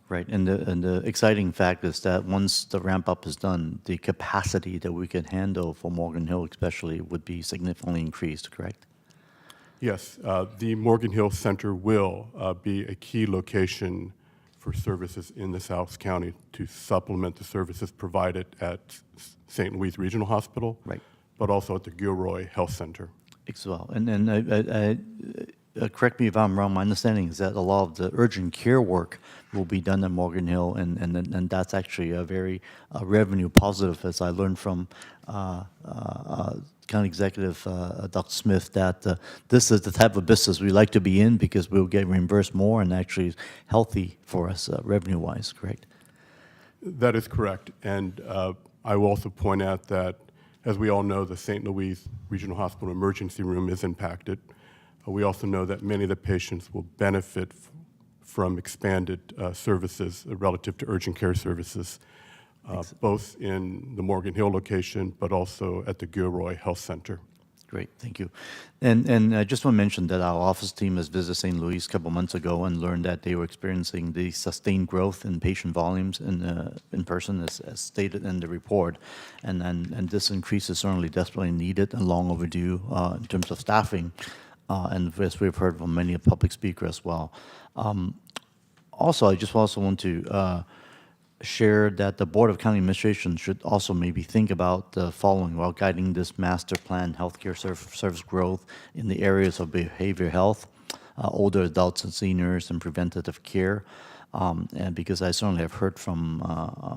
Right, and the exciting fact is that once the ramp up is done, the capacity that we can handle for Morgan Hill especially would be significantly increased, correct? Yes, the Morgan Hill Center will be a key location for services in the South County to supplement the services provided at St. Louis Regional Hospital, Right. but also at the Gilroy Health Center. As well. Correct me if I'm wrong, my understanding is that a lot of the urgent care work will be done at Morgan Hill, and that's actually a very revenue positive, as I learned from County Executive Dr. Smith, that this is the type of business we like to be in because we'll get reimbursed more and actually healthy for us revenue-wise, correct? That is correct. And I will also point out that, as we all know, the St. Louis Regional Hospital emergency room is impacted. We also know that many of the patients will benefit from expanded services relative to urgent care services, both in the Morgan Hill location, but also at the Gilroy Health Center. Great, thank you. And I just want to mention that our office team has visited St. Louis a couple months ago and learned that they were experiencing the sustained growth in patient volumes in person, as stated in the report. And this increase is certainly desperately needed and long overdue in terms of staffing. And as we've heard from many public speakers as well. Also, I just also want to share that the Board of County Administration should also maybe think about the following while guiding this master plan healthcare service growth in the areas of behavioral health, older adults and seniors, and preventative care. And because I certainly have heard from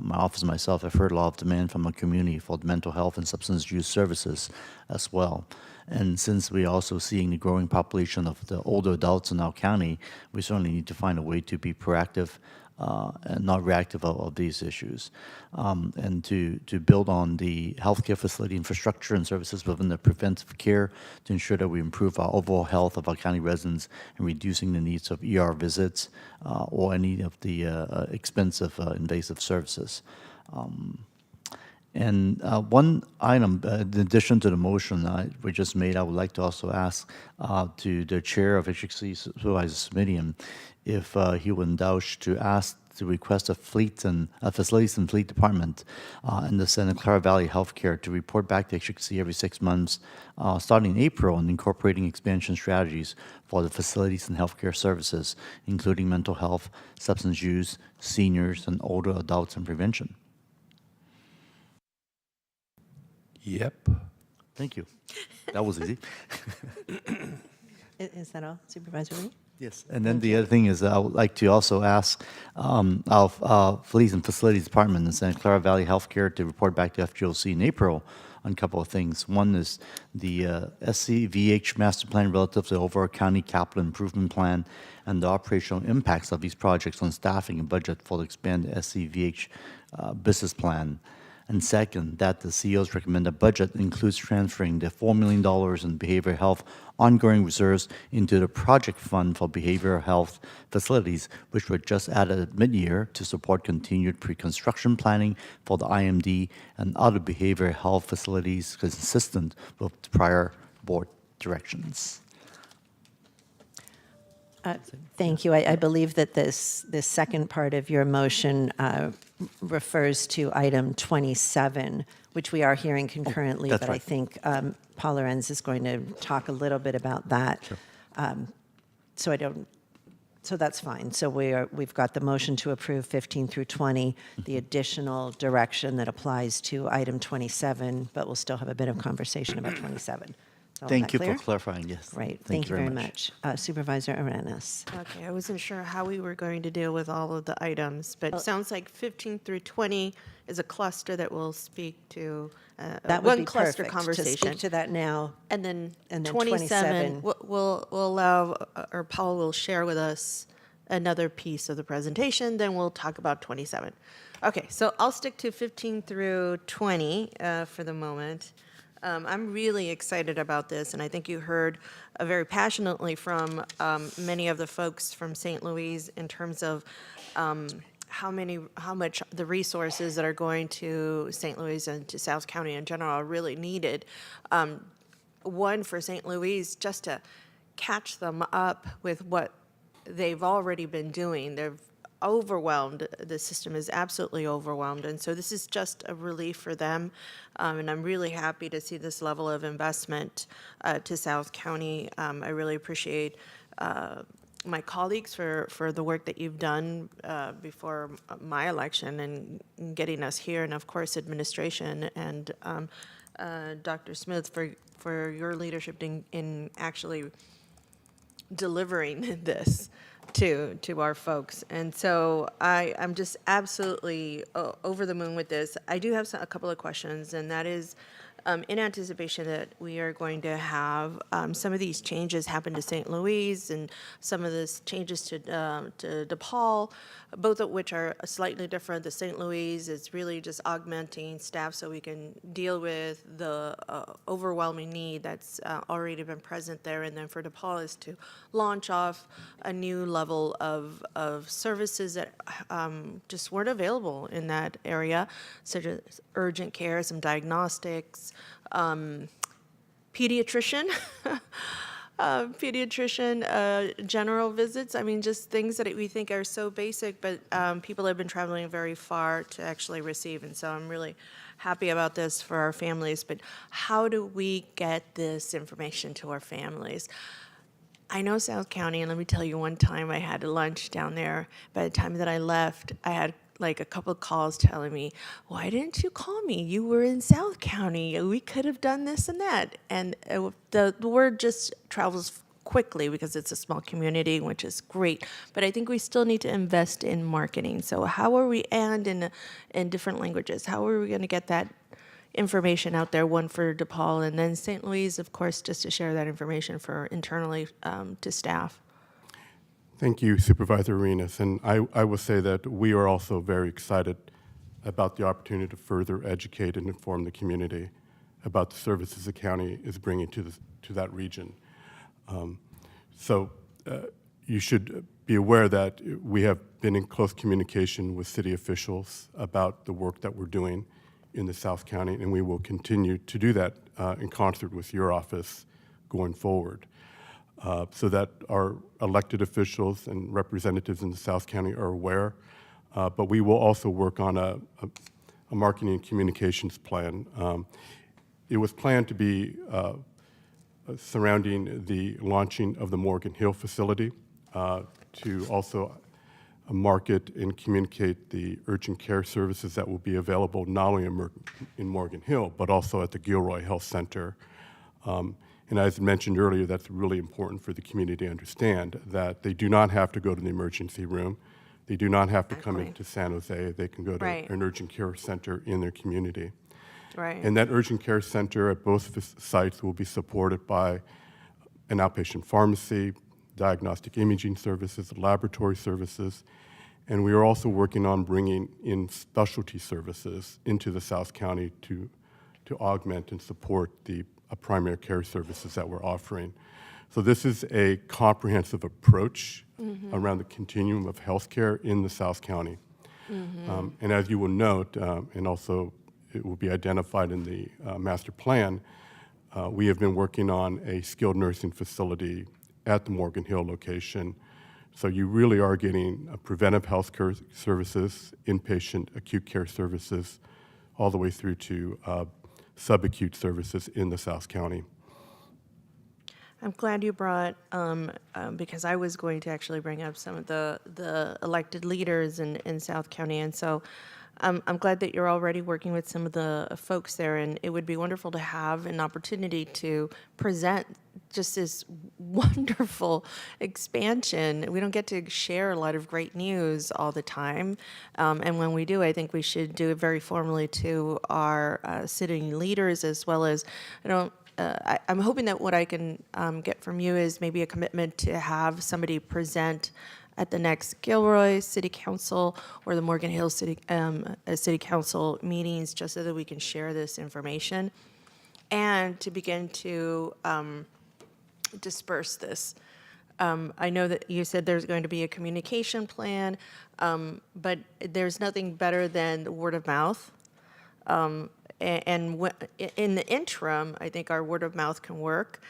my office myself, I've heard a lot of demand from the community for mental health and substance use services as well. And since we're also seeing the growing population of the older adults in our county, we certainly need to find a way to be proactive and not reactive of these issues, and to build on the healthcare facility infrastructure and services within the preventive care to ensure that we improve our overall health of our county residents and reducing the needs of ER visits or any of the expensive invasive services. And one item, in addition to the motion we just made, I would like to also ask to the chair of HXC Supervisors Committee if he would indulge to ask to request a fleet and facilities and fleet department in the Santa Clara Valley Healthcare to report back to HXC every 6 months, starting in April, and incorporating expansion strategies for the facilities and healthcare services, including mental health, substance use, seniors, and older adults and prevention. Yep. Thank you. That was easy. Is that all, Supervisor Lee? Yes. And then the other thing is I would like to also ask our Police and Facilities Department in Santa Clara Valley Healthcare to report back to FGOC in April on a couple of things. One is the SCVH master plan relative to the overall county capital improvement plan and the operational impacts of these projects on staffing and budget for the expanded SCVH business plan. And second, that the CEO's recommended budget includes transferring the $4 million in behavioral health ongoing reserves into the project fund for behavioral health facilities, which were just added at mid-year to support continued pre-construction planning for the IMD and other behavioral health facilities consistent with prior board directions. Thank you. I believe that this second part of your motion refers to item 27, which we are hearing concurrently, that's but right. I think Paul Lorenz is going to talk a little bit about that. Sure. So that's fine. So we've got the motion to approve 15 through 20, the additional direction that applies to item 27, but we'll still have a bit of conversation about 27. So Thank you clear? for clarifying, yes. Great. Thank you very much. Supervisor Arenas. Okay, I wasn't sure how we were going to deal with all of the items, but it sounds like 15 through 20 is a cluster that will speak to That would one be cluster perfect, conversation. to speak to that now. And then 27. we'll allow, or Paul will share with us another piece of the presentation, then we'll talk about 27. Okay, so I'll stick to 15 through 20 for the moment. I'm really excited about this, and I think you heard very passionately from many of the folks from St. Louis in terms of how much the resources that are going to St. Louis and to South County in general are really needed. One, for St. Louis, just to catch them up with what they've already been doing. They've overwhelmed. The system is absolutely overwhelmed. And so this is just a relief for them. And I'm really happy to see this level of investment to South County. I really appreciate my colleagues for the work that you've done before my election and getting us here, and of course administration and Dr. Smith for your leadership in actually delivering this to our folks. And so I'm just absolutely over the moon with this. I do have a couple of questions, and that is in anticipation that we are going to have some of these changes happen to St. Louis and some of this changes to DePaul, both of which are slightly different. The St. Louis is really just augmenting staff so we can deal with the overwhelming need that's already been present there. And then for DePaul is to launch off a new level of services that just weren't available in that area, such as urgent care, some diagnostics, pediatrician, general visits. I mean, just things that we think are so basic, but people have been traveling very far to actually receive. And so I'm really happy about this for our families. But how do we get this information to our families? I know South County, and let me tell you, one time I had a lunch down there. By the time that I left, I had like a couple of calls telling me, why didn't you call me? You were in South County. We could have done this and that. And the word just travels quickly because it's a small community, which is great. But I think we still need to invest in marketing. So how are we, and in different languages, how are we going to get that information out there, one for DePaul, and then St. Louis, of course, just to share that information for internally to staff? Thank you, Supervisor Arenas. And I will say that we are also very excited about the opportunity to further educate and inform the community about the services the county is bringing to that region. You should be aware that we have been in close communication with city officials about the work that we're doing in the South County, and we will continue to do that in concert with your office going forward. So that our elected officials and representatives in the South County are aware. But we will also work on a marketing and communications plan. It was planned to be surrounding the launching of the Morgan Hill facility to also market and communicate the urgent care services that will be available not only in Morgan Hill, but also at the Gilroy Health Center. And as mentioned earlier, that's really important for the community to understand that they do not have to go to the emergency room. They do not have to come into San Jose. They can go to an urgent care center in their community. Right. And that urgent care center at both sites will be supported by an outpatient pharmacy, diagnostic imaging services, laboratory services, and we are also working on bringing in specialty services into the South County to augment and support the primary care services that we're offering. So this is a comprehensive approach around the continuum of healthcare in the South County. And as you will note, and also it will be identified in the master plan, we have been working on a skilled nursing facility at the Morgan Hill location. So you really are getting preventive health care services, inpatient acute care services, all the way through to subacute services in the South County. I'm glad you brought, because I was going to actually bring up some of the elected leaders in South County, and so I'm glad that you're already working with some of the folks there, and it would be wonderful to have an opportunity to present just this wonderful expansion. We don't get to share a lot of great news all the time, and when we do, I think we should do it very formally to our sitting leaders, as well as, I'm hoping that what I can get from you is maybe a commitment to have somebody present at the next Gilroy City Council or the Morgan Hill City Council meetings, just so that we can share this information and to begin to disperse this. I know that you said there's going to be a communication plan, but there's nothing better than word of mouth. And in the interim, I think our word of mouth can work.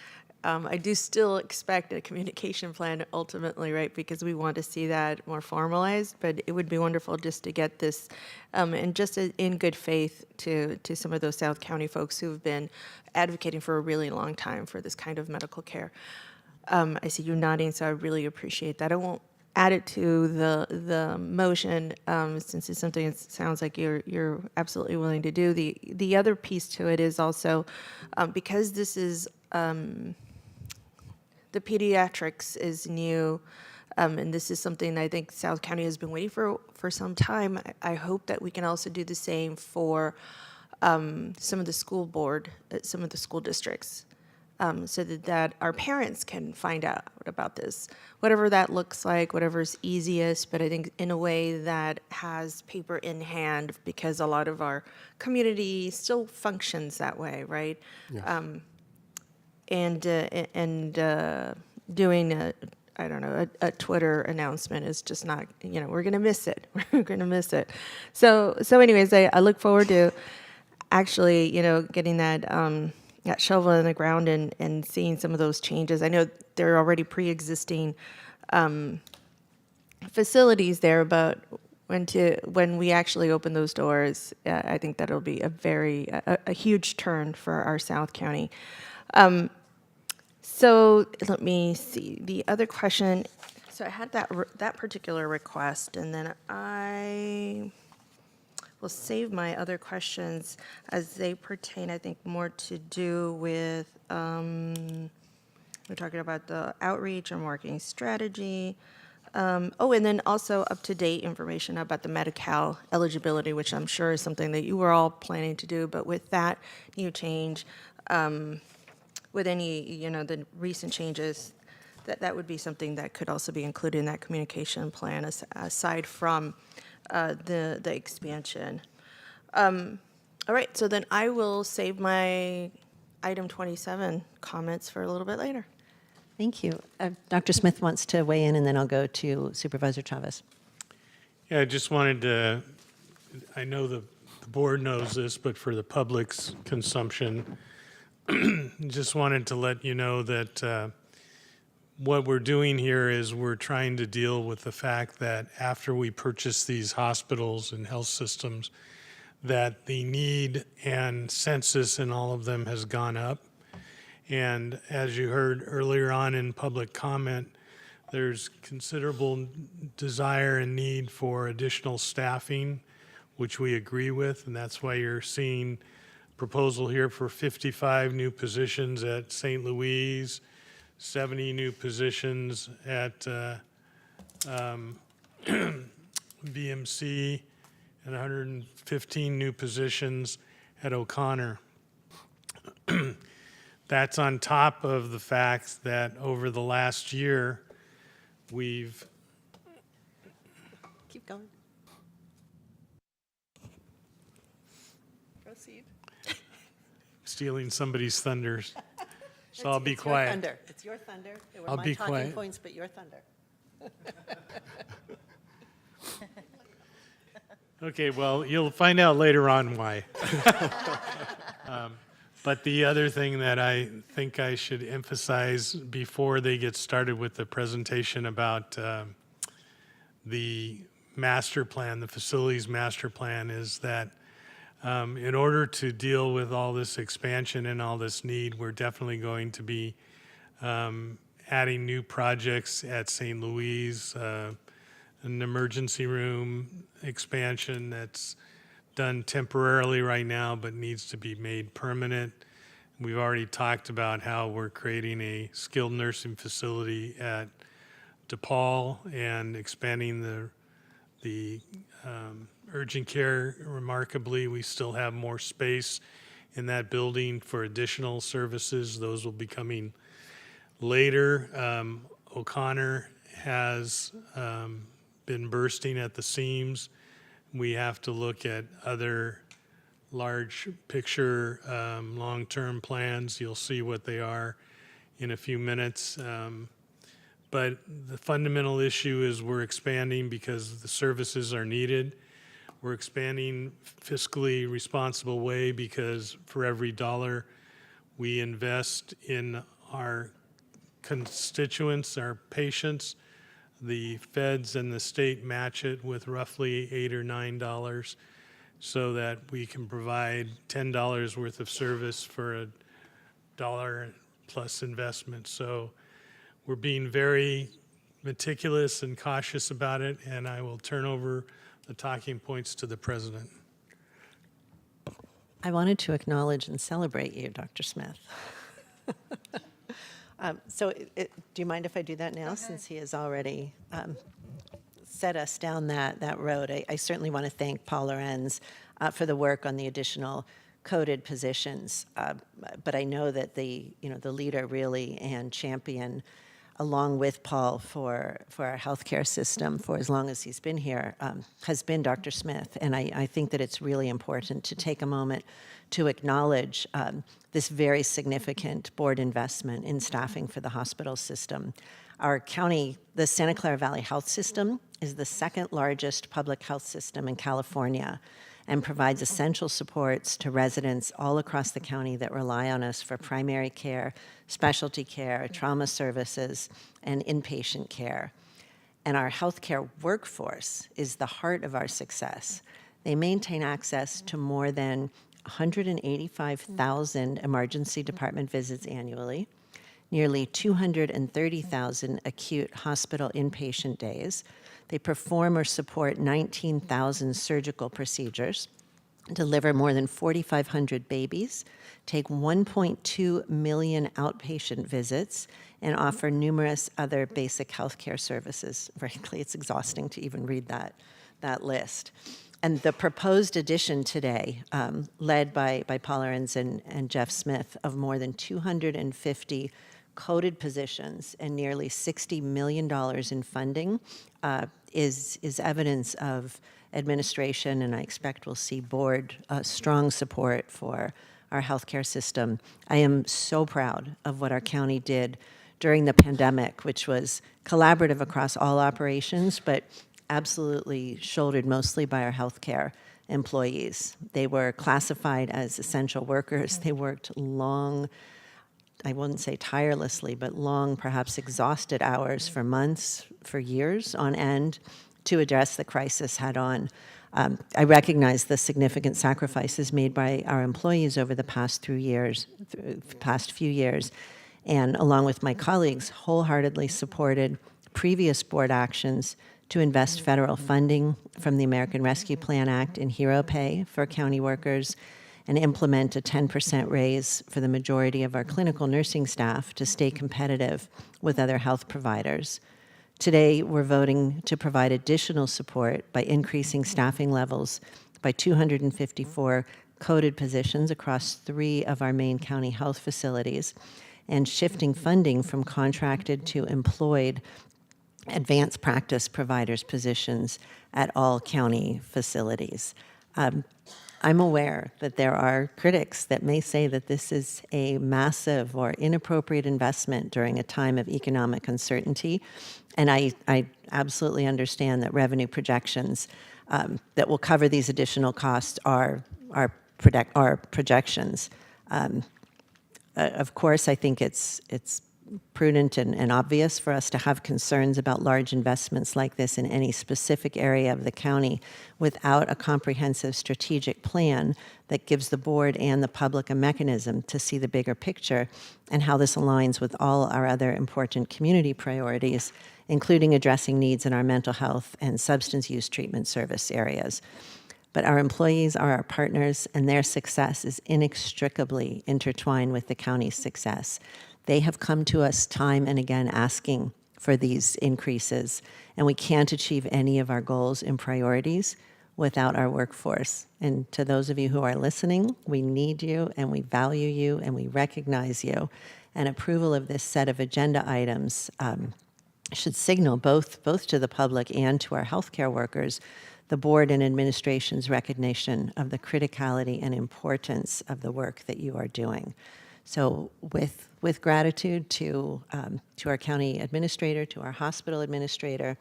I do still expect a communication plan ultimately, right? Because we want to see that more formalized, but it would be wonderful just to get this, and just in good faith to some of those South County folks who've been advocating for a really long time for this kind of medical care. I see you nodding, so I really appreciate that. I won't add it to the motion, since it's something that sounds like you're absolutely willing to do. The other piece to it is also, because this is, the pediatrics is new, and this is something I think South County has been waiting for some time. I hope that we can also do the same for some of the school board, some of the school districts, so that our parents can find out about this, whatever that looks like, whatever's easiest, but I think in a way that has paper in hand, because a lot of our community still functions that way, right? Yes. Doing a Twitter announcement is just not, we're going to miss it. We're going to miss it. So anyways, I look forward to actually, getting that shovel in the ground and seeing some of those changes. I know there are already pre-existing facilities there, but when we actually open those doors, I think that'll be a huge turn for our South County. So let me see. The other question, so I had that particular request, and then I will save my other questions as they pertain, I think, more to do with, we're talking about the outreach and marketing strategy. And then also up-to-date information about the Medi-Cal eligibility, which I'm sure is something that you were all planning to do, but with that new change, with any, the recent changes, that would be something that could also be included in that communication plan, aside from the expansion. All right, so then I will save my item 27 comments for a little bit later. Thank you. Dr. Smith wants to weigh in, and then I'll go to Supervisor Chavez. Yeah, I just wanted to, I know the board knows this, but for the public's consumption, just wanted to let you know that what we're doing here is we're trying to deal with the fact that after we purchase these hospitals and health systems, that the need and census in all of them has gone up. And as you heard earlier on in public comment, there's considerable desire and need for additional staffing, which we agree with, and that's why you're seeing proposal here for 55 new positions at St. Louis, 70 new positions at VMC, and 115 new positions at O'Connor. That's on top of the fact that over the last year, we've... Keep going. Proceed. Stealing somebody's thunder, so I'll be It's quiet. Your thunder. It's your thunder. They were I'll my be talking quiet. points, but your thunder. Okay, well, you'll find out later on why. But the other thing that I think I should emphasize before they get started with the presentation about the master plan, the facilities master plan, is that in order to deal with all this expansion and all this need, we're definitely going to be adding new projects at St. Louis, an emergency room expansion that's done temporarily right now but needs to be made permanent. We've already talked about how we're creating a skilled nursing facility at DePaul and expanding the urgent care. Remarkably, we still have more space in that building for additional services. Those will be coming later. O'Connor has been bursting at the seams. We have to look at other large picture long-term plans. You'll see what they are in a few minutes. But the fundamental issue is we're expanding because the services are needed. We're expanding fiscally responsible way because for every dollar we invest in our constituents, our patients. The feds and the state match it with roughly $8 or $9 so that we can provide $10 worth of service for a dollar plus investment. So we're being very meticulous and cautious about it, and I will turn over the talking points to the president. I wanted to acknowledge and celebrate you, Dr. Smith. Do you mind if I do that now, since he has already set us down that road? I certainly want to thank Paul Lorenz for the work on the additional coded positions, but I know that the leader really and champion, along with Paul, for our healthcare system for as long as he's been here, has been Dr. Smith. And I think that it's really important to take a moment to acknowledge this very significant board investment in staffing for the hospital system. Our county, the Santa Clara Valley Health System, is the second largest public health system in California and provides essential supports to residents all across the county that rely on us for primary care, specialty care, trauma services, and inpatient care. And our healthcare workforce is the heart of our success. They maintain access to more than 185,000 emergency department visits annually, nearly 230,000 acute hospital inpatient days. They perform or support 19,000 surgical procedures, deliver more than 4,500 babies, take 1.2 million outpatient visits, and offer numerous other basic healthcare services. Frankly, it's exhausting to even read that list. And the proposed addition today, led by Paul Lorenz and Jeff Smith, of more than 250 coded positions and nearly $60 million in funding is evidence of administration, and I expect we'll see board strong support for our healthcare system. I am so proud of what our county did during the pandemic, which was collaborative across all operations, but absolutely shouldered mostly by our healthcare employees. They were classified as essential workers. They worked long, I wouldn't say tirelessly, but long, perhaps exhausted hours for months, for years on end to address the crisis head on. I recognize the significant sacrifices made by our employees over the past few years, and along with my colleagues, wholeheartedly supported previous board actions to invest federal funding from the American Rescue Plan Act in hero pay for county workers and implement a 10% raise for the majority of our clinical nursing staff to stay competitive with other health providers. Today, we're voting to provide additional support by increasing staffing levels by 254 coded positions across 3 of our main county health facilities and shifting funding from contracted to employed advanced practice providers positions at all county facilities. I'm aware that there are critics that may say that this is a massive or inappropriate investment during a time of economic uncertainty, and I absolutely understand that revenue projections that will cover these additional costs are projections. Of course, I think it's prudent and obvious for us to have concerns about large investments like this in any specific area of the county without a comprehensive strategic plan that gives the board and the public a mechanism to see the bigger picture and how this aligns with all our other important community priorities, including addressing needs in our mental health and substance use treatment service areas. But our employees are our partners, and their success is inextricably intertwined with the county's success. They have come to us time and again asking for these increases, and we can't achieve any of our goals and priorities without our workforce. And to those of you who are listening, we need you, and we value you, and we recognize you. And approval of this set of agenda items should signal both to the public and to our healthcare workers the board and administration's recognition of the criticality and importance of the work that you are doing. So with gratitude to our county administrator, to our hospital administrator,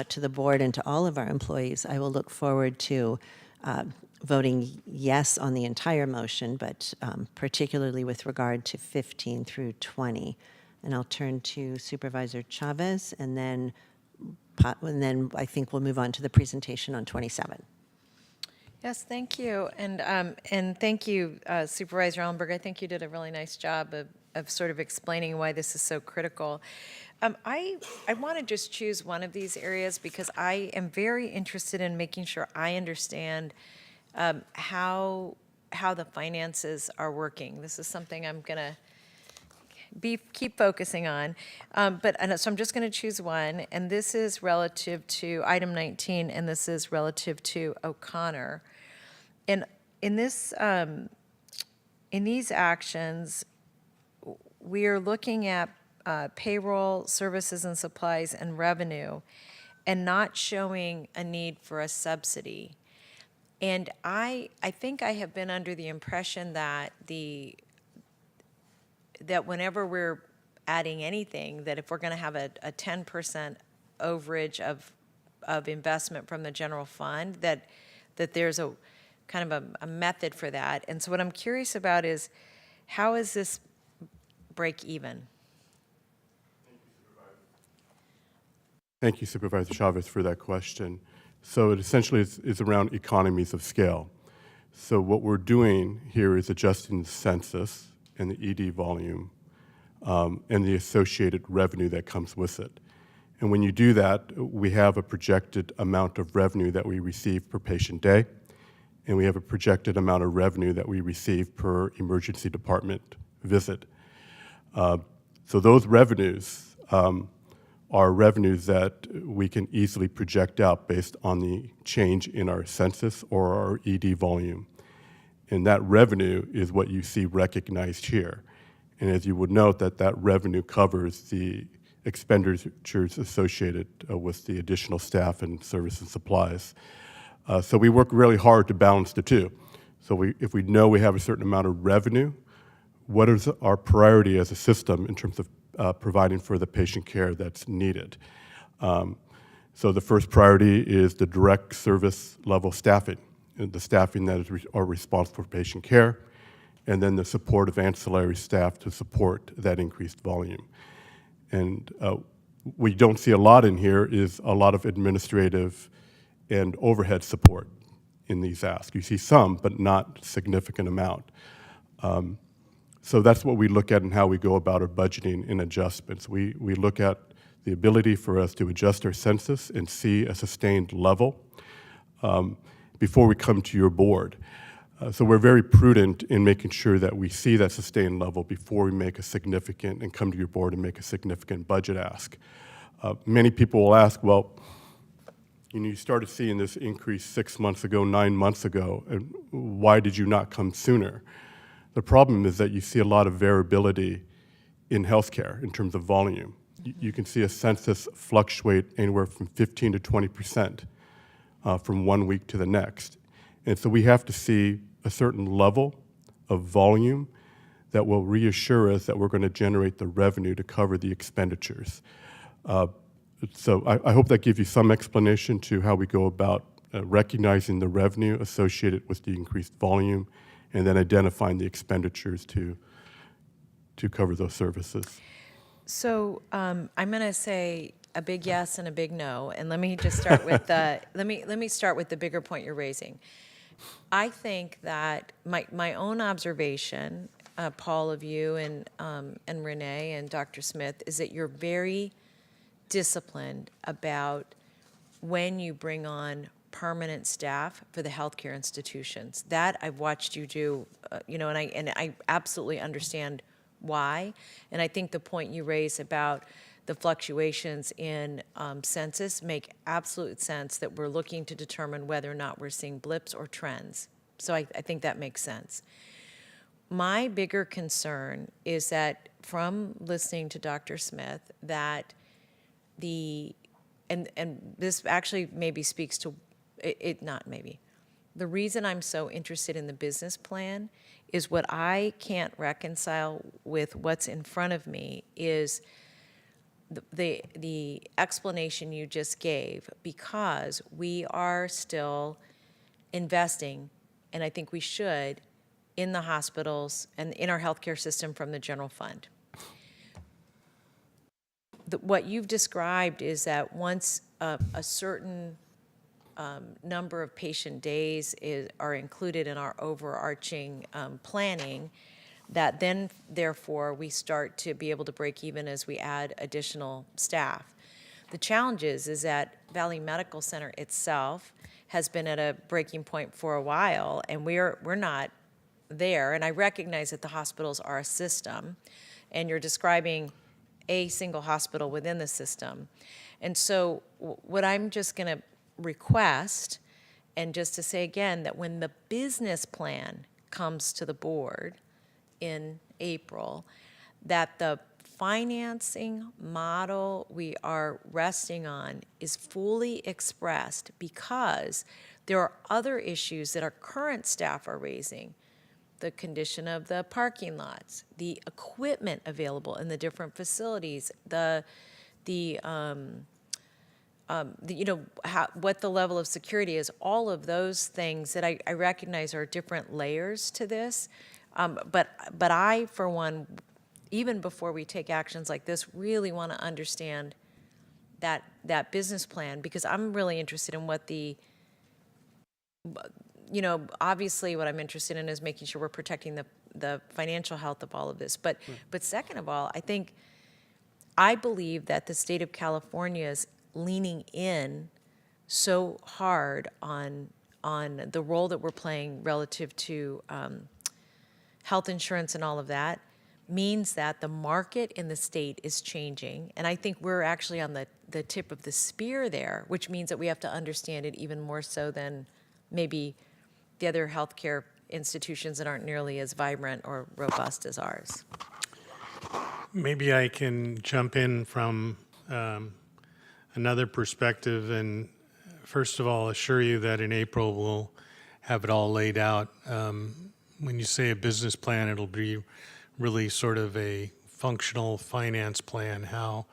to the board, and to all of our employees, I will look forward to voting yes on the entire motion, but particularly with regard to 15 through 20. And I'll turn to Supervisor Chavez, and then I think we'll move on to the presentation on 27. Yes, thank you. And thank you, Supervisor Ellenberg. I think you did a really nice job of sort of explaining why this is so critical. I want to just choose one of these areas because I am very interested in making sure I understand how the finances are working. This is something I'm going to keep focusing on. So I'm just going to choose one, and this is relative to item 19, and this is relative to O'Connor. And in these actions, we are looking at payroll, services and supplies, and revenue, and not showing a need for a subsidy. And I think I have been under the impression that that whenever we're adding anything, that if we're going to have a 10% overage of investment from the general fund, that there's a kind of a method for that. And so what I'm curious about is, how is this break even? Thank you, Supervisor Chavez, for that question. So it essentially is around economies of scale. So what we're doing here is adjusting the census and the ED volume and the associated revenue that comes with it. And when you do that, we have a projected amount of revenue that we receive per patient day, and we have a projected amount of revenue that we receive per emergency department visit. So those revenues are revenues that we can easily project out based on the change in our census or our ED volume. And that revenue is what you see recognized here. And as you would note, that revenue covers the expenditures associated with the additional staff and service and supplies. So we work really hard to balance the two. So if we know we have a certain amount of revenue, what is our priority as a system in terms of providing for the patient care that's needed? So the first priority is the direct service level staffing, the staffing that are responsible for patient care, and then the support of ancillary staff to support that increased volume. And we don't see a lot in here is a lot of administrative and overhead support in these asks. You see some, but not significant amount. So that's what we look at and how we go about our budgeting and adjustments. We look at the ability for us to adjust our census and see a sustained level before we come to your board. So we're very prudent in making sure that we see that sustained level before we make a significant and come to your board and make a significant budget ask. Many people will ask, well, you started seeing this increase 6 months ago, 9 months ago, and why did you not come sooner? The problem is that you see a lot of variability in healthcare in terms of volume. You can see a census fluctuate anywhere from 15 to 20% from 1 week to the next. And so we have to see a certain level of volume that will reassure us that we're going to generate the revenue to cover the expenditures. So I hope that gives you some explanation to how we go about recognizing the revenue associated with the increased volume and then identifying the expenditures to cover those services. So I'm going to say a big yes and a big no, and let me just start with let me start with the bigger point you're raising. I think that my own observation, Paul, of you and Renee and Dr. Smith, is that you're very disciplined about when you bring on permanent staff for the healthcare institutions. That I've watched you do, and I absolutely understand why. And I think the point you raise about the fluctuations in census make absolute sense, that we're looking to determine whether or not we're seeing blips or trends. So I think that makes sense. My bigger concern is that from listening to Dr. Smith, that and this actually maybe speaks to it, not maybe. The reason I'm so interested in the business plan is what I can't reconcile with what's in front of me is the explanation you just gave, because we are still investing and I think we should, in the hospitals and in our healthcare system from the general fund. What you've described is that once a certain number of patient days are included in our overarching planning, that then, therefore, we start to be able to break even as we add additional staff. The challenge is that Valley Medical Center itself has been at a breaking point for a while, and we're not there. And I recognize that the hospitals are a system, and you're describing a single hospital within the system. And so what I'm just going to request, and just to say again, that when the business plan comes to the board in April, that the financing model we are resting on is fully expressed, because there are other issues that our current staff are raising. The condition of the parking lots, the equipment available in the different facilities, what the level of security is, all of those things that I recognize are different layers to this. But I, for one, even before we take actions like this, really want to understand that business plan, because I'm really interested in what obviously what I'm interested in is making sure we're protecting the financial health of all of this. But second of all, I believe that the state of California is leaning in so hard on the role that we're playing relative to health insurance and all of that, means that the market in the state is changing. And I think we're actually on the tip of the spear there, which means that we have to understand it even more so than maybe the other healthcare institutions that aren't nearly as vibrant or robust as ours. Maybe I can jump in from another perspective, and first of all, assure you that in April we'll have it all laid out. When you say a business plan, it'll be really sort of a functional finance plan, how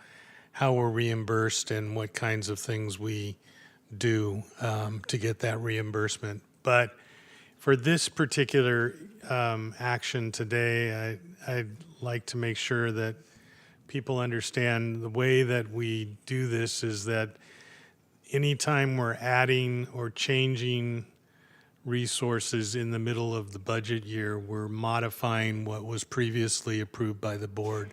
we're reimbursed and what kinds of things we do to get that reimbursement. But for this particular action today, I'd like to make sure that people understand the way that we do this is that anytime we're adding or changing resources in the middle of the budget year, we're modifying what was previously approved by the board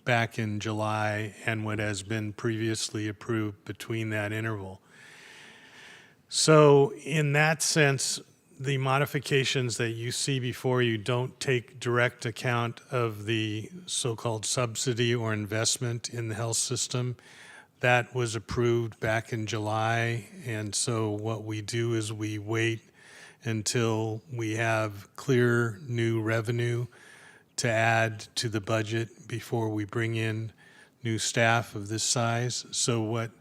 back in July and what has been previously approved between that interval. So in that sense, the modifications that you see before you don't take direct account of the so-called subsidy or investment in the health system. That was approved back in July, and so what we do is we wait until we have clear new revenue to add to the budget before we bring in new staff of this size. So what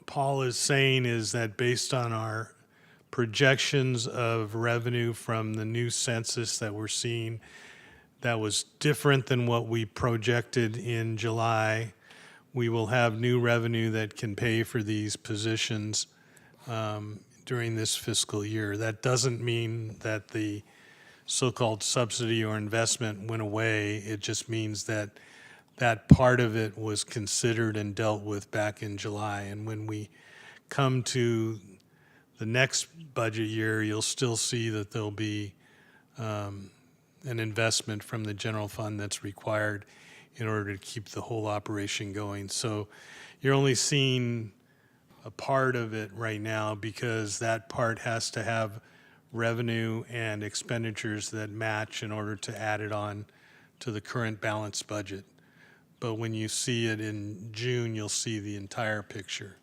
Paul is saying is that based on our projections of revenue from the new census that we're seeing, that was different than what we projected in July. We will have new revenue that can pay for these positions during this fiscal year. That doesn't mean that the so-called subsidy or investment went away. It just means that that part of it was considered and dealt with back in July. And when we come to the next budget year, you'll still see that there'll be an investment from the general fund that's required in order to keep the whole operation going. So you're only seeing a part of it right now because that part has to have revenue and expenditures that match in order to add it on to the current balanced budget. But when you see it in June, you'll see the entire picture.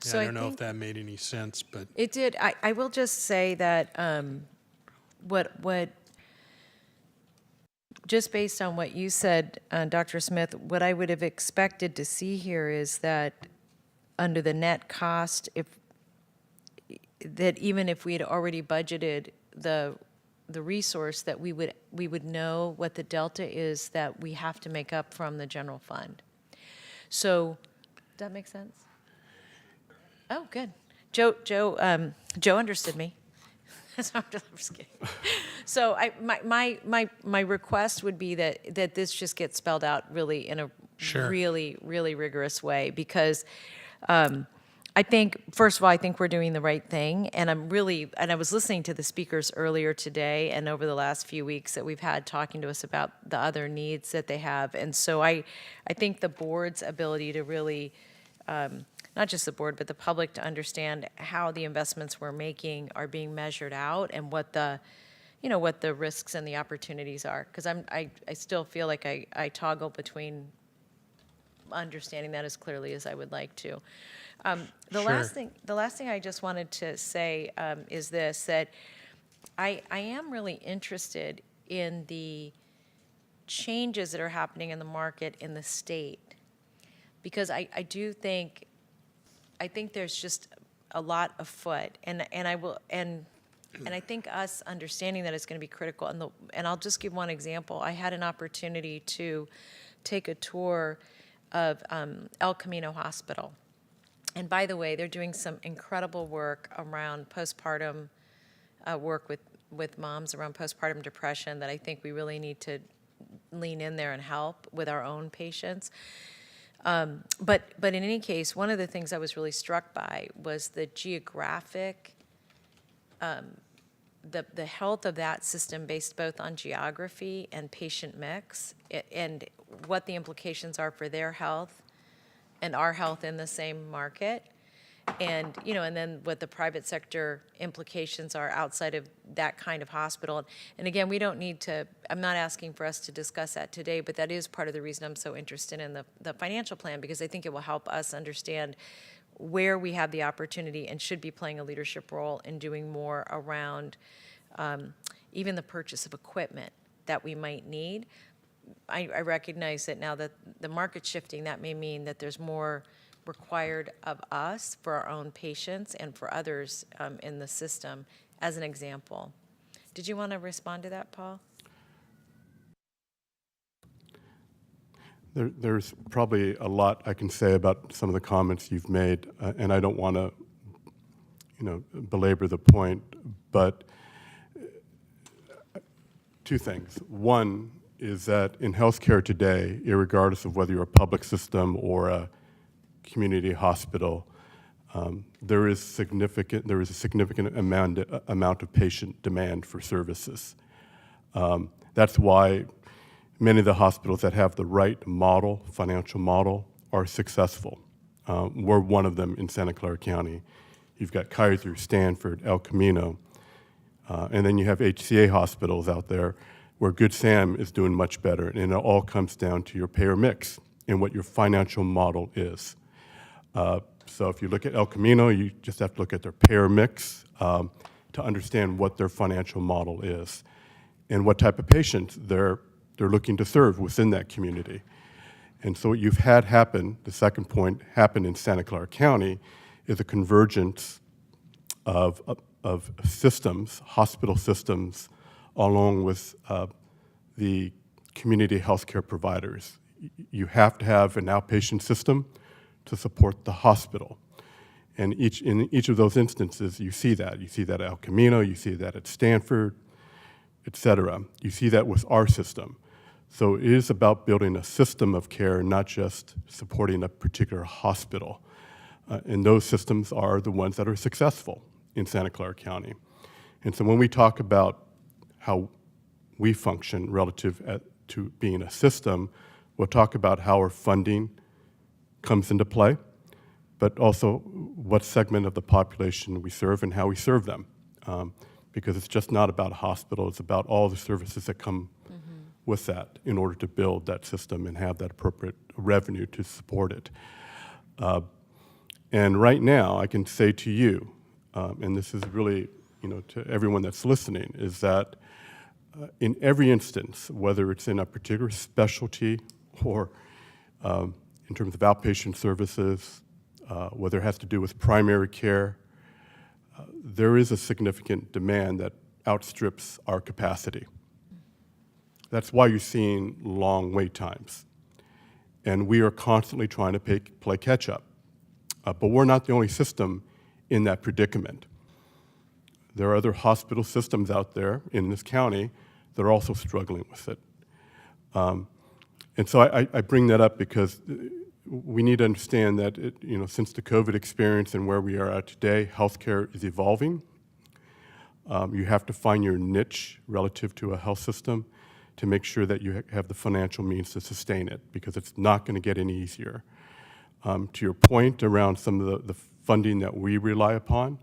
So I don't know if that made any sense, but it did. I will just say that what just based on what you said, Dr. Smith, what I would have expected to see here is that under the net cost, even if we had already budgeted the resource, that we would know what the delta is that we have to make up from the general fund. So, does that make sense? Oh, good. Joe understood me. So I'm just kidding. So my request would be that this just gets spelled out really in a really, really rigorous way, because I think, first of all, I think we're doing the right thing, and I was listening to the speakers earlier today and over the last few weeks that we've had talking to us about the other needs that they have, and so I think the board's ability to really, not just the board, but the public, to understand how the investments we're making are being measured out and what the risks and the opportunities are, because I still feel like I toggle between understanding that as clearly as I would like to. The last thing I just wanted to say is this, that I am really interested in the changes that are happening in the market in the state, because I think there's just a lot afoot, and I think us understanding that is going to be critical. And I'll just give one example. I had an opportunity to take a tour of El Camino Hospital. And by the way, they're doing some incredible work around postpartum, work with moms around postpartum depression that I think we really need to lean in there and help with our own patients. But in any case, one of the things I was really struck by was the geographic, the health of that system based both on geography and patient mix, and what the implications are for their health and our health in the same market, and and then what the private sector implications are outside of that kind of hospital. And again, we don't need to, I'm not asking for us to discuss that today, but that is part of the reason I'm so interested in the financial plan, because I think it will help us understand where we have the opportunity and should be playing a leadership role in doing more around even the purchase of equipment that we might need. I recognize that now that the market's shifting, that may mean that there's more required of us for our own patients and for others in the system, as an example. Did you want to respond to that, Paul? There's probably a lot I can say about some of the comments you've made, and I don't want to, belabor the point, but two things. One is that in healthcare today, irregardless of whether you're a public system or a community hospital, there is a significant amount of patient demand for services. That's why many of the hospitals that have the right model, financial model, are successful. We're one of them in Santa Clara County. You've got Kaiser, Stanford, El Camino, and then you have HCA hospitals out there where Good Sam is doing much better, and it all comes down to your payer mix and what your financial model is. So if you look at El Camino, you just have to look at their payer mix to understand what their financial model is and what type of patients they're looking to serve within that community. And so what you've had happen, the second point happen in Santa Clara County, is a convergence of systems, hospital systems, along with the community healthcare providers. You have to have an outpatient system to support the hospital. And in each of those instances, you see that. You see that at El Camino, you see that at Stanford, et cetera. You see that with our system. So it is about building a system of care, not just supporting a particular hospital. And those systems are the ones that are successful in Santa Clara County. And so when we talk about how we function relative to being a system, we'll talk about how our funding comes into play, but also what segment of the population we serve and how we serve them. Because it's just not about a hospital, it's about all the services that come with that in order to build that system and have that appropriate revenue to support it. And right now, I can say to you, and this is really, to everyone that's listening, is that in every instance, whether it's in a particular specialty or in terms of outpatient services, whether it has to do with primary care, there is a significant demand that outstrips our capacity. That's why you're seeing long wait times. And we are constantly trying to play catch up. But we're not the only system in that predicament. There are other hospital systems out there in this county that are also struggling with it. And so I bring that up because we need to understand that since the COVID experience and where we are at today, healthcare is evolving. You have to find your niche relative to a health system to make sure that you have the financial means to sustain it, because it's not going to get any easier. To your point around some of the funding that we rely upon,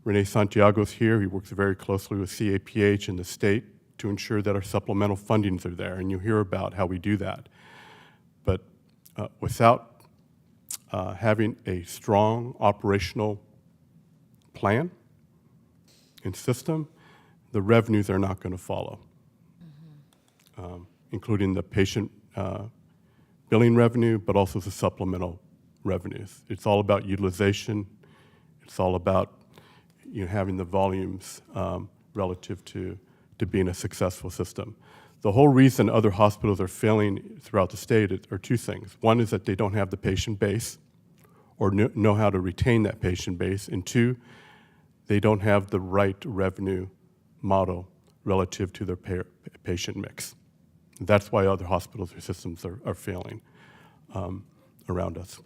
Renee Santiago's here. He works very closely with CAPH and the state to ensure that our supplemental fundings are there, and you hear about how we do that. But without having a strong operational plan and system, the revenues are not going to follow, including the patient billing revenue, but also the supplemental revenues. It's all about utilization. It's all about having the volumes relative to being a successful system. The whole reason other hospitals are failing throughout the state are two things. One is that they don't have the patient base or know how to retain that patient base. And two, they don't have the right revenue model relative to their patient mix. That's why other hospitals or systems are failing around us.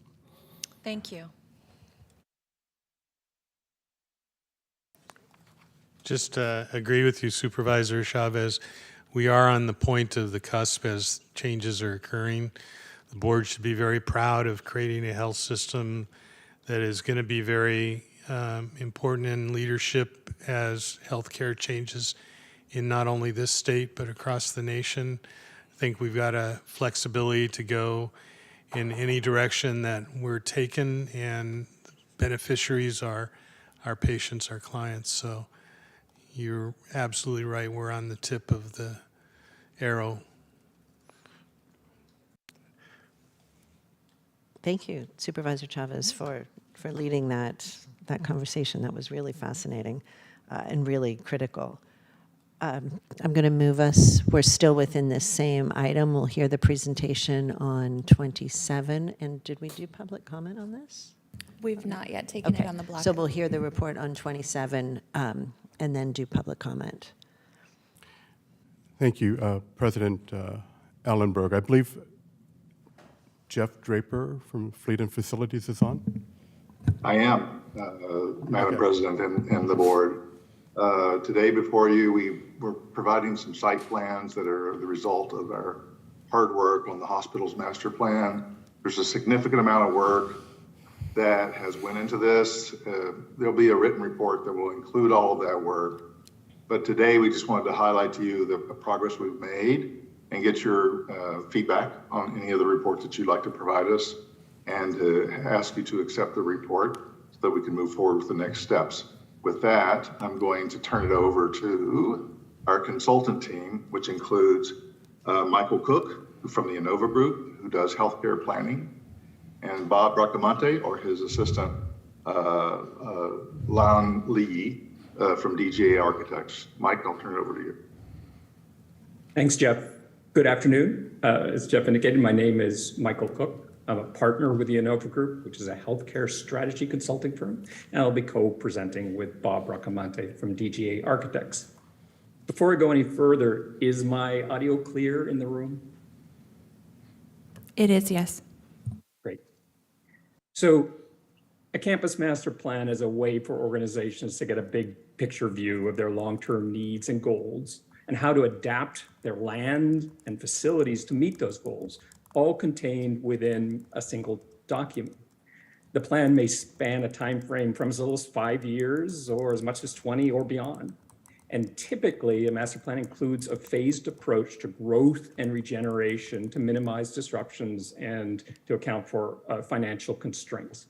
Thank you. Just agree with you, Supervisor Chavez. We are on the point of the cusp as changes are occurring. The board should be very proud of creating a health system that is going to be very important in leadership as healthcare changes in not only this state but across the nation. I think we've got a flexibility to go in any direction that we're taken, and beneficiaries are our patients, our clients. So you're absolutely right. We're on the tip of the arrow. Thank you, Supervisor Chavez, for leading that conversation. That was really fascinating and really critical. I'm going to move us. We're still within this same item. We'll hear the presentation on 27. And did we do public comment on this? We've not yet taken Okay. it on the block. So we'll hear the report on 27 and then do public comment. Thank you, President Ellenberg. I believe Jeff Draper from Fleet and Facilities is on. I am, Madam President and the board. Today before you, we're providing some site plans that are the result of our hard work on the hospital's master plan. There's a significant amount of work that has went into this. There'll be a written report that will include all of that work. But today we just wanted to highlight to you the progress we've made and get your feedback on any of the reports that you'd like to provide us, and to ask you to accept the report so that we can move forward with the next steps. With that, I'm going to turn it over to our consultant team, which includes Michael Cook from the Inova Group, who does healthcare planning, and Bob Bracamonte, or his assistant, Lan Lee, from DGA Architects. Mike, I'll turn it over to you. Thanks, Jeff. Good afternoon. As Jeff indicated, my name is Michael Cook. I'm a partner with the Inova Group, which is a healthcare strategy consulting firm, and I'll be co-presenting with Bob Bracamonte from DGA Architects. Before I go any further, is my audio clear in the room? It is, yes. Great. So a campus master plan is a way for organizations to get a big picture view of their long-term needs and goals, and how to adapt their land and facilities to meet those goals, all contained within a single document. The plan may span a time frame from as little as 5 years or as much as 20 or beyond. And typically, a master plan includes a phased approach to growth and regeneration to minimize disruptions and to account for financial constraints.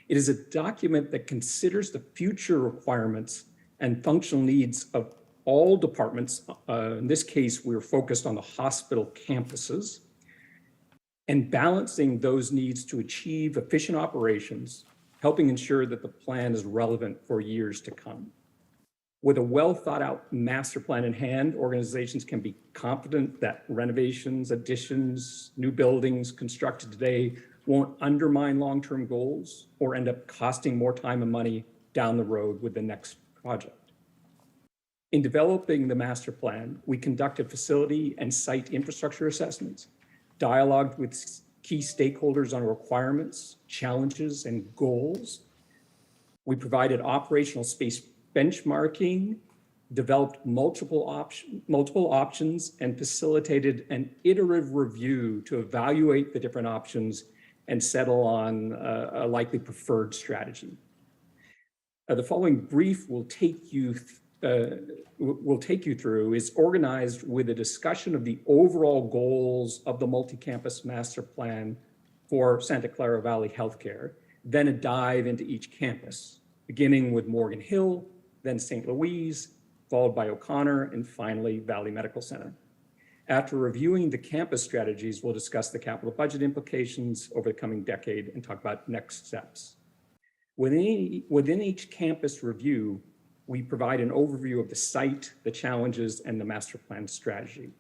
It is a document that considers the future requirements and functional needs of all departments. In this case, we're focused on the hospital campuses, and balancing those needs to achieve efficient operations, helping ensure that the plan is relevant for years to come. With a well-thought-out master plan in hand, organizations can be confident that renovations, additions, new buildings constructed today won't undermine long-term goals or end up costing more time and money down the road with the next project. In developing the master plan, we conducted facility and site infrastructure assessments, dialogued with key stakeholders on requirements, challenges, and goals. We provided operational space benchmarking, developed multiple options, and facilitated an iterative review to evaluate the different options and settle on a likely preferred strategy. The following brief will take you through is organized with a discussion of the overall goals of the multi-campus master plan for Santa Clara Valley Healthcare, then a dive into each campus, beginning with Morgan Hill, then St. Louis, followed by O'Connor, and finally Valley Medical Center. After reviewing the campus strategies, we'll discuss the capital budget implications over the coming decade and talk about next steps. Within each campus review, we provide an overview of the site, the challenges, and the master plan strategy.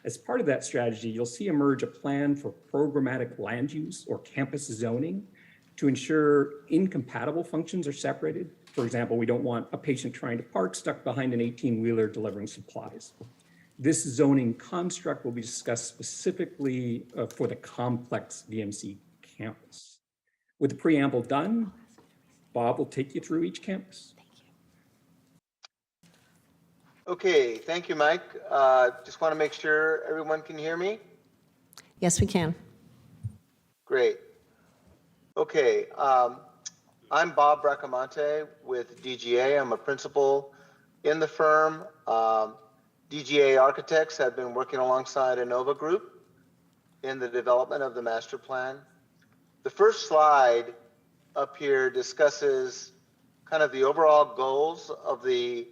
As part of that strategy, you'll see emerge a plan for programmatic land use or campus zoning to ensure incompatible functions are separated. For example, we don't want a patient trying to park stuck behind an 18-wheeler delivering supplies. This zoning construct will be discussed specifically for the complex VMC campus. With the preamble done, Bob will take you through each campus. Okay, thank you, Mike. Just want to make sure everyone can hear me. Yes, we can. Great. Okay, I'm Bob Bracamonte with DGA. I'm a principal in the firm. DGA architects have been working alongside Inova Group in the development of the master plan. The first slide up here discusses kind of the overall goals of the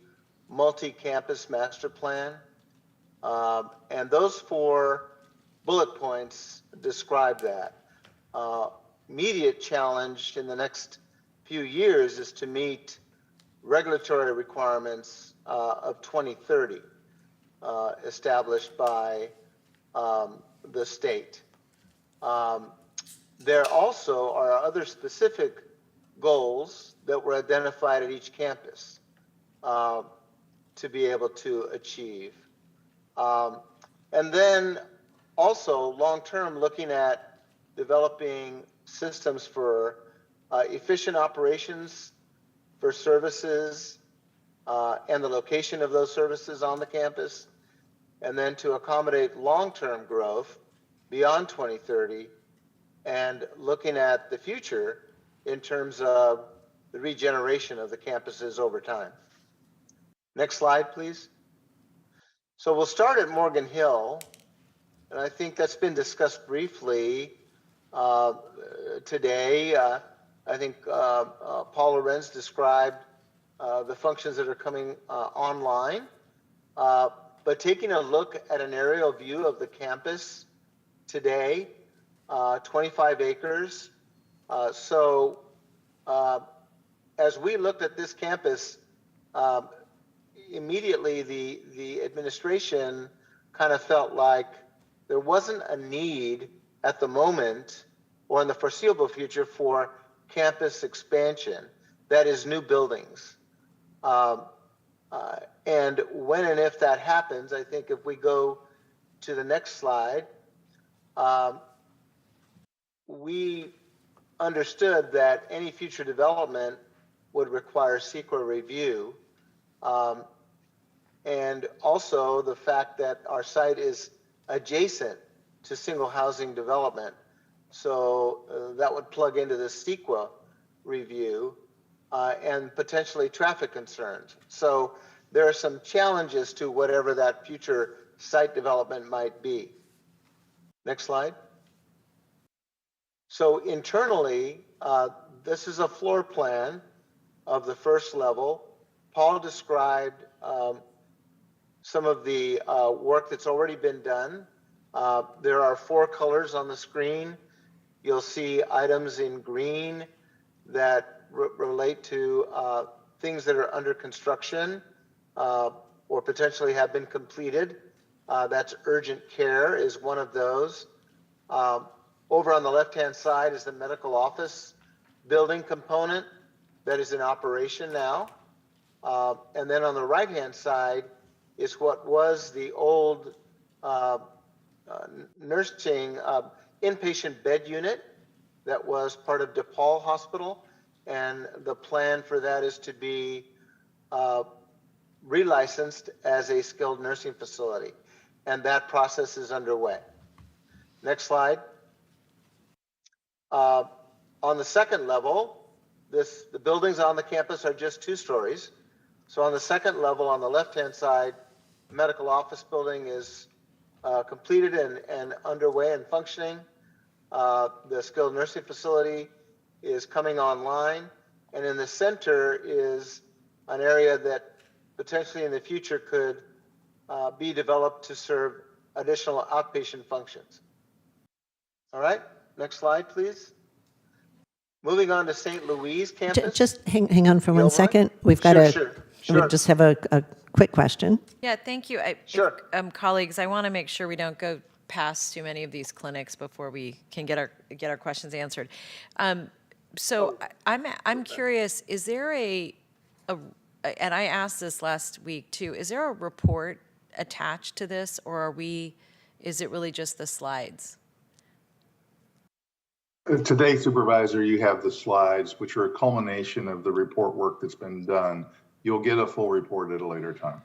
multi-campus master plan. And those 4 bullet points describe that. Immediate challenge in the next few years is to meet regulatory requirements of 2030 established by the state. There also are other specific goals that were identified at each campus to be able to achieve. And then also long-term looking at developing systems for efficient operations for services and the location of those services on the campus, and then to accommodate long-term growth beyond 2030 and looking at the future in terms of the regeneration of the campuses over time. Next slide, please. So we'll start at Morgan Hill, and I think that's been discussed briefly today. I think Paul Lorenz described the functions that are coming online, but taking a look at an aerial view of the campus today, 25 acres. So as we looked at this campus, immediately the administration kind of felt like there wasn't a need at the moment or in the foreseeable future for campus expansion, that is new buildings. And when and if that happens, I think if we go to the next slide, we understood that any future development would require CEQA review. And also the fact that our site is adjacent to single housing development. So that would plug into the CEQA review and potentially traffic concerns. So there are some challenges to whatever that future site development might be. Next slide. So internally, this is a floor plan of the first level. Paul described some of the work that's already been done. There are 4 colors on the screen. You'll see items in green that relate to things that are under construction or potentially have been completed. That's urgent care is one of those. Over on the left-hand side is the medical office building component that is in operation now. And then on the right-hand side is what was the old nursing inpatient bed unit that was part of DePaul Hospital. And the plan for that is to be relicensed as a skilled nursing facility. And that process is underway. Next slide. On the second level, the buildings on the campus are just 2 stories. So on the second level, on the left-hand side, the medical office building is completed and underway and functioning. The skilled nursing facility is coming online. And in the center is an area that potentially in the future could be developed to serve additional outpatient functions. All right, next slide, please. Moving on to St. Louis campus. Just hang on for 1 second. We've got we just have a quick question. Yeah, thank you. Sure. Colleagues, I want to make sure we don't go past too many of these clinics before we can get our questions answered. So I'm curious, is there and I asked this last week too, is there a report attached to this, or is it really just the slides? Today, Supervisor, you have the slides, which are a culmination of the report work that's been done. You'll get a full report at a later time.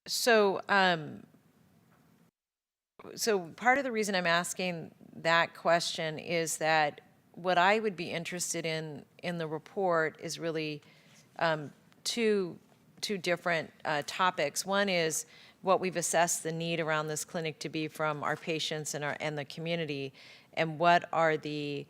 So, so part of the reason I'm asking that question is that what I would be interested in the report is really two different topics. One is what we've assessed the need around this clinic to be from our patients and the community, and what are the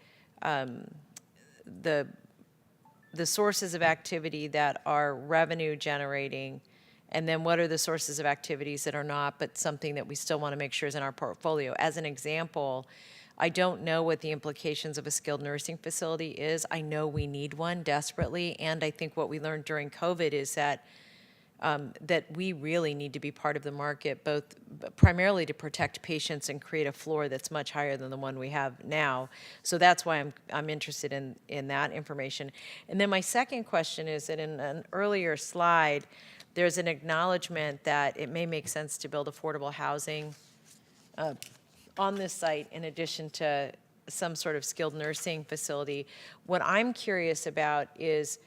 sources of activity that are revenue generating, and then what are the sources of activities that are not, but something that we still want to make sure is in our portfolio. As an example, I don't know what the implications of a skilled nursing facility is. I know we need one desperately, and I think what we learned during COVID is that that we really need to be part of the market, both primarily to protect patients and create a floor that's much higher than the one we have now. So that's why I'm interested in that information. And then my second question is that in an earlier slide, there's an acknowledgement that it may make sense to build affordable housing on this site in addition to some sort of skilled nursing facility. What I'm curious about is,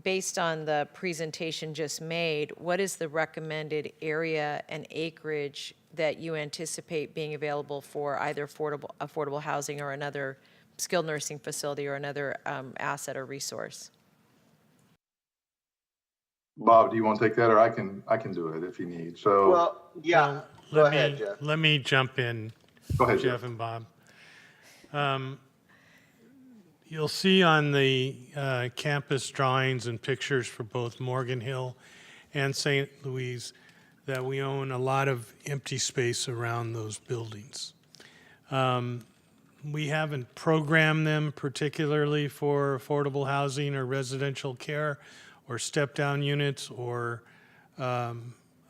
based on the presentation just made, what is the recommended area and acreage that you anticipate being available for either affordable housing or another skilled nursing facility or another asset or resource? Bob, do you want to take that, or I can do it if you need. So, well, yeah. Go ahead, Jeff. Let me jump in. Go ahead, Jeff and Bob. You'll see on the campus drawings and pictures for both Morgan Hill and St. Louis that we own a lot of empty space around those buildings. We haven't programmed them particularly for affordable housing or residential care or step-down units or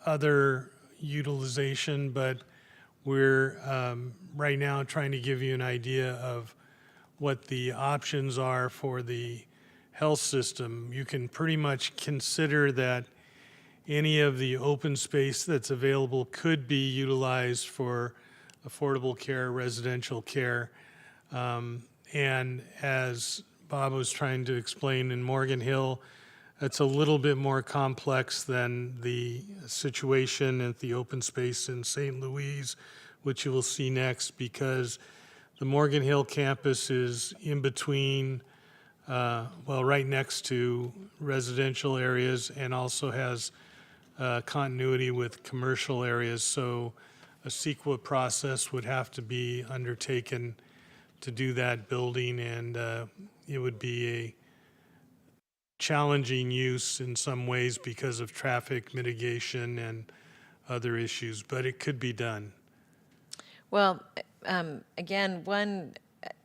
other utilization, but we're right now trying to give you an idea of what the options are for the health system. You can pretty much consider that any of the open space that's available could be utilized for affordable care, residential care. And as Bob was trying to explain in Morgan Hill, it's a little bit more complex than the situation at the open space in St. Louis, which you will see next, because the Morgan Hill campus is in between, right next to residential areas, and also has continuity with commercial areas. So a CEQA process would have to be undertaken to do that building, and it would be a challenging use in some ways because of traffic mitigation and other issues, but it could be done. Well, again, when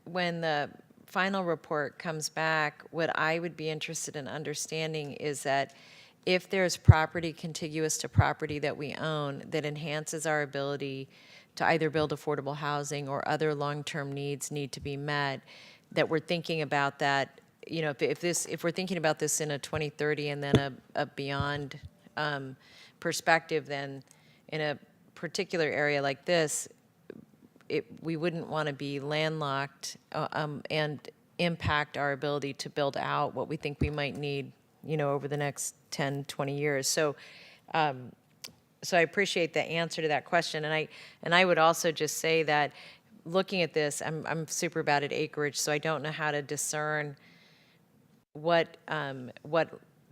the final report comes back, what I would be interested in understanding is that if there's property contiguous to property that we own that enhances our ability to either build affordable housing or other long-term needs need to be met, that we're thinking about that, you know, if we're thinking about this in a 2030 and then a beyond perspective, then in a particular area like this, we wouldn't want to be landlocked and impact our ability to build out what we think we might need, you know, over the next 10, 20 years. So I appreciate the answer to that question. And I would also just say that looking at this, I'm super bad at acreage, so I don't know how to discern what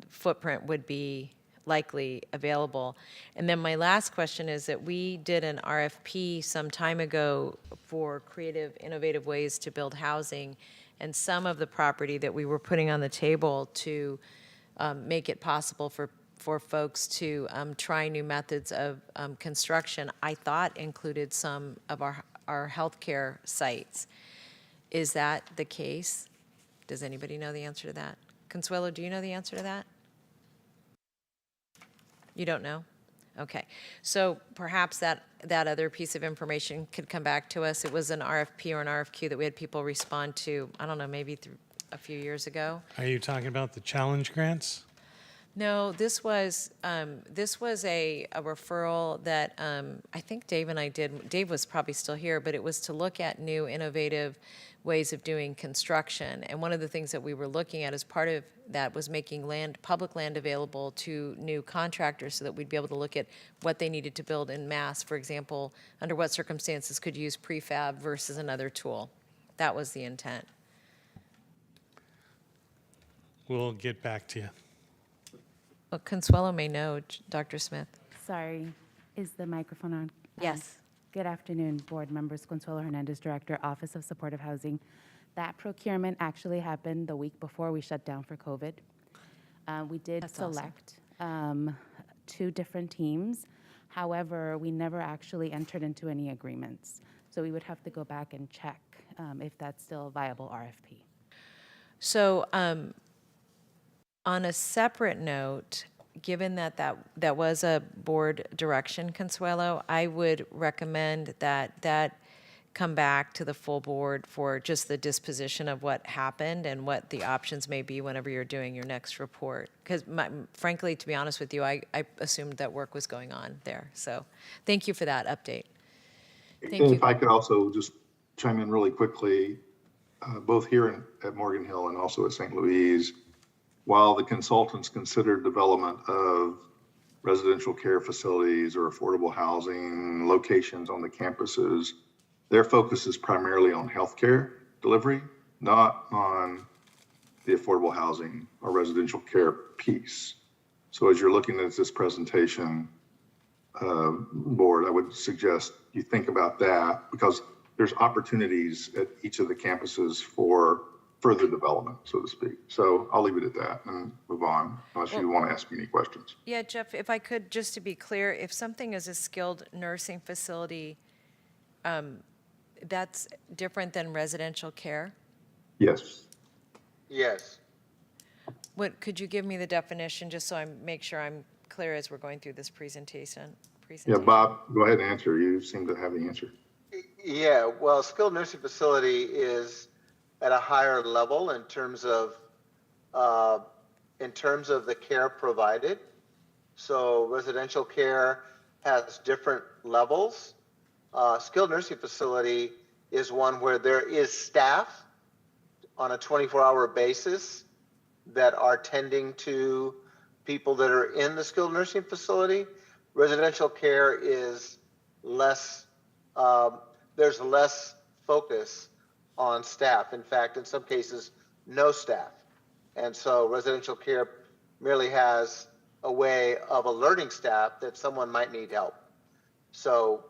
footprint would be likely available. And then my last question is that we did an RFP some time ago for creative, innovative ways to build housing, and some of the property that we were putting on the table to make it possible for folks to try new methods of construction, I thought included some of our healthcare sites. Is that the case? Does anybody know the answer to that? Consuelo, do you know the answer to that? You don't know? Okay. So perhaps that other piece of information could come back to us. It was an RFP or an RFQ that we had people respond to, I don't know, maybe a few years ago. Are you talking about the challenge grants? No, this was a referral that I think Dave and I did. Dave was probably still here, but it was to look at new innovative ways of doing construction. And one of the things that we were looking at as part of that was making public land available to new contractors so that we'd be able to look at what they needed to build in mass. For example, under what circumstances could you use prefab versus another tool. That was the intent. We'll get back to you. Well, Consuelo may know, Dr. Smith. Sorry, is the microphone on? Yes. Good afternoon, board members. Consuelo Hernandez, Director, Office of Supportive Housing. That procurement actually happened the week before we shut down for COVID. We did select 2 different teams. However, we never actually entered into any agreements. So we would have to go back and check if that's still a viable RFP. So on a separate note, given that was a board direction, Consuelo, I would recommend that come back to the full board for just the disposition of what happened and what the options may be whenever you're doing your next report. Because frankly, to be honest with you, I assumed that work was going on there. So thank you for that update. Thank you. If I could also just chime in really quickly, both here at Morgan Hill and also at St. Louis, while the consultants consider development of residential care facilities or affordable housing locations on the campuses, their focus is primarily on healthcare delivery, not on the affordable housing or residential care piece. So as you're looking at this presentation, board, I would suggest you think about that, because there's opportunities at each of the campuses for further development, so to speak. So I'll leave it at that and move on, unless you want to ask me any questions. Yeah, Jeff, if I could, just to be clear, if something is a skilled nursing facility, that's different than residential care? Yes. Yes. What, could you give me the definition, just so I make sure I'm clear as we're going through this presentation? Yeah, Bob, go ahead and answer. You seem to have the answer. Yeah, well, skilled nursing facility is at a higher level in terms of the care provided. So residential care has different levels. Skilled nursing facility is one where there is staff on a 24-hour basis that are tending to people that are in the skilled nursing facility. Residential care is less, there's less focus on staff. In fact, in some cases, no staff. And so residential care merely has a way of alerting staff that someone might need help. So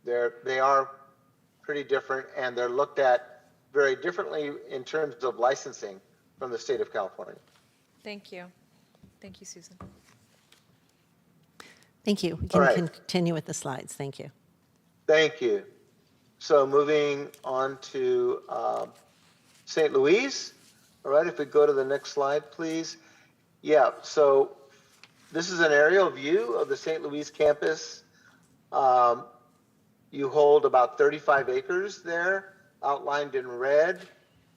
they are pretty different, and they're looked at very differently in terms of licensing from the state of California. Thank you. Thank you, Susan. Thank you. We can continue with the slides. Thank you. Thank you. So moving on to St. Louis. All right, if we go to the next slide, please. Yeah, so This is an aerial view of the St. Louis campus. You hold about 35 acres there, outlined in red.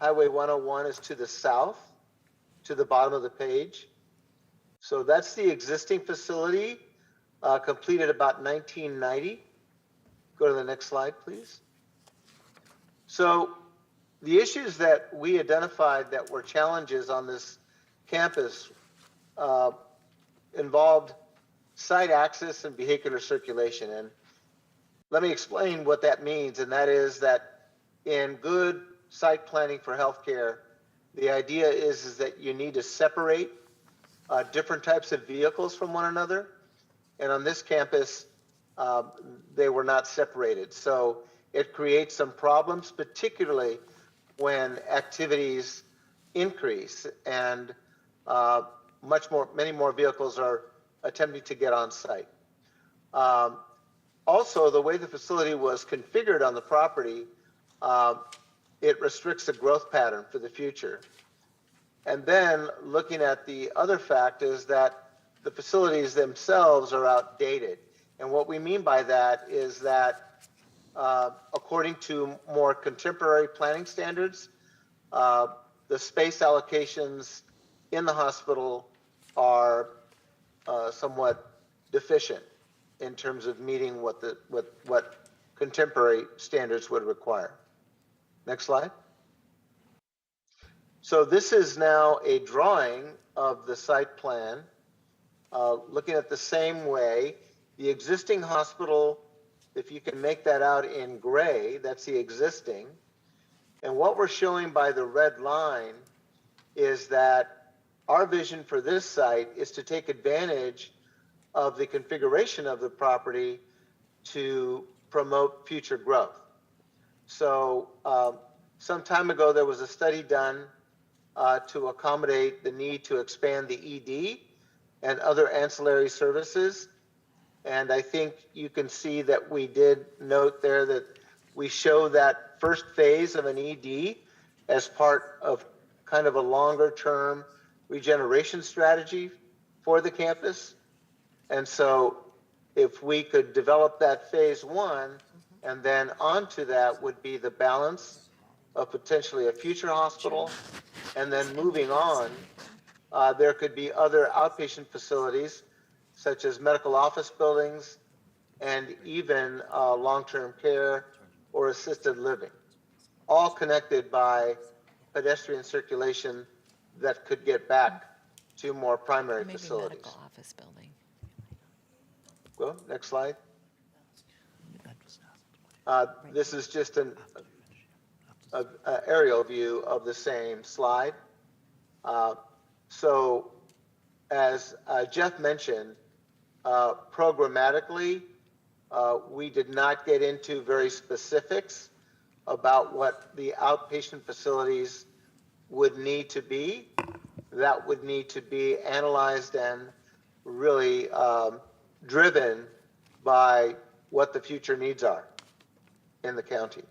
Highway 101 is to the south, to the bottom of the page. So that's the existing facility, completed about 1990. Go to the next slide, please. So the issues that we identified that were challenges on this campus involved site access and vehicular circulation. And let me explain what that means. And that is that in good site planning for healthcare, the idea is that you need to separate different types of vehicles from one another. And on this campus, they were not separated. So it creates some problems, particularly when activities increase and many more vehicles are attempting to get on site. Also, the way the facility was configured on the property, it restricts the growth pattern for the future. And then looking at the other fact is that the facilities themselves are outdated. And what we mean by that is that according to more contemporary planning standards, the space allocations in the hospital are somewhat deficient in terms of meeting what contemporary standards would require. Next slide. So this is now a drawing of the site plan, looking at the same way. The existing hospital, if you can make that out in gray, that's the existing. And what we're showing by the red line is that our vision for this site is to take advantage of the configuration of the property to promote future growth. So some time ago, there was a study done to accommodate the need to expand the ED and other ancillary services. And I think you can see that we did note there that we show that first phase of an ED as part of kind of a longer term regeneration strategy for the campus. And so if we could develop that phase one, and then onto that would be the balance of potentially a future hospital. And then moving on, there could be other outpatient facilities such as medical office buildings and even long-term care or assisted living, all connected by pedestrian circulation that could get back to more primary facilities. Medical office building. Go, next slide. This is just an aerial view of the same slide. So as Jeff mentioned, programmatically, we did not get into very specifics about what the outpatient facilities would need to be. That would need to be analyzed and really driven by what the future needs are in the county.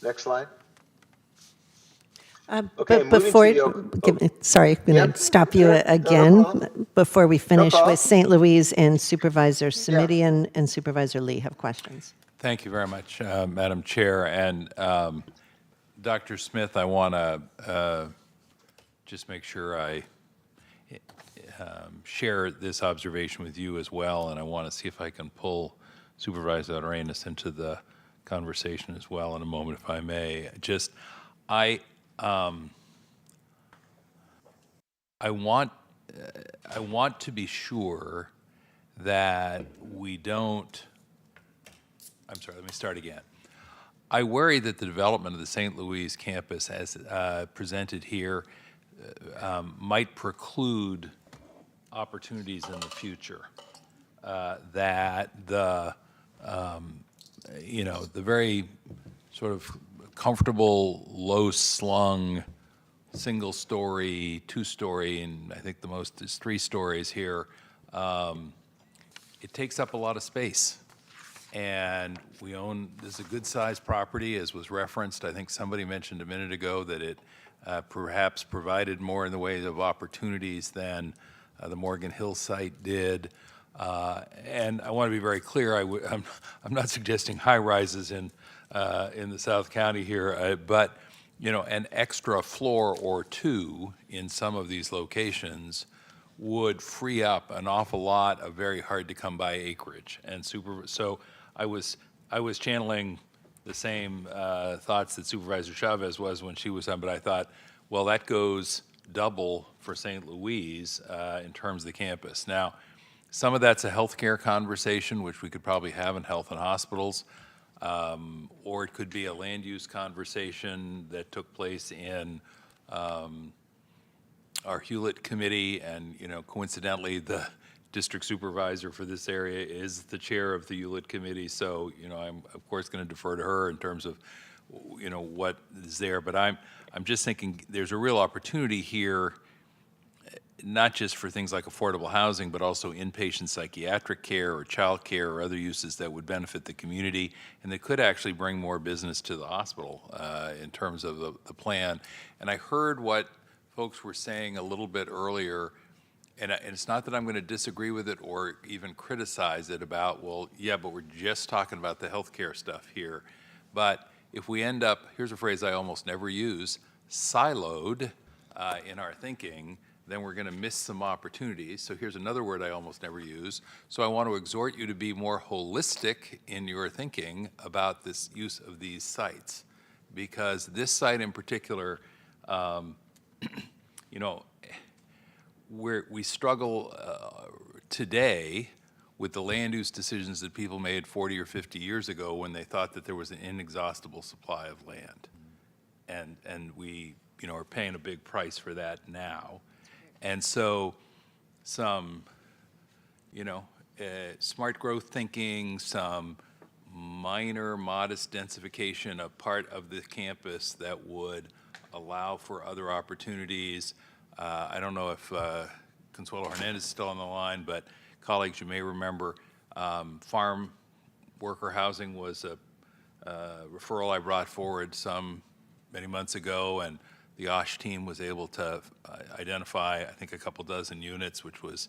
Next slide. But before, sorry, I'm going to stop you again. Before we finish with St. Louis and Supervisor Simidian and Supervisor Lee have questions. Thank you very much, Madam Chair. And Dr. Smith, I want to just make sure I share this observation with you as well, and I want to see if I can pull Supervisor Arenas into the conversation as well in a moment, if I may. Just, I want to be sure that we don't, I'm sorry, let me start again. I worry that the development of the St. Louis campus as presented here might preclude opportunities in the future. That the, the very sort of comfortable, low-slung, single-story, two-story, and I think the most is 3 stories here, it takes up a lot of space. And we own, this is a good-sized property, as was referenced. I think somebody mentioned a minute ago that it perhaps provided more in the way of opportunities than the Morgan Hill site did. And I want to be very clear, I'm not suggesting high rises in the South County here, but an extra floor or two in some of these locations would free up an awful lot of very hard to come by acreage. And so I was channeling the same thoughts that Supervisor Chavez was when she was on, but I thought, well, that goes double for St. Louis in terms of the campus. Now, some of that's a healthcare conversation, which we could probably have in health and hospitals, or it could be a land use conversation that took place in our Hewlett committee, and coincidentally, the district supervisor for this area is the chair of the Hewlett committee. So I'm of course going to defer to her in terms of what is there. But I'm just thinking there's a real opportunity here, not just for things like affordable housing, but also inpatient psychiatric care or childcare or other uses that would benefit the community, and that could actually bring more business to the hospital in terms of the plan. And I heard what folks were saying a little bit earlier, and it's not that I'm going to disagree with it or even criticize it about, well, yeah, but we're just talking about the healthcare stuff here. But if we end up, here's a phrase I almost never use, siloed in our thinking, then we're going to miss some opportunities. So here's another word I almost never use. So I want to exhort you to be more holistic in your thinking about this use of these sites, because this site in particular, we struggle today with the land use decisions that people made 40 or 50 years ago when they thought that there was an inexhaustible supply of land. And we are paying a big price for that now. And so some, smart growth thinking, some minor, modest densification of part of the campus that would allow for other opportunities. I don't know if Consuelo Hernandez is still on the line, but colleagues, you may remember farm worker housing was a referral I brought forward many months ago, and the OSH team was able to identify, I think, a couple dozen units, which was,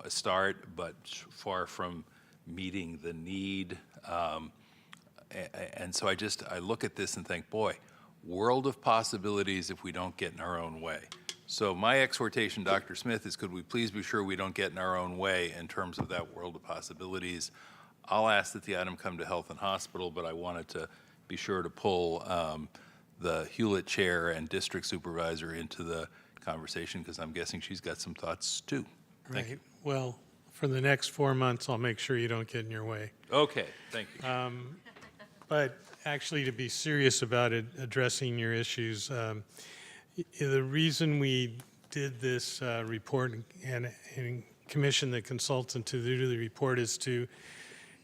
a start, but far from meeting the need. And so I look at this and think, boy, world of possibilities if we don't get in our own way. So my exhortation, Dr. Smith, is could we please be sure we don't get in our own way in terms of that world of possibilities. I'll ask that the item come to Health and Hospital, but I wanted to be sure to pull the Hewlett chair and district supervisor into the conversation, because I'm guessing she's got some thoughts too. Thank you. Well, for the next 4 months, I'll make sure you don't get in your way. Okay, thank you. But actually, to be serious about it, addressing your issues, the reason we did this report and commissioned the consultant to do the report is to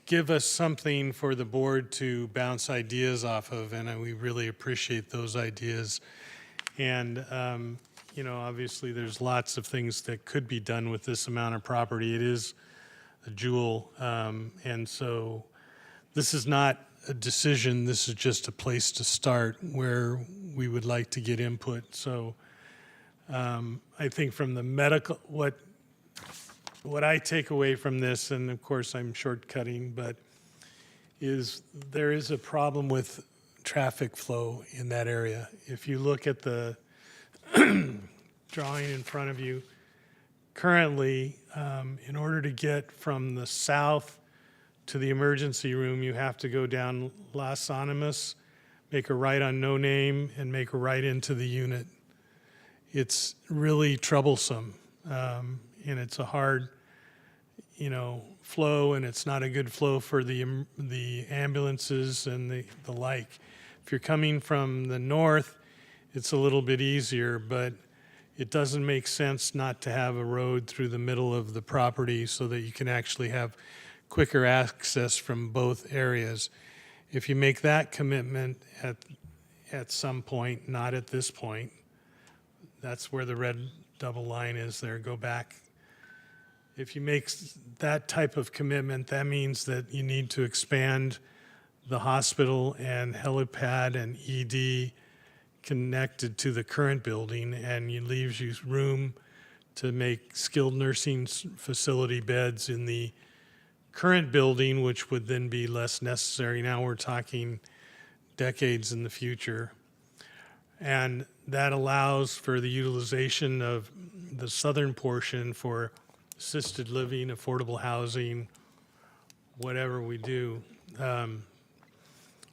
give us something for the board to bounce ideas off of, and we really appreciate those ideas. And, obviously there's lots of things that could be done with this amount of property. It is a jewel, and so this is not a decision, this is just a place to start where we would like to get input. So I think from the medical, what I take away from this, and of course I'm shortcutting, but there is a problem with traffic flow in that area. If you look at the drawing in front of you, currently, in order to get from the south to the emergency room, you have to go down Las Animas, make a right on No Name, and make a right into the unit. It's really troublesome, and it's a hard, flow, and it's not a good flow for the ambulances and the like. If you're coming from the north, it's a little bit easier, but it doesn't make sense not to have a road through the middle of the property so that you can actually have quicker access from both areas. If you make that commitment at some point, not at this point, that's where the red double line is there, go back. If you make that type of commitment, that means that you need to expand the hospital and helipad and ED connected to the current building, and it leaves you room to make skilled nursing facility beds in the current building, which would then be less necessary. Now we're talking decades in the future. And that allows for the utilization of the southern portion for assisted living, affordable housing, whatever we do.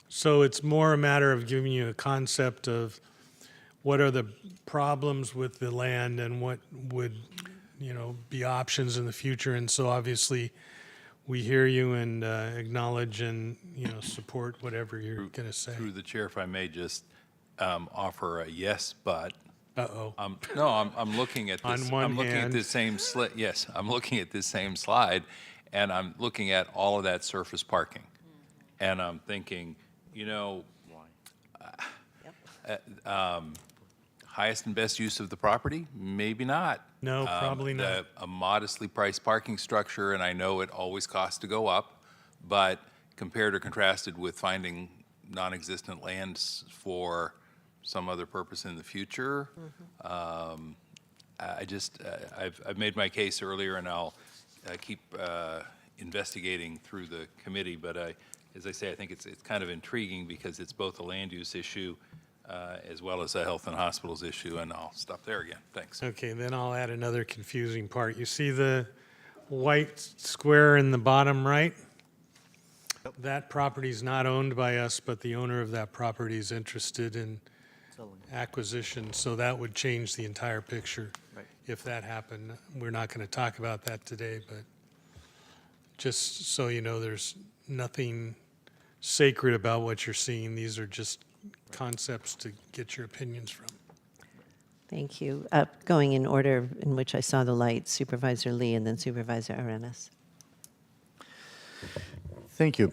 So it's more a matter of giving you a concept of what are the problems with the land and what would, be options in the future. And so obviously we hear you and acknowledge and, support whatever you're going to say. Through the chair, if I may just offer a yes, but. Uh-oh. No, I'm looking at this. On one I'm looking at hand. this same yes, I'm looking at this same slide, and I'm looking at all of that surface parking, and I'm thinking, highest and best use of the property? Maybe not. No, probably not. A modestly priced parking structure, and I know it always costs to go up, but compared or contrasted with finding non-existent lands for some other purpose in the future, I've made my case earlier, and I'll keep investigating through the committee, but as I say, I think it's kind of intriguing because it's both a land use issue as well as a health and hospitals issue, and I'll stop there again. Thanks. Okay, then I'll add another confusing part. You see the white square in the bottom right? Yep. That property is not owned by us, but the owner of that property is interested in acquisition, so that would change the entire picture. Right. If that happened. We're not going to talk about that today, but just so you know, there's nothing sacred about what you're seeing. These are just concepts to get your opinions from. Thank you. Going in order in which I saw the light, Supervisor Lee and then Supervisor Arenas. Thank you,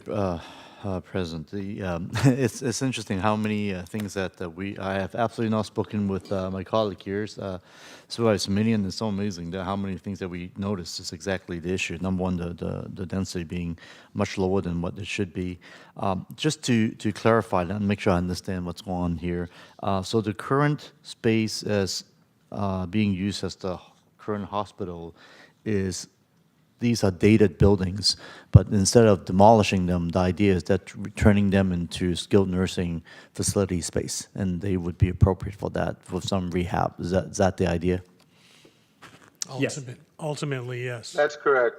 President. It's interesting how many things that I have absolutely not spoken with my colleague here, Supervisor Minion. It's so amazing how many things that we noticed is exactly the issue. Number one, the density being much lower than what it should be. Just to clarify that and make sure I understand what's going on here. So the current space as being used as the current hospital is. These are dated buildings, but instead of demolishing them, the idea is that turning them into skilled nursing facility space, and they would be appropriate for that, with some rehab. Is that the idea? Yes. Ultimately, yes. That's correct.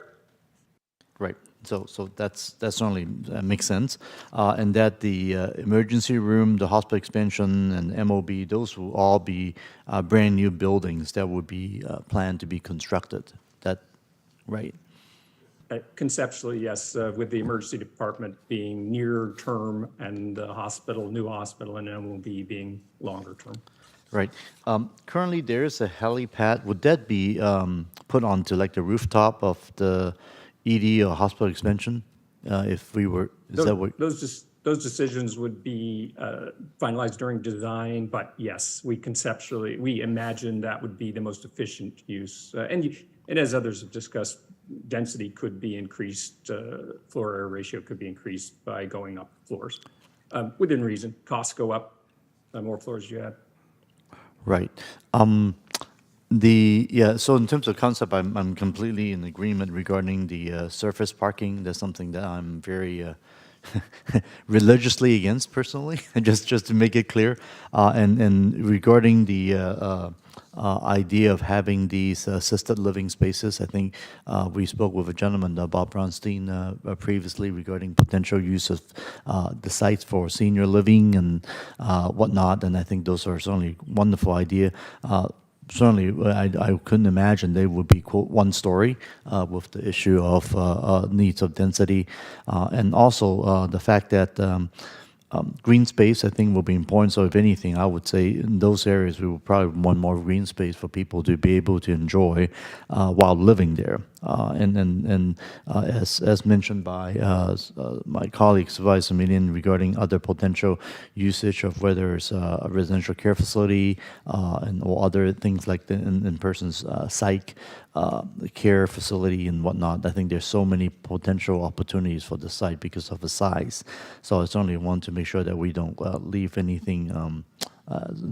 Right. So that's certainly makes sense, and that the emergency room, the hospital expansion, and MOB, those will all be brand new buildings that would be planned to be constructed. That right? Conceptually, yes, with the emergency department being near term and the new hospital and MOB being longer term. Right. Currently, there is a helipad. Would that be put onto like the rooftop of the ED or hospital expansion? If we were, those decisions would be finalized during design, but yes, we imagine that would be the most efficient use. And as others have discussed, density could be increased, floor area ratio could be increased by going up floors. Within reason, costs go up, the more floors you add. Right. So in terms of concept, I'm completely in agreement regarding the surface parking. That's something that I'm very religiously against personally, just to make it clear. And regarding the idea of having these assisted living spaces, I think we spoke with a gentleman, Bob Bronstein, previously regarding potential use of the sites for senior living and whatnot, and I think those are certainly wonderful idea. Certainly, I couldn't imagine they would be, quote, one story with the issue of needs of density. And also the fact that green space, I think, will be important. So if anything, I would say in those areas, we will probably want more green space for people to be able to enjoy while living there. And as mentioned by my colleague, Supervisor Minion, regarding other potential usage of whether it's a residential care facility or other things like the in-person's psych care facility and whatnot. I think there's so many potential opportunities for the site because of the size. So I certainly want to make sure that we don't leave anything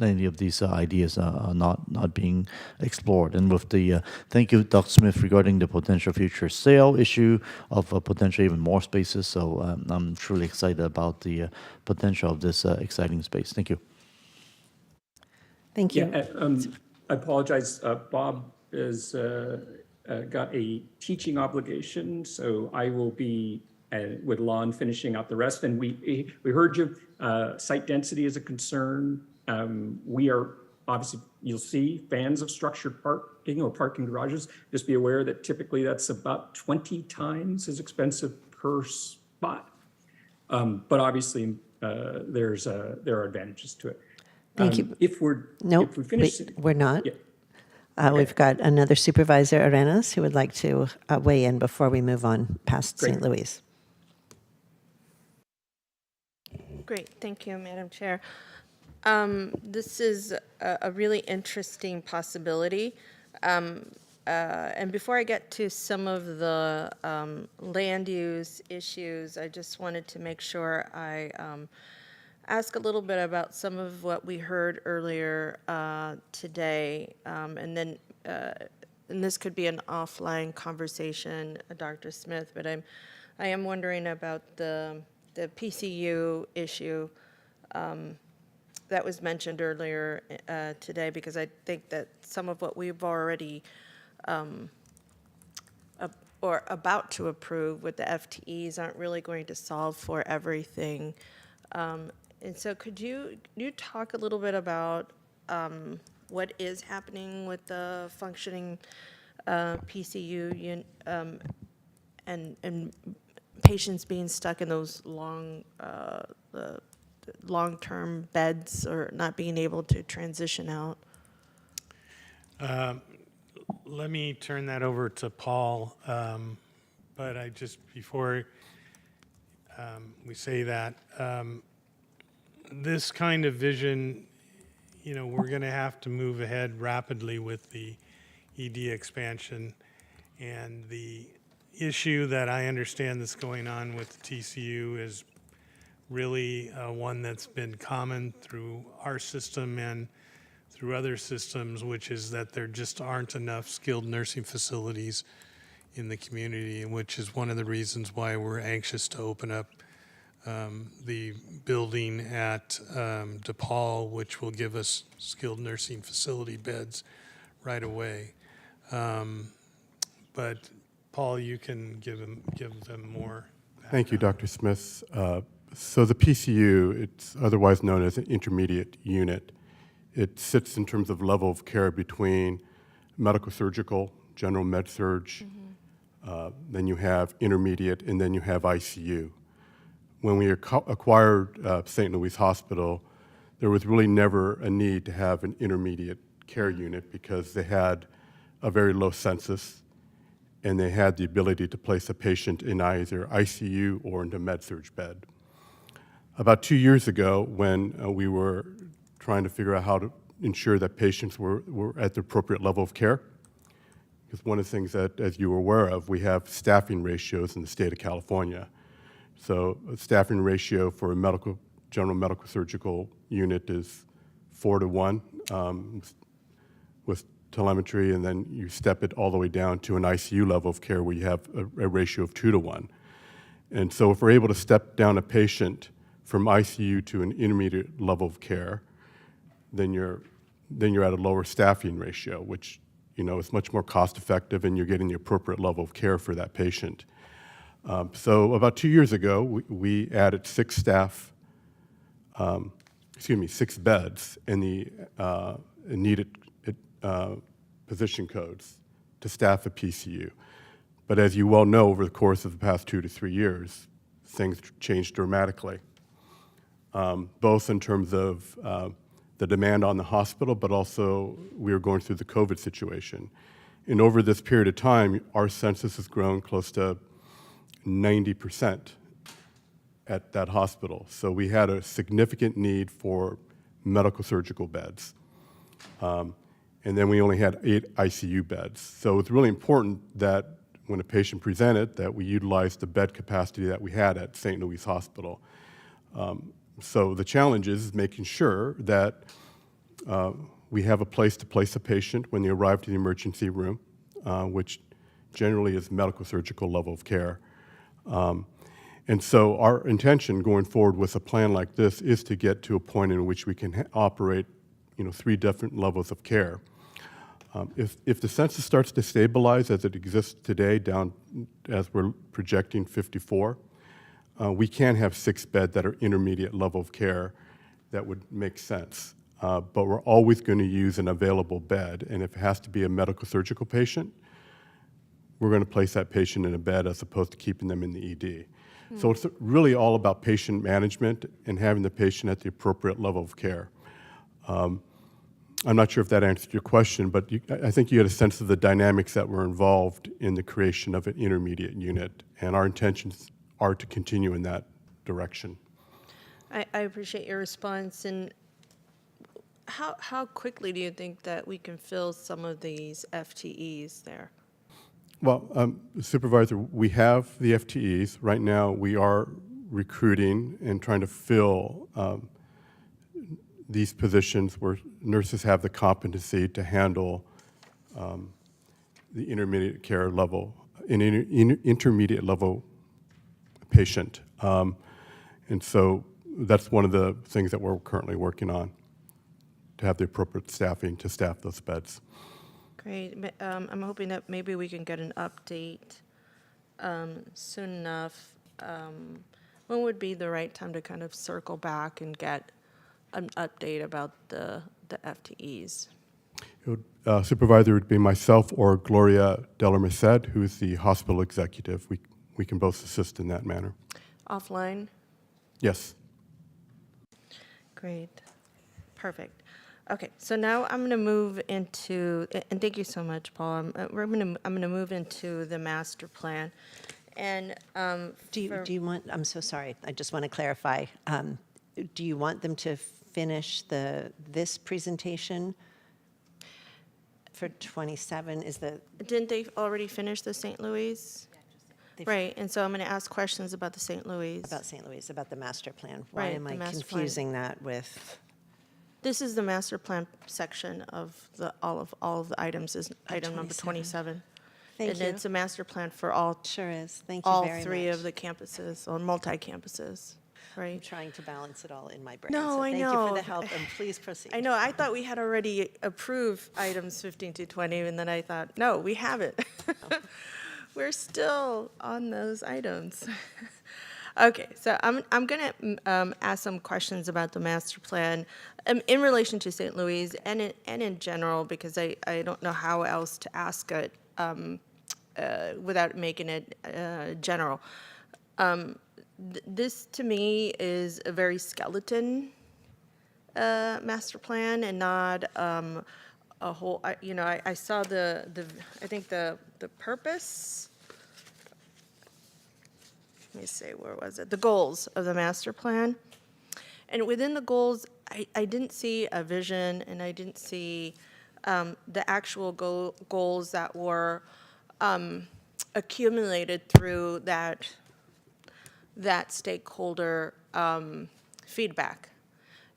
any of these ideas are not being explored. And with the thank you, Dr. Smith, regarding the potential future sale issue of potentially even more spaces. So I'm truly excited about the potential of this exciting space. Thank you. Thank you. Yeah, I apologize. Bob is got a teaching obligation, so I will be with Lon finishing out the rest. And we heard you. Site density is a concern. We are obviously, you'll see, fans of structured parking or parking garages. Just be aware that typically that's about 20 times as expensive per spot. But obviously, there are advantages to it. Thank you. If we finish, we're not. Yeah. Okay. We've got another Supervisor Arenas who would like to weigh in before we move on past St. Louis. Great, thank you, Madam Chair. This is a really interesting possibility. And before I get to some of the land use issues, I just wanted to make sure I ask a little bit about some of what we heard earlier today, and this could be an offline conversation, Dr. Smith, but I am wondering about the PCU issue that was mentioned earlier today, because I think that some of what we've already or about to approve with the FTEs aren't really going to solve for everything. And so could you talk a little bit about what is happening with the functioning PCU and patients being stuck in those long-term beds or not being able to transition out? Let me turn that over to Paul, but I just, before we say that, this kind of vision, we're going to have to move ahead rapidly with the ED expansion. And the issue that I understand that's going on with the TCU is really one that's been common through our system and through other systems, which is that there just aren't enough skilled nursing facilities in the community, which is one of the reasons why we're anxious to open up the building at DePaul, which will give us skilled nursing facility beds right away. But Paul, you can give them more. Thank you, Dr. Smith. So the PCU, it's otherwise known as an intermediate unit. It sits in terms of level of care between medical surgical, general med surg, then you have intermediate, and then you have ICU. When we acquired St. Louis Hospital, there was really never a need to have an intermediate care unit because they had a very low census and they had the ability to place a patient in either ICU or into med-surg bed. About 2 years ago, when we were trying to figure out how to ensure that patients were at the appropriate level of care, because one of the things that, as you were aware of, we have staffing ratios in the state of California. So a staffing ratio for a general medical surgical unit is 4-to-1 with telemetry, and then you step it all the way down to an ICU level of care where you have a ratio of 2-to-1. And so if we're able to step down a patient from ICU to an intermediate level of care, then you're at a lower staffing ratio, which is much more cost effective, and you're getting the appropriate level of care for that patient. So about 2 years ago, we added 6 beds in the needed position codes to staff a PCU. But as you well know, over the course of the past 2 to 3 years, things changed dramatically, both in terms of the demand on the hospital, but also we were going through the COVID situation. And over this period of time, our census has grown close to 90% at that hospital. So we had a significant need for medical surgical beds. And then we only had 8 ICU beds. So it's really important that when a patient presented, that we utilize the bed capacity that we had at St. Louis Hospital. So the challenge is making sure that We have a place to place a patient when they arrive to the emergency room, which generally is medical surgical level of care. And so our intention going forward with a plan like this is to get to a point in which we can operate, 3 different levels of care. If the census starts to stabilize as it exists today, down as we're projecting 54, we can have 6 beds that are intermediate level of care. That would make sense. But we're always going to use an available bed, and if it has to be a medical surgical patient, we're going to place that patient in a bed as opposed to keeping them in the ED. So it's really all about patient management and having the patient at the appropriate level of care. I'm not sure if that answered your question, but I think you had a sense of the dynamics that were involved in the creation of an intermediate unit, and our intentions are to continue in that direction. I appreciate your response. And how quickly do you think that we can fill some of these FTEs there? Well, Supervisor, we have the FTEs. Right now, we are recruiting and trying to fill these positions where nurses have the competency to handle the intermediate care level, intermediate level patient. And so that's one of the things that we're currently working on, to have the appropriate staffing to staff those beds. Great. I'm hoping that maybe we can get an update soon enough. When would be the right time to kind of circle back and get an update about the FTEs? Supervisor would be myself or Gloria Deller-Merced, who is the hospital executive. We can both assist in that manner. Offline? Yes. Great. Perfect. Okay, so now I'm going to move into, and thank you so much, Paul. I'm going to move into the master plan. And do you want, I'm so sorry, I just want to clarify. Do you want them to finish this presentation for 27? Didn't they already finish the St. Louis? Right, and so I'm going to ask questions about the St. Louis. About St. Louis, about the master plan. Why Right, am the I master confusing that with? This is the master plan section of all of the items, is item number 27. Thank you. And it's a master plan for all. Sure is. Thank you all very 3 much. of the campuses, or multi-campuses, right? I'm trying to balance it all in my brain. No, so I thank know. you for the help, and please proceed. I know, I thought we had already approved items 15 to 20, and then I thought, no, we haven't. We're still on those items. Okay, so I'm going to ask some questions about the master plan in relation to St. Louis and in general, because I don't know how else to ask it without making it general. This, to me, is a very skeleton master plan and not a whole. I saw I think the purpose. Let me see, where was it? The goals of the master plan. And within the goals, I didn't see a vision, and I didn't see the actual goals that were accumulated through that stakeholder feedback.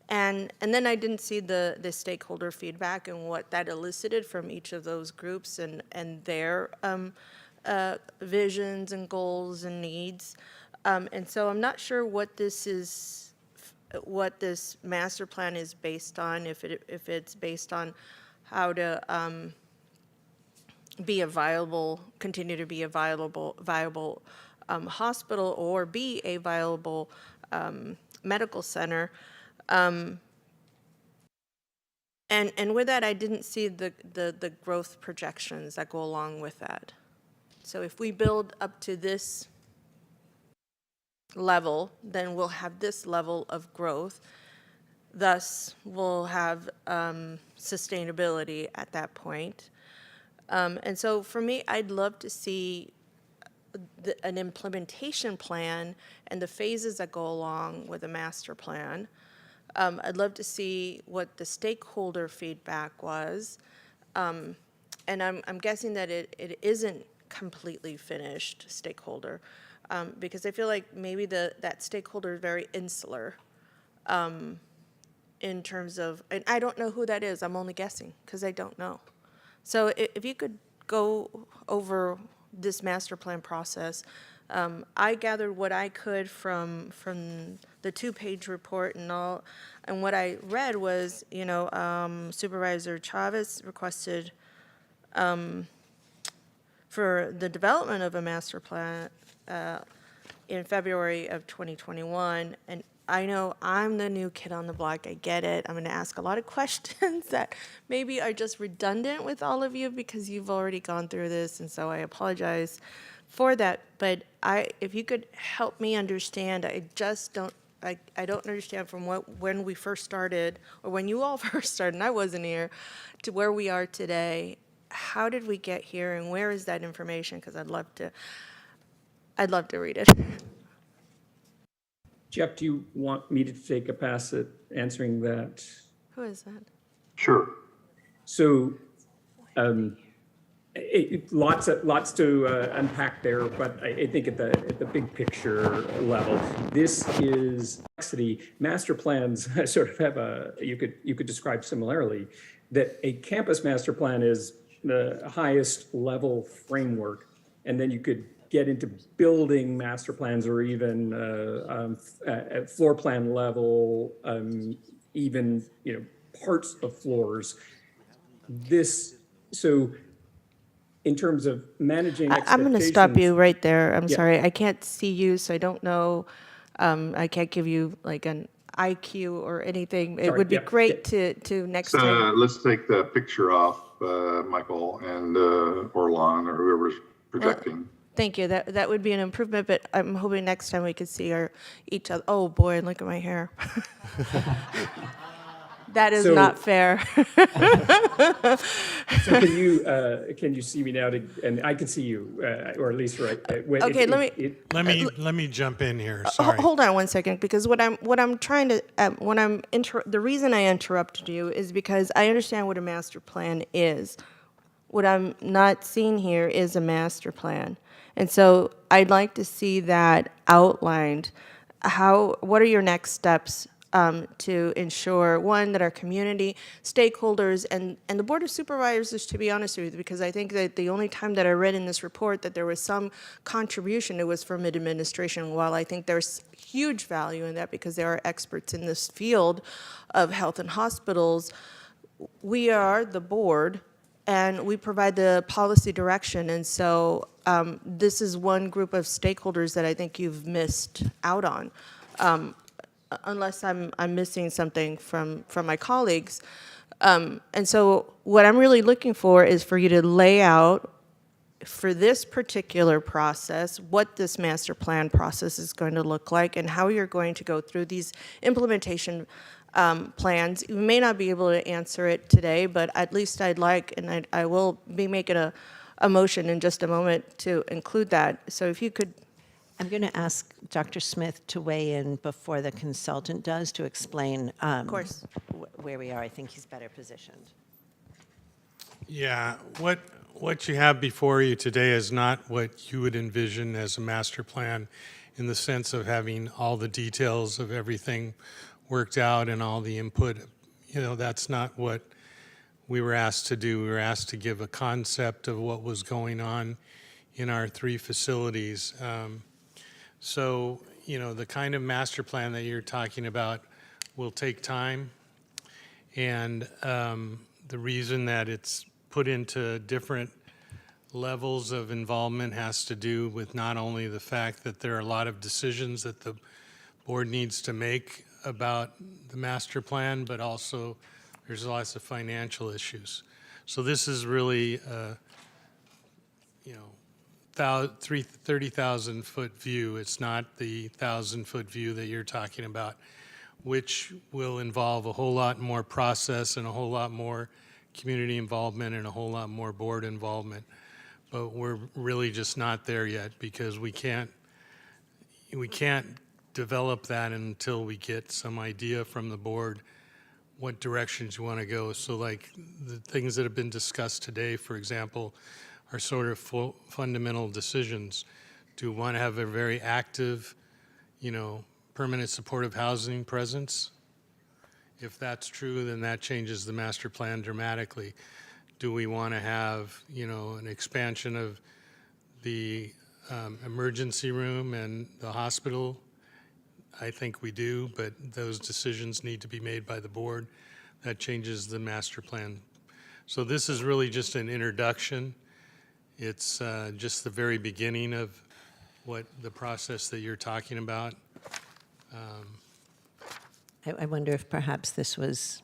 And then I didn't see the stakeholder feedback and what that elicited from each of those groups and their visions and goals and needs. And so I'm not sure what this master plan is based on, if it's based on how to continue to be a viable hospital, or be a viable medical center. And with that, I didn't see the growth projections that go along with that. So if we build up to this level, then we'll have this level of growth. Thus, we'll have sustainability at that point. And so for me, I'd love to see an implementation plan and the phases that go along with a master plan. I'd love to see what the stakeholder feedback was. And I'm guessing that it isn't completely finished stakeholder, because I feel like maybe that stakeholder is very insular in terms of, and I don't know who that is. I'm only guessing because I don't know. So if you could go over this master plan process, I gathered what I could from the 2-page report and all, and what I read was, Supervisor Chavez requested for the development of a master plan in February of 2021, and I know I'm the new kid on the block. I get it. I'm going to ask a lot of questions that maybe are just redundant with all of you because you've already gone through this, and so I apologize for that. But if you could help me understand, I don't understand from when we first started, or when you all first started, and I wasn't here, to where we are today. How did we get here, and where is that information? Because I'd love to read it. Jeff, do you want me to take a pass at answering that? Who is that? Sure. So, lots to unpack there, but I think at the big picture level, this is complexity. Master plans sort of have you could describe similarly that a campus master plan is the highest level framework, and then you could get into building master plans or even at floor plan level, even parts of floors. So in terms of managing expectations. I'm going to stop you right there. I'm Yeah. sorry. I can't see you, so I don't know. I can't give you like an IQ or anything. It Sorry, would be yeah, great to next time. Let's take the picture off, Michael and Orlon or whoever's projecting. Thank you. That would be an improvement, but I'm hoping next time we could see each other. Oh boy, look at my hair. That is So- not fair. So can you see me now? And I can see you, or at least right. Okay, Let me jump in here. Sorry. Hold on one second, because the reason I interrupted you is because I understand what a master plan is. What I'm not seeing here is a master plan. And so I'd like to see that outlined. What are your next steps to ensure, one, that our community stakeholders and the Board of Supervisors, to be honest with you, because I think that the only time that I read in this report that there was some contribution, it was from administration. While I think there's huge value in that because they are experts in this field of health and hospitals, we are the board and we provide the policy direction. And so this is one group of stakeholders that I think you've missed out on. Unless I'm missing something from my colleagues. And so what I'm really looking for is for you to lay out for this particular process what this master plan process is going to look like and how you're going to go through these implementation plans. You may not be able to answer it today, but at least I'd like, and I will be making a motion in just a moment to include that. So if you could. I'm going to ask Dr. Smith to weigh in before the consultant does to explain Of course. Where we are. I think he's better positioned. Yeah, what you have before you today is not what you would envision as a master plan in the sense of having all the details of everything worked out and all the input. That's not what we were asked to do. We were asked to give a concept of what was going on in our 3 facilities. So, the kind of master plan that you're talking about will take time. And the reason that it's put into different levels of involvement has to do with not only the fact that there are a lot of decisions that the board needs to make about the master plan, but also there's lots of financial issues. So this is really, 30,000-foot view. It's not the 1,000-foot view that you're talking about, which will involve a whole lot more process and a whole lot more community involvement and a whole lot more board involvement. But we're really just not there yet because we can't develop that until we get some idea from the board what directions you want to go. So like the things that have been discussed today, for example, are sort of fundamental decisions. Do we want to have a very active, permanent supportive housing presence if that's true, then that changes the master plan dramatically. Do we want to have, an expansion of the emergency room and the hospital? I think we do, but those decisions need to be made by the board. That changes the master plan. So this is really just an introduction. It's just the very beginning of what the process that you're talking about. I wonder if perhaps this was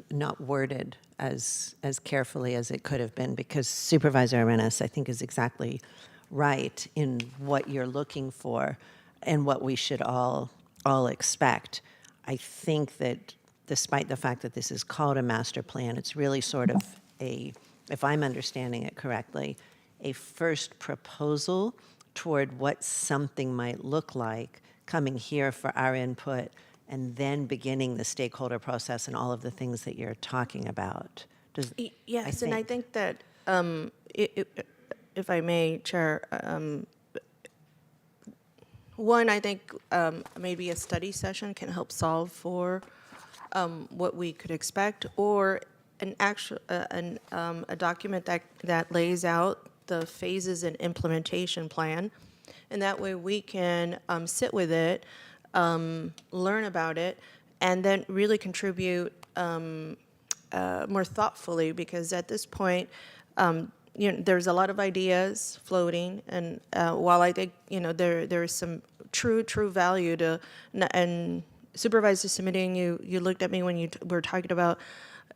not worded as carefully as it could have been, because Supervisor Arenas, I think, is exactly right in what you're looking for and what we should all expect. I think that despite the fact that this is called a master plan, it's really sort of if I'm understanding it correctly, a first proposal toward what something might look like, coming here for our input, and then beginning the stakeholder process and all of the things that you're talking about. Yes, and I think that, if I may, Chair, one, I think maybe a study session can help solve for what we could expect, or a document that lays out the phases and implementation plan, and that way we can sit with it, learn about it, and then really contribute more thoughtfully, because at this point, there's a lot of ideas floating, and while I think there is some true value to, and Supervisor submitting, you looked at me when you were talking about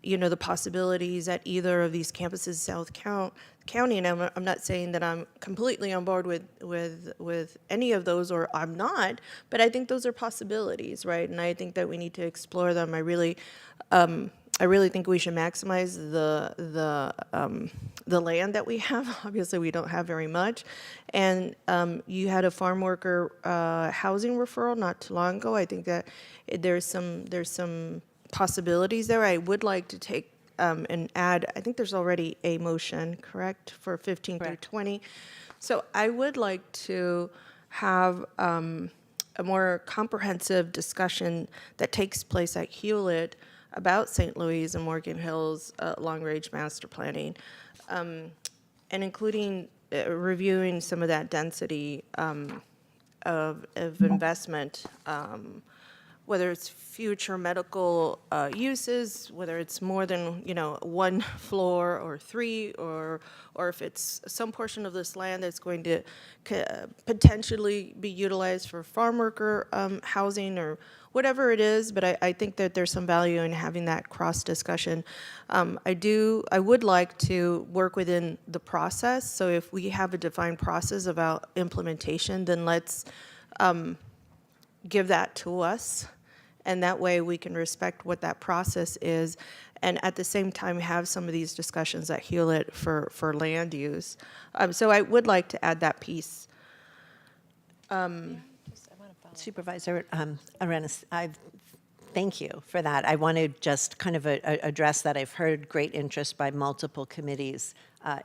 the possibilities at either of these campuses, South County, and I'm not saying that I'm completely on board with any of those, or I'm not, but I think those are possibilities, right? And I think that we need to explore them. I really think we should maximize the land that we have. Obviously, we don't have very much, and you had a farm worker housing referral not too long ago. I think that there's some possibilities there. I would like to take and add, I think there's already a motion, correct, for 15 through 20. So I would like to have a more comprehensive discussion that takes place at Hewlett about St. Louis and Morgan Hills long-range master planning, and including reviewing some of that density of investment, whether it's future medical uses, whether it's more than one floor or three, or if it's some portion of this land that's going to potentially be utilized for farm worker housing or whatever it is. But I think that there's some value in having that cross discussion. I would like to work within the process. So if we have a defined process about implementation, then let's give that to us, and that way we can respect what that process is, and at the same time have some of these discussions at Hewlett for land use. So I would like to add that piece. Supervisor Arenas, thank you for that. I want to just kind of address that. I've heard great interest by multiple committees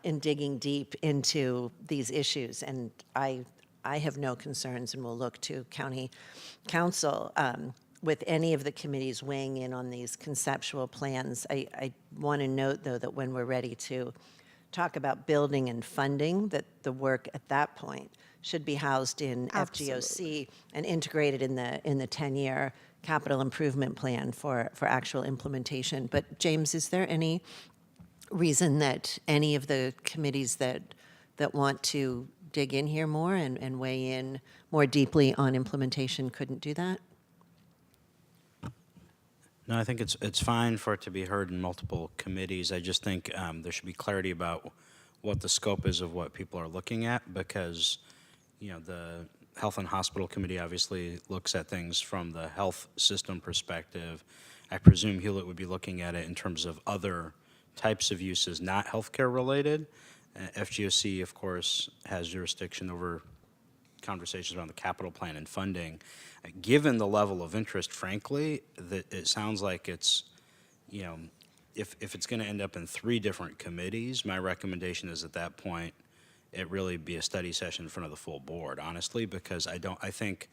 in digging deep into these issues, and I have no concerns, and will look to County Council with any of the committees weighing in on these conceptual plans. I want to note, though, that when we're ready to talk about building and funding, that the work at that point should be housed in FGOC and integrated in the 10-year capital improvement plan for actual implementation. But James, is there any reason that any of the committees that want to dig in here more and weigh in more deeply on implementation couldn't do that? No, I think it's fine for it to be heard in multiple committees. I just think there should be clarity about what the scope is of what people are looking at, because the Health and Hospital Committee obviously looks at things from the health system perspective. I presume Hewlett would be looking at it in terms of other types of uses not healthcare related. FGOC, of course, has jurisdiction over conversations around the capital plan and funding. Given the level of interest, frankly, that it sounds like it's, if it's going to end up in 3 different committees, my recommendation is at that point it really be a study session in front of the full board, honestly, because I think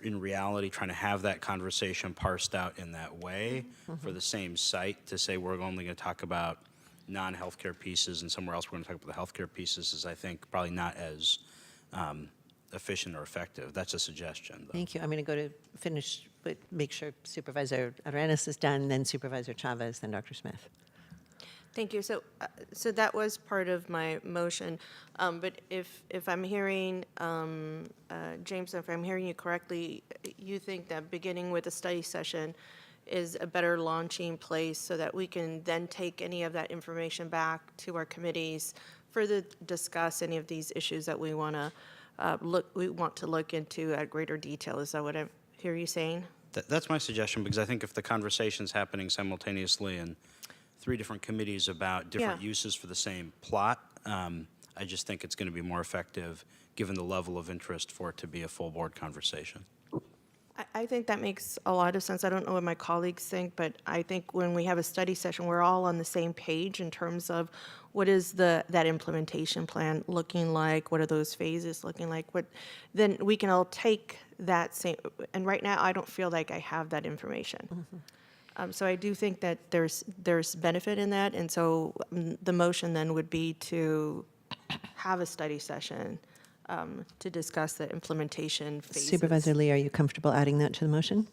in reality, trying to have that conversation parsed out in that way for the same site to say we're only going to talk about non-healthcare pieces and somewhere else we're going to talk about the healthcare pieces is, I think, probably not as efficient or effective. That's a suggestion, though. Thank you. I'm going to go to finish, but make sure Supervisor Arenas is done, then Supervisor Chavez, then Dr. Smith. Thank you. So that was part of my motion. But if I'm hearing, James, if I'm hearing you correctly, you think that beginning with a study session is a better launching place so that we can then take any of that information back to our committees, further discuss any of these issues that we want to look into at greater detail. Is that what I hear you saying? That's my suggestion, because I think if the conversation's happening simultaneously in 3 different committees about different uses for the same plot, I just think it's going to be more effective, given the level of interest, for it to be a full board conversation. I think that makes a lot of sense. I don't know what my colleagues think, but I think when we have a study session, we're all on the same page in terms of what is that implementation plan looking like, what are those phases looking like, then we can all take that same, and right now I don't feel like I have that information. So I do think that there's benefit in that, and so the motion then would be to have a study session to discuss the implementation phases. Supervisor Lee, are you comfortable adding that to the motion?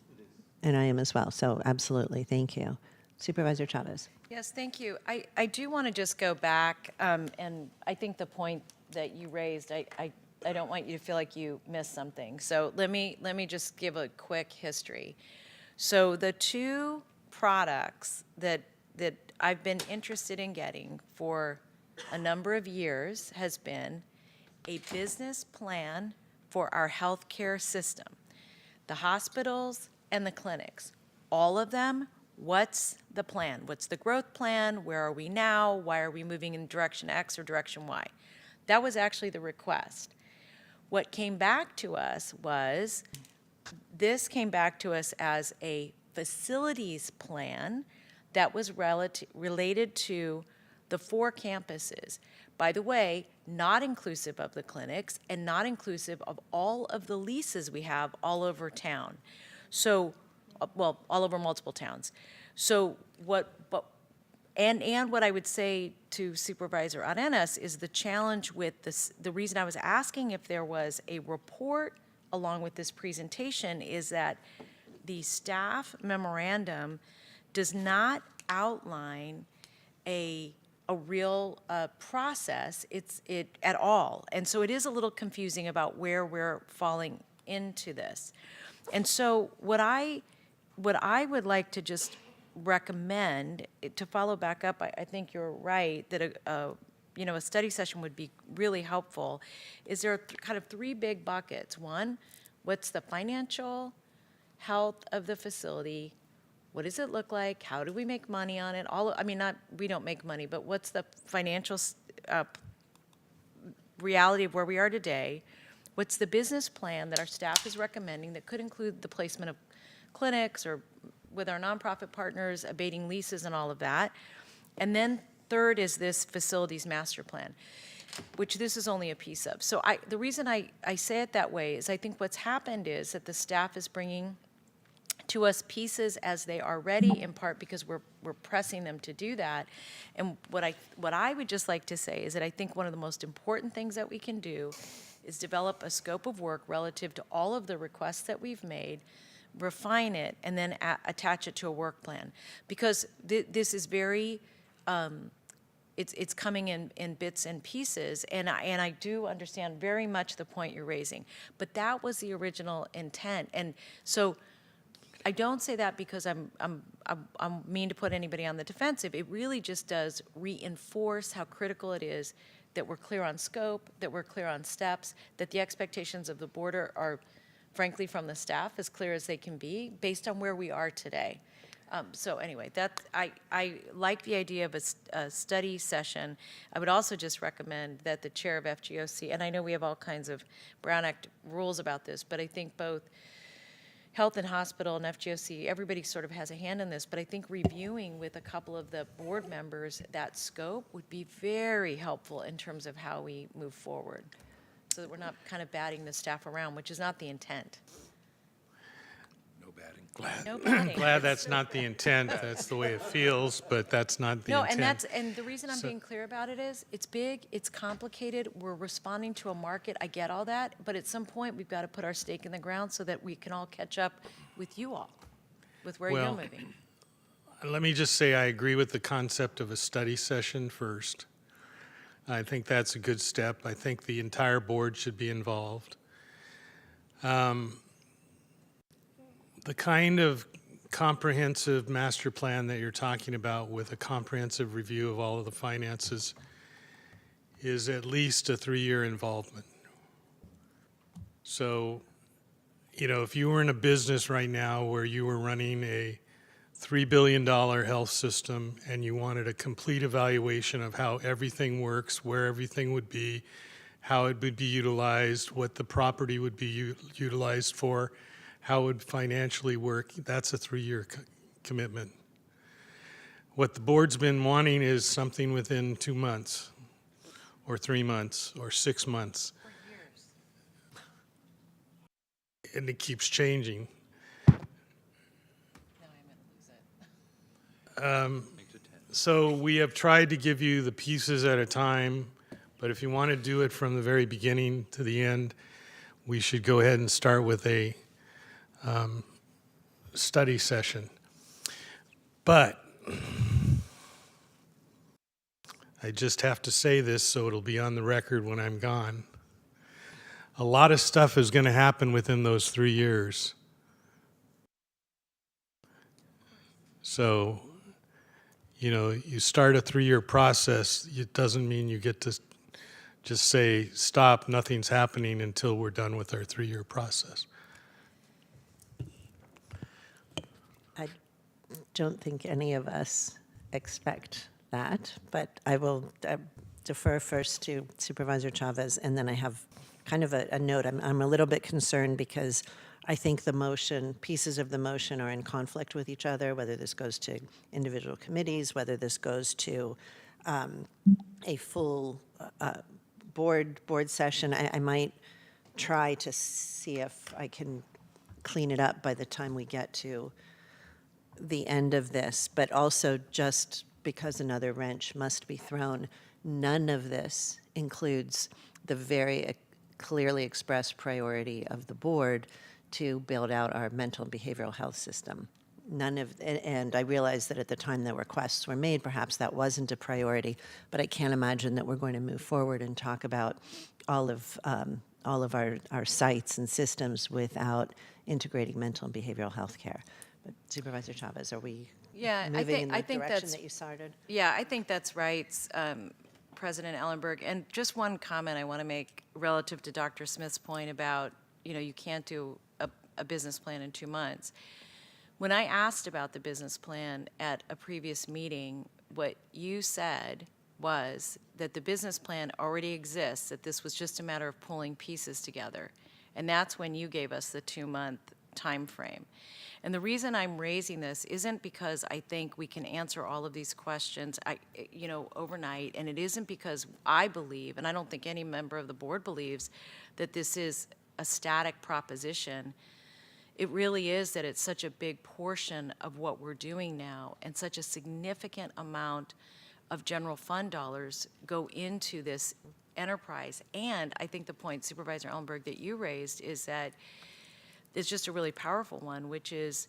And I am as well, so absolutely, thank you. Supervisor Chavez. Yes, thank you. I do want to just go back, and I think the point that you raised, I don't want you to feel like you missed something. So let me just give a quick history. So the 2 products that I've been interested in getting for a number of years has been a business plan for our healthcare system, the hospitals and the clinics, all of them. What's the plan? What's the growth plan? Where are we now? Why are we moving in direction X or direction Y? That was actually the request. What came back to us was, this came back to us as a facilities plan that was related to the 4 campuses. By the way, not inclusive of the clinics and not inclusive of all of the leases we have all over town. So, well, all over multiple towns. So what I would say to Supervisor Arenas is the challenge with this, the reason I was asking if there was a report along with this presentation is that the staff memorandum does not outline a real process at all. And so it is a little confusing about where we're falling into this. And so what I would like to just recommend, to follow back up, I think you're right, that a study session would be really helpful, is there are kind of 3 big buckets. One, what's the financial health of the facility? What does it look like? How do we make money on it? We don't make money, but what's the financial reality of where we are today? What's the business plan that our staff is recommending that could include the placement of clinics or with our nonprofit partners, abating leases and all of that? And then third is this facilities master plan, which this is only a piece of. So the reason I say it that way is I think what's happened is that the staff is bringing to us pieces as they are ready, in part because we're pressing them to do that. And what I would just like to say is that I think one of the most important things that we can do is develop a scope of work relative to all of the requests that we've made, refine it, and then attach it to a work plan. Because this is very, it's coming in bits and pieces, and I do understand very much the point you're raising. But that was the original intent. And so I don't say that because I'm mean to put anybody on the defensive. It really just does reinforce how critical it is that we're clear on scope, that we're clear on steps, that the expectations of the board are frankly, from the staff, as clear as they can be, based on where we are today. So anyway, I like the idea of a study session. I would also just recommend that the chair of FGOC, and I know we have all kinds of Brown Act rules about this, but I think both Health and Hospital and FGOC, everybody sort of has a hand in this, but I think reviewing with a couple of the board members that scope would be very helpful in terms of how we move forward, so that we're not kind of batting the staff around, which is not the intent. No padding. Glad that's not the intent. That's the way it feels, but that's not the No, intent. and the reason I'm being clear about it is, it's big, it's complicated, we're responding to a market, I get all that, but at some point, we've got to put our stake in the ground so that we can all catch up with you all, with where you're moving. Let me just say I agree with the concept of a study session first. I think that's a good step. I think the entire board should be involved. The kind of comprehensive master plan that you're talking about with a comprehensive review of all of the finances is at least a 3-year involvement. So, you know, if you were in a business right now where you were running a $3 billion health system and you wanted a complete evaluation of how everything works, where everything would be, how it would be utilized, what the property would be utilized for, how it would financially work, that's a 3-year commitment. What the board's been wanting is something within 2 months, or 3 months, or 6 months. And it keeps changing. So we have tried to give you the pieces at a time, but if you want to do it from the very beginning to the end, we should go ahead and start with a study session. But I just have to say this so it'll be on the record when I'm gone. A lot of stuff is going to happen within those 3 years. So, you know, you start a 3-year process, it doesn't mean you get to just say, stop, nothing's happening until we're done with our 3-year process. I don't think any of us expect that, but I will defer first to Supervisor Chavez, and then I have kind of a note. I'm a little bit concerned because I think the motion, pieces of the motion are in conflict with each other, whether this goes to individual committees, whether this goes to a full board session. I might try to see if I can clean it up by the time we get to the end of this, but also just because another wrench must be thrown, none of this includes the very clearly expressed priority of the board to build out our mental and behavioral health system. None of, and I realize that at the time the requests were made, perhaps that wasn't a priority, but I can't imagine that we're going to move forward and talk about all of our sites and systems without integrating mental and behavioral health care. But Supervisor Chavez, are we moving in the direction that you started? Yeah, I think that's right, President Ellenberg. And just one comment I want to make relative to Dr. Smith's point about, you know, you can't do a business plan in 2 months. When I asked about the business plan at a previous meeting, what you said was that the business plan already exists, that this was just a matter of pulling pieces together. And that's when you gave us the 2-month time frame. And the reason I'm raising this isn't because I think we can answer all of these questions, overnight, and it isn't because I believe, and I don't think any member of the board believes, that this is a static proposition. It really is that it's such a big portion of what we're doing now, and such a significant amount of general fund dollars go into this enterprise. And I think the point, Supervisor Ellenberg, that you raised is that it's just a really powerful one, which is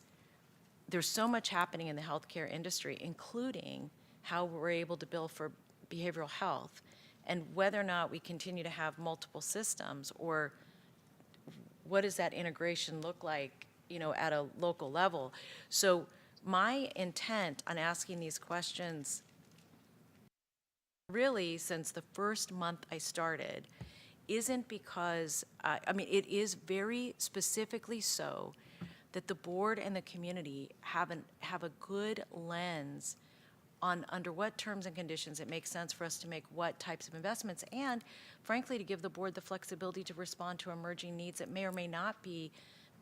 there's so much happening in the healthcare industry, including how we're able to bill for behavioral health, and whether or not we continue to have multiple systems, or what does that integration look like, at a local level. So my intent on asking these questions, really since the first month I started, isn't because, it is very specifically so that the board and the community have a good lens on under what terms and conditions it makes sense for us to make what types of investments, and frankly, to give the board the flexibility to respond to emerging needs that may or may not be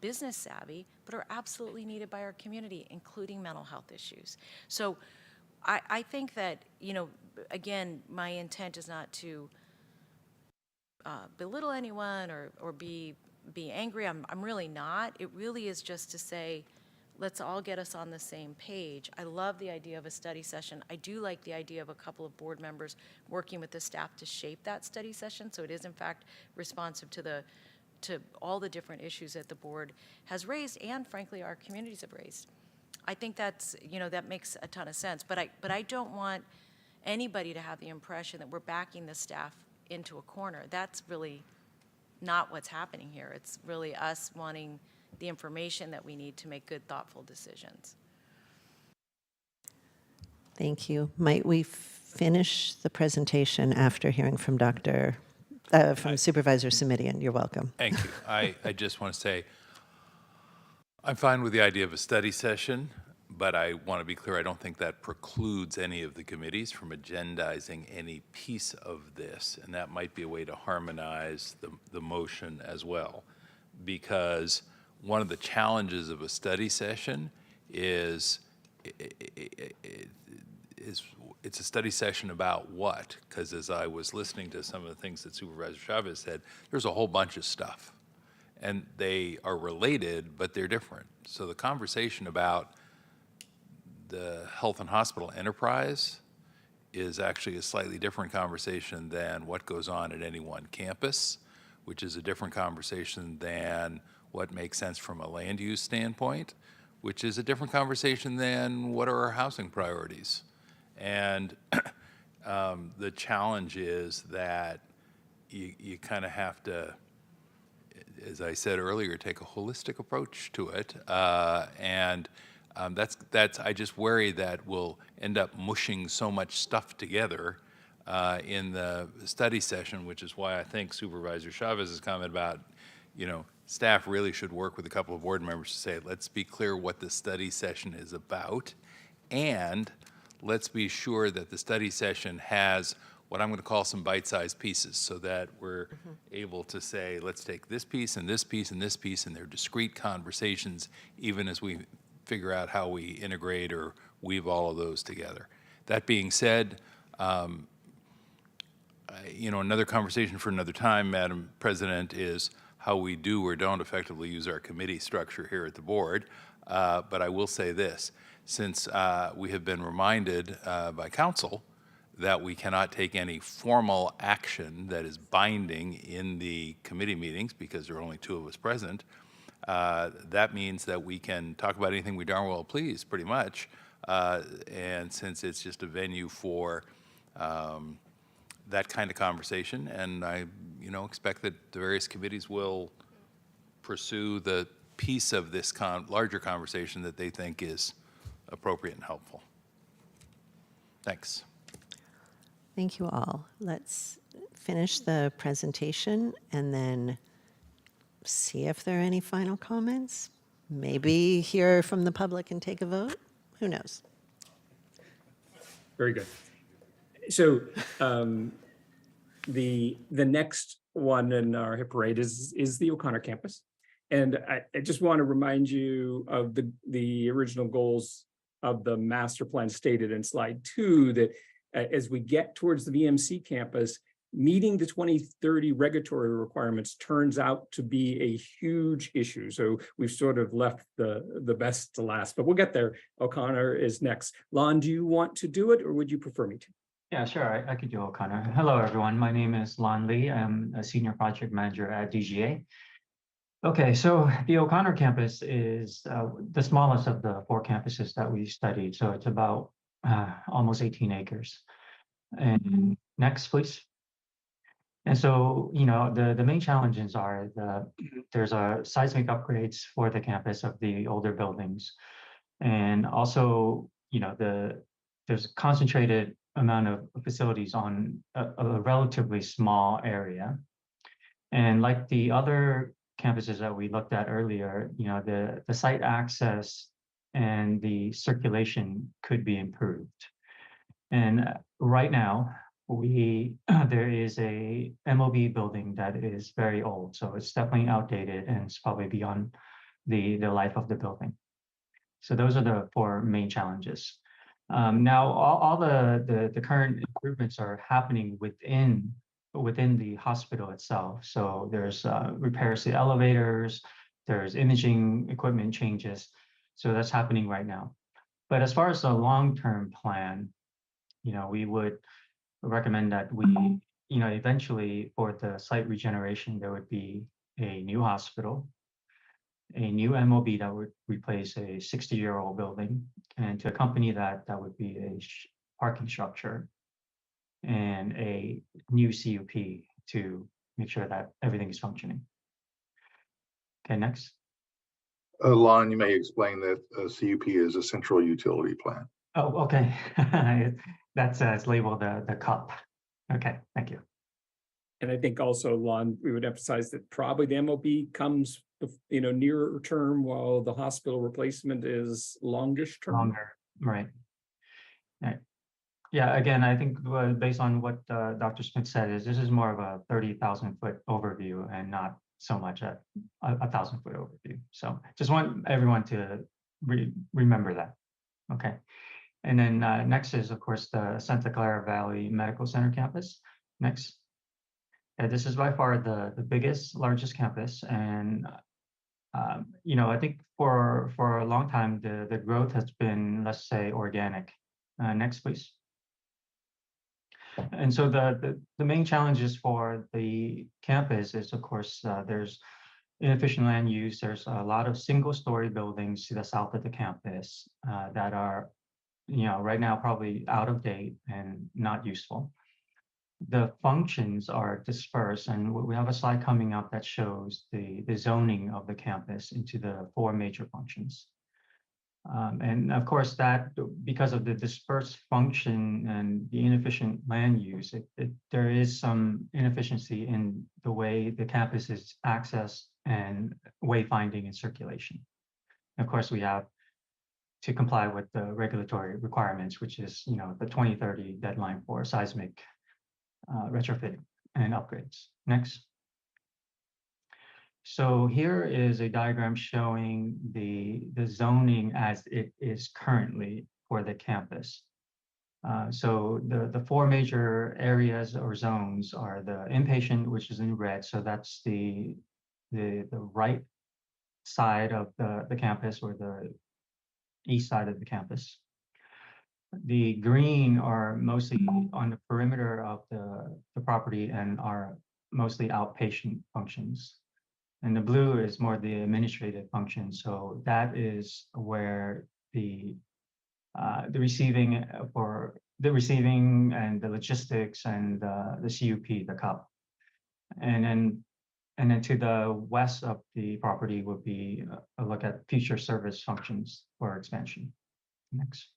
business savvy, but are absolutely needed by our community, including mental health issues. So I think that, again, my intent is not to belittle anyone or be angry. I'm really not. It really is just to say, let's all get us on the same page. I love the idea of a study session. I do like the idea of a couple of board members working with the staff to shape that study session, so it is in fact responsive to all the different issues that the board has raised and frankly our communities have raised. I think that's, that makes a ton of sense, but I don't want anybody to have the impression that we're backing the staff into a corner. That's really not what's happening here. It's really us wanting the information that we need to make good, thoughtful decisions. Thank you. Might we finish the presentation after hearing from from Supervisor Simidian? You're welcome. Thank you. I just want to say, I'm fine with the idea of a study session, but I want to be clear, I don't think that precludes any of the committees from agendizing any piece of this, and that might be a way to harmonize the motion as well. Because one of the challenges of a study session is it's a study session about what? Because as I was listening to some of the things that Supervisor Chavez said, there's a whole bunch of stuff. And they are related, but they're different. So the conversation about the health and hospital enterprise is actually a slightly different conversation than what goes on at any one campus, which is a different conversation than what makes sense from a land use standpoint, which is a different conversation than what are our housing priorities. And the challenge is that you kind of have to, as I said earlier, take a holistic approach to it. That's I just worry that we'll end up mushing so much stuff together in the study session, which is why I think Supervisor Chavez's comment about, staff really should work with a couple of board members to say, let's be clear what the study session is about, and let's be sure that the study session has what I'm going to call some bite-sized pieces so that we're able to say, let's take this piece and this piece and this piece, and they're discrete conversations, even as we figure out how we integrate or weave all of those together. That being said, another conversation for another time, Madam President, is how we do or don't effectively use our committee structure here at the board. But I will say this, since we have been reminded by council that we cannot take any formal action that is binding in the committee meetings because there are only two of us present, that means that we can talk about anything we darn well please, pretty much. And since it's just a venue for that kind of conversation, and I expect that the various committees will pursue the piece of this larger conversation that they think is appropriate and helpful. Thanks. Thank you all. Let's finish the presentation and then see if there are any final comments. Maybe hear from the public and take a vote. Who knows? Very good. So the next one in our hit parade is the O'Connor campus. And I just want to remind you of the original goals of the master plan stated in slide 2, that as we get towards the VMC campus, meeting the 2030 regulatory requirements turns out to be a huge issue. So we've sort of left the best to last, but we'll get there. O'Connor is next. Lon, do you want to do it or would you prefer me to? Yeah, sure, I could do O'Connor. Hello, everyone. My name is Lon Lee. I'm a senior project manager at DGA. Okay, so the O'Connor campus is the smallest of the 4 campuses that we studied. So it's about almost 18 acres. And next, please. And so, the main challenges are there's seismic upgrades for the campus of the older buildings. And also, there's a concentrated amount of facilities on a relatively small area. And like the other campuses that we looked at earlier, the site access and the circulation could be improved. And right now, there is a MOB building that is very old, so it's definitely outdated and it's probably beyond the life of the building. So those are the 4 main challenges. Now, all the current improvements are happening within the hospital itself. So there's repairs to elevators, there's imaging equipment changes. So that's happening right now. But as far as the long-term plan, we would recommend that we, eventually for the site regeneration, there would be a new hospital, a new MOB that would replace a 60-year-old building, and to accompany that, that would be a parking structure and a new CUP to make sure that everything is functioning. Okay, next. Lon, you may explain that CUP is a central utility plan. Oh, okay. That's it's labeled the CUP. Okay, thank you. And I think also, Lon, we would emphasize that probably the MOB comes, nearer term, while the hospital replacement is longish term. Longer, right. Right. Yeah, again, I think based on what Dr. Smith said, this is more of a 30,000-foot overview and not so much a 1,000-foot overview. So just want everyone to remember that. Okay. And then next is, of course, the Santa Clara Valley Medical Center campus. Next. This is by far the biggest, largest campus. And, I think for a long time, the growth has been, let's say, organic. Next, please. And so the main challenges for the campus is, of course, there's inefficient land use. There's a lot of single-story buildings to the south of the campus that are, right now probably out of date and not useful. The functions are dispersed, and we have a slide coming up that shows the zoning of the campus into the 4 major functions. And of course, that because of the dispersed function and the inefficient land use, there is some inefficiency in the way the campus is accessed and wayfinding and circulation. And of course, we have to comply with the regulatory requirements, which is the 2030 deadline for seismic retrofitting and upgrades. Next. So here is a diagram showing the zoning as it is currently for the campus. So the 4 major areas or zones are the inpatient, which is in red. So that's the right side of the campus, or the east side of the campus. The green are mostly on the perimeter of the property and are mostly outpatient functions. And the blue is more the administrative function. So that is where the receiving and the logistics and the CUP, the CUP. And then to the west of the property would be a look at future service functions for expansion. Next.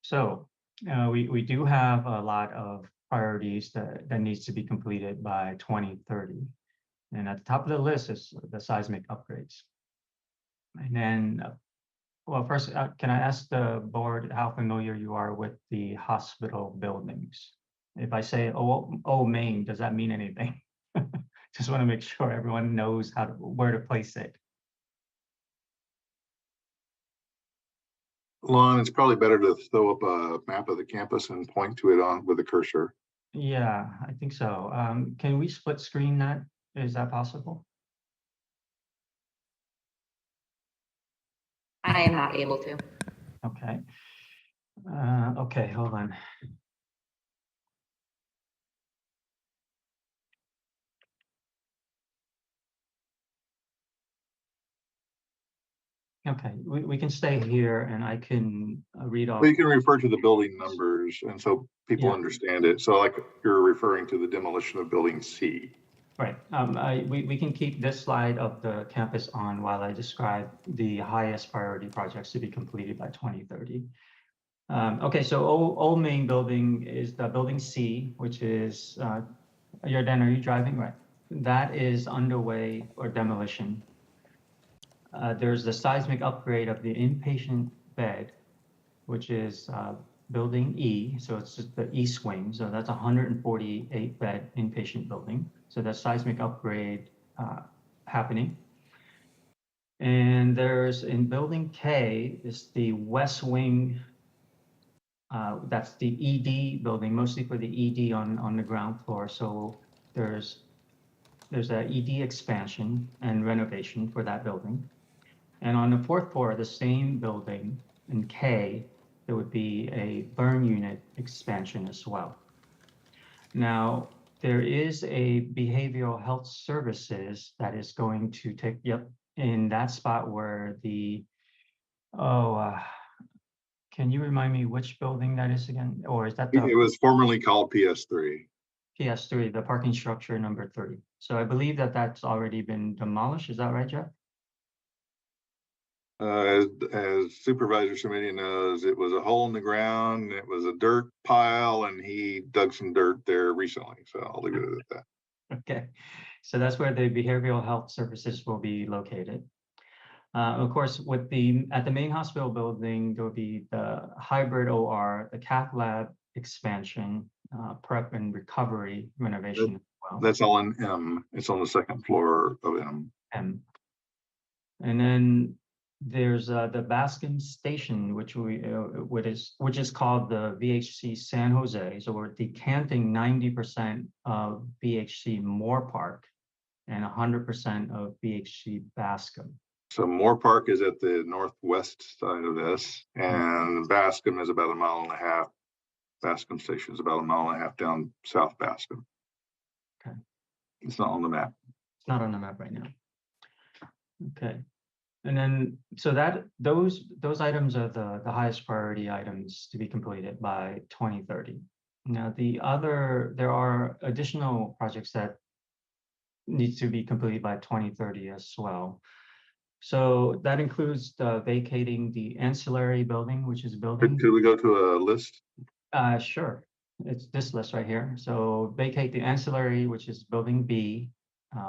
So we do have a lot of priorities that needs to be completed by 2030. And at the top of the list is the seismic upgrades. And then, well, first, can I ask the board how familiar you are with the hospital buildings? If I say, oh, Maine, does that mean anything? Just want to make sure everyone knows where to place it. Lon, it's probably better to throw up a map of the campus and point to it with a cursor. Yeah, I think so. Can we split screen that? Is that possible? I am not able to. Okay. Okay, hold on. Okay, we can stay here and I can read off. Well, you can refer to the building numbers, and so people understand it. So like you're referring to the demolition of building C. Right. We can keep this slide of the campus on while I describe the highest priority projects to be completed by 2030. Okay, so old main building is the building C, which is, Yarden, are you driving? Right. That is underway or demolition. There's the seismic upgrade of the inpatient bed, which is building E. So it's just the east wing. So that's a 148 bed inpatient building. So that's seismic upgrade happening. And there's in building K is the west wing. That's the ED building, mostly for the ED on the ground floor. So there's an ED expansion and renovation for that building. And on the fourth floor of the same building in K, there would be a burn unit expansion as well. Now, there is a behavioral health services that is going to take, in that spot where can you remind me which building that is again? Or is that the It was formerly called PS3. PS3, the parking structure number 30? So I believe that that's already been demolished. Is that right, Jeff? As Supervisor Committee knows, it was a hole in the ground, it was a dirt pile, and he dug some dirt there recently. So I'll leave it at that. Okay, so that's where the behavioral health services will be located. Of course, at the main hospital building, there will be the hybrid OR, the cath lab expansion, prep and recovery renovation as well. That's all in M. It's on the second floor of M. And then there's the Bascom Station, which is called the VHC San Jose. So we're decanting 90% of VHC Moore Park and 100% of VHC Bascom. So Moore Park is at the northwest side of this, and Bascom is about a mile and a half. Bascom Station is about a mile and a half down South Bascom. Okay. It's not on the map. It's not on the map right now. Okay. And then, so those items are the highest priority items to be completed by 2030. Now, there are additional projects that need to be completed by 2030 as well. So that includes vacating the ancillary building, which is building. Could we go to a list? Sure. It's this list right here. So vacate the ancillary, which is building B,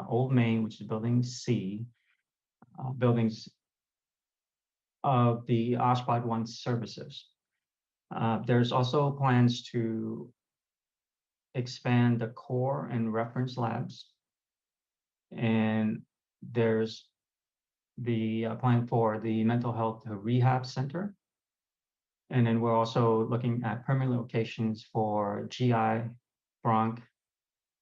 Old Main, which is building C, buildings of the OSPOD 1 services. There's also plans to expand the core and reference labs. And there's the plan for the mental health rehab center. And then we're also looking at permanent locations for GI, bronch,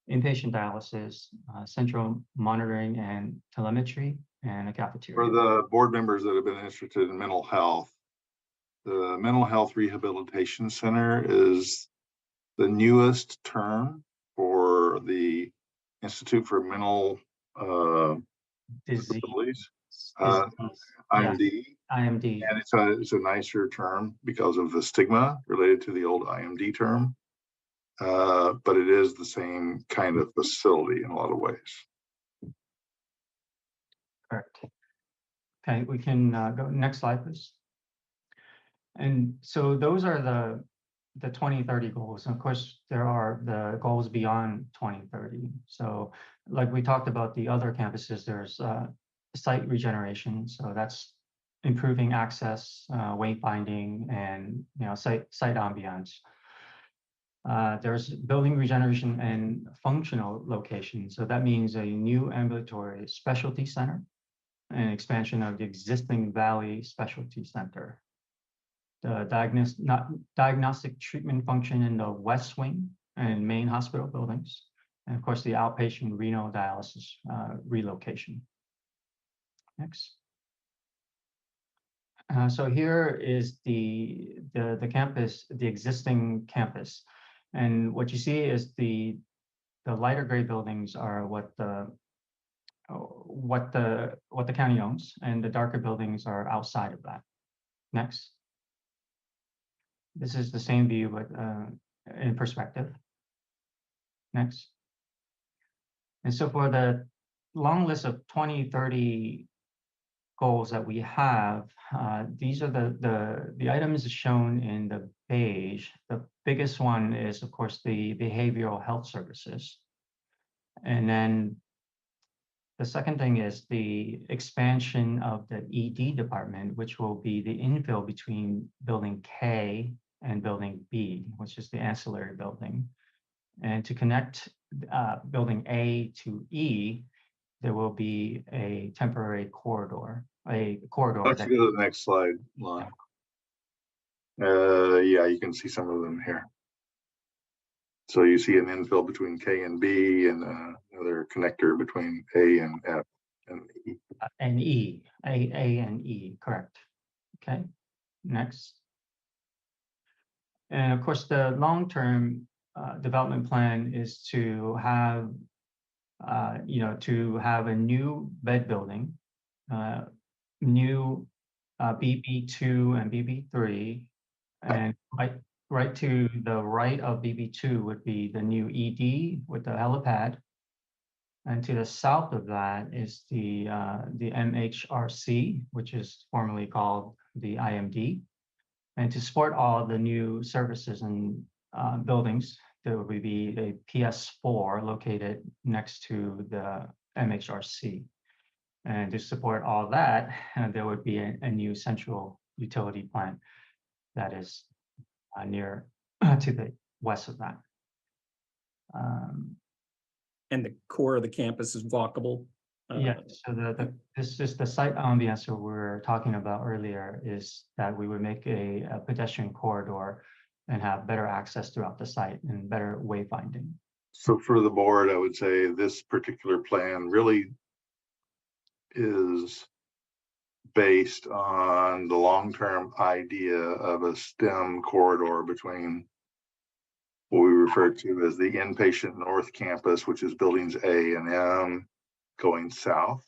inpatient dialysis, central monitoring and telemetry, and a cafeteria. For the board members that have been interested in mental health, the Mental Health Rehabilitation Center is the newest term for the Institute for Mental Disabilities, IMD. IMD. And it's a nicer term because of the stigma related to the old IMD term. But it is the same kind of facility in a lot of ways. Correct. Okay, we can go next slide, please. And so those are the 2030 goals. And of course, there are the goals beyond 2030. So like we talked about the other campuses, there's site regeneration. So that's improving access, wayfinding, and site ambiance. There's building regeneration and functional location. So that means a new ambulatory specialty center and expansion of the existing Valley Specialty Center. The diagnostic treatment function in the West Wing and main hospital buildings. And of course, the outpatient renal dialysis relocation. Next. So here is the campus, the existing campus. And what you see is the lighter gray buildings are what the county owns, and the darker buildings are outside of that. Next. This is the same view, but in perspective. Next. And so for the long list of 2030 goals that we have, these are the items shown in the beige. The biggest one is, of course, the behavioral health services. And then the second thing is the expansion of the ED department, which will be the infill between building K and building B, which is the ancillary building. And to connect building A to E, there will be a temporary corridor, Let's go to the next slide, Lon. Yeah, you can see some of them here. So you see an infill between K and B and another connector between A and F. and E. And E, A and E, correct. Okay, next. And of course, the long-term development plan is to have, to have a new bed building, new BB2 and BB3, and right to the right of BB2 would be the new ED with the helipad, and to the south of that is the MHRC, which is formerly called the IMD. And to support all the new services and buildings, there would be a PS4 located next to the MHRC. And to support all that, there would be a new central utility plant that is near to the west of that. And the core of the campus is walkable. Yeah, so this is the site ambiance we were talking about earlier, is that we would make a pedestrian corridor and have better access throughout the site and better wayfinding. So for the board, I would say this particular plan really is based on the long-term idea of a STEM corridor between what we refer to as the inpatient North Campus, which is buildings A and M, going south.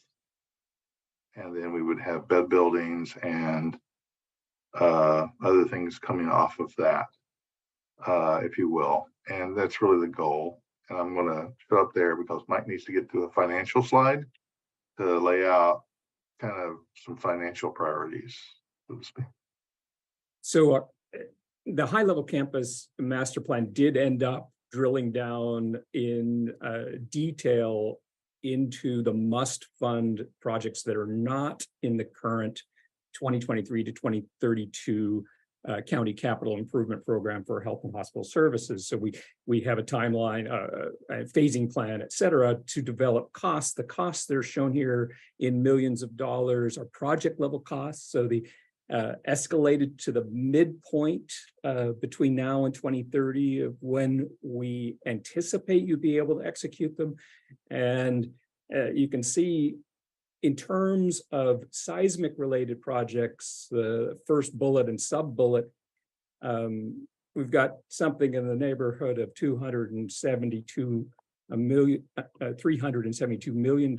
And then we would have bed buildings and other things coming off of that, if you will. And that's really the goal. And I'm going to shut up there because Mike needs to get to a financial slide to lay out kind of some financial priorities, so to speak. So the high-level campus master plan did end up drilling down in detail into the must-fund projects that are not in the current 2023 to 2032 county capital improvement program for health and hospital services. So we have a timeline, a phasing plan, et cetera, to develop costs. The costs that are shown here in millions of dollars are project level costs. So the escalated to the midpoint between now and 2030 of when we anticipate you'd be able to execute them. And you can see in terms of seismic related projects, the first bullet and sub bullet, we've got something in the neighborhood of $372 million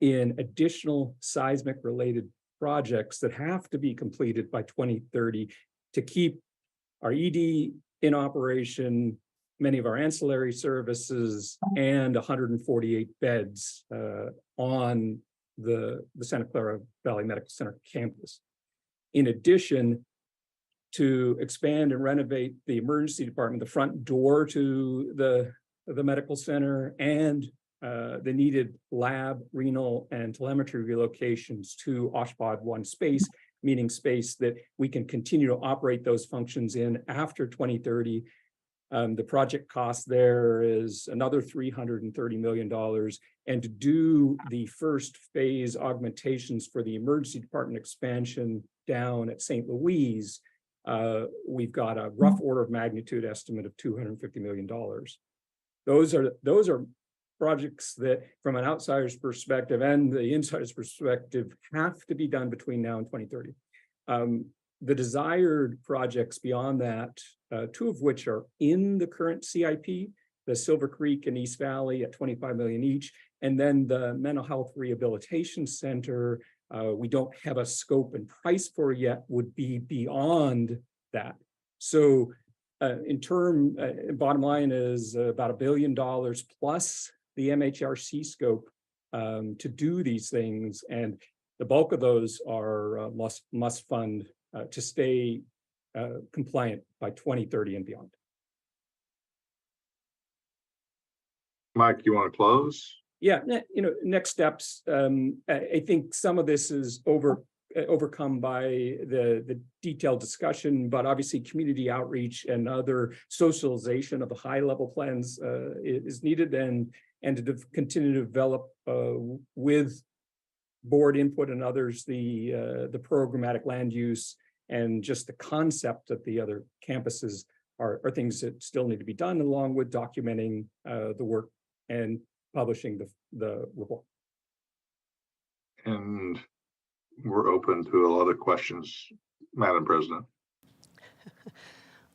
in additional seismic related projects that have to be completed by 2030 to keep our ED in operation, many of our ancillary services, and 148 beds on the Santa Clara Valley Medical Center campus. In addition, to expand and renovate the emergency department, the front door to the medical center, and the needed lab, renal, and telemetry relocations to OSHPD 1 space, meaning space that we can continue to operate those functions in after 2030. The project cost there is another $330 million. And to do the first phase augmentations for the emergency department expansion down at St. Louise, we've got a rough order of magnitude estimate of $250 million. Those are projects that, from an outsider's perspective and the insider's perspective, have to be done between now and 2030. The desired projects beyond that, two of which are in the current CIP, the Silver Creek and East Valley at $25 million each, and then the Mental Health Rehabilitation Center, we don't have a scope and price for yet, would be beyond that. So bottom line is about $1 billion plus the MHRC scope to do these things. And the bulk of those are must fund to stay compliant by 2030 and beyond. Mike, you want to close? Yeah, next steps. I think some of this is overcome by the detailed discussion, but obviously community outreach and other socialization of the high level plans is needed, and to continue to develop with board input and others the programmatic land use and just the concept of the other campuses are things that still need to be done, along with documenting the work and publishing the report. And we're open to a lot of questions, Madam President.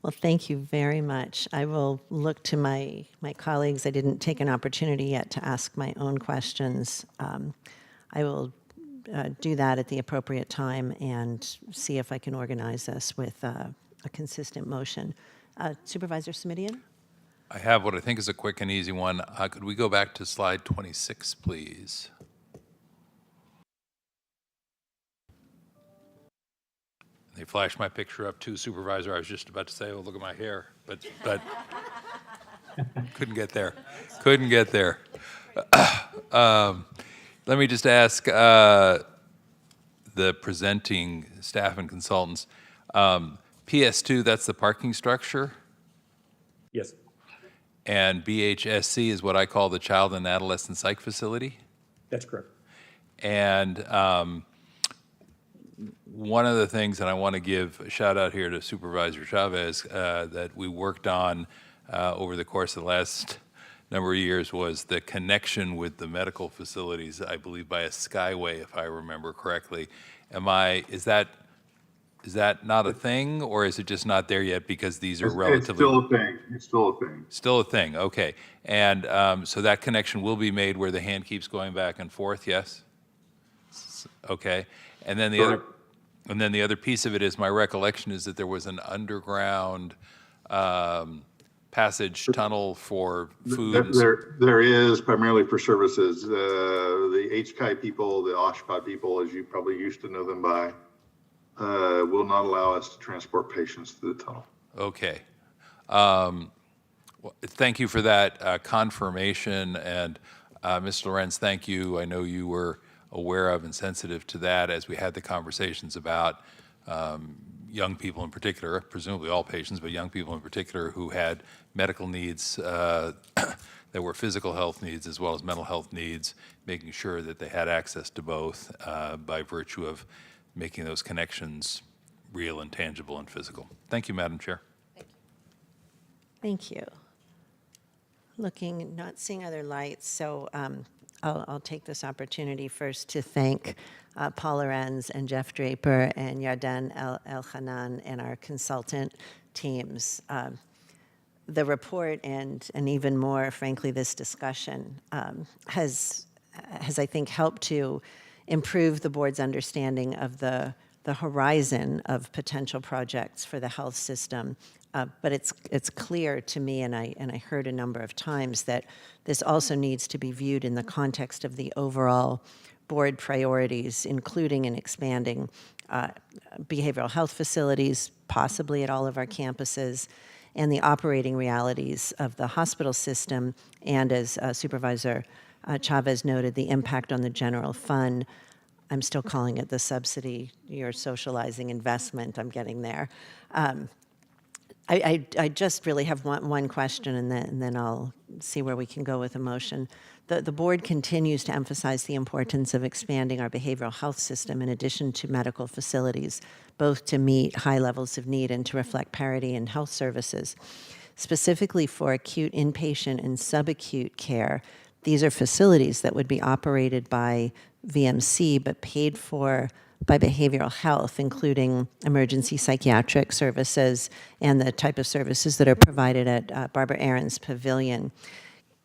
Well, thank you very much. I will look to my colleagues. I didn't take an opportunity yet to ask my own questions. I will do that at the appropriate time and see if I can organize this with a consistent motion. Supervisor Simidian? I have what I think is a quick and easy one. Could we go back to slide 26, please? They flashed my picture up too, Supervisor. I was just about to say, oh, look at my hair, but couldn't get there. Couldn't get there. Let me just ask the presenting staff and consultants. PS2, that's the parking structure? Yes. And BHSC is what I call the Child and Adolescent Psych Facility? That's correct. And one of the things that I want to give a shout out here to Supervisor Chavez that we worked on over the course of the last number of years was the connection with the medical facilities, I believe by a skyway, if I remember correctly. Is that not a thing, or is it just not there yet because these are relatively... It's still a thing. It's still a thing. Still a thing, okay. And so that connection will be made where the hand keeps going back and forth, yes? Okay. And then the other piece of it is my recollection is that there was an underground passage tunnel for food. There is primarily for services. The HCI people, the OSHPA people, as you probably used to know them by, will not allow us to transport patients through the tunnel. Okay. Well, thank you for that confirmation. And Ms. Lorenz, thank you. I know you were aware of and sensitive to that as we had the conversations about young people in particular, presumably all patients, but young people in particular who had medical needs that were physical health needs as well as mental health needs, making sure that they had access to both by virtue of making those connections real and tangible and physical. Thank you, Madam Chair. Thank you. Not seeing other lights, so I'll take this opportunity first to thank Paul Lorenz and Jeff Draper and Yarden El-Hanan and our consultant teams. The report and even more, frankly, this discussion has, I think, helped to improve the board's understanding of the horizon of potential projects for the health system. But it's clear to me, and I heard a number of times, that this also needs to be viewed in the context of the overall board priorities, including and expanding behavioral health facilities, possibly at all of our campuses, and the operating realities of the hospital system, and as Supervisor Chavez noted, the impact on the general fund. I'm still calling it the subsidy, you're socializing investment, I'm getting there. I just really have one question, and then I'll see where we can go with a motion. The board continues to emphasize the importance of expanding our behavioral health system in addition to medical facilities, both to meet high levels of need and to reflect parity in health services. Specifically for acute inpatient and subacute care, these are facilities that would be operated by VMC but paid for by behavioral health, including emergency psychiatric services and the type of services that are provided at Barbara Aaron's Pavilion.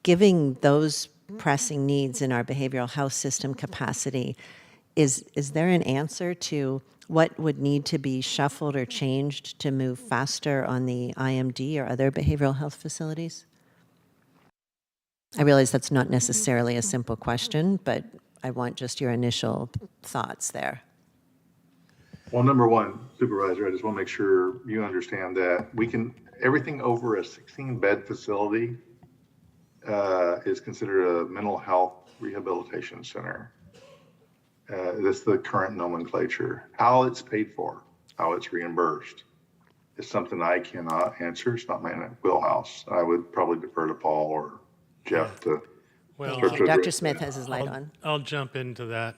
Giving those pressing needs in our behavioral health system capacity, is there an answer to what would need to be shuffled or changed to move faster on the IMD or other behavioral health facilities? I realize that's not necessarily a simple question, but I want just your initial thoughts there. Well, number one, Supervisor, I just want to make sure you understand that everything over a 16-bed facility is considered a mental health rehabilitation center. That's the current nomenclature. How it's paid for, how it's reimbursed, is something I cannot answer. It's not my wheelhouse. I would probably defer to Paul or Jeff to. Well, Dr. Smith has his light on. I'll jump into that.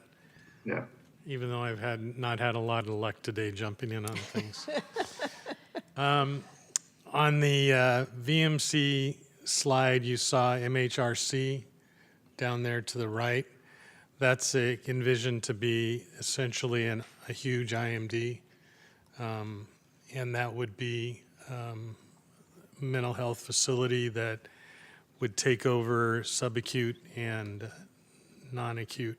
Yeah. Even though I've not had a lot of luck today jumping in on things. On the VMC slide, you saw MHRC down there to the right. That's envisioned to be essentially a huge IMD, and that would be mental health facility that would take over subacute and non-acute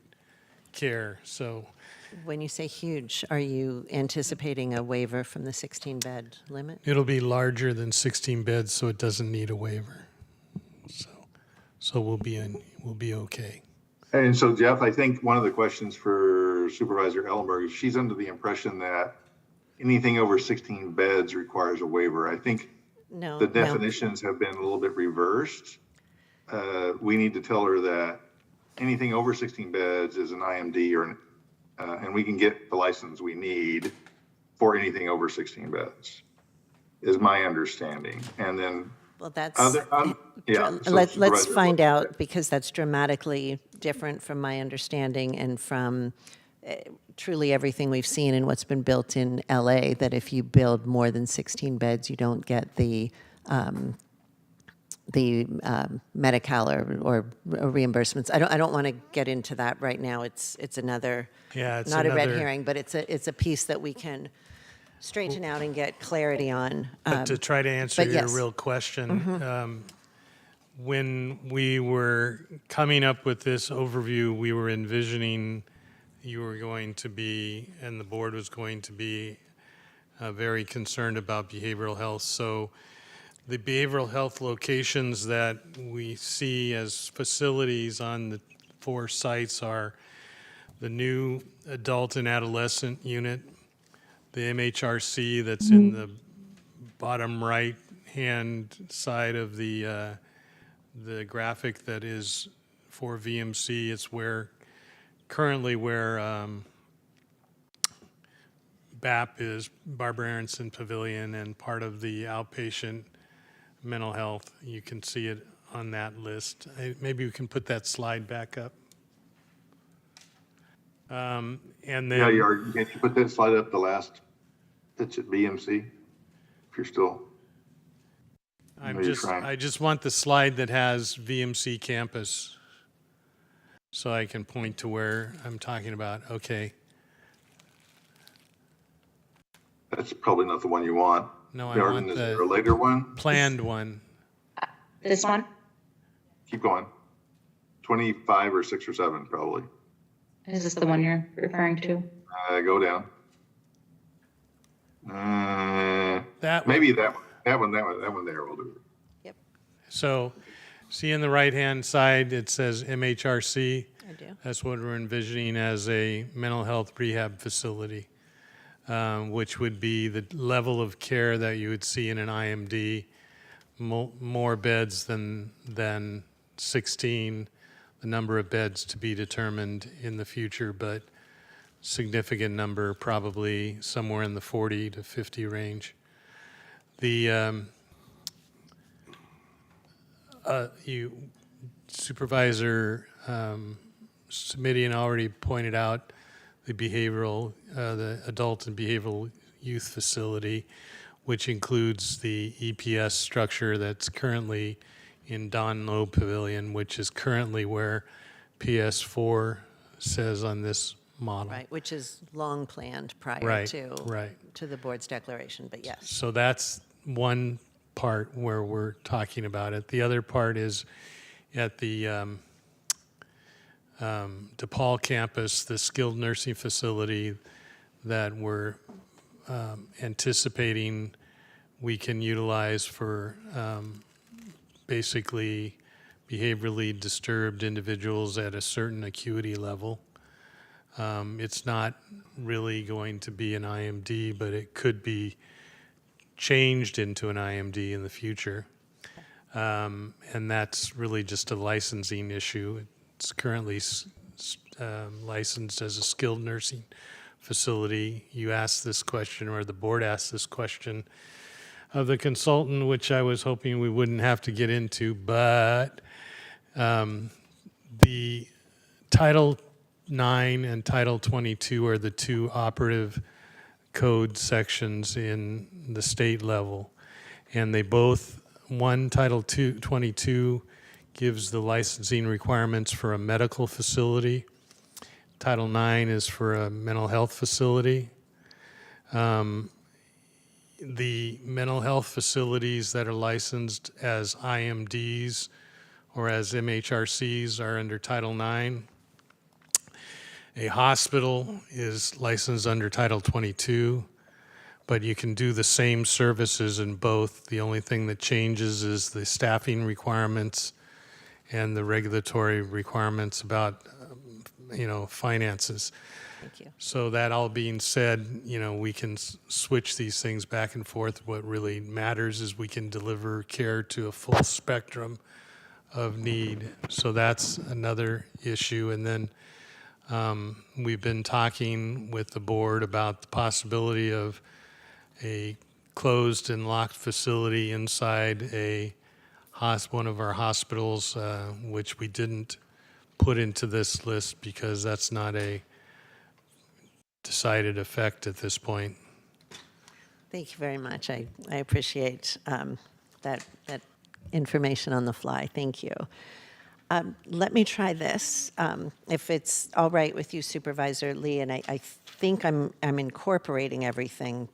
care. So When you say huge, are you anticipating a waiver from the 16-bed limit? it'll be larger than 16 beds, so it doesn't need a waiver. So we'll be okay. And so, Jeff, I think one of the questions for Supervisor Ellenberg is she's under the impression that anything over 16 beds requires a waiver. I think No. the definitions have been a little bit reversed. We need to tell her that anything over 16 beds is an IMD, and we can get the license we need for anything over 16 beds, is my understanding. And then Well, that's, let's find out, because that's dramatically different from my understanding and from truly everything we've seen and what's been built in LA, that if you build more than 16 beds, you don't get the Medi-Cal or reimbursements. I don't want to get into that right now. It's another, Yeah, not a red herring, but it's a piece that we can straighten out and get clarity on. But to try to answer your yes. real question, when we were coming up with this overview, we were envisioning you were going to be, and the board was going to be, very concerned about behavioral health. So the behavioral health locations that we see as facilities on the 4 sites are the new adult and adolescent unit, the MHRC that's in the bottom right-hand side of the graphic that is for VMC. It's currently where BAP is, Barbara Aronson Pavilion, and part of the outpatient mental health. You can see it on that list. Maybe we can put that slide back up. And then yeah, can you put that slide up, the last that's at BMC, if you're still. I just want the slide that has VMC campus, so I can point to where I'm talking about. Okay. That's probably not the one you want. No, I want Is there a later one? Planned one. This one? Keep going. 25 or 6 or 7, probably. Is this the one you're referring to? Go down. Maybe that one there will do it. Yep. So, see in the right-hand side, it says MHRC. I do. That's what we're envisioning as a mental health rehab facility, which would be the level of care that you would see in an IMD, more beds than 16, the number of beds to be determined in the future, but significant number, probably somewhere in the 40 to 50 range. The Supervisor Smidian already pointed out the adult and behavioral youth facility, which includes the EPS structure that's currently in Don Low Pavilion, which is currently where PS4 says on this model. Right, which is long planned prior Right, to right. to the board's declaration, but yes. So that's one part where we're talking about it. The other part is at the DePaul campus, the skilled nursing facility that we're anticipating we can utilize for basically behaviorally disturbed individuals at a certain acuity level. It's not really going to be an IMD, but it could be changed into an IMD in the future. And that's really just a licensing issue. It's currently licensed as a skilled nursing facility. You asked this question, or the board asked this question of the consultant, which I was hoping we wouldn't have to get into, but the Title 9 and Title 22 are the 2 operative code sections in the state level. And they both, Title 22 gives the licensing requirements for a medical facility, Title IX is for a mental health facility. The mental health facilities that are licensed as IMDs or as MHRCs are under Title IX. A hospital is licensed under Title 22, but you can do the same services in both. The only thing that changes is the staffing requirements and the regulatory requirements about, finances. Thank you. So that all being said, we can switch these things back and forth. What really matters is we can deliver care to a full spectrum of need. So that's another issue. And then we've been talking with the board about the possibility of a closed and locked facility inside one of our hospitals, which we didn't put into this list because that's not a decided effect at this point. Thank you very much. I appreciate that information on the fly. Thank you. Let me try this, if it's all right with you, Supervisor Lee, and I think I'm incorporating everything,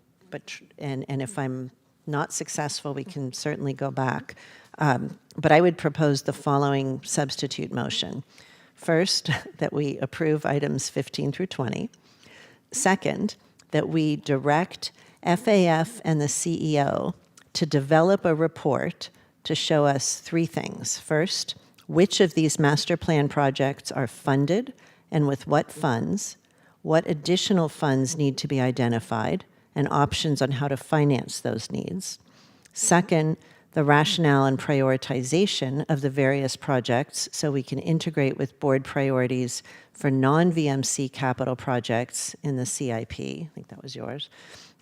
and if I'm not successful, we can certainly go back. But I would propose the following substitute motion. First, that we approve items 15 through 20. Second, that we direct FAF and the CEO to develop a report to show us three things. First, which of these master plan projects are funded and with what funds, what additional funds need to be identified, and options on how to finance those needs. Second, the rationale and prioritization of the various projects so we can integrate with board priorities for non-VMC capital projects in the CIP, I think that was yours,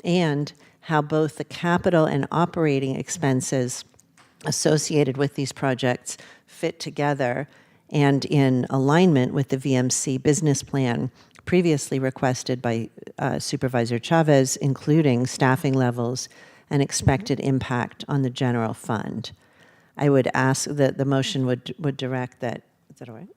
and how both the capital and operating expenses associated with these projects fit together and in alignment with the VMC business plan previously requested by Supervisor Chavez, including staffing levels and expected impact on the general fund. I would ask that the motion would direct that, is that all right?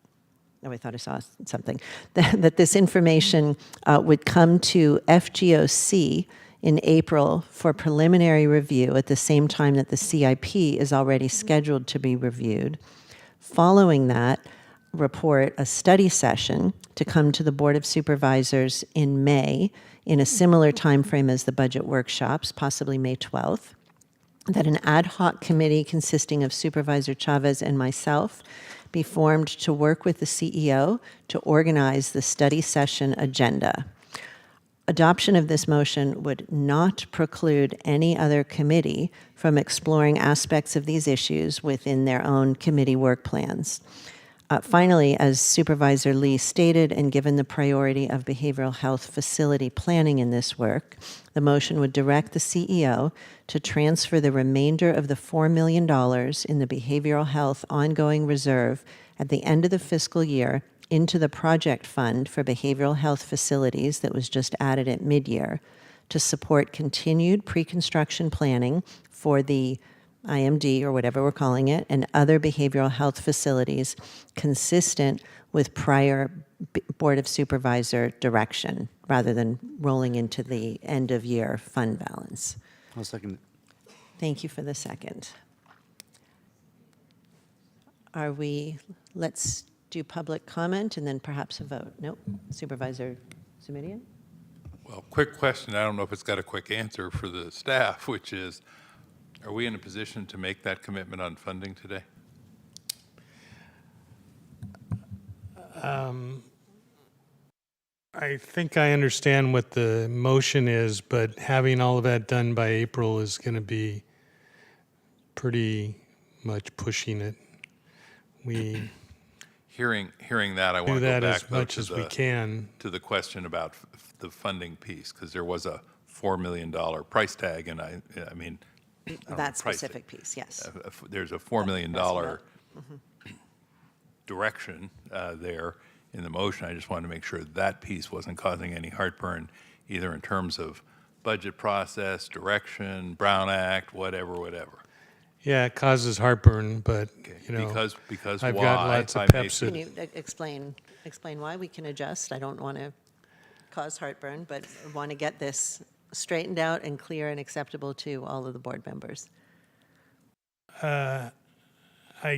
Oh, I thought I saw something. That this information would come to FGOC in April for preliminary review at the same time that the CIP is already scheduled to be reviewed. Following that, report a study session to come to the Board of Supervisors in May in a similar time frame as the budget workshops, possibly May 12th. That an ad hoc committee consisting of Supervisor Chavez and myself be formed to work with the CEO to organize the study session agenda. Adoption of this motion would not preclude any other committee from exploring aspects of these issues within their own committee work plans. Finally, as Supervisor Lee stated, and given the priority of behavioral health facility planning in this work, the motion would direct the CEO to transfer the remainder of the $4 million in the behavioral health ongoing reserve at the end of the fiscal year into the project fund for behavioral health facilities that was just added at mid-year to support continued pre-construction planning for the IMD, or whatever we're calling it, and other behavioral health facilities consistent with prior Board of Supervisor direction, rather than rolling into the end-of-year fund balance. I'll second it. Thank you for the second. Let's do public comment and then perhaps a vote. Nope. Supervisor Sumedian? Well, quick question. I don't know if it's got a quick answer for the staff, which is, are we in a position to make that commitment on funding today? I think I understand what the motion is, but having all of that done by April is going to be pretty much pushing it. We Hearing that, I want to do that go back as much as we can. to the question about the funding piece, because there was a $4 million price tag, and I mean, I don't know, That price specific piece, yes. there's a $4 million direction there in the motion. I just wanted to make sure that piece wasn't causing any heartburn, either in terms of budget process, direction, Brown Act, whatever. Yeah, it causes heartburn, but, you know, Because I've why? got lots of If I may- Can Pepsid. you explain why? We can adjust. I don't want to cause heartburn, but want to get this straightened out and clear and acceptable to all of the board members. I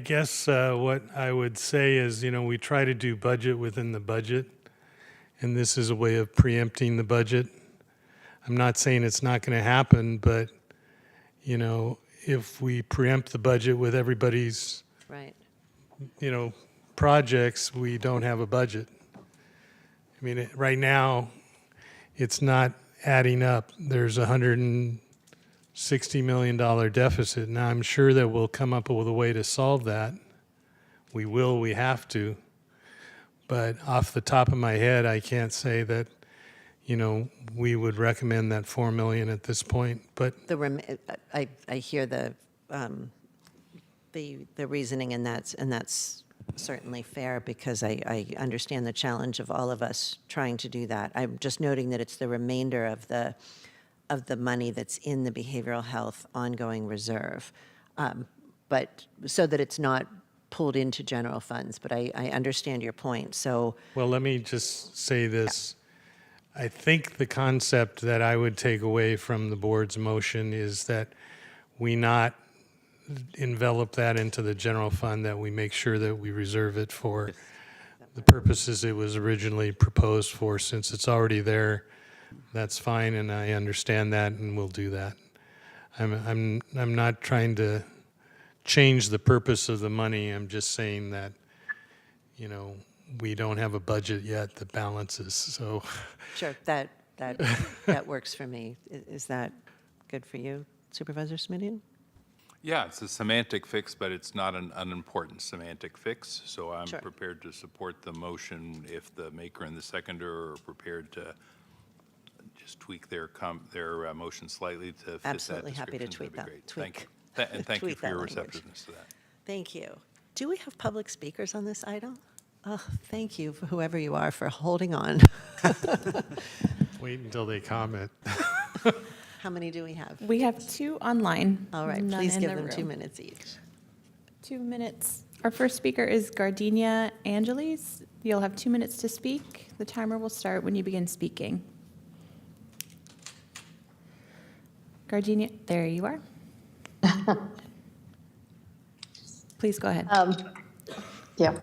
guess what I would say is, you know, we try to do budget within the budget, and this is a way of preempting the budget. I'm not saying it's not going to happen, but, you know, if we preempt the budget with everybody's, Right. you know, projects, we don't have a budget. I mean, right now, it's not adding up. There's $160 million deficit. Now, I'm sure that we'll come up with a way to solve that. We have to. But off the top of my head, I can't say that, you know, we would recommend that $4 million at this point. But I hear the reasoning, and that's certainly fair, because I understand the challenge of all of us trying to do that. I'm just noting that it's the remainder of the money that's in the behavioral health ongoing reserve, but so that it's not pulled into general funds. But I understand your point. So, well, let me just say this. I think the concept that I would take away from the board's motion is that we not envelop that into the general fund, that we make sure that we reserve it for the purposes it was originally proposed for. Since it's already there, that's fine, and I understand that, and we'll do that. I'm not trying to change the purpose of the money. I'm just saying that, you know, we don't have a budget yet that balances, so. sure, that works for me. Is that good for you, Supervisor Smidian? Yeah, it's a semantic fix, but it's not an unimportant semantic fix. So I'm Sure. prepared to support the motion if the maker and the seconder are prepared to just tweak their motion slightly to fit that Absolutely happy to description. tweak That'd be that. great. Thank you. And thank you tweak for your that language. receptiveness to that. Thank you. Do we have public speakers on this item? Oh, thank you, for whoever you are, for holding on. Wait until they comment. How many do we have? We have 2 online. All right, none please in give the them 2 room. minutes each. 2 minutes. Our first speaker is Gardenia Angeles. You'll have 2 minutes to speak. The timer will start when you begin speaking. Gardenia, there you are. Please go ahead. Yeah.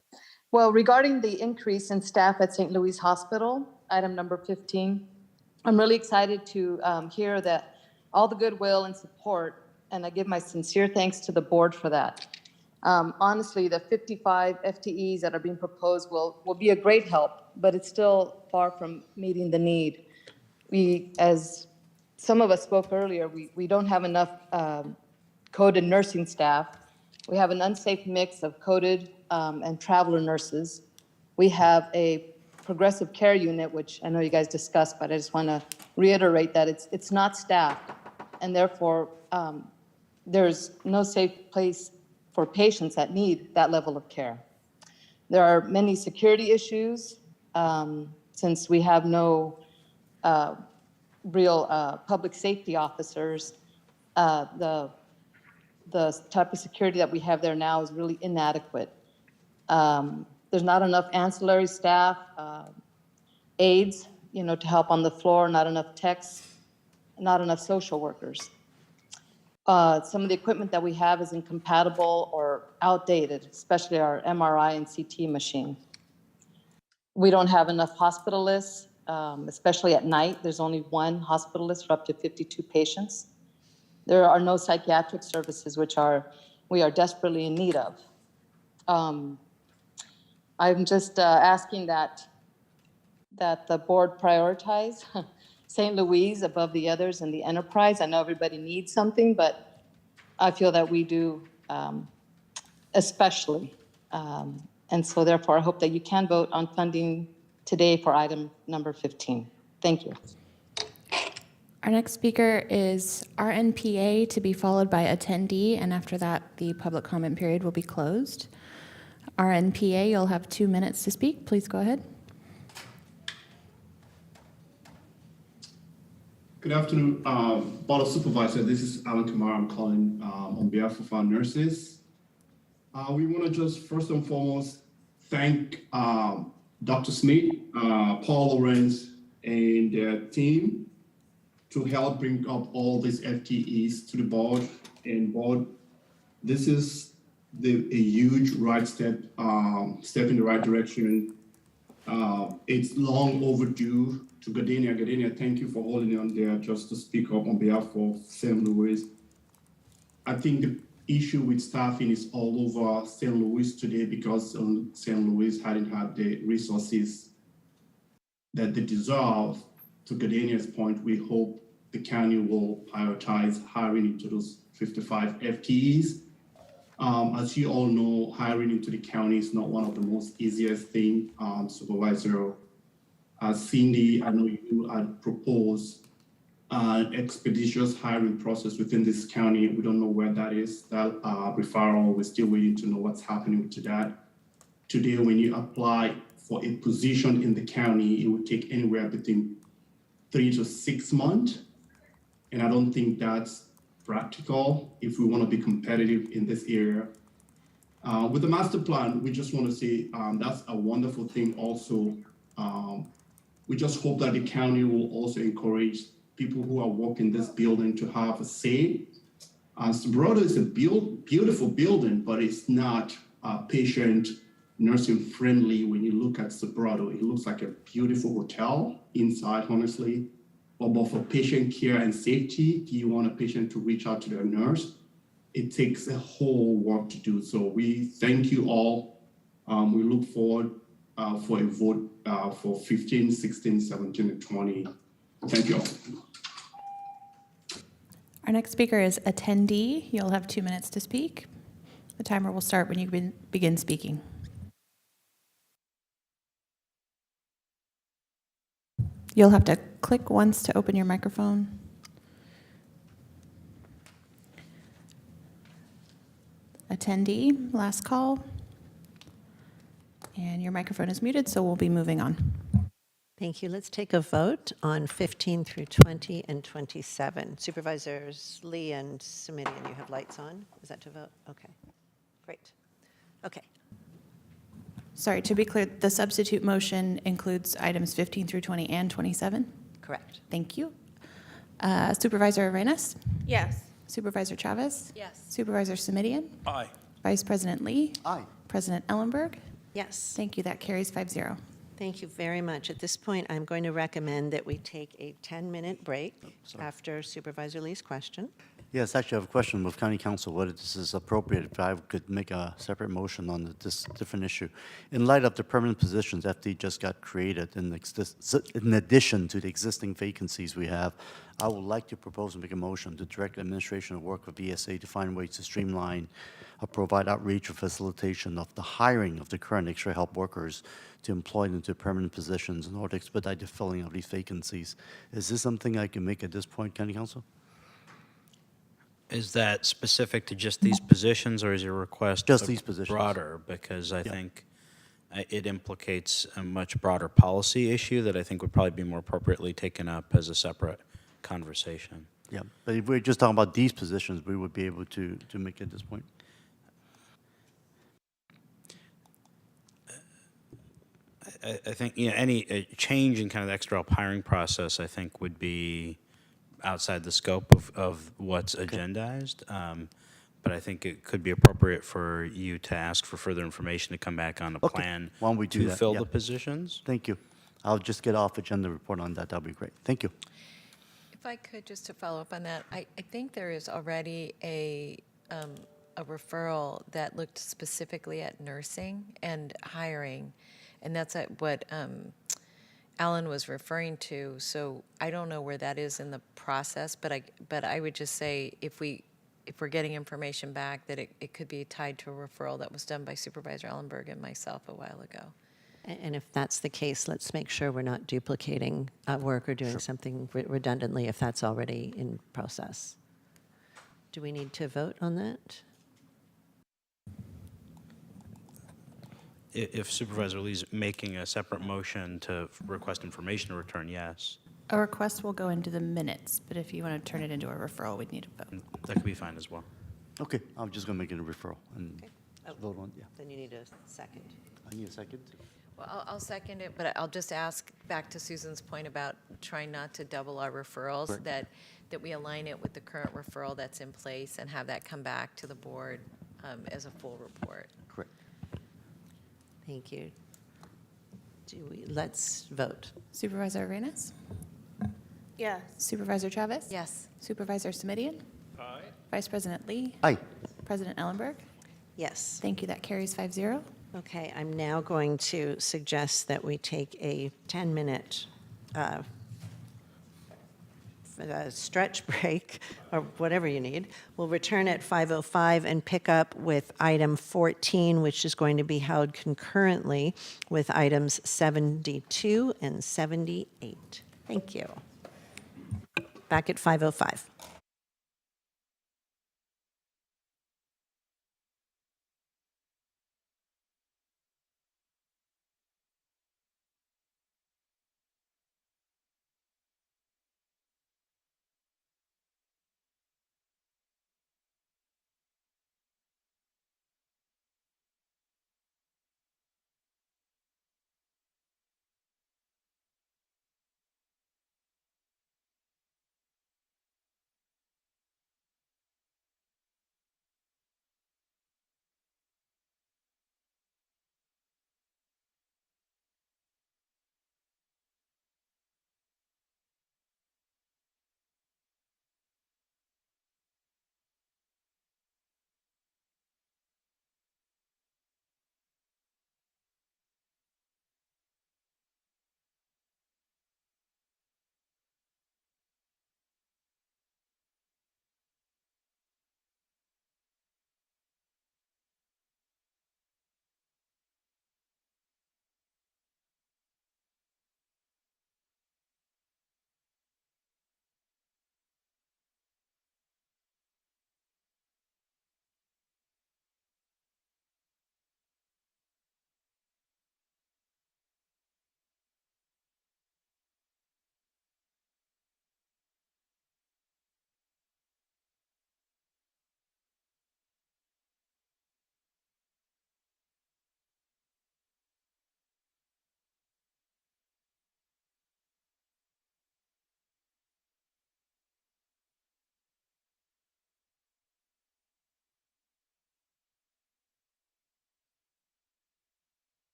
Well, regarding the increase in staff at St. Louis Hospital, item number 15, I'm really excited to hear that all the goodwill and support, and I give my sincere thanks to the board for that. Honestly, the 55 FTEs that are being proposed will be a great help, but it's still far from meeting the need. We, as some of us spoke earlier, we don't have enough coded nursing staff. We have an unsafe mix of coded and traveler nurses. We have a progressive care unit, which I know you guys discussed, but I just want to reiterate that it's not staffed, and therefore there's no safe place for patients that need that level of care. There are many security issues since we have no real public safety officers. The type of security that we have there now is really inadequate. There's not enough ancillary staff, aides, to help on the floor, not enough techs, not enough social workers. Some of the equipment that we have is incompatible or outdated, especially our MRI and CT machine. We don't have enough hospitalists, especially at night. There's only 1 hospitalist for up to 52 patients. There are no psychiatric services, which we are desperately in need of. I'm just asking that the board prioritize St. Louis above the others in the enterprise. I know everybody needs something, but I feel that we do especially. And so therefore, I hope that you can vote on funding today for item number 15. Thank you. Our next speaker is RNPA, to be followed by attendee, and after that, the public comment period will be closed. RNPA, you'll have 2 minutes to speak. Please go ahead. Good afternoon, Board of Supervisors. This is Alan Kamara. I'm calling on behalf of our nurses. We want to just first and foremost thank Dr. Smith, Paul Lawrence, and their team to help bring up all these FTEs to the board. And board, this is a huge right step in the right direction. It's long overdue. To Gardenia, thank you for holding on there just to speak up on behalf of St. Louis. I think the issue with staffing is all over St. Louis today because St. Louis hadn't had the resources that they deserve. To Gardenia's point, we hope the county will prioritize hiring into those 55 FTEs. As you all know, hiring into the county is not one of the most easiest thing. Supervisor Cindy, I know you had proposed an expeditious hiring process within this county. We don't know where that is. That referral, we're still waiting to know what's happening to that. Today, when you apply for a position in the county, it would take anywhere between 3 to 6 months. And I don't think that's practical if we want to be competitive in this area. With the master plan, we just want to say that's a wonderful thing also. We just hope that the county will also encourage people who are working this building to have a say. Sobrado is a beautiful building, but it's not patient nursing friendly. When you look at Sobrado, it looks like a beautiful hotel inside, honestly. But for patient care and safety, do you want a patient to reach out to their nurse? It takes a whole work to do. So we thank you all. We look forward for a vote for 15, 16, 17, and 20. Thank you all. Our next speaker is attendee. You'll have 2 minutes to speak. The timer will start when you begin speaking. You'll have to click once to open your microphone. Attendee, last call. And your microphone is muted, so we'll be moving on. Thank you. Let's take a vote on 15 through 20 and 27. Supervisors Lee and Simidian, you have lights on. Is that to vote? Okay. Great. Okay. Sorry, to be clear, the substitute motion includes items 15 through 20 and 27? Correct. Thank you. Supervisor Arenas? Yes. Supervisor Chavez? Yes. Supervisor Simidian? Aye. Vice President Lee? Aye. President Ellenberg? Yes. Thank you. That carries 5-0. Thank you very much. At this point, I'm going to recommend that we take a 10-minute break after Supervisor Lee's question. Yes, actually, I have a question with County Council, whether this is appropriate, if I could make a separate motion on this different issue. In light of the permanent positions FD just got created, in addition to the existing vacancies we have, I would like to propose and make a motion to direct administration to work with ESA to find ways to streamline or provide outreach or facilitation of the hiring of the current extra help workers to employ them to permanent positions in order to expedite the filling of these vacancies. Is this something I can make at this point, County Council? Is that specific to just these positions, or is your request Just these positions. broader? Because I think it implicates a much broader policy issue that I think would probably be more appropriately taken up as a separate conversation. Yeah, but if we're just talking about these positions, we would be able to make it at this point. I think any change in kind of the extra help hiring process, I think, would be outside the scope of what's agendized. But I think it could be appropriate for you to ask for further information to come back on a plan Why don't we do to that? fill Yeah. the positions. Thank you. I'll just get off agenda report on that. That'll be great. Thank you. If I could, just to follow up on that, I think there is already a referral that looked specifically at nursing and hiring, and that's what Alan was referring to. So I don't know where that is in the process, but I would just say if we're getting information back, that it could be tied to a referral that was done by Supervisor Ellenberg and myself a while ago. And if that's the case, let's make sure we're not duplicating work or doing something redundantly if that's already in process. Do we need to vote on that? If Supervisor Lee's making a separate motion to request information to return, yes. A request will go into the minutes, but if you want to turn it into a referral, we'd need a vote. That could be fine as well. Okay, I'm just going to make it a referral and vote on, yeah. Then you need a second. I need a second. Well, I'll second it, but I'll just ask, back to Susan's point about trying not to double our referrals, Correct. that we align it with the current referral that's in place and have that come back to the board as a full report. Correct. Thank you. Let's vote. Supervisor Arenas? Yes. Supervisor Chavez? Yes. Supervisor Semidion? Aye. Vice President Lee? Aye. President Ellenberg? Yes. Thank you. That carries 5-0. Okay, I'm now going to suggest that we take a 10-minute stretch break, or whatever you need. We'll return at 5:05 and pick up with item 14, which is going to be held concurrently with items 72 and 78. Thank you. Back at 5:05.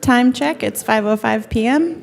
Time check, it's 5:05 p.m.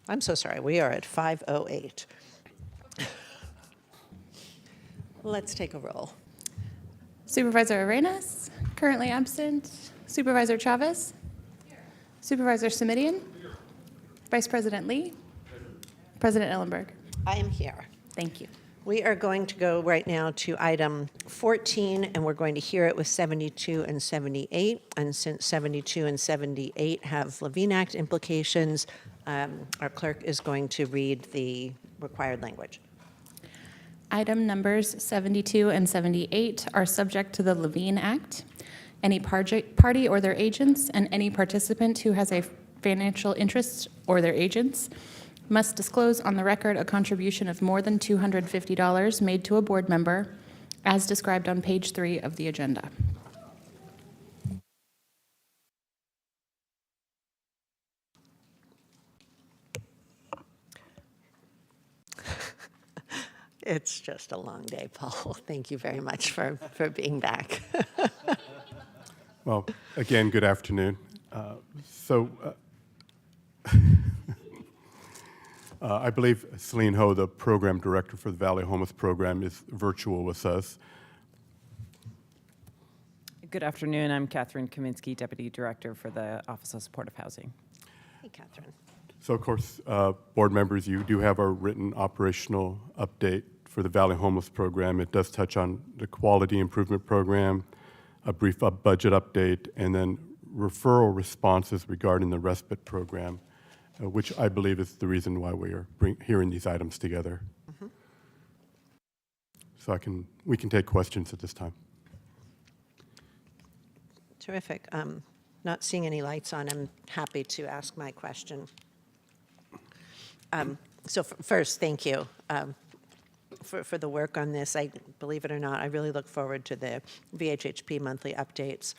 I'm so sorry, we are at 5:08. Let's take a roll. Supervisor Arenas, currently absent. Supervisor Chavez. Supervisor Simidian. Vice President Lee. President Ellenberg. I am here. Thank you. We are going to go right now to item 14, and we're going to hear it with 72 and 78. And since 72 and 78 have Levine Act implications, our clerk is going to read the required language. Item numbers 72 and 78 are subject to the Levine Act. Any party or their agents and any participant who has a financial interest or their agents must disclose on the record a contribution of more than $250 made to a board member, as described on page 3 of the agenda. It's just a long day, Paul. Thank you very much for being back. Well, again, good afternoon. I believe Celine Ho, the program director for the Valley Homeless Program, is virtual with us. Good afternoon. I'm Catherine Kaminsky, Deputy Director for the Office of Supportive Housing. Hey, Catherine. So, of course, board members, you do have our written operational update for the Valley Homeless Program. It does touch on the Quality Improvement Program, a brief budget update, and then referral responses regarding the respite program, which I believe is the reason why we are hearing these items together. Mm-hmm. So we can take questions at this time. Terrific. Not seeing any lights on, I'm happy to ask my question. First, thank you for the work on this. Believe it or not, I really look forward to the VHHP monthly updates.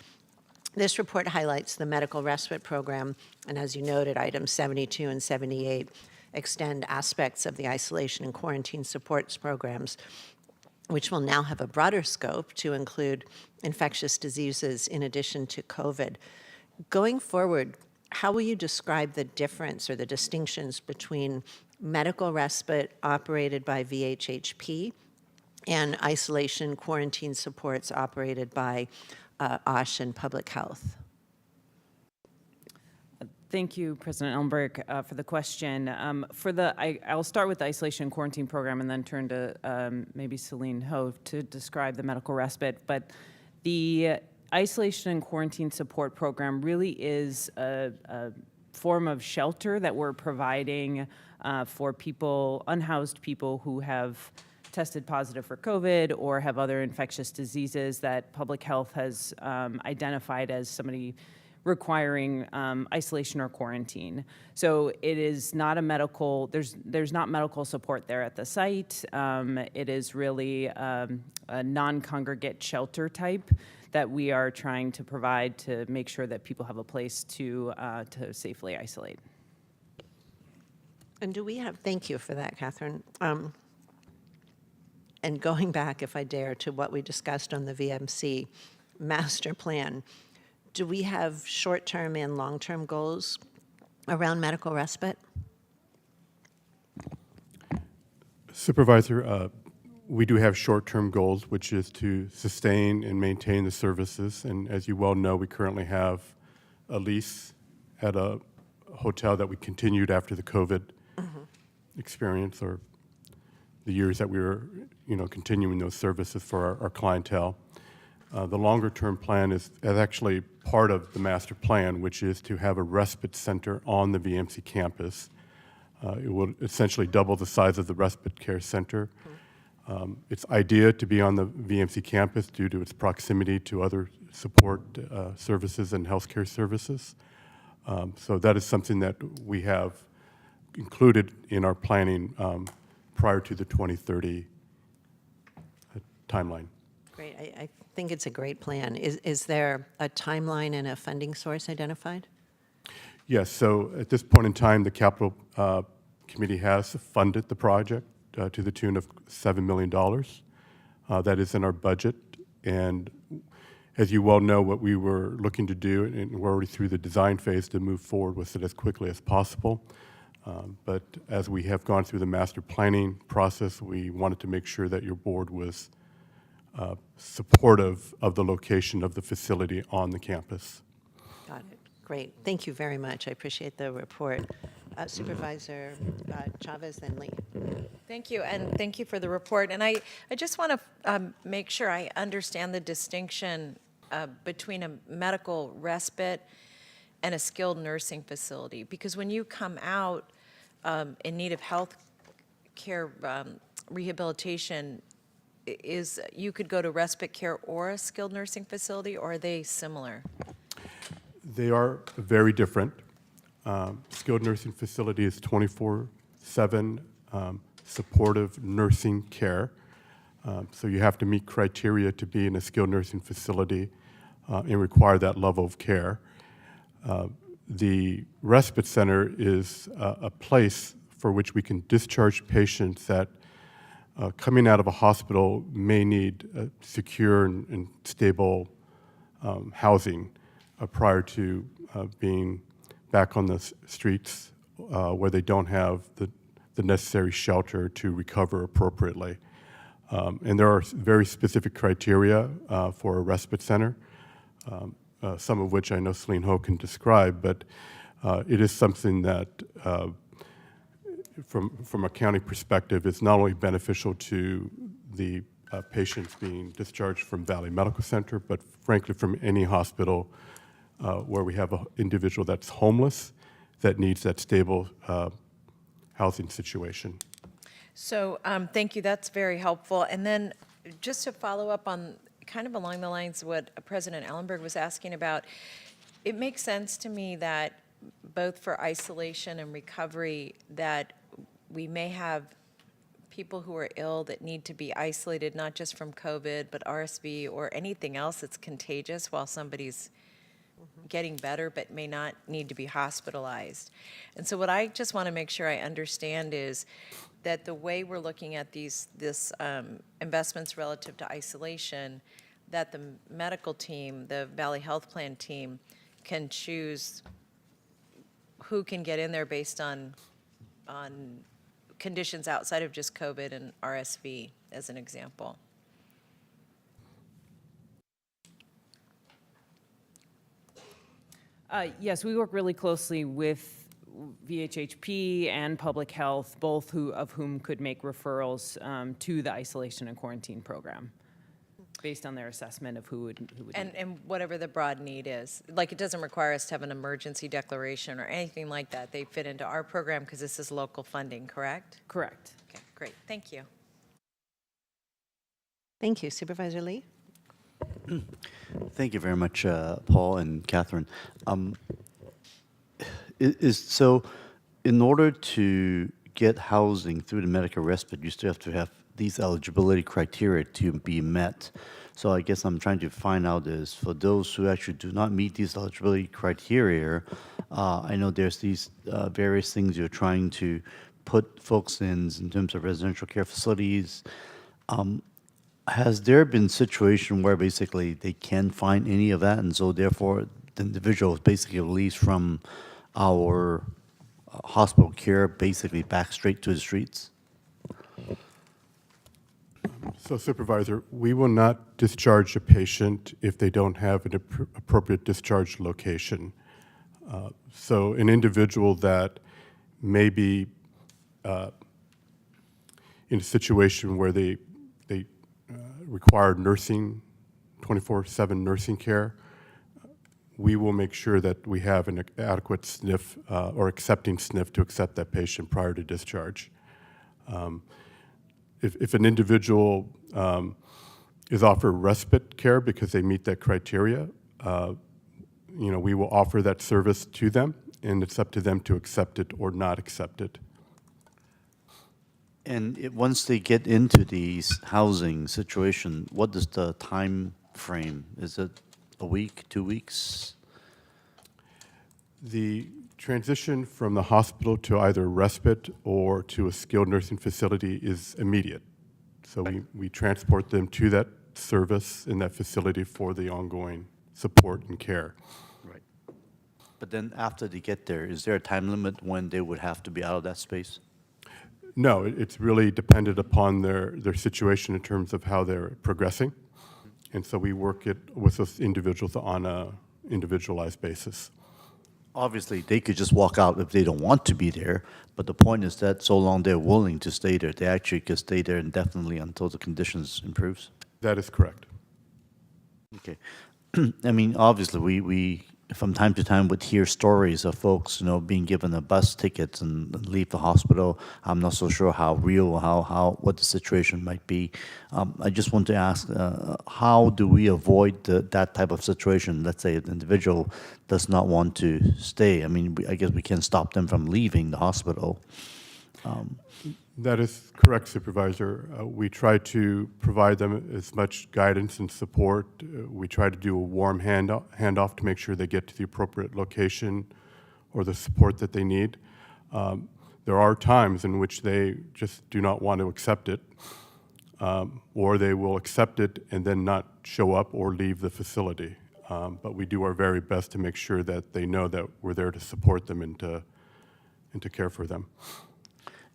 This report highlights the medical respite program, and as you noted, items 72 and 78 extend aspects of the isolation and quarantine supports programs, which will now have a broader scope to include infectious diseases in addition to COVID. Going forward, how will you describe the difference or the distinctions between medical respite operated by VHHP and isolation quarantine supports operated by OSH and Public Health? Thank you, President Ellenberg, for the question. I'll start with the isolation and quarantine program and then turn to maybe Celine Ho to describe the medical respite. But the isolation and quarantine support program really is a form of shelter that we're providing for people, unhoused people who have tested positive for COVID or have other infectious diseases that public health has identified as somebody requiring isolation or quarantine. So it is not a medical, there's not medical support there at the site. It is really a non-congregate shelter type that we are trying to provide to make sure that people have a place to safely isolate. And do we have, thank you for that, Catherine. And going back, if I dare, to what we discussed on the VMC master plan, do we have short-term and long-term goals around medical respite? Supervisor, we do have short-term goals, which is to sustain and maintain the services. And as you well know, we currently have a lease at a hotel that we continued after the COVID experience, or the years that we were, continuing those services for our clientele. The longer-term plan is actually part of the master plan, which is to have a respite center on the VMC campus. It will essentially double the size of the respite care center. It's idea to be on the VMC campus due to its proximity to other support services and healthcare services. So that is something that we have included in our planning prior to the 2030 timeline. Great. I think it's a great plan. Is there a timeline and a funding source identified? Yes. So at this point in time, the Capital Committee has funded the project to the tune of $7 million. That is in our budget. And as you well know, what we were looking to do, and we're already through the design phase, to move forward with it as quickly as possible. But as we have gone through the master planning process, we wanted to make sure that your board was supportive of the location of the facility on the campus. Got it. Great. Thank you very much. I appreciate the report. Supervisor Chavez, then Lee. Thank you, and thank you for the report. And I just want to make sure I understand the distinction between a medical respite and a skilled nursing facility. Because when you come out in need of health care rehabilitation, you could go to respite care or a skilled nursing facility, or are they similar? They are very different. Skilled nursing facility is 24/7 supportive nursing care. So you have to meet criteria to be in a skilled nursing facility and require that level of care. The respite center is a place for which we can discharge patients that coming out of a hospital may need secure and stable housing prior to being back on the streets where they don't have the necessary shelter to recover appropriately. And there are very specific criteria for a respite center, some of which I know Celine Ho can describe, but it is something that from a county perspective, it's not only beneficial to the patients being discharged from Valley Medical Center, but frankly from any hospital where we have an individual that's homeless that needs that stable housing situation. So thank you. That's very helpful. And then just to follow up on kind of along the lines of what President Ellenberg was asking about, it makes sense to me that both for isolation and recovery that we may have people who are ill that need to be isolated, not just from COVID, but RSV or anything else that's contagious while somebody's getting better but may not need to be hospitalized. And so what I just want to make sure I understand is that the way we're looking at this investments relative to isolation, that the medical team, the Valley Health Plan team, can choose who can get in there based on conditions outside of just COVID and RSV, as an example. Yes, we work really closely with VHHP and public health, both of whom could make referrals to the isolation and quarantine program based on their assessment of who would need it. And whatever the broad need is. Like, it doesn't require us to have an emergency declaration or anything like that. They fit into our program because this is local funding, correct? Correct. Okay, great. Thank you. Thank you. Supervisor Lee? Thank you very much, Paul and Catherine. So in order to get housing through the medical respite, you still have to have these eligibility criteria to be met. So I guess I'm trying to find out is for those who actually do not meet these eligibility criteria, I know there's these various things you're trying to put folks in terms of residential care facilities. Has there been situation where basically they can't find any of that, and so therefore the individual is basically released from our hospital care, basically back straight to the streets? So Supervisor, we will not discharge a patient if they don't have an appropriate discharge location. So an individual that may be in a situation where they require nursing, 24/7 nursing care, we will make sure that we have an adequate SNF or accepting SNF to accept that patient prior to discharge. If an individual is offered respite care because they meet that criteria, we will offer that service to them, and it's up to them to accept it or not accept it. And once they get into these housing situation, what is the time frame? Is it a week, 2 weeks? The transition from the hospital to either respite or to a skilled nursing facility is immediate. So we transport them to that service in that facility for the ongoing support and care. Right. But then after they get there, is there a time limit when they would have to be out of that space? No, it's really dependent upon their situation in terms of how they're progressing. And so we work it with those individuals on a individualized basis. Obviously, they could just walk out if they don't want to be there, but the point is that so long they're willing to stay there, they actually could stay there indefinitely until the conditions improves? That is correct. Okay. I mean, obviously, we from time to time would hear stories of folks, being given a bus ticket and leave the hospital. I'm not so sure how real, what the situation might be. I just want to ask, how do we avoid that type of situation? Let's say an individual does not want to stay. I mean, I guess we can't stop them from leaving the hospital. That is correct, Supervisor. We try to provide them as much guidance and support. We try to do a warm handoff to make sure they get to the appropriate location or the support that they need. There are times in which they just do not want to accept it, or they will accept it and then not show up or leave the facility. But we do our very best to make sure that they know that we're there to support them and to care for them.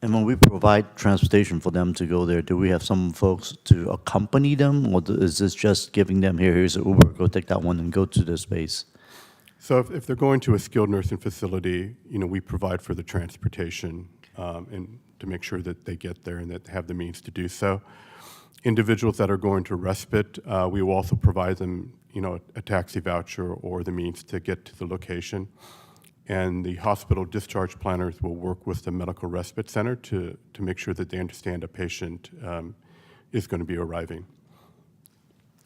And when we provide transportation for them to go there, do we have some folks to accompany them, or is this just giving them, here's an Uber, go take that one and go to the space? So if they're going to a skilled nursing facility, we provide for the transportation and to make sure that they get there and that they have the means to do so. Individuals that are going to respite, we will also provide them, a taxi voucher or the means to get to the location. And the hospital discharge planners will work with the medical respite center to make sure that they understand a patient is going to be arriving.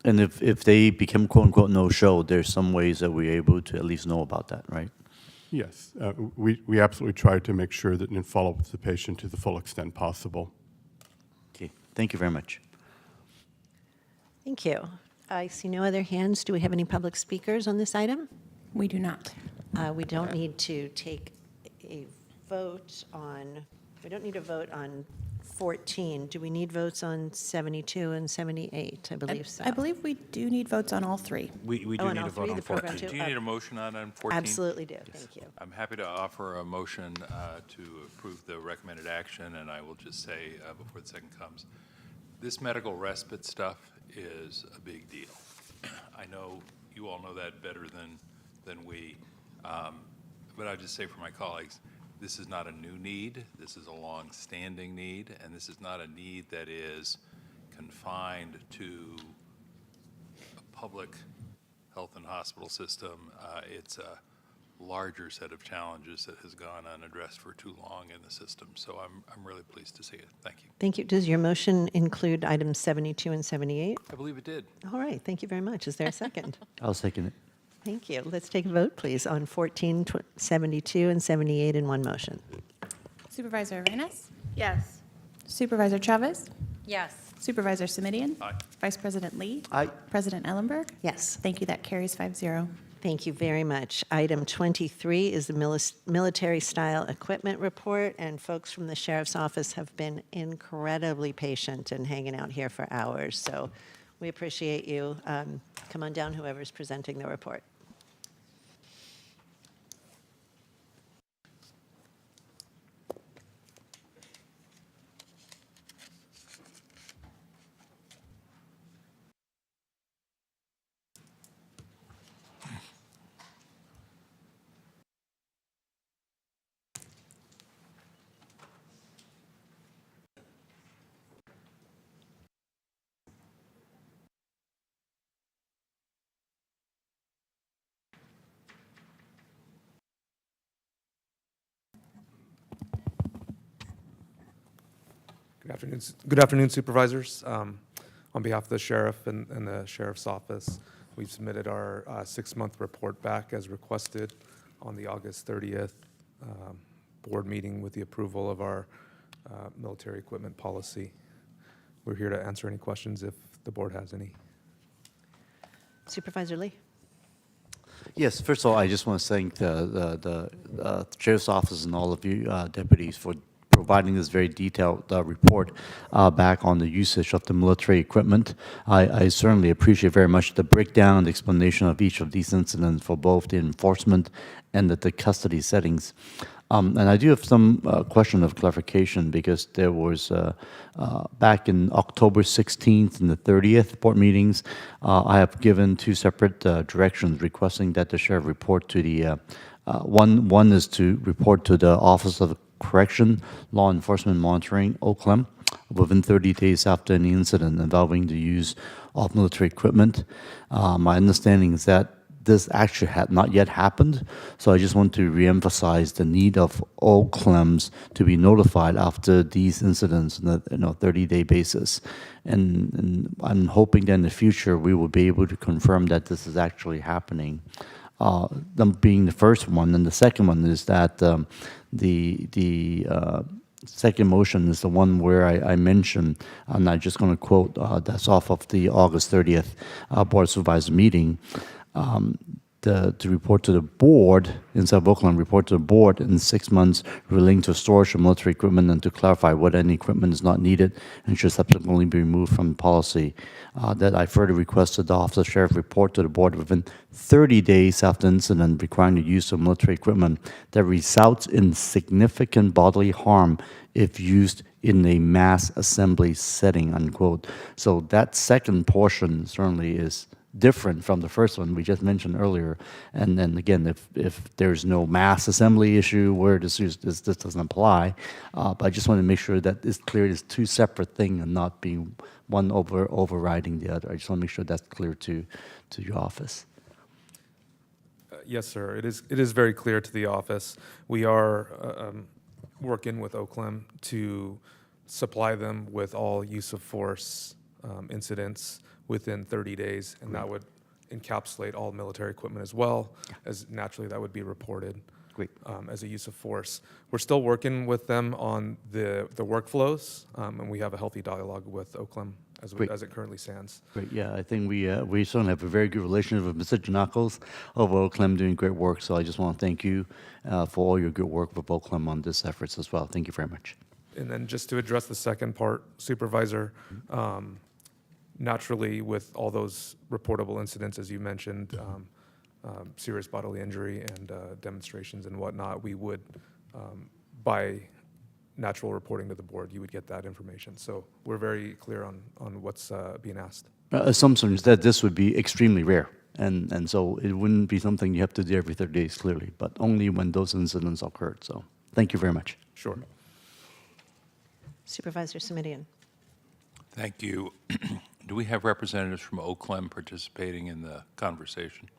And if they become quote-unquote no-show, there's some ways that we're able to at least know about that, right? Yes. We absolutely try to make sure that and follow up with the patient to the full extent possible. Okay. Thank you very much. Thank you. I see no other hands. Do we have any public speakers on this item? We do not. We don't need to take a vote on, 14. Do we need votes on 72 and 78? I believe so. I believe we do need votes on all three. We Oh, do and need all a vote three, on the program 14. Do you need a motion on 14? Absolutely do. Thank you. I'm happy to offer a motion to approve the recommended action, and I will just say before the second comes, this medical respite stuff is a big deal. I know you all know that better than we, but I just say for my colleagues, this is not a new need. This is a long-standing need, and this is not a need that is confined to a public health and hospital system. It's a larger set of challenges that has gone unaddressed for too long in the system. So I'm really pleased to see it. Thank you. Thank you. Does your motion include items 72 and 78? I believe it did. All right. Thank you very much. Is there a second? I'll second it. Thank you. Let's take a vote, please, on 14, 72, and 78 in one motion. Supervisor Arenas? Yes. Supervisor Chavez? Yes. Supervisor Simidian? Aye. Vice President Lee? Aye. President Ellenberg? Yes. Thank you. That carries 5-0. Thank you very much. Item 23 is the military-style equipment report, and folks from the Sheriff's Office have been incredibly patient and hanging out here for hours, so we appreciate you. Come on down, whoever's presenting the report. Good afternoon, Supervisors. On behalf of the Sheriff and the Sheriff's Office, we've submitted our 6-month report back as requested on the August 30th board meeting with the approval of our military equipment policy. We're here to answer any questions if the board has any. Supervisor Lee? Yes, first of all, I just want to thank the Sheriff's Office and all of you deputies for providing this very detailed report back on the usage of the military equipment. I certainly appreciate very much the breakdown and explanation of each of these incidents for both the enforcement and the custody settings. And I do have some question of clarification because there was, back in October 16th and the 30th board meetings, I have given 2 separate directions requesting that the sheriff report to the, one is to report to the Office of Correction, Law Enforcement Monitoring, OCLEM, within 30 days after any incident involving the use of military equipment. My understanding is that this actually had not yet happened, so I just want to reemphasize the need of all OCLEMs to be notified after these incidents on a 30-day basis. And I'm hoping that in the future we will be able to confirm that this is actually happening. Them being the first one, and the second one is that the second motion is the one where I mentioned, I'm not just going to quote, that's off of the August 30th Board of Supervisors meeting, to report to the board, instead of Oakland, report to the board in 6 months relating to storage of military equipment and to clarify what any equipment is not needed and should subsequently be removed from policy. That I further requested the Office of Sheriff report to the board within 30 days after incident requiring the use of military equipment that results in significant bodily harm if used in a mass assembly setting, unquote. So that second portion certainly is different from the first one we just mentioned earlier. And then again, if there's no mass assembly issue where this doesn't apply, but I just want to make sure that it's clear it's 2 separate things and not being one overriding the other. I just want to make sure that's clear to your office. Yes, sir. It is very clear to the office. We are working with OCLEM to supply them with all use of force incidents within 30 days, and that would encapsulate all military equipment as well, as naturally that would be reported as a use of force. We're still working with them on the workflows, and we have a healthy dialogue with OCLEM as it currently stands. Great, yeah, I think we certainly have a very good relationship with Mr. Janakos over OCLEM doing great work, so I just want to thank you for all your good work with OCLEM on this efforts as well. Thank you very much. And then just to address the second part, Supervisor, naturally, with all those reportable incidents, as you mentioned, serious bodily injury and demonstrations and whatnot, we would, by natural reporting to the board, you would get that information. So we're very clear on what's being asked. Assumption is that this would be extremely rare, and so it wouldn't be something you have to do every 30 days, clearly, but only when those incidents occurred. So thank you very much. Sure. Supervisor Simidian. Thank you. Do we have representatives from OCLEM participating in the conversation?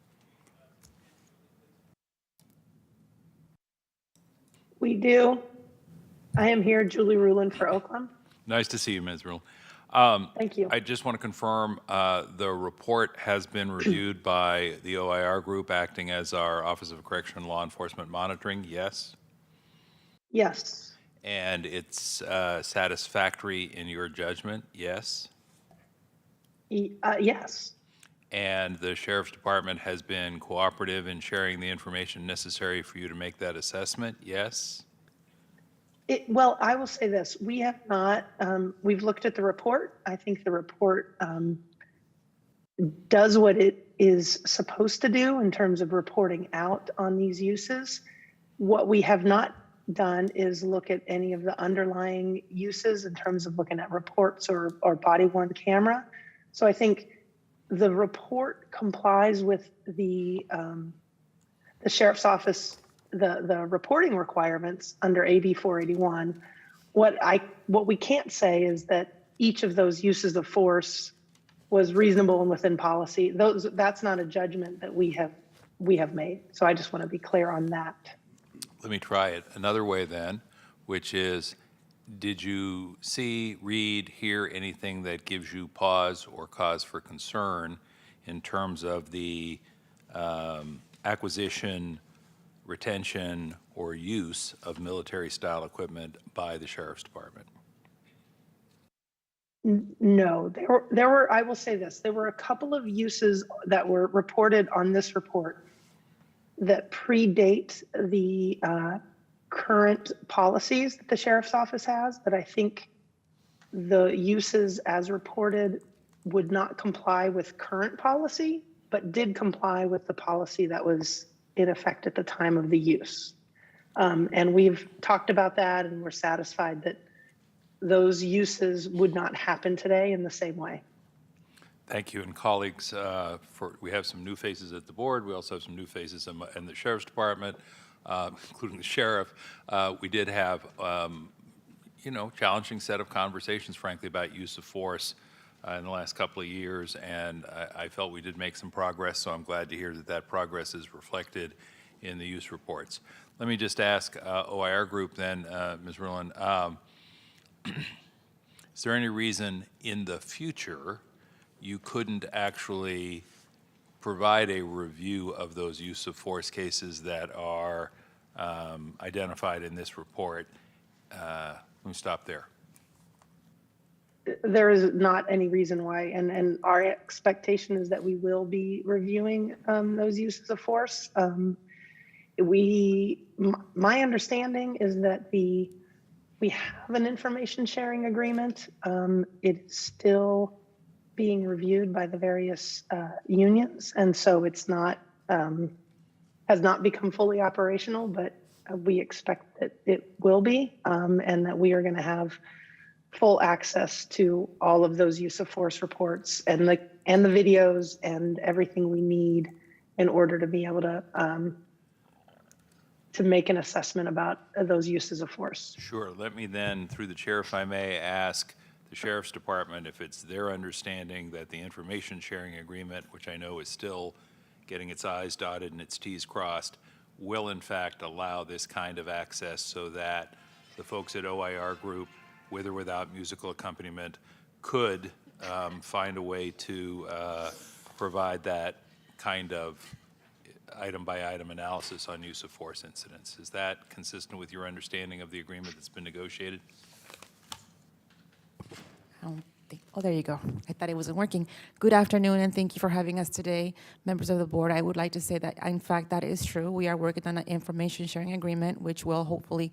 We do. I am here, Julie Rulin for OCLEM. Nice to see you, Ms. Rule. Thank you. I just want to confirm the report has been reviewed by the OIR group acting as our Office of Correction and Law Enforcement Monitoring, yes? Yes. And it's satisfactory in your judgment, yes? Yes. And the Sheriff's Department has been cooperative in sharing the information necessary for you to make that assessment, yes? Well, I will say this. We have not, we've looked at the report. I think the report does what it is supposed to do in terms of reporting out on these uses. What we have not done is look at any of the underlying uses in terms of looking at reports or body-worn camera. So I think the report complies with the Sheriff's Office, the reporting requirements under AB 481. What we can't say is that each of those uses of force was reasonable and within policy. That's not a judgment that we have made. So I just want to be clear on that. Let me try it another way then, which is, did you see, read, hear anything that gives you pause or cause for concern in terms of the acquisition, retention, or use of military-style equipment by the Sheriff's Department? No, there were, I will say this, there were a couple of uses that were reported on this report that predate the current policies that the Sheriff's Office has, that I think the uses as reported would not comply with current policy, but did comply with the policy that was in effect at the time of the use. And we've talked about that, and we're satisfied that those uses would not happen today in the same way. Thank you. And colleagues, we have some new faces at the board. We also have some new faces in the Sheriff's Department, including the sheriff. We did have, challenging set of conversations, frankly, about use of force in the last couple of years, and I felt we did make some progress, so I'm glad to hear that that progress is reflected in the use reports. Let me just ask OIR Group then, Ms. Rulin, is there any reason in the future you couldn't actually provide a review of those use of force cases that are identified in this report? Let me stop there. There is not any reason why, and our expectation is that we will be reviewing those uses of force. My understanding is that we have an information sharing agreement. It's still being reviewed by the various unions, and so it's not has not become fully operational, but we expect that it will be, and that we are going to have full access to all of those use of force reports and the videos and everything we need in order to be able to make an assessment about those uses of force. Sure. Let me then, through the chair, if I may, ask the Sheriff's Department if it's their understanding that the information sharing agreement, which I know is still getting its I's dotted and its T's crossed, will in fact allow this kind of access so that the folks at OIR Group, with or without musical accompaniment, could find a way to provide that kind of item-by-item analysis on use of force incidents. Is that consistent with your understanding of the agreement that's been negotiated? Oh, there you go. I thought it wasn't working. Good afternoon, and thank you for having us today, members of the board. I would like to say that, in fact, that is true. We are working on an information sharing agreement, which will hopefully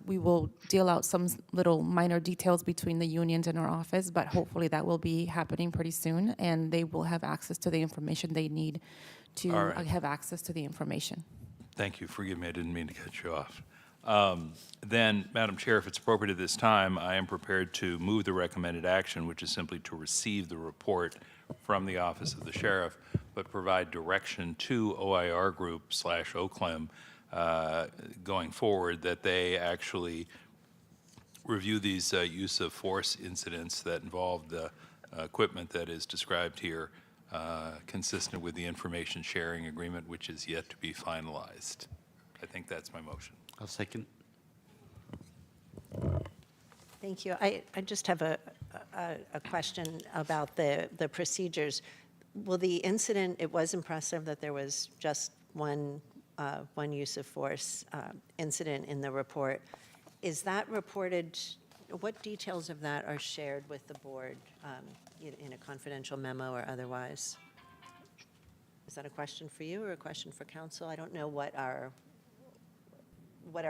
We will deal out some little minor details between the unions and our office, but hopefully that will be happening pretty soon, and they will have access to the information they need to All right. have access to the information. Thank you. Forgive me, I didn't mean to cut you off. Then, Madam Chair, if it's appropriate at this time, I am prepared to move the recommended action, which is simply to receive the report from the Office of the Sheriff, but provide direction to OIR Group / OCLEM going forward that they actually review these use of force incidents that involve the equipment that is described here, consistent with the information sharing agreement, which is yet to be finalized. I think that's my motion. I'll second. Thank you. I just have a question about the procedures. Will the incident, it was impressive that there was just one use of force incident in the report. Is that reported, what details of that are shared with the board in a confidential memo or otherwise? Is that a question for you or a question for council? I don't know what our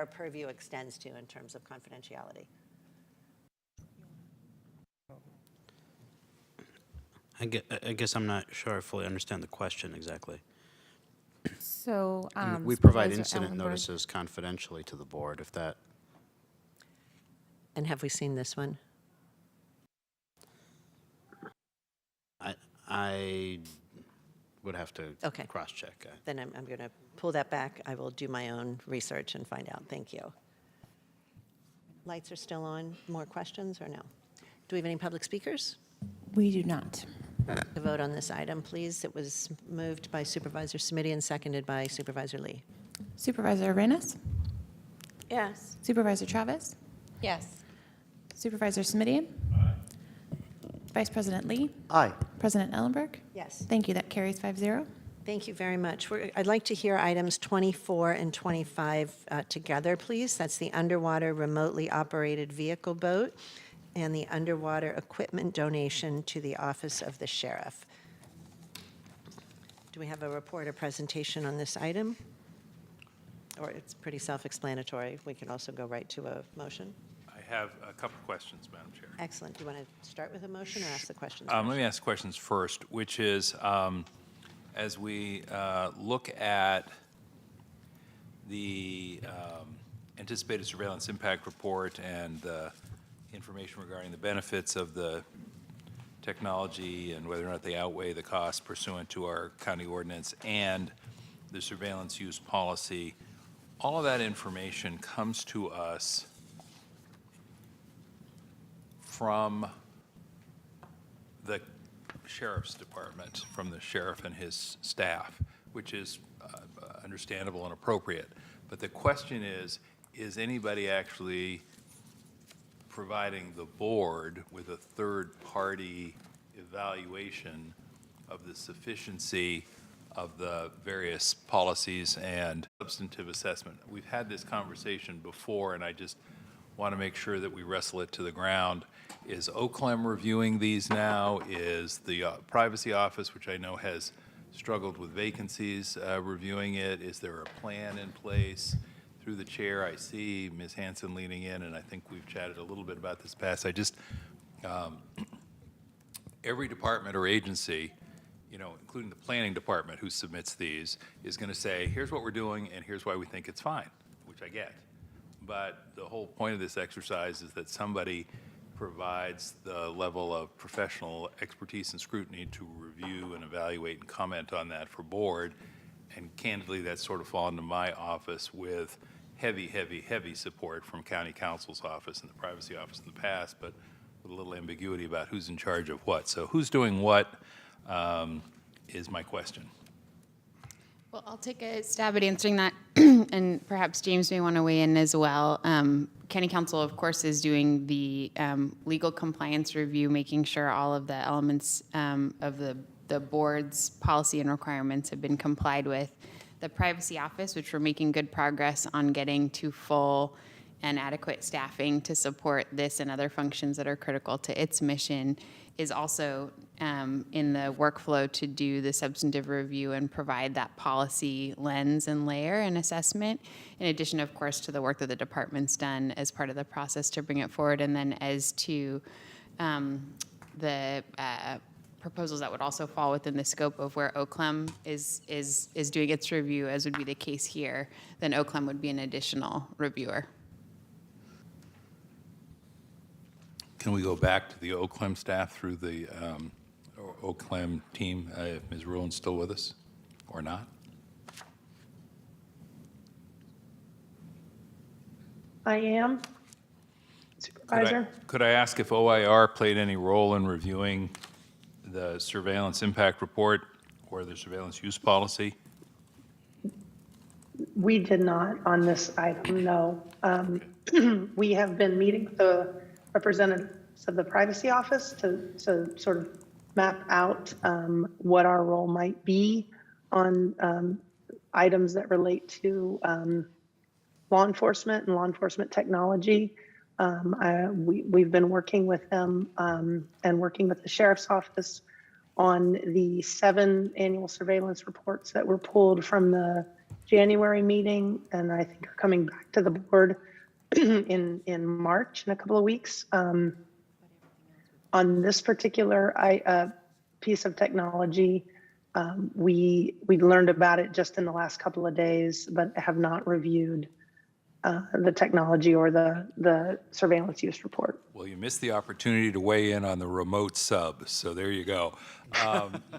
purview extends to in terms of confidentiality. I guess I'm not sure I fully understand the question exactly. So We provide Supervisor incident Ellenberg. notices confidentially to the board, if that, And have we seen this one? I would have to Okay. cross-check. Then I'm going to pull that back. I will do my own research and find out. Thank you. Lights are still on. More questions or no? Do we have any public speakers? We do not. To vote on this item, please. It was moved by Supervisor Smitty and seconded by Supervisor Lee. Supervisor Arenas? Yes. Supervisor Chavez? Yes. Supervisor Smitty? Vice President Lee? Aye. President Ellenberg? Yes. Thank you. That carries 5-0. Thank you very much. I'd like to hear items 24 and 25 together, please. That's the underwater remotely operated vehicle boat and the underwater equipment donation to the Office of the Sheriff. Do we have a report or presentation on this item? Or it's pretty self-explanatory. We can also go right to a motion. I have a couple questions, Madam Chair. Excellent. Do you want to start with a motion or ask the questions? Let me ask questions first, which is, as we look at the anticipated surveillance impact report and the information regarding the benefits of the technology and whether or not they outweigh the costs pursuant to our county ordinance and the surveillance use policy, all of that information comes to us from the sheriff's department, from the sheriff and his staff, which is understandable and appropriate. But the question is anybody actually providing the board with a third-party evaluation of the sufficiency of the various policies and substantive assessment? We've had this conversation before, and I just want to make sure that we wrestle it to the ground. Is OCLEM reviewing these now? Is the Privacy Office, which I know has struggled with vacancies, reviewing it? Is there a plan in place? Through the chair, I see Ms. Hanson leaning in, and I think we've chatted a little bit about this past. I just, every department or agency, including the planning department who submits these, is going to say, here's what we're doing and here's why we think it's fine, which I get. But the whole point of this exercise is that somebody provides the level of professional expertise and scrutiny to review and evaluate and comment on that for board. And candidly, that's sort of fallen to my office with heavy support from county counsel's office and the privacy office in the past, but with a little ambiguity about who's in charge of what. So who's doing what is my question. Well, I'll take a stab at answering that, and perhaps James may want to weigh in as well. County Council, of course, is doing the legal compliance review, making sure all of the elements of the board's policy and requirements have been complied with. The Privacy Office, which we're making good progress on getting to full and adequate staffing to support this and other functions that are critical to its mission, is also in the workflow to do the substantive review and provide that policy lens and layer and assessment, in addition, of course, to the work that the department's done as part of the process to bring it forward. And then as to the proposals that would also fall within the scope of where OCLEM is doing its review, as would be the case here, then OCLEM would be an additional reviewer. Can we go back to the OCLEM staff through the OCLEM team, if Ms. Rulin's still with us or not? I am. Supervisor? Could I ask if OIR played any role in reviewing the surveillance impact report or the surveillance use policy? We did not on this item, no. We have been meeting with the representatives of the privacy office to sort of map out what our role might be on items that relate to law enforcement and law enforcement technology. We've been working with them and working with the sheriff's office on the 7 annual surveillance reports that were pulled from the January meeting, and I think are coming back to the board in March in a couple of weeks. On this particular piece of technology, we learned about it just in the last couple of days, but have not reviewed the technology or the surveillance use report. Well, you missed the opportunity to weigh in on the remote sub, so there you go.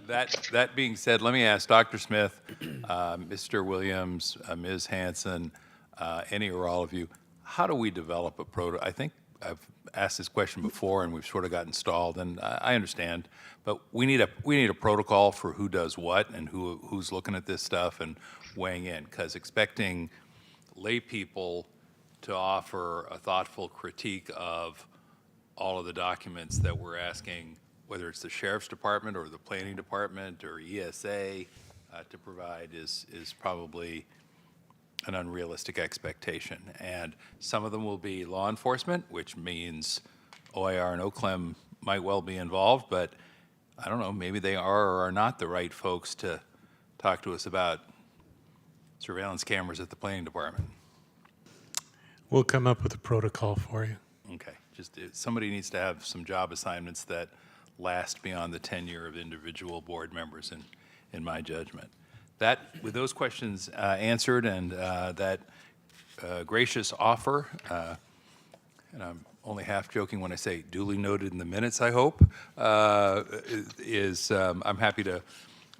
That being said, let me ask Dr. Smith, Mr. Williams, Ms. Hanson, any or all of you, how do we develop a proto? I think I've asked this question before and we've sort of gotten stalled, and I understand, but we need a protocol for who does what and who's looking at this stuff and weighing in, because expecting lay people to offer a thoughtful critique of all of the documents that we're asking, whether it's the sheriff's department or the planning department or ESA to provide is probably an unrealistic expectation. And some of them will be law enforcement, which means OIR and OCLEM might well be involved, but I don't know, maybe they are or are not the right folks to talk to us about surveillance cameras at the planning department. We'll come up with a protocol for you. Okay, just somebody needs to have some job assignments that last beyond the tenure of individual board members, in my judgment. That, with those questions answered and that gracious offer, and I'm only half joking when I say duly noted in the minutes, I hope, I'm happy to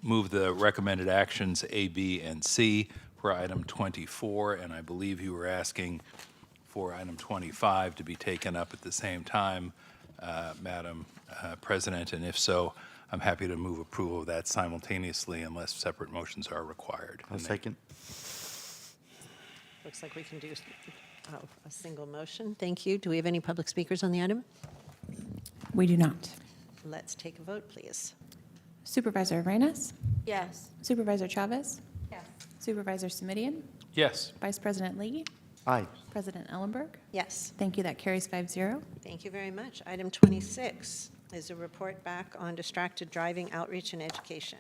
move the recommended actions A, B, and C for item 24, and I believe you were asking for item 25 to be taken up at the same time, Madam President, and if so, I'm happy to move approval of that simultaneously unless separate motions are required. I'll second. Looks like we can do a single motion. Thank you. Do we have any public speakers on the item? We do not. Let's take a vote, please. Supervisor Reyes? Yes. Supervisor Chavez? Yes. Supervisor Simidian? Yes. Vice President Lee? Aye. President Ellenberg? Yes. Thank you. That carries 5-0. Thank you very much. Item 26 is a report back on distracted driving outreach and education.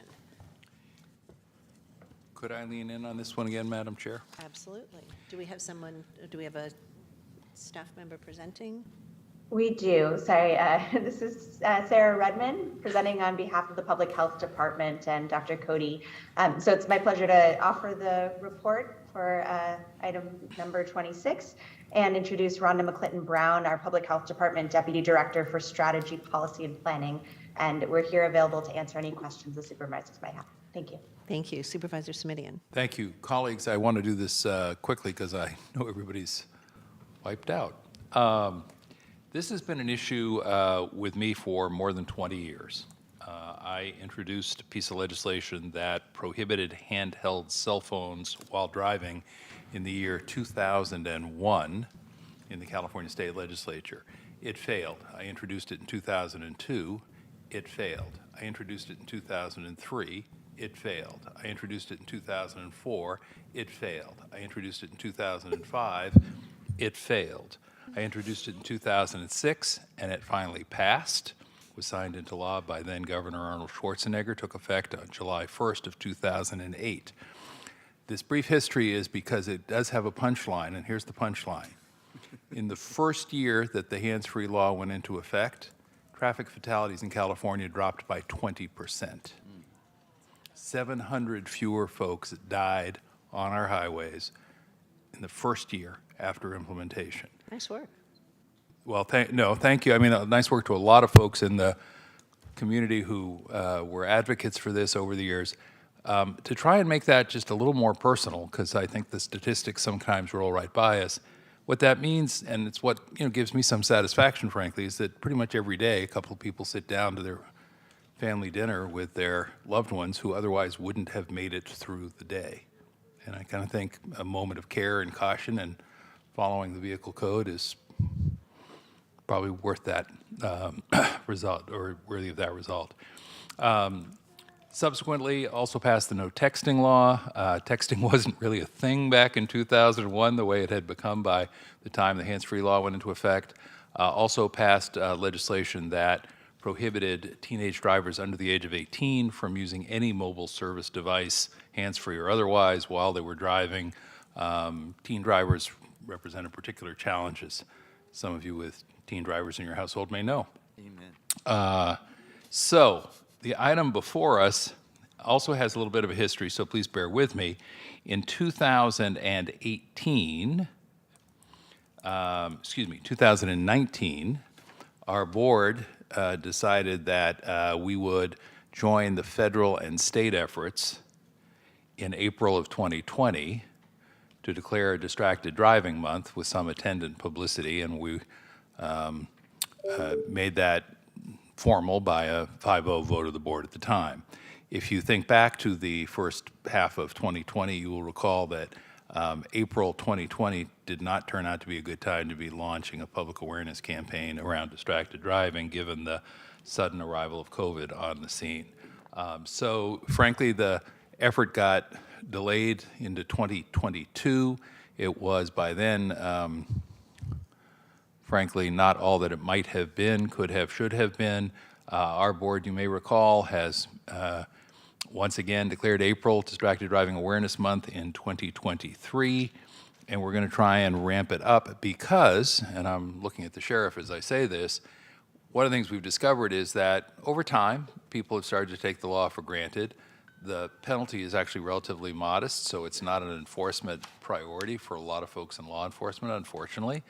Could I lean in on this one again, Madam Chair? Absolutely. Do we have a staff member presenting? We do. Sorry, this is Sarah Redmond presenting on behalf of the Public Health Department and Dr. Cody. So it's my pleasure to offer the report for item number 26 and introduce Rhonda McClinton Brown, our Public Health Department Deputy Director for Strategy, Policy, and Planning. And we're here available to answer any questions the supervisors might have. Thank you. Thank you. Supervisor Simidian. Thank you. Colleagues, I want to do this quickly because I know everybody's wiped out. This has been an issue with me for more than 20 years. I introduced a piece of legislation that prohibited handheld cell phones while driving in the year 2001 in the California State Legislature. It failed. I introduced it in 2002. It failed. I introduced it in 2003. It failed. I introduced it in 2004. It failed. I introduced it in 2005. It failed. I introduced it in 2006, and it finally passed was signed into law by then Governor Arnold Schwarzenegger, took effect on July 1st of 2008. This brief history is because it does have a punchline, and here's the punchline. In the first year that the hands-free law went into effect, traffic fatalities in California dropped by 20%. 700 fewer folks died on our highways in the first year after implementation. Nice work. Well, thank you. I mean, nice work to a lot of folks in the community who were advocates for this over the years. To try and make that just a little more personal, because I think the statistics sometimes roll right by us, what that means, and it's what gives me some satisfaction, frankly, is that pretty much every day a couple of people sit down to their family dinner with their loved ones who otherwise wouldn't have made it through the day. And I kind of think a moment of care and caution and following the vehicle code is probably worth that result, or worthy of that result. Subsequently, also passed the no texting law. Texting wasn't really a thing back in 2001 the way it had become by the time the hands-free law went into effect. Also passed legislation that prohibited teenage drivers under the age of 18 from using any mobile service device, hands-free or otherwise, while they were driving. Teen drivers represented particular challenges. Some of you with teen drivers in your household may know. Amen. So the item before us also has a little bit of a history, so please bear with me. In 2019, our board decided that we would join the federal and state efforts in April of 2020 to declare a distracted driving month with some attendant publicity, and we made that formal by a 5-0 vote of the board at the time. If you think back to the first half of 2020, you will recall that April 2020 did not turn out to be a good time to be launching a public awareness campaign around distracted driving, given the sudden arrival of COVID on the scene. So frankly, the effort got delayed into 2022. It was by then, frankly, not all that it might have been, could have, should have been. Our board, you may recall, has once again declared April Distracted Driving Awareness Month in 2023, and we're going to try and ramp it up because, and I'm looking at the sheriff as I say this, one of the things we've discovered is that over time, people have started to take the law for granted. The penalty is actually relatively modest, so it's not an enforcement priority for a lot of folks in law enforcement, unfortunately.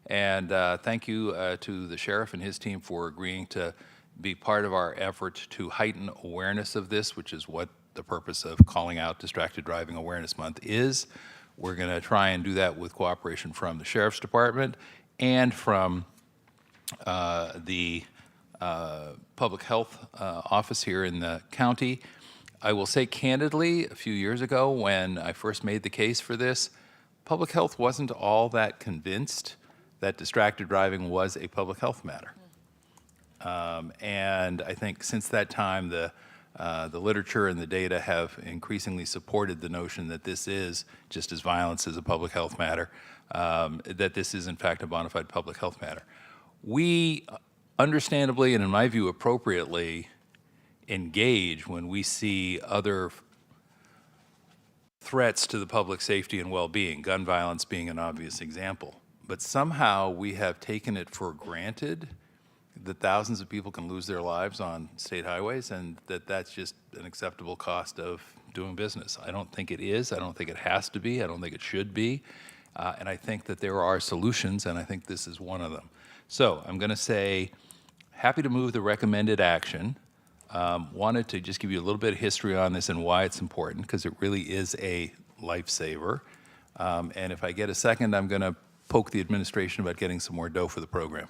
And thank you to the sheriff and his team for agreeing to be part of our effort to heighten awareness of this, which is what the purpose of calling out Distracted Driving Awareness Month is. We're going to try and do that with cooperation from the Sheriff's Department and from the Public Health Office here in the county. I will say candidly, a few years ago when I first made the case for this, Public Health wasn't all that convinced that distracted driving was a public health matter. And I think since that time, the literature and the data have increasingly supported the notion that this is, just as violence is a public health matter, that this is in fact a bona fide public health matter. We understandably, and in my view appropriately, engage when we see other threats to the public safety and well-being, gun violence being an obvious example. But somehow we have taken it for granted that thousands of people can lose their lives on state highways and that that's just an acceptable cost of doing business. I don't think it is. I don't think it has to be. I don't think it should be. And I think that there are solutions, and I think this is one of them. So I'm going to say, happy to move the recommended action. Wanted to just give you a little bit of history on this and why it's important, because it really is a lifesaver. And if I get a second, I'm going to poke the administration about getting some more dough for the program.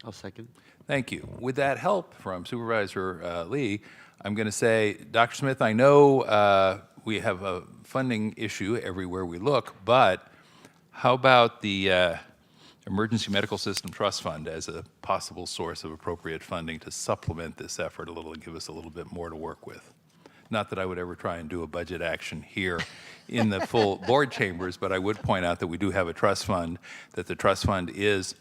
I'll second. Thank you. With that help from Supervisor Lee, I'm going to say, Dr. Smith, I know we have a funding issue everywhere we look, but how about the Emergency Medical System Trust Fund as a possible source of appropriate funding to supplement this effort a little and give us a little bit more to work with? Not that I would ever try and do a budget action here in the full board chambers, but I would point out that we do have a trust fund, that the trust fund is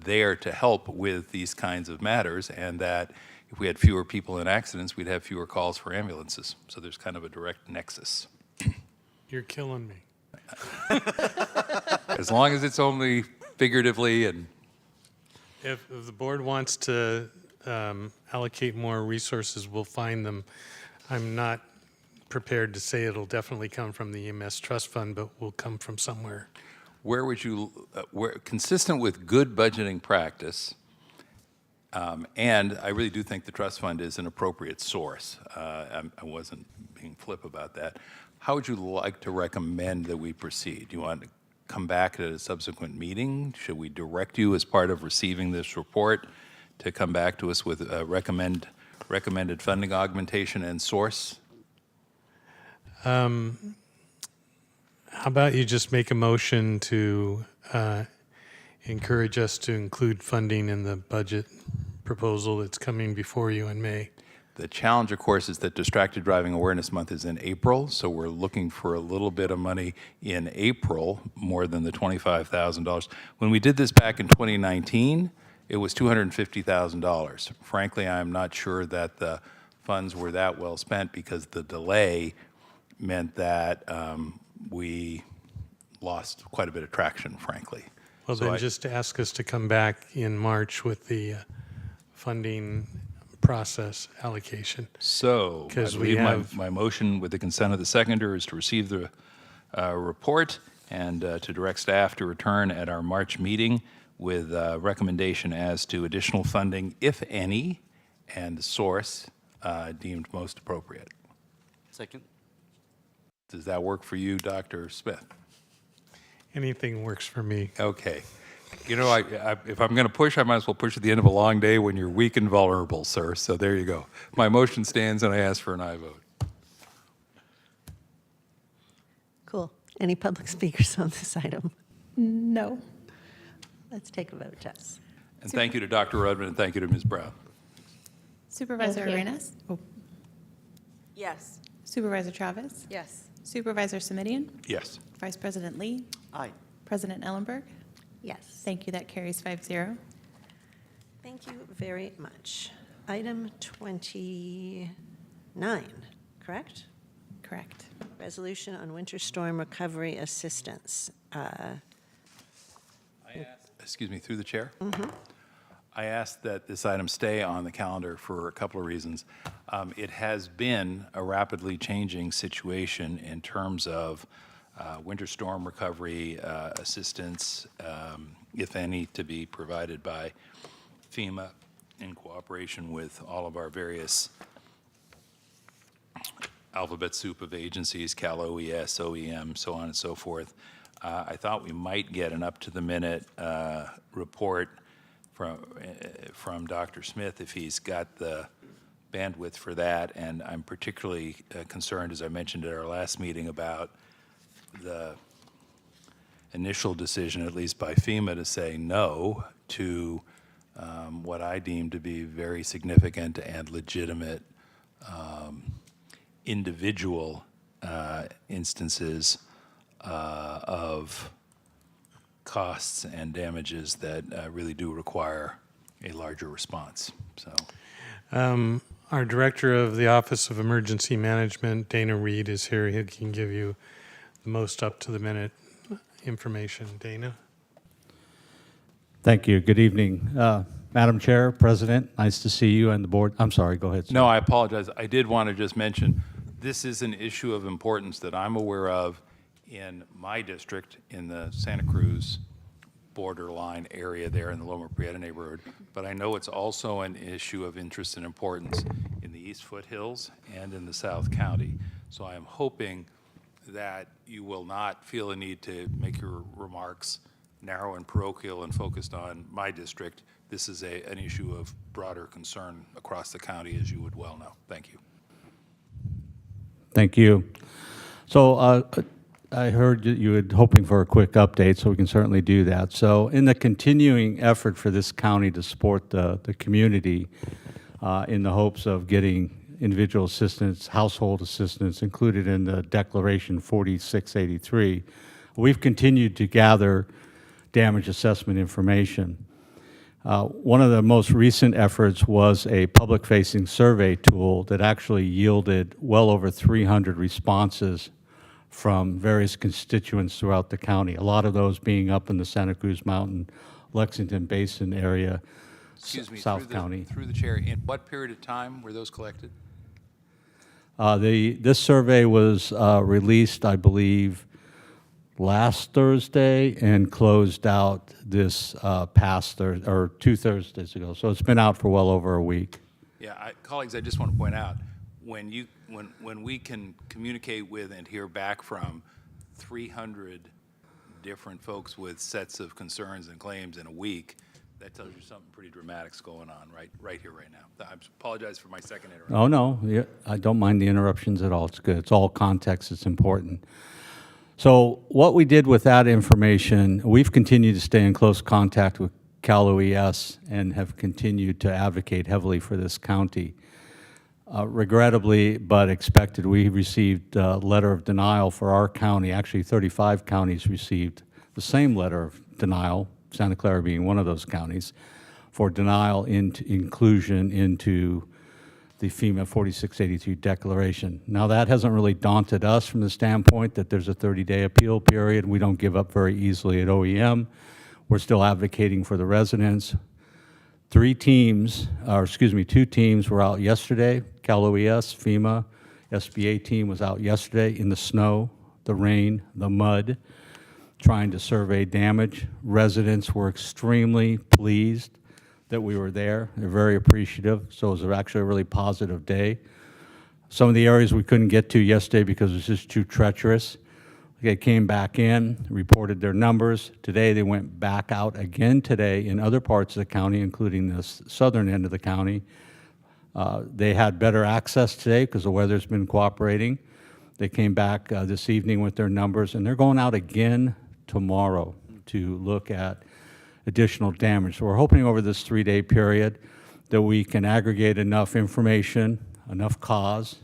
there to help with these kinds of matters, and that if we had fewer people in accidents, we'd have fewer calls for ambulances. So there's kind of a direct nexus. You're killing me. As long as it's only figuratively. And If the board wants to allocate more resources, we'll find them. I'm not prepared to say it'll definitely come from the EMS trust fund, but will come from somewhere. where would you, consistent with good budgeting practice, and I really do think the trust fund is an appropriate source. I wasn't being flip about that. How would you like to recommend that we proceed? Do you want to come back at a subsequent meeting? Should we direct you as part of receiving this report to come back to us with recommended funding augmentation and source? How about you just make a motion to encourage us to include funding in the budget proposal that's coming before you in May? The challenge, of course, is that Distracted Driving Awareness Month is in April, so we're looking for a little bit of money in April, more than the $25,000. When we did this back in 2019, it was $250,000. Frankly, I'm not sure that the funds were that well spent because the delay meant that we lost quite a bit of traction, frankly. Well, So then I- just ask us to come back in March with the funding process allocation. So, I Because we believe have, my motion with the consent of the seconder is to receive the report and to direct staff to return at our March meeting with recommendation as to additional funding, if any, and the source deemed most appropriate. Second. Does that work for you, Dr. Smith? anything works for me. Okay. You know, if I'm going to push, I might as well push at the end of a long day when you're weak and vulnerable, sir. So there you go. My motion stands, and I ask for an aye vote. Cool. Any public speakers on this item? No. Let's take a vote, Jess. And thank you to Dr. Rudman, and thank you to Ms. Brown. Supervisor Thank you. Arenas? Oh. Yes. Supervisor Chavez? Yes. Supervisor Semidion? Yes. Vice President Lee? Aye. President Ellenberg? Yes. Thank you. That carries 5-0. Thank you very much. Item 29, correct? Correct. Resolution on winter storm recovery assistance. Excuse me, through the chair? I ask that this item stay on the calendar for a couple of reasons. It has been a rapidly changing situation in terms of winter storm recovery assistance, if any, to be provided by FEMA in cooperation with all of our various alphabet soup of agencies, Cal OES, OEM, so on and so forth. I thought we might get an up-to-the-minute report from Dr. Smith if he's got the bandwidth for that, and I'm particularly concerned, as I mentioned at our last meeting, about the initial decision, at least by FEMA, to say no to what I deem to be very significant and legitimate individual instances of costs and damages that really do require a larger response. So, Our Director of the Office of Emergency Management, Dana Reed, is here. He can give you the most up-to-the-minute information. Dana? Thank you. Good evening. Madam Chair, President, nice to see you and the board. I'm sorry, go ahead, sir. no, I apologize. I did want to just mention, this is an issue of importance that I'm aware of in my district, in the Santa Cruz borderline area there in the Loma Prieta neighborhood, but I know it's also an issue of interest and importance in the East Foothills and in the South County. So I am hoping that you will not feel a need to make your remarks narrow and parochial and focused on my district. This is an issue of broader concern across the county, as you would well know. Thank you. Thank you. So I heard you were hoping for a quick update, so we can certainly do that. So in the continuing effort for this county to support the community in the hopes of getting individual assistance, household assistance included in the Declaration 4683, we've continued to gather damage assessment information. One of the most recent efforts was a public-facing survey tool that actually yielded well over 300 responses from various constituents throughout the county, a lot of those being up in the Santa Cruz Mountain, Lexington Basin area, Excuse me, South County. through the chair, in what period of time were those collected? This survey was released, I believe, last Thursday and closed out this past Thursday, or 2 Thursdays ago. So it's been out for well over a week. Yeah, colleagues, I just want to point out, when we can communicate with and hear back from 300 different folks with sets of concerns and claims in a week, that tells you something pretty dramatic's going on right here, right now. I apologize for my second interruption. Oh, no, yeah, I don't mind the interruptions at all. It's good. It's all context. It's important. So what we did with that information, we've continued to stay in close contact with Cal OES and have continued to advocate heavily for this county. Regrettably, but expected, we received a letter of denial for our county. Actually, 35 counties received the same letter of denial, Santa Clara being one of those counties, for denial into inclusion into the FEMA 4683 declaration. Now, that hasn't really daunted us from the standpoint that there's a 30-day appeal period. We don't give up very easily at OEM. We're still advocating for the residents. 2 teams were out yesterday. Cal OES, FEMA, SBA team was out yesterday in the snow, the rain, the mud, trying to survey damage. Residents were extremely pleased that we were there. They're very appreciative, so it was actually a really positive day. Some of the areas we couldn't get to yesterday because it was just too treacherous. They came back in, reported their numbers. Today, they went back out again today in other parts of the county, including the southern end of the county. They had better access today because the weather's been cooperating. They came back this evening with their numbers, and they're going out again tomorrow to look at additional damage. So we're hoping over this 3-day period that we can aggregate enough information, enough cause,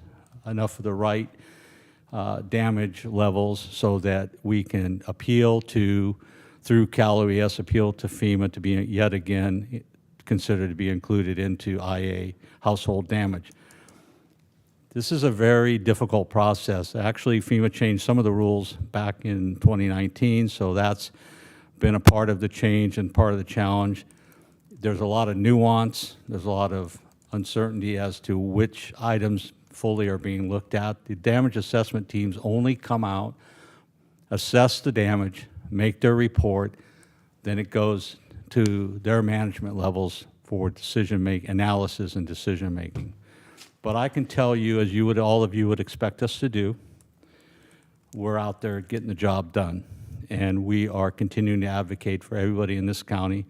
enough of the right damage levels so that we can appeal to, through Cal OES, appeal to FEMA to be yet again considered to be included into IA household damage. This is a very difficult process. Actually, FEMA changed some of the rules back in 2019, so that's been a part of the change and part of the challenge. There's a lot of nuance. There's a lot of uncertainty as to which items fully are being looked at. The damage assessment teams only come out, assess the damage, make their report, then it goes to their management levels for analysis and decision making. But I can tell you, as you would, all of you would expect us to do, we're out there getting the job done. And we are continuing to advocate for everybody in this county,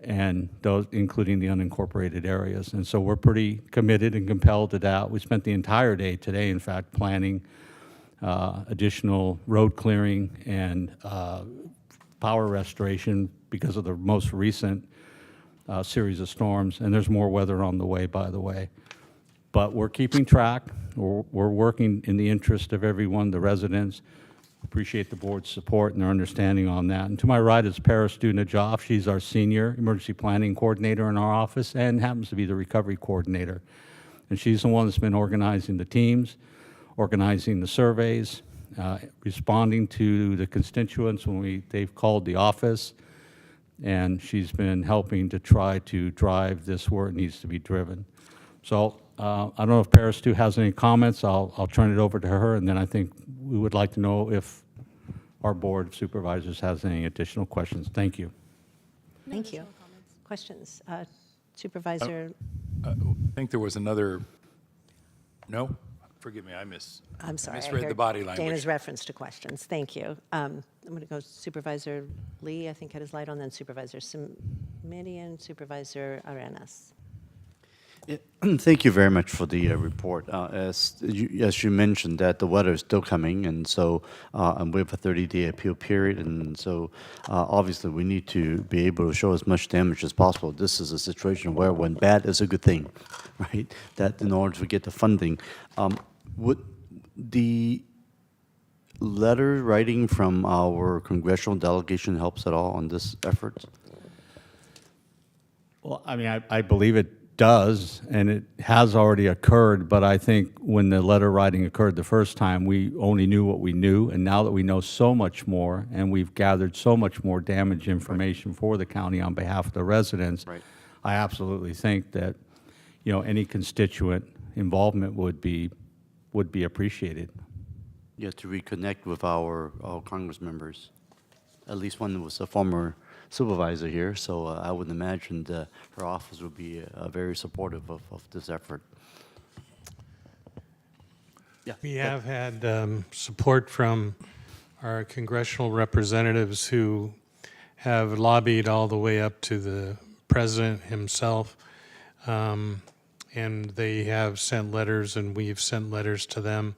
and those, including the unincorporated areas. And so we're pretty committed and compelled to that. We spent the entire day today, in fact, planning additional road clearing and power restoration because of the most recent series of storms. And there's more weather on the way, by the way. But we're keeping track. We're working in the interest of everyone, the residents. Appreciate the board's support and their understanding on that. And to my right is Paris Najoff. She's our senior emergency planning coordinator in our office and happens to be the recovery coordinator. And she's the one that's been organizing the teams, organizing the surveys, responding to the constituents when they've called the office. And she's been helping to try to drive this where it needs to be driven. So I don't know if Paris too has any comments. I'll turn it over to her, and then I think we would like to know if our Board of Supervisors has any additional questions. Thank you. Thank you. Questions? Supervisor? I think there was another, no? Forgive me, I'm sorry. I I misread the heard body language. Dana's reference to questions. Thank you. I'm going to go Supervisor Lee, I think had his light on, then Supervisor Simidian, Supervisor Arenas. Thank you very much for the report. As you mentioned, that the weather is still coming, and so and we have a 30-day appeal period, and so obviously we need to be able to show as much damage as possible. This is a situation where when bad is a good thing, right? That in order to get the funding, would the letter writing from our congressional delegation helps at all on this effort? Well, I mean, I believe it does, and it has already occurred, but I think when the letter writing occurred the first time, we only knew what we knew, and now that we know so much more, and we've gathered so much more damage information for the county on behalf of the residents, I absolutely think that, you know, any constituent involvement would be appreciated. Yeah, to reconnect with our Congress members. At least one was a former supervisor here, so I would imagine her office would be very supportive of this effort. Yeah. We have had support from our congressional representatives who have lobbied all the way up to the president himself. And they have sent letters, and we've sent letters to them.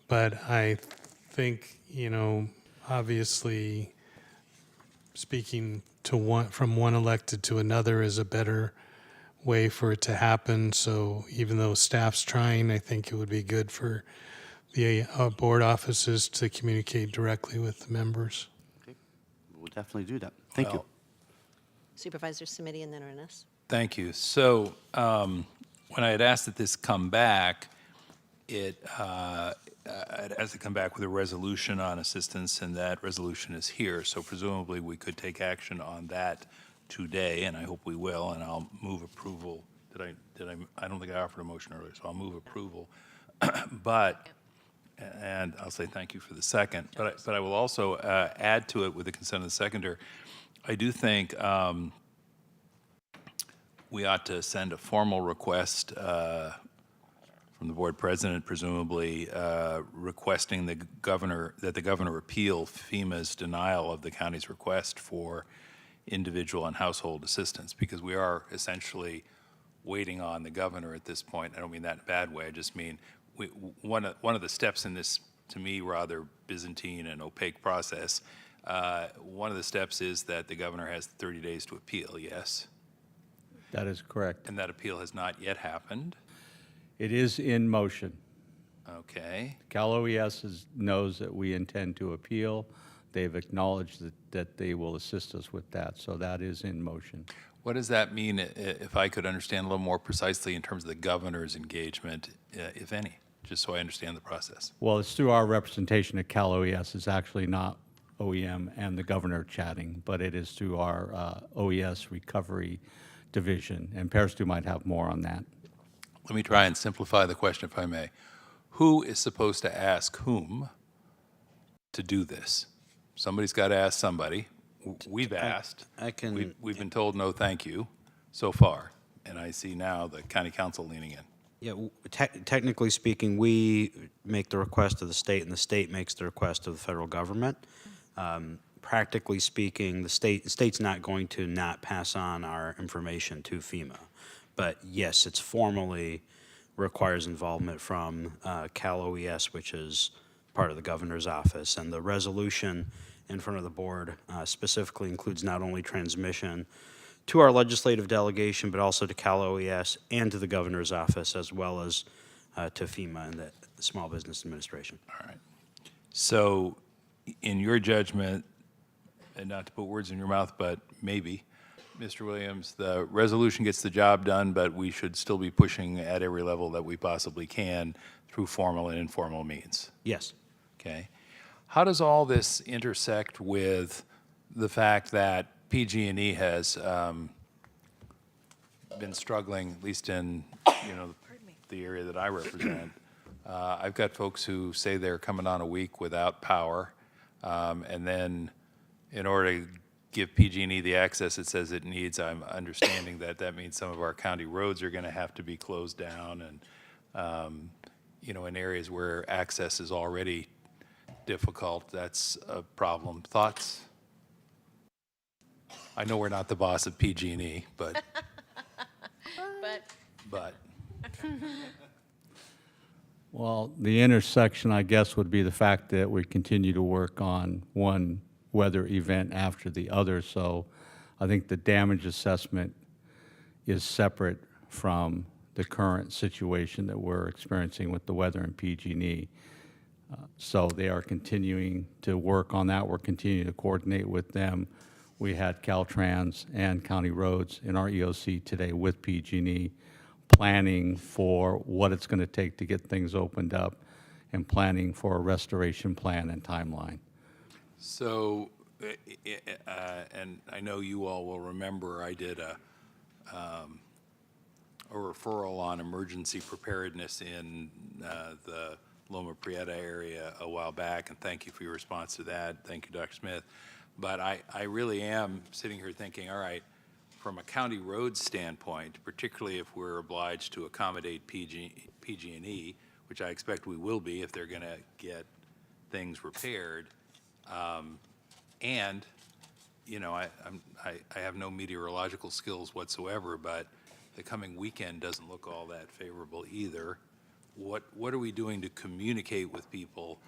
But I think, you know, obviously speaking to from one elected to another is a better way for it to happen. So even though staff's trying, I think it would be good for the board offices to communicate directly with the members. Okay, we'll definitely do that. Thank you. Supervisor Samiti and then Ernest. Thank you. So when I had asked that this come back, it has to come back with a resolution on assistance, and that resolution is here. So presumably we could take action on that today, and I hope we will, and I'll move approval. I don't think I offered a motion earlier, so I'll move approval. And I'll say thank you for the second, but I will also add to it with the consent of the seconder. I do think we ought to send a formal request from the board president, presumably requesting that the governor appeal FEMA's denial of the county's request for individual and household assistance, because we are essentially waiting on the governor at this point. I don't mean that in a bad way. I just mean one of the steps in this, to me, rather Byzantine and opaque process, one of the steps is that the governor has 30 days to appeal, yes? That is correct. And that appeal has not yet happened? It is in motion. Okay. Cal OES knows that we intend to appeal. They've acknowledged that they will assist us with that, so that is in motion. What does that mean, if I could understand a little more precisely in terms of the governor's engagement, if any, just so I understand the process? Well, it's through our representation at Cal OES. It's actually not OEM and the governor chatting, but it is through our OES recovery division, and Peristu might have more on that. Let me try and simplify the question, if I may. Who is supposed to ask whom to do this? Somebody's got to ask somebody. We've asked. We've been told no thank you so far, and I see now the county council leaning in. Yeah, technically speaking, we make the request of the state, and the state makes the request of the federal government. Practically speaking, the state's not going to not pass on our information to FEMA. But yes, it's formally requires involvement from Cal OES, which is part of the governor's office. And the resolution in front of the board specifically includes not only transmission to our legislative delegation, but also to Cal OES and to the governor's office, as well as to FEMA and the Small Business Administration. All right. So in your judgment, and not to put words in your mouth, but maybe, Mr. Williams, the resolution gets the job done, but we should still be pushing at every level that we possibly can through formal and informal means. Yes. Okay. How does all this intersect with the fact that PG&E has been struggling, at least in the area that I represent? I've got folks who say they're coming on a week without power, and then in order to give PG&E the access it says it needs, I'm understanding that means some of our county roads are going to have to be closed down, and in areas where access is already difficult, that's a problem. Thoughts? I know we're not the boss of PG&E, but Well, the intersection, I guess, would be the fact that we continue to work on one weather event after the other. So I think the damage assessment is separate from the current situation that we're experiencing with the weather and PG&E. So they are continuing to work on that. We're continuing to coordinate with them. we had Caltrans and County Roads in our EOC today with PG&E, planning for what it's going to take to get things opened up and planning for a restoration plan and timeline. So, and I know you all will remember, I did a referral on emergency preparedness in the Loma Prieta area a while back, and thank you for your response to that. Thank you, Dr. Smith. But I really am sitting here thinking, all right, from a county road standpoint, particularly if we're obliged to accommodate PG&E, which I expect we will be if they're going to get things repaired, and you know, I have no meteorological skills whatsoever, but the coming weekend doesn't look all that favorable either. What are we doing to communicate with people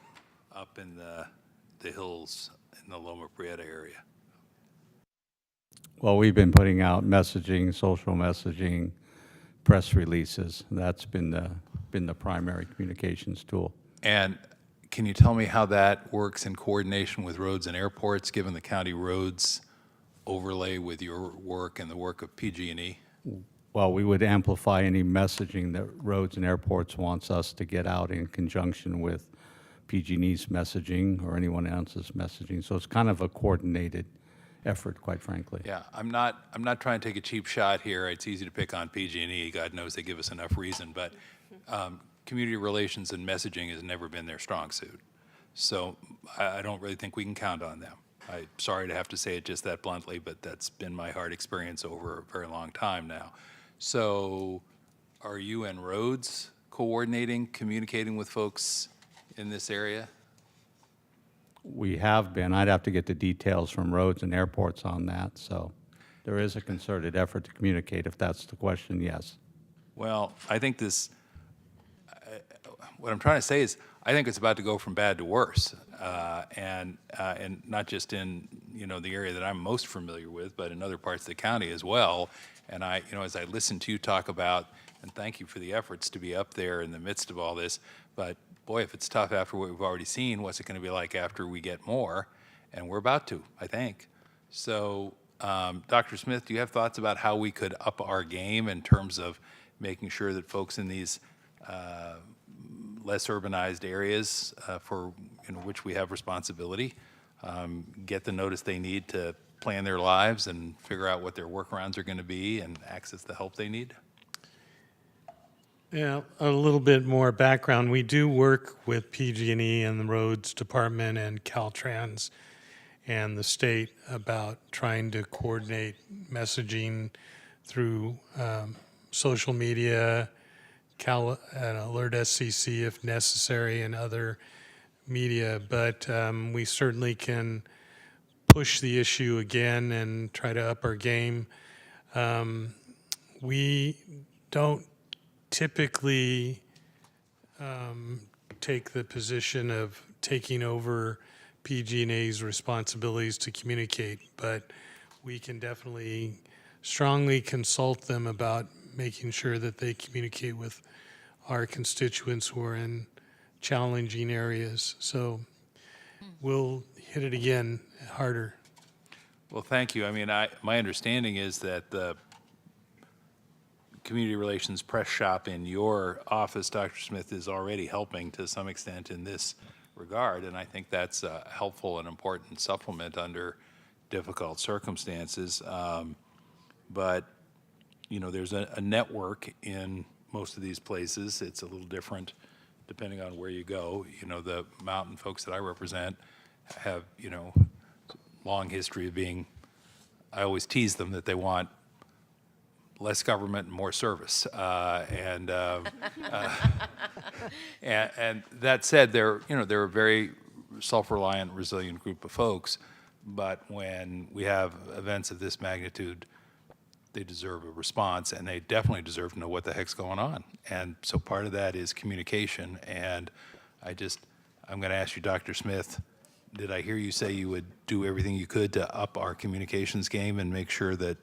up in the hills in the Loma Prieta area? Well, we've been putting out messaging, social messaging, press releases. That's been the primary communications tool. And can you tell me how that works in coordination with roads and airports, given the county roads overlay with your work and the work of PG&E? Well, we would amplify any messaging that roads and airports wants us to get out in conjunction with PG&E's messaging or anyone else's messaging. So it's kind of a coordinated effort, quite frankly. Yeah, I'm not trying to take a cheap shot here. It's easy to pick on PG&E. God knows they give us enough reason, but community relations and messaging has never been their strong suit. So I don't really think we can count on them. I'm sorry to have to say it just that bluntly, but that's been my hard experience over a very long time now. So are you and roads coordinating, communicating with folks in this area? We have been. I'd have to get the details from roads and airports on that. So there is a concerted effort to communicate. If that's the question, yes. Well, I think this, what I'm trying to say is, I think it's about to go from bad to worse, and not just in the area that I'm most familiar with, but in other parts of the county as well. And as I listen to you talk about, and thank you for the efforts to be up there in the midst of all this, but boy, if it's tough after what we've already seen, what's it going to be like after we get more? And we're about to, I think. So, Dr. Smith, do you have thoughts about how we could up our game in terms of making sure that folks in these less urbanized areas for which we have responsibility get the notice they need to plan their lives and figure out what their workarounds are going to be and access the help they need? Yeah, a little bit more background. We do work with PG&E and the Roads Department and Caltrans and the state about trying to coordinate messaging through social media, and alert SCC if necessary, and other media. But we certainly can push the issue again and try to up our game. We don't typically take the position of taking over PG&E's responsibilities to communicate, but we can definitely strongly consult them about making sure that they communicate with our constituents who are in challenging areas. So we'll hit it again harder. Well, thank you. I mean, my understanding is that the community relations press shop in your office, Dr. Smith, is already helping to some extent in this regard, and I think that's a helpful and important supplement under difficult circumstances. But there's a network in most of these places. It's a little different depending on where you go. The mountain folks that I represent have, long history of being, I always tease them that they want less government and more service. And that said, they're a very self-reliant, resilient group of folks. But when we have events of this magnitude, they deserve a response, and they definitely deserve to know what the heck's going on. And so part of that is communication. And I'm going to ask you, Dr. Smith, did I hear you say you would do everything you could to up our communications game and make sure that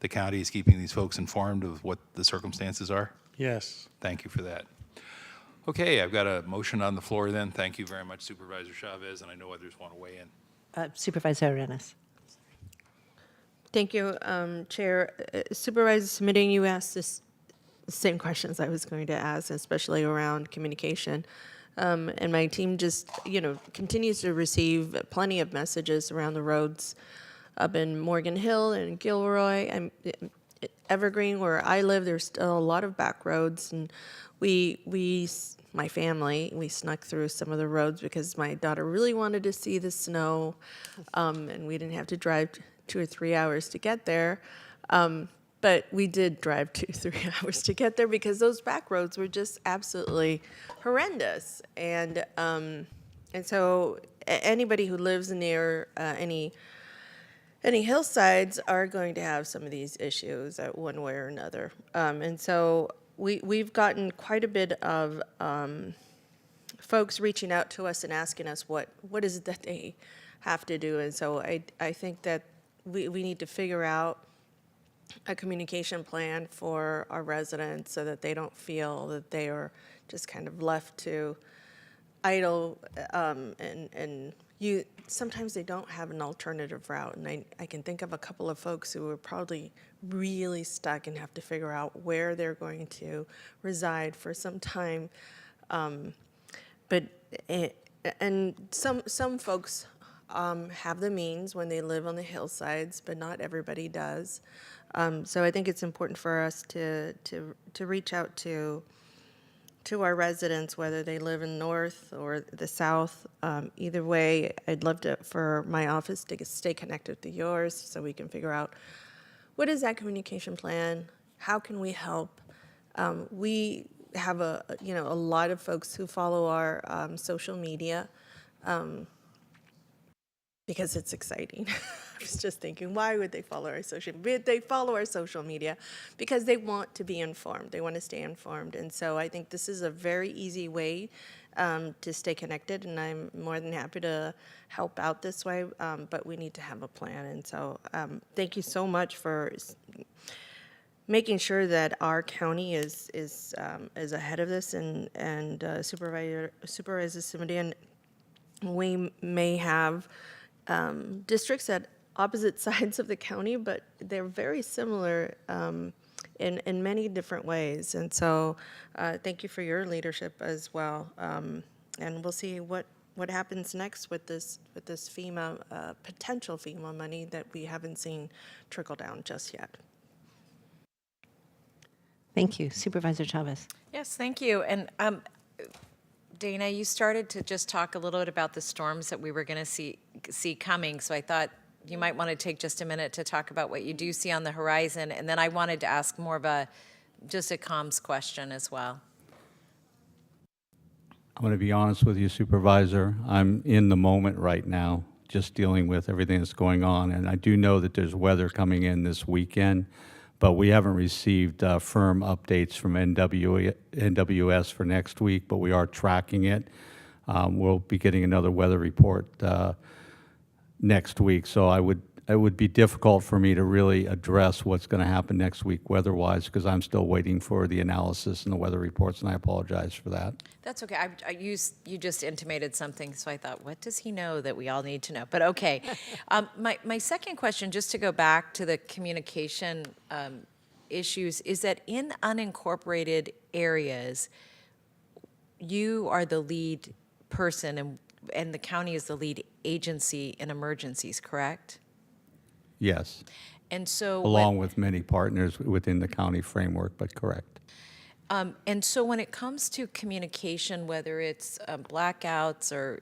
the county is keeping these folks informed of what the circumstances are? Yes. Thank you for that. Okay, I've got a motion on the floor then. Thank you very much, Supervisor Chavez, and I know others want to weigh in. Supervisor Arenas. Thank you, Chair. Supervisor Smitty, you asked this same questions I was going to ask, especially around communication. And my team just, continues to receive plenty of messages around the roads up in Morgan Hill and Gilroy and Evergreen, where I live. There's still a lot of back roads, and my family, we snuck through some of the roads because my daughter really wanted to see the snow, and we didn't have to drive 2 or 3 hours to get there. But we did drive 2 or 3 hours to get there because those back roads were just absolutely horrendous. And so anybody who lives near any hillsides are going to have some of these issues one way or another. And so we've gotten quite a bit of folks reaching out to us and asking us what is it that they have to do. And so I think that we need to figure out a communication plan for our residents so that they don't feel that they are just kind of left to idle, and sometimes they don't have an alternative route. And I can think of a couple of folks who are probably really stuck and have to figure out where they're going to reside for some time. And some folks have the means when they live on the hillsides, but not everybody does. So I think it's important for us to reach out to our residents, whether they live in north or the south. Either way, I'd love for my office to stay connected to yours so we can figure out what is that communication plan, how can we help. We have a lot of folks who follow our social media because it's exciting. I was just thinking, why would they follow our social media? They follow our social media because they want to be informed. They want to stay informed. And so I think this is a very easy way to stay connected, and I'm more than happy to help out this way, but we need to have a plan. And so thank you so much for making sure that our county is ahead of this, and Supervisor Smitty, and we may have districts at opposite sides of the county, but they're very similar in many different ways. And so thank you for your leadership as well. And we'll see what happens next with this FEMA, potential FEMA money that we haven't seen trickle down just yet. Thank you. Supervisor Chavez. Yes, thank you. And Dana, you started to just talk a little bit about the storms that we were going to see coming. So I thought you might want to take just a minute to talk about what you do see on the horizon. And then I wanted to ask more of just a comms question as well. I'm going to be honest with you, Supervisor. I'm in the moment right now, just dealing with everything that's going on. And I do know that there's weather coming in this weekend, but we haven't received firm updates from NWS for next week, but we are tracking it. We'll be getting another weather report next week, so it would be difficult for me to really address what's going to happen next week weather-wise, because I'm still waiting for the analysis and the weather reports, and I apologize for that. That's okay. You just intimated something, so I thought, what does he know that we all need to know? But okay. My second question, just to go back to the communication issues, is that in unincorporated areas, you are the lead person and the county is the lead agency in emergencies, correct? Yes. And so along with many partners within the county framework, but correct. And so when it comes to communication, whether it's blackouts or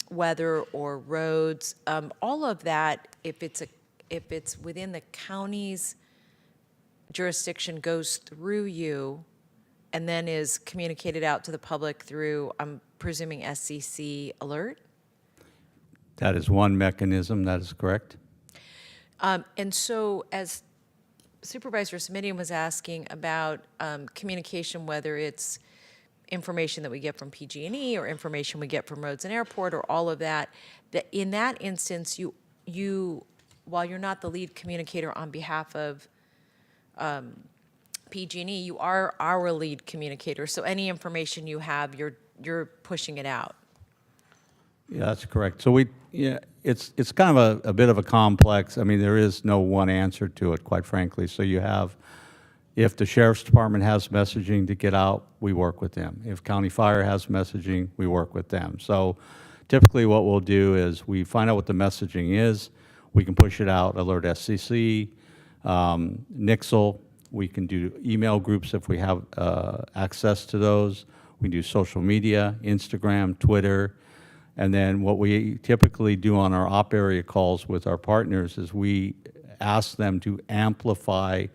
weather or roads, all of that, if it's within the county's jurisdiction, goes through you, and then is communicated out to the public through, I'm presuming, SCC alert? That is one mechanism, that is correct. And so as Supervisor Smitty was asking about communication, whether it's information that we get from PG&E or information we get from Roads and Airport or all of that, that in that instance, you while you're not the lead communicator on behalf of PG&E, you are our lead communicator. So any information you have, you're pushing it out. Yeah, that's correct. So it's kind of a bit of a complex. I mean, there is no one answer to it, quite frankly. So you have, if the sheriff's department has messaging to get out, we work with them. If county fire has messaging, we work with them. So typically what we'll do is we find out what the messaging is. We can push it out, alert SCC, Nixle. We can do email groups if we have access to those. We do social media, Instagram, Twitter. And then what we typically do on our op area calls with our partners is we ask them to amplify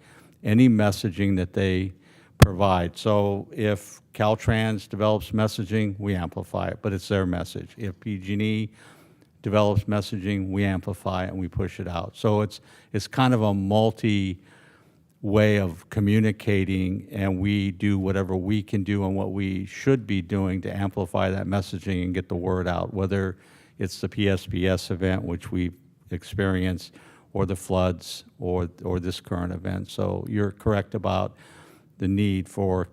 any messaging that they provide. So if Caltrans develops messaging, we amplify it, but it's their message. If PG&E develops messaging, we amplify it and we push it out. So it's kind of a multi way of communicating, and we do whatever we can do and what we should be doing to amplify that messaging and get the word out, whether it's the PSPS event, which we've experienced, or the floods, or this current event. So you're correct about the need for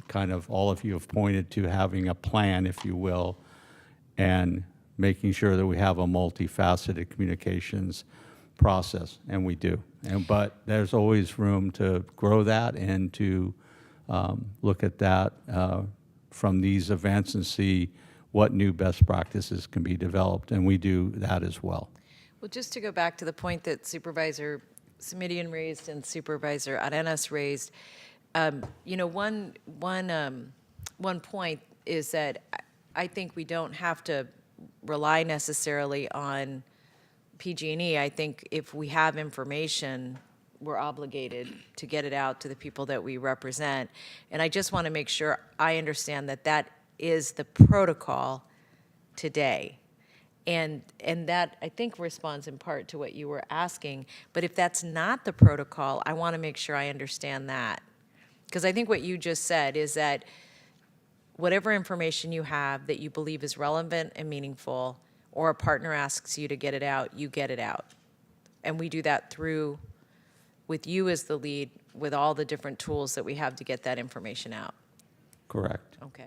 kind of, all of you have pointed to having a plan, if you will, and making sure that we have a multifaceted communications process, and we do. But there's always room to grow that and to look at that from these events and see what new best practices can be developed, and we do that as well. Well, just to go back to the point that Supervisor Simidian raised and Supervisor Arenas raised, one point is that I think we don't have to rely necessarily on PG&E. I think if we have information, we're obligated to get it out to the people that we represent. And I just want to make sure I understand that that is the protocol today. And that, I think, responds in part to what you were asking. But if that's not the protocol, I want to make sure I understand that. Because I think what you just said is that whatever information you have that you believe is relevant and meaningful, or a partner asks you to get it out, you get it out. And we do that with you as the lead, with all the different tools that we have to get that information out. Correct. Okay.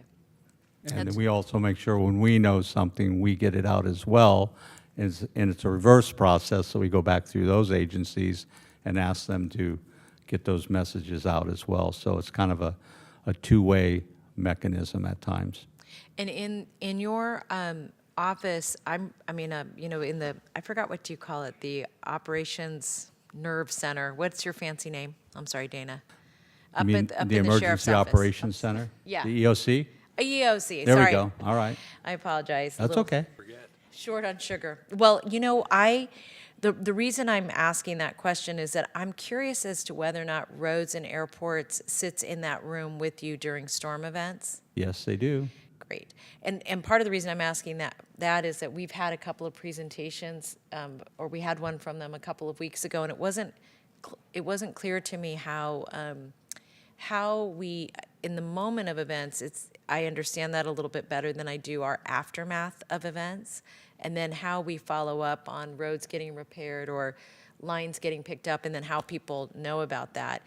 And then we also make sure when we know something, we get it out as well. And it's a reverse process, so we go back through those agencies and ask them to get those messages out as well. So it's kind of a two-way mechanism at times. And in your office, I forgot what you call it, the Operations Nerve Center. What's your fancy name? I'm sorry, Dana. You mean the Emergency Operations Center? Yeah. The EOC? EOC, There sorry. we go. All right. I apologize. That's okay. Short on sugar. Well, the reason I'm asking that question is that I'm curious as to whether or not Roads and Airports sits in that room with you during storm events. Yes, they do. Great. And part of the reason I'm asking that is that we've had a couple of presentations, or we had one from them a couple of weeks ago, and it wasn't clear to me how we, in the moment of events, I understand that a little bit better than I do our aftermath of events, and then how we follow up on roads getting repaired or lines getting picked up, and then how people know about that.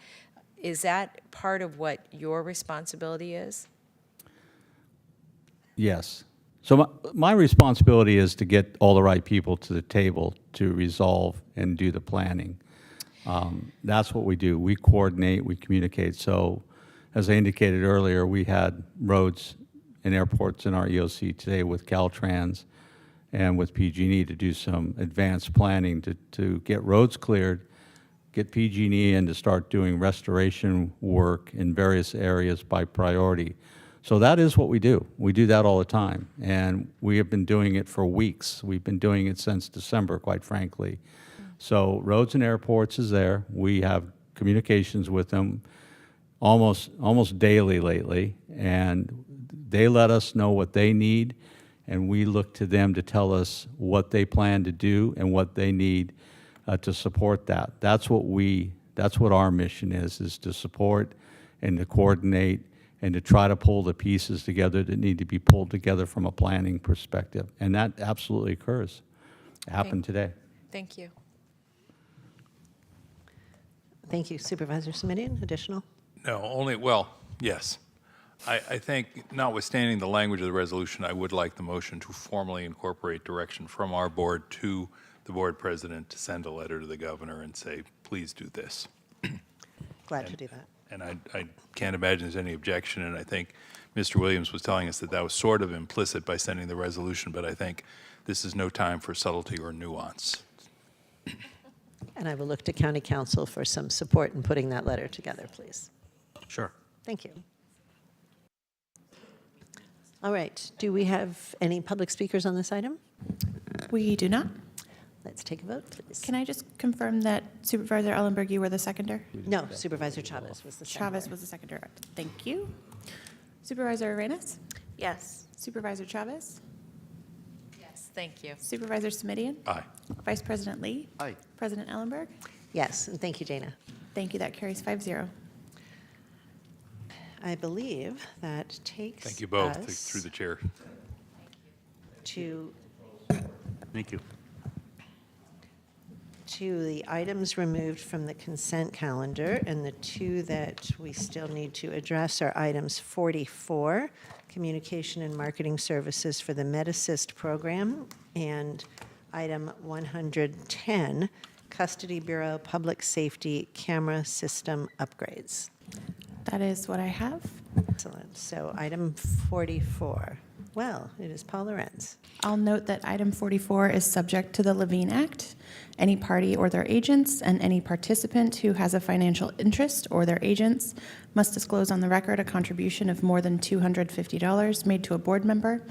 Is that part of what your responsibility is? Yes. So my responsibility is to get all the right people to the table to resolve and do the planning. That's what we do. We coordinate, we communicate. So as I indicated earlier, we had Roads and Airports in our EOC today with Caltrans and with PG&E to do some advanced planning to get roads cleared, get PG&E in to start doing restoration work in various areas by priority. So that is what we do. We do that all the time, and we have been doing it for weeks. We've been doing it since December, quite frankly. So Roads and Airports is there. We have communications with them almost daily lately, and they let us know what they need, and we look to them to tell us what they plan to do and what they need to support that. That's what our mission is to support and to coordinate and to try to pull the pieces together that need to be pulled together from a planning perspective. And that absolutely occurs. It happened today. Thank you. Thank you. Supervisor Simidian, additional? No, yes. I think, notwithstanding the language of the resolution, I would like the motion to formally incorporate direction from our board to the board president to send a letter to the governor and say, please do this. Glad to do that. And I can't imagine there's any objection, and I think Mr. Williams was telling us that that was sort of implicit by sending the resolution, but I think this is no time for subtlety or nuance. And I will look to County Council for some support in putting that letter together, please. Sure. Thank you. All right. Do we have any public speakers on this item? We do not. Let's take a vote, please. Can I just confirm that Supervisor Ellenberg, you were the seconder? No, Supervisor Chavez was the seconder. Chavez was the seconder. Thank you. Supervisor Arenas? Yes. Supervisor Chavez? Yes, thank you. Supervisor Smidian? Aye. Vice President Lee? Aye. President Ellenberg? Yes, and thank you, Dana. Thank you. That carries 5-0. I believe that takes Thank you both, us through the chair. to Thank you. the items removed from the consent calendar, and the two that we still need to address are items 44, communication and marketing services for the MedAssist program, and item 110, custody bureau public safety camera system upgrades. That is what I have. Excellent. So item 44. Well, it is Paul Lorenz. I'll note that item 44 is subject to the Levine Act. Any party or their agents and any participant who has a financial interest or their agents must disclose on the record a contribution of more than $250 made to a board member,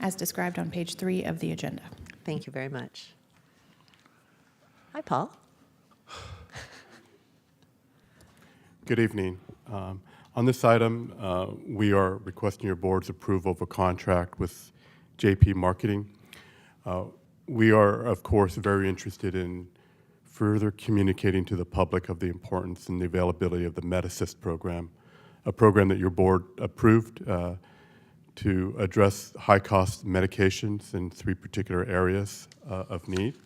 as described on page 3 of the agenda. Thank you very much. Hi, Paul. Good evening. On this item, we are requesting your board's approval of a contract with JP Marketing. We are, of course, very interested in further communicating to the public of the importance and the availability of the MedAssist program, a program that your board approved to address high-cost medications in 3 particular areas of need.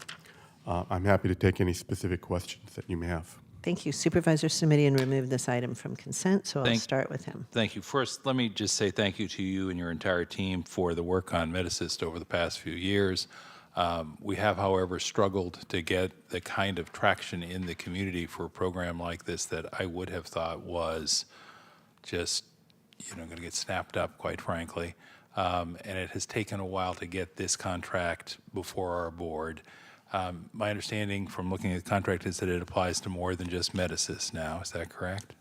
I'm happy to take any specific questions that you may have. Thank you. Supervisor Simidian removed this item from consent, so I'll start with him. Thank you. First, let me just say thank you to you and your entire team for the work on MedAssist over the past few years. We have, however, struggled to get the kind of traction in the community for a program like this that I would have thought was just, going to get snapped up, quite frankly. And it has taken a while to get this contract before our board. My understanding from looking at the contract is that it applies to more than just MedAssist now. Is that correct?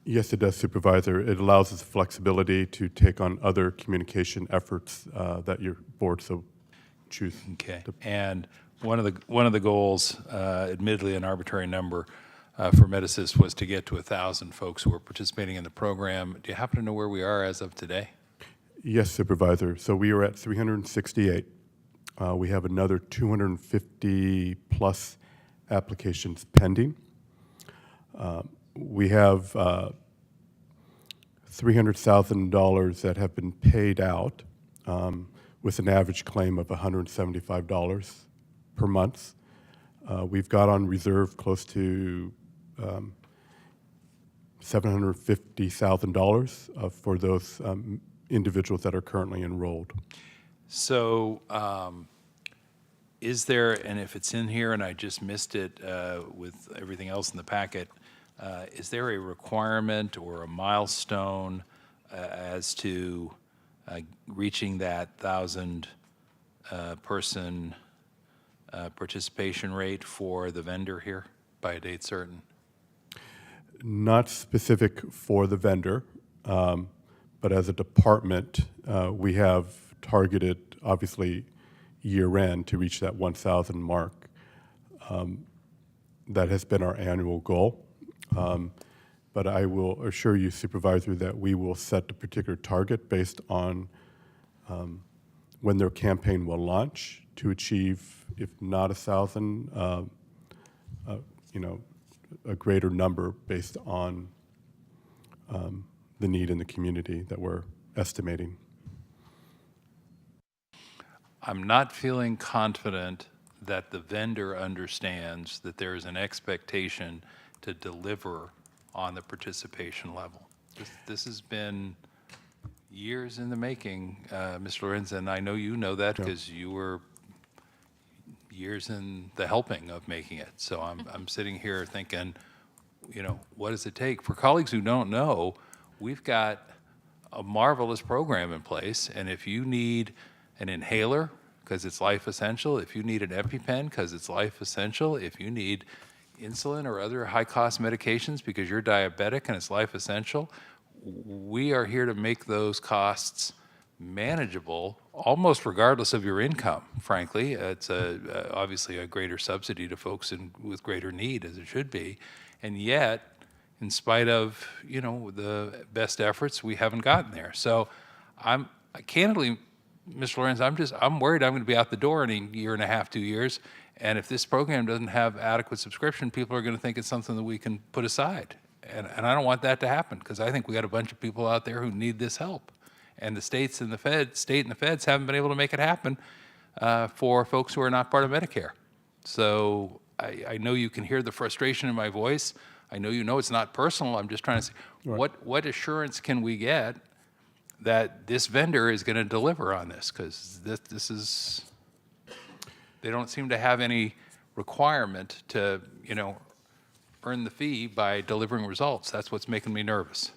Yes, it does, Supervisor. It allows us flexibility to take on other communication efforts that your board so choose. Okay. And one of the goals, admittedly an arbitrary number for MedAssist, was to get to 1,000 folks who are participating in the program. Do you happen to know where we are as of today? Yes, Supervisor. So we are at 368. We have another 250 plus applications pending. We have $300,000 that have been paid out with an average claim of $175 per month. We've got on reserve close to $750,000 for those individuals that are currently enrolled. So is there, and if it's in here and I just missed it with everything else in the packet, is there a requirement or a milestone as to reaching that 1,000 person participation rate for the vendor here by a date certain? Not specific for the vendor, but as a department, we have targeted, obviously, year-end to reach that 1,000 mark. That has been our annual goal. But I will assure you, Supervisor, that we will set a particular target based on when their campaign will launch to achieve, if not 1,000, a greater number based on the need in the community that we're estimating. I'm not feeling confident that the vendor understands that there is an expectation to deliver on the participation level. This has been years in the making, Mr. Lorenz, and I know you know that because you were years in the helping of making it. So I'm sitting here thinking, you know, what does it take? For colleagues who don't know, we've got a marvelous program in place, and if you need an inhaler because it's life essential, if you need an EpiPen because it's life essential, if you need insulin or other high-cost medications because you're diabetic and it's life essential, we are here to make those costs manageable, almost regardless of your income, frankly. It's obviously a greater subsidy to folks with greater need, as it should be. And yet, in spite of, you know, the best efforts, we haven't gotten there. So candidly, Mr. Lorenz, I'm worried I'm going to be out the door in a year and a half, 2 years. And if this program doesn't have adequate subscription, people are going to think it's something that we can put aside. And I don't want that to happen, because I think we got a bunch of people out there who need this help. And the state and the feds haven't been able to make it happen for folks who are not part of Medicare. So I know you can hear the frustration in my voice. I know you know it's not personal. I'm just trying to say, what assurance can we get that this vendor is going to deliver on this? Because this is, they don't seem to have any requirement to, you know, earn the fee by delivering results. That's what's making me nervous.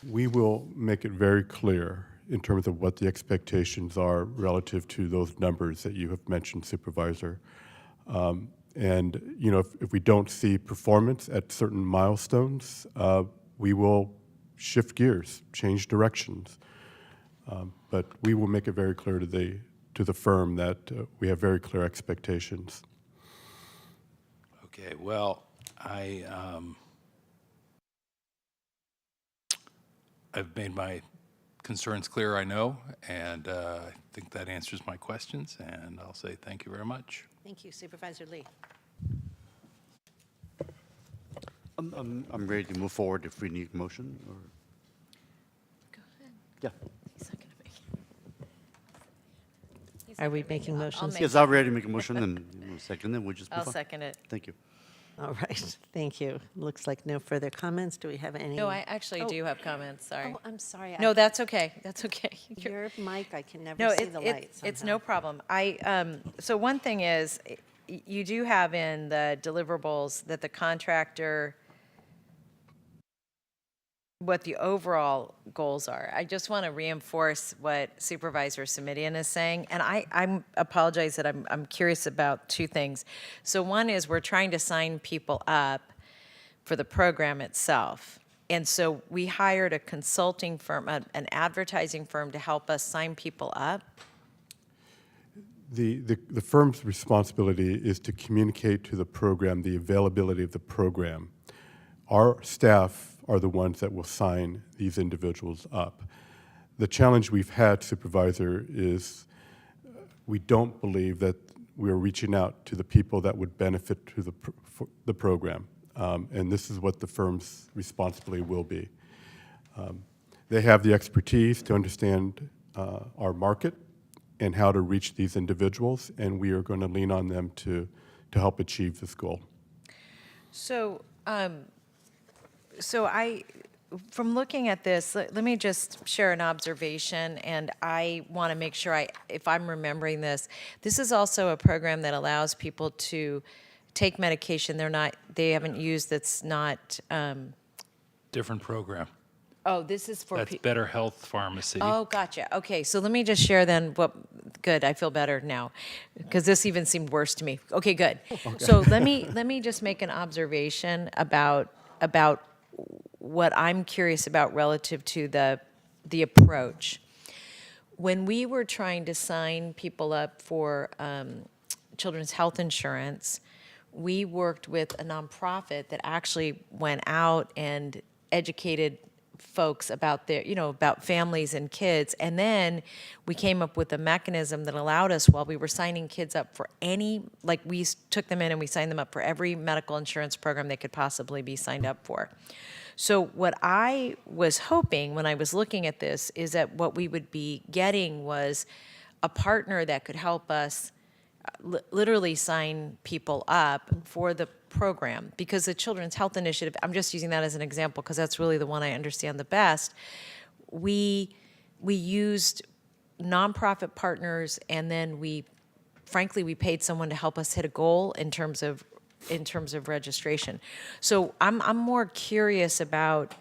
We will make it very clear in terms of what the expectations are relative to those numbers that you have mentioned, Supervisor. And, you know, if we don't see performance at certain milestones, we will shift gears, change directions. But we will make it very clear to the firm that we have very clear expectations. Okay, well, I've made my concerns clear, I know, and I think that answers my questions, and I'll say thank you very much. Thank you, Supervisor Lee. I'm ready to move forward if we need motion. Or... Go ahead. Yeah. He's not going to make it. Are we making motions? Yes, I'm ready to make a motion, and second, then we'll just move I'll on. second it. Thank you. All right, thank you. Looks like no further comments. Do we have any? No, I actually do have comments, sorry. Oh, I'm sorry. No, that's okay, that's okay. Your mic, I can never No, see the lights. it's no problem. So one thing is, you do have in the deliverables that the contractor, what the overall goals are. I just want to reinforce what Supervisor Simidian is saying, and I apologize that I'm curious about two things. So one is we're trying to sign people up for the program itself. And so we hired a consulting firm, an advertising firm to help us sign people up. The firm's responsibility is to communicate to the program the availability of the program. Our staff are the ones that will sign these individuals up. The challenge we've had, Supervisor, is we don't believe that we're reaching out to the people that would benefit to the program. And this is what the firm's responsibility will be. They have the expertise to understand our market and how to reach these individuals, and we are going to lean on them to help achieve this goal. So, from looking at this, let me just share an observation, and I want to make sure if I'm remembering this, this is also a program that allows people to take medication they haven't used that's not. Different program. Oh, this is for. That's Better Health Pharmacy. Oh, gotcha. Okay, so let me just share then good, I feel better now, because this even seemed worse to me. Okay, good. Okay. So let me just make an observation about what I'm curious about relative to the approach. When we were trying to sign people up for children's health insurance, we worked with a nonprofit that actually went out and educated folks about about families and kids, and then we came up with a mechanism that allowed us, while we were signing kids up for we took them in and we signed them up for every medical insurance program they could possibly be signed up for. So what I was hoping when I was looking at this is that what we would be getting was a partner that could help us literally sign people up for the program, because the Children's Health Initiative, I'm just using that as an example because that's really the one I understand the best. We we used nonprofit partners, and then frankly, we paid someone to help us hit a goal in terms of registration. So I'm more curious about.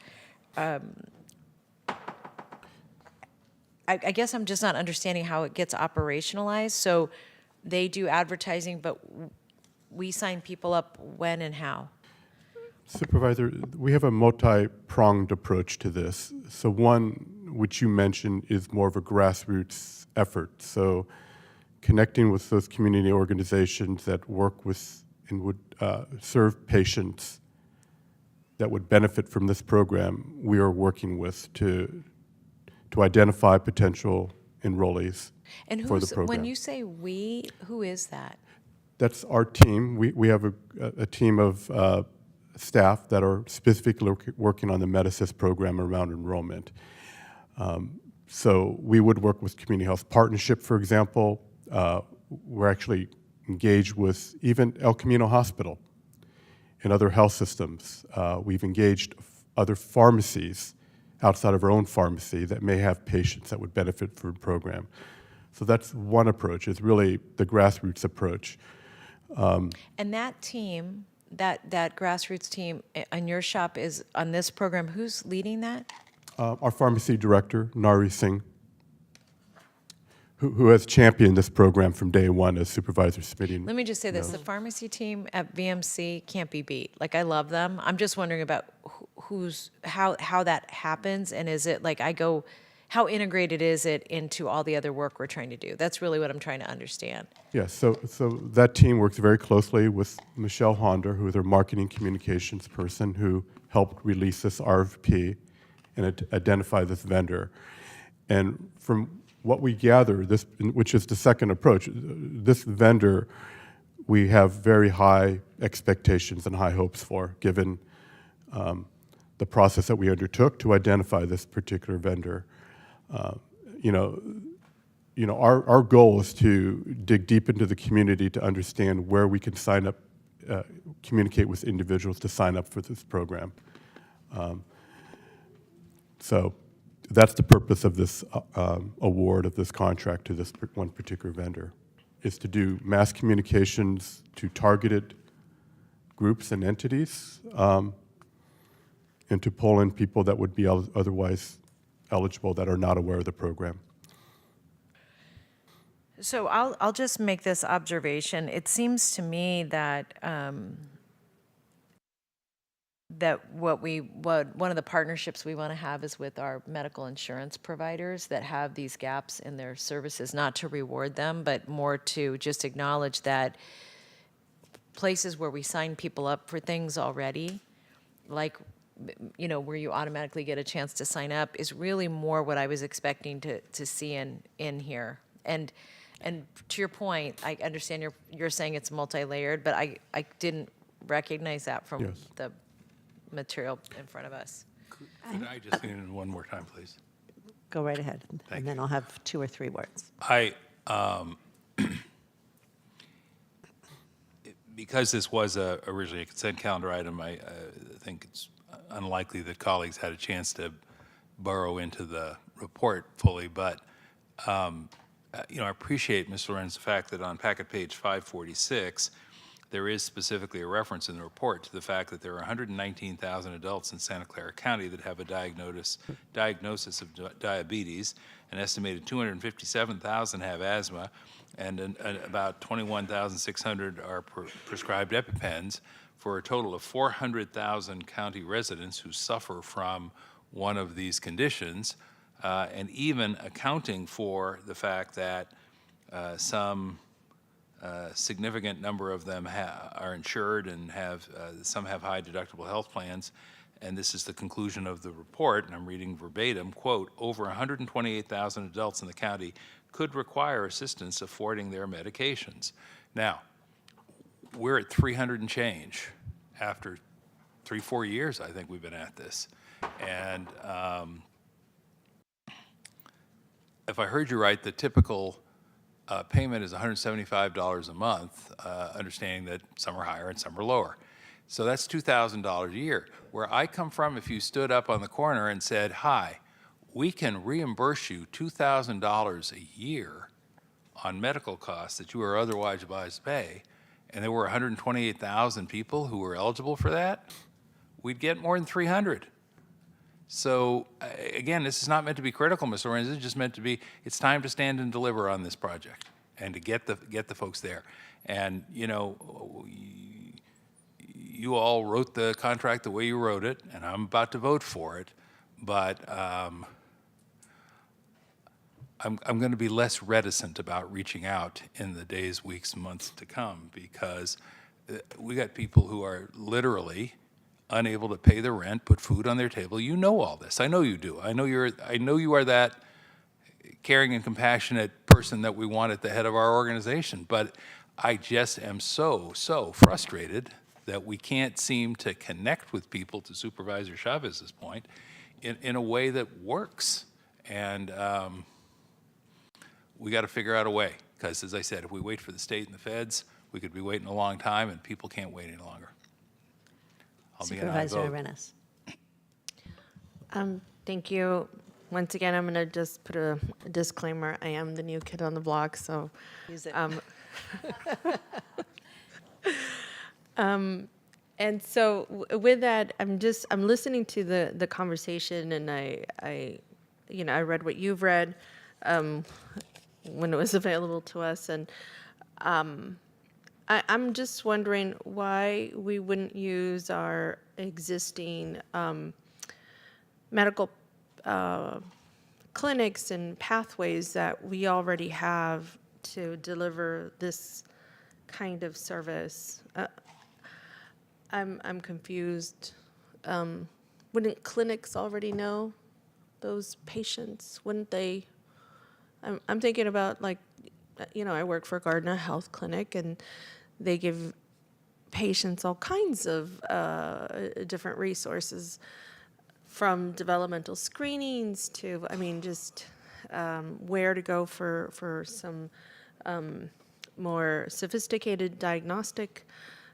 I guess I'm just not understanding how it gets operationalized. So they do advertising, but we sign people up when and how? Supervisor, we have a multi-pronged approach to this. So one, which you mentioned, is more of a grassroots effort. So connecting with those community organizations that work with and would serve patients that would benefit from this program, we are working with to identify potential enrollees for the program. When you say we, who is that? That's our team. We have a team of staff that are specifically working on the Med-Assist program around enrollment. So we would work with Community Health Partnership, for example. We're actually engaged with even El Camino Hospital and other health systems. We've engaged other pharmacies outside of our own pharmacy that may have patients that would benefit from the program. So that's one approach, is really the grassroots approach. And that team, that grassroots team on your shop is on this program, who's leading that? Our pharmacy director, Nari Singh, who has championed this program from day one, as Supervisor Smitty. Let me just say this, the pharmacy team at VMC can't be beat. Like, I love them. I'm just wondering about how that happens, and is it like how integrated is it into all the other work we're trying to do? That's really what I'm trying to understand. Yes, so that team works very closely with Michelle Honder, who is our marketing communications person, who helped release this RFP and identify this vendor. And from what we gather, which is the second approach, this vendor, we have very high expectations and high hopes for, given the process that we undertook to identify this particular vendor. Our goal is to dig deep into the community to understand where we can sign up, communicate with individuals to sign up for this program. So that's the purpose of this award of this contract to this one particular vendor, is to do mass communications to targeted groups and entities, and to pull in people that would be otherwise eligible that are not aware of the program. So I'll just make this observation. It seems to me that one of the partnerships we want to have is with our medical insurance providers that have these gaps in their services, not to reward them, but more to just acknowledge that places where we sign people up for things already, like, where you automatically get a chance to sign up, is really more what I was expecting to see in here. And to your point, I understand you're saying it's multi-layered, but I didn't recognize that from the material in front of us. Could I just get in one more time, please? Go right ahead, and then I'll have 2 or 3 words. Because this was originally a consent calendar item, I think it's unlikely that colleagues had a chance to burrow into the report fully, but I appreciate, Mr. Lorenz, the fact that on packet page 546, there is specifically a reference in the report to the fact that there are 119,000 adults in Santa Clara County that have a diagnosis of diabetes, an estimated 257,000 have asthma, and about 21,600 are prescribed EpiPens, for a total of 400,000 county residents who suffer from one of these conditions, and even accounting for the fact that some significant number of them are insured and some have high deductible health plans. And this is the conclusion of the report, and I'm reading verbatim, quote, over 128,000 adults in the county could require assistance affording their medications. Now, we're at 300 and change after 3-4 years, I think we've been at this. And if I heard you right, the typical payment is $175 a month, understanding that some are higher and some are lower. So that's $2,000 a year. Where I come from, if you stood up on the corner and said, hi, we can reimburse you $2,000 a year on medical costs that you are otherwise obliged to pay, and there were 128,000 people who were eligible for that, we'd get more than 300. So again, this is not meant to be critical, Ms. Lorenz. It's just meant to be, it's time to stand and deliver on this project and to get the folks there. And, you know, you all wrote the contract the way you wrote it, and I'm about to vote for it, but I'm going to be less reticent about reaching out in the days, weeks, months to come, because we got people who are literally unable to pay their rent, put food on their table. You know all this. I know you do. I know you are that caring and compassionate person that we want at the head of our organization. But I just am so frustrated that we can't seem to connect with people, to Supervisor Chavez's point, in a way that works. And we got to figure out a way, because as I said, if we wait for the state and the feds, we could be waiting a long time, and people can't wait any longer. Supervisor Arenas. Thank you. Once again, I'm going to just put a disclaimer. I am the new kid on the block, so. Use it. And so with that, I'm listening to the conversation, and I read what you've read when it was available to us, and I'm just wondering why we wouldn't use our existing medical clinics and pathways that we already have to deliver this kind of service. I'm confused. Wouldn't clinics already know those patients? Wouldn't they? I'm thinking about, like, I work for Gardner Health Clinic, and they give patients all kinds of different resources, from developmental screenings to, just where to go for some more sophisticated diagnostic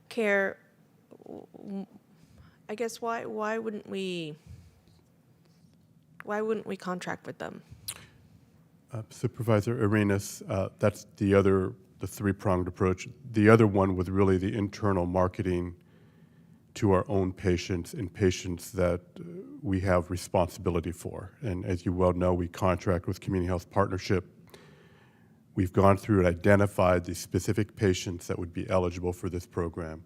care. I guess why wouldn't we contract with them? Supervisor Arenas, that's the three-pronged approach. The other one was really the internal marketing to our own patients and patients that we have responsibility for. And as you well know, we contract with Community Health Partnership. We've gone through and identified the specific patients that would be eligible for this program.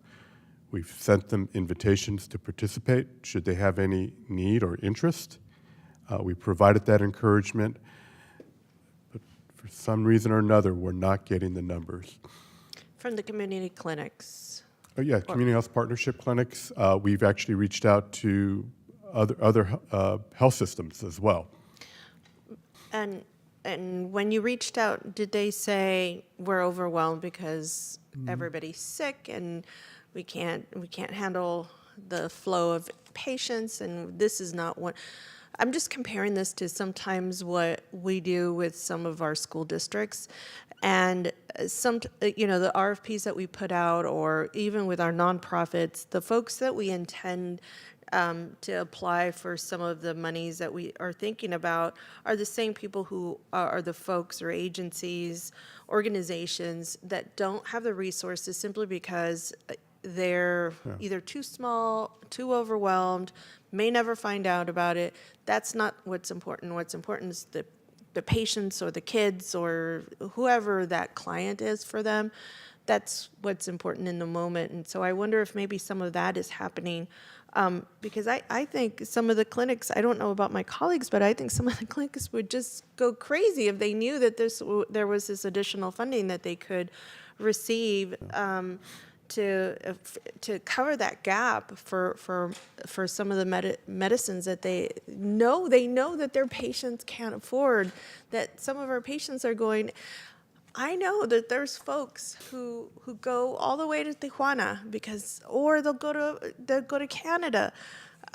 We've sent them invitations to participate should they have any need or interest. We provided that encouragement. For some reason or another, we're not getting the numbers. From the community clinics? Oh, yeah, Community Health Partnership clinics. We've actually reached out to other health systems as well. And when you reached out, did they say we're overwhelmed because everybody's sick and we can't handle the flow of patients, and this is not one? I'm just comparing this to sometimes what we do with some of our school districts, and the RFPs that we put out, or even with our nonprofits, the folks that we intend to apply for some of the monies that we are thinking about are the same people who are the folks or agencies, organizations that don't have the resources simply because they're either too small, too overwhelmed, may never find out about it. That's not what's important. What's important is the patients or the kids or whoever that client is for them. That's what's important in the moment. And so I wonder if maybe some of that is happening, because I think some of the clinics, I don't know about my colleagues, but I think some of the clinics would just go crazy if they knew that there was this additional funding that they could receive to cover that gap for some of the medicines that they know that their patients can't afford, that some of our patients are going. I know that there's folks who go all the way to Tijuana or they'll go to Canada,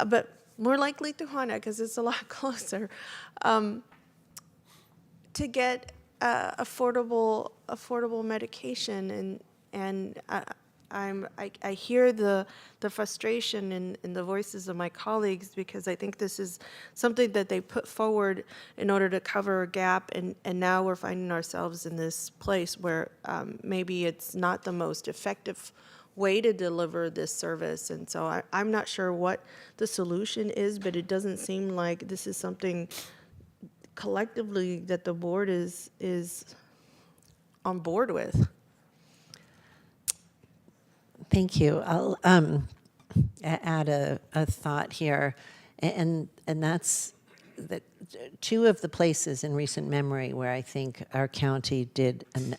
but more likely Tijuana because it's a lot closer, to get affordable medication, and I hear the frustration in the voices of my colleagues, because I think this is something that they put forward in order to cover a gap, and now we're finding ourselves in this place where maybe it's not the most effective way to deliver this service. And so I'm not sure what the solution is, but it doesn't seem like this is something collectively that the board is on board with. Thank you. I'll add a thought here, and that's that two of the places in recent memory where I think our county did an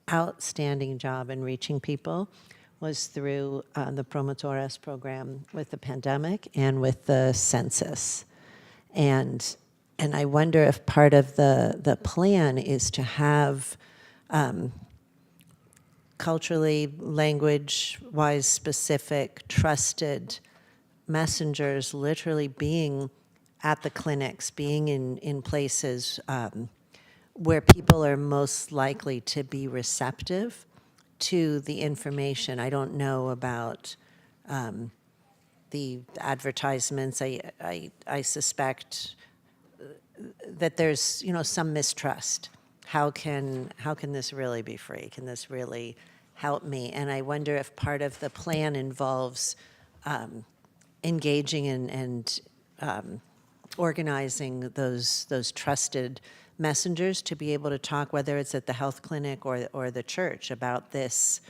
outstanding job in reaching people was through the Promotores program with the pandemic and with the census. And I wonder if part of the plan is to have culturally, language-wise specific, trusted messengers literally being at the clinics, being in places where people are most likely to be receptive to the information. I don't know about the advertisements. I suspect that there's some mistrust. How can this really be free? Can this really help me? And I wonder if part of the plan involves engaging and organizing those trusted messengers to be able to talk, whether it's at the health clinic or the church, about this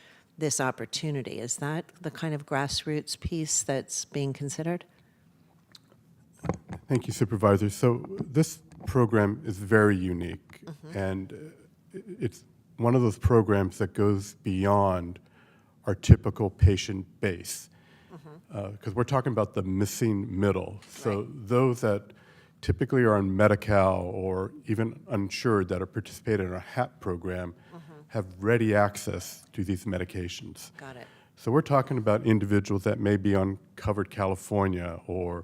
opportunity. Is that the kind of grassroots piece that's being considered? Thank you, Supervisor. So this program is very unique, and it's one of those programs that goes beyond our typical patient base, because we're talking about the missing middle. So those that typically are on Medi-Cal or even uninsured that are participating in our HAP program have ready access to these medications. Got it. So we're talking about individuals that may be on Covered California or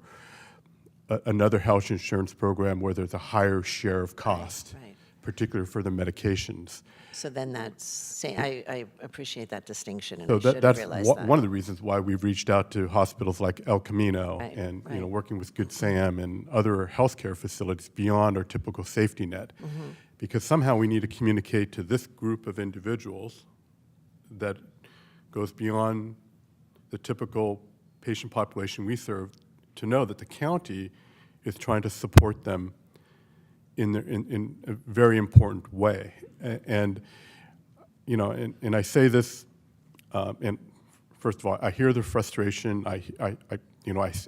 another health insurance program where there's a higher share of cost, particularly for the medications. So then I appreciate that distinction, and So I should have that's realized that. one of the reasons why we've reached out to hospitals like El Camino and working with Good Sam and other healthcare facilities beyond our typical safety net, because somehow we need to communicate to this group of individuals that goes beyond the typical patient population we serve, to know that the county is trying to support them in a very important way. And I say this, and first of all, I hear the frustration, I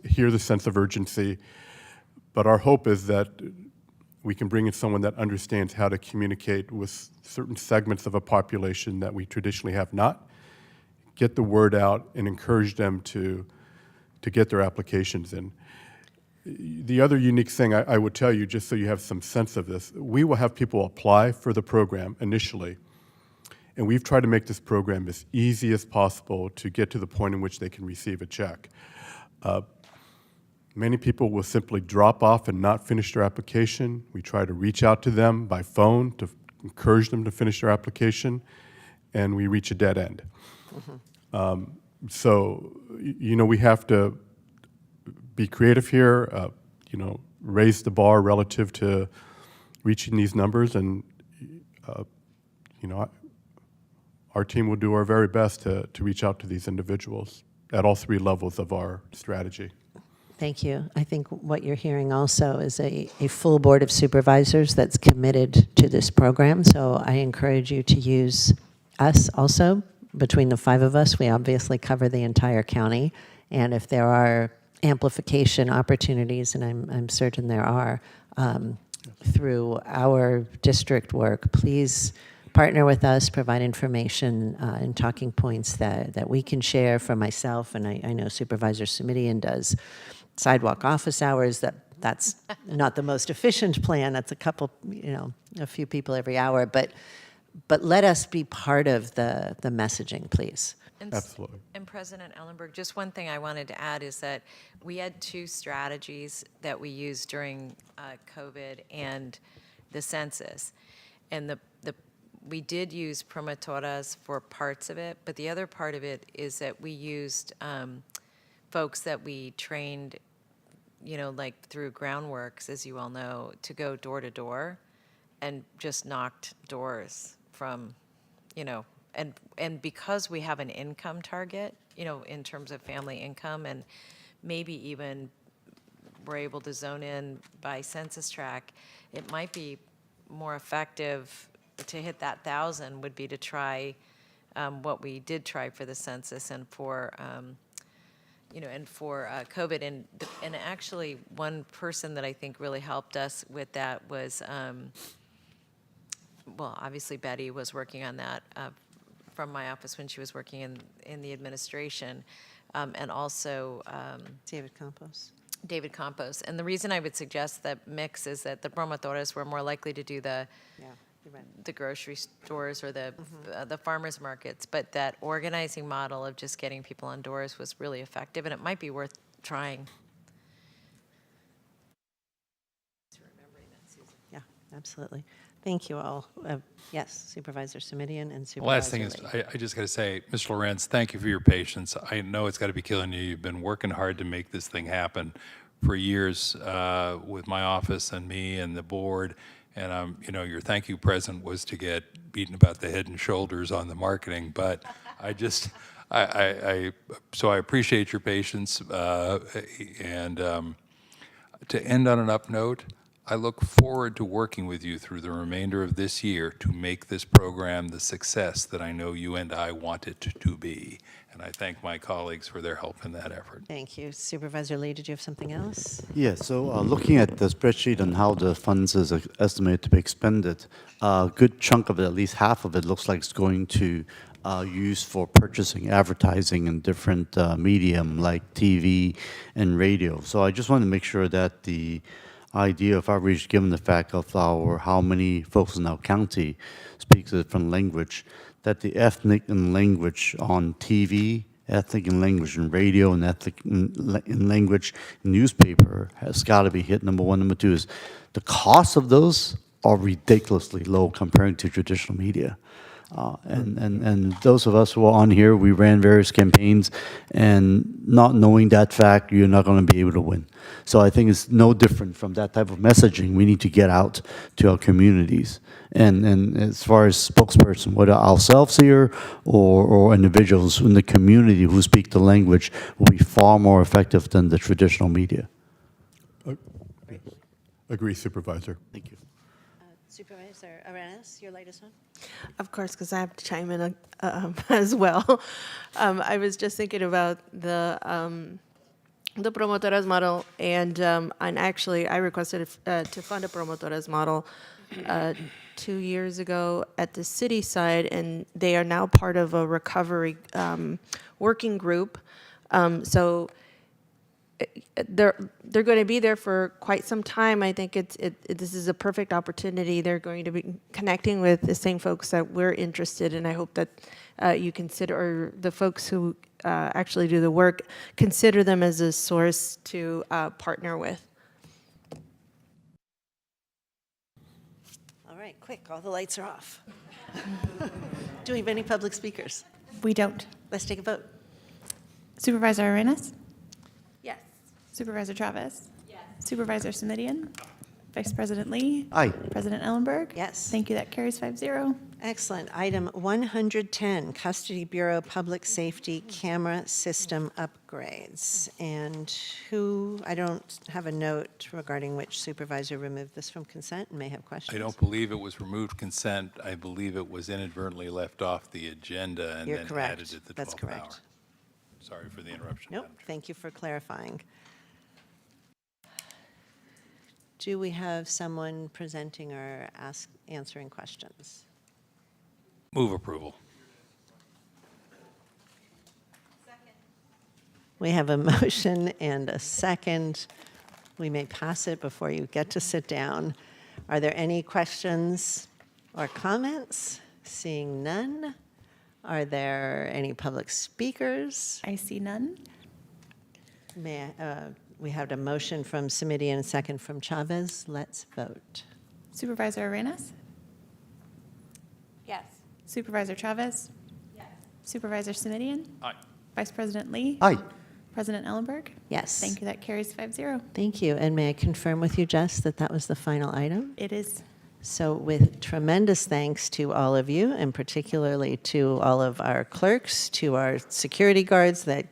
hear the sense of urgency, but our hope is that we can bring in someone that understands how to communicate with certain segments of a population that we traditionally have not, get the word out and encourage them to get their applications in. The other unique thing I would tell you, just so you have some sense of this, we will have people apply for the program initially, and we've tried to make this program as easy as possible to get to the point in which they can receive a check. Many people will simply drop off and not finish their application. We try to reach out to them by phone to encourage them to finish their application, and we reach a dead end. So, we have to be creative here, raise the bar relative to reaching these numbers, and our team will do our very best to reach out to these individuals at all three levels of our strategy. Thank you. I think what you're hearing also is a full board of supervisors that's committed to this program, so I encourage you to use us also. Between the five of us, we obviously cover the entire county, and if there are amplification opportunities, and I'm certain there are, through our district work, please partner with us, provide information and talking points that we can share for myself, and I know Supervisor Sumitian does sidewalk office hours. That's not the most efficient plan. That's a few people every hour, but let us be part of the messaging, please. Absolutely. And President Ellenberg, just one thing I wanted to add is that we had two strategies that we used during COVID and the census. And we did use promotoras for parts of it, but the other part of it is that we used folks that we trained, like through Groundworks, as you all know, to go door to door and just knocked doors from, and because we have an income target, in terms of family income, and maybe even we're able to zone in by census tract, it might be more effective to hit that 1,000 would be to try what we did try for the census and for COVID. And actually, one person that I think really helped us with that was, well, obviously Betty was working on that from my office when she was working in the administration, and also David Campos. And the reason I would suggest that mix is that the promotoras were more likely to do the grocery stores or the farmers markets, but that organizing model of just getting people on doors was really effective, and it might be worth trying. Yeah, absolutely. Thank you all. Yes, Supervisor Simidian and Supervisor Last thing is, I just got to say, Mr. Lorenz, thank you for your patience. I know it's got to be killing you. You've been working hard to make this thing happen for years with my office and me and the board. And your thank you present was to get beaten about the head and shoulders on the marketing. But so I appreciate your patience. And to end on an up note, I look forward to working with you through the remainder of this year to make this program the success that I know you and I want it to be. And I thank my colleagues for their help in that effort. Thank you. Supervisor Lee, did you have something else? Yeah, so looking at the spreadsheet and how the funds is estimated to be expended, a good chunk of it, at least half of it, looks like it's going to use for purchasing advertising in different medium like TV and radio. So I just want to make sure that the idea of outreach, given the fact of how many folks in our county speaks a different language, that the ethnic and language on TV, ethnic and language in radio, and ethnic and language newspaper has got to be hit. Number one. Number two is the cost of those are ridiculously low comparing to traditional media. And those of us who are on here, we ran various campaigns, and not knowing that fact, you're not going to be able to win. So I think it's no different from that type of messaging we need to get out to our communities. And as far as spokesperson, whether ourselves here or individuals in the community who speak the language, will be far more effective than the traditional media. Agree, Supervisor. Thank you. Supervisor Arenas, your latest one? Of course, because I have to chime in as well. I was just thinking about the promotoras model, and actually I requested to fund a promotoras model 2 years ago at the city side, and they are now part of a recovery working group. So they're going to be there for quite some time. I think this is a perfect opportunity. They're going to be connecting with the same folks that we're interested in. I hope that you consider, or the folks who actually do the work, consider them as a source to partner with. All right, quick, all the lights are off. Do we have any public speakers? We don't. Let's take a vote. Supervisor Arenas? Yes. Supervisor Chavez? Yes. Supervisor Simidian? Vice President Lee? Aye. President Ellenberg? Yes. Thank you. That carries 5-0. Excellent. Item 110, Custody Bureau Public Safety Camera System Upgrades. And I don't have a note regarding which supervisor removed this from consent and may have questions. I don't believe it was removed consent. I believe it was inadvertently left off the agenda and You're then correct. added at the 12th That's correct. hour. Sorry for the interruption. Nope, thank you for clarifying. Do we have someone presenting or answering questions? Move approval. We have a motion and a second. We may pass it before you get to sit down. Are there any questions or comments? Seeing none. Are there any public speakers? I see none. We have a motion from Simidian and a second from Chavez. Let's vote. Supervisor Arenas? Yes. Supervisor Chavez? Yes. Supervisor Simidian? Aye. Vice President Lee? Aye. President Ellenberg? Yes. Thank you. That carries 5-0. Thank you. And may I confirm with you, Jess, that that was the final item? It is. So with tremendous thanks to all of you, and particularly to all of our clerks, to our security guards that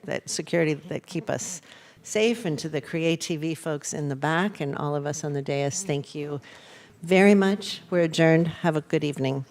keep us safe, and to the CreaTV folks in the back, and all of us on the dais, thank you very much. We're adjourned. Have a good evening.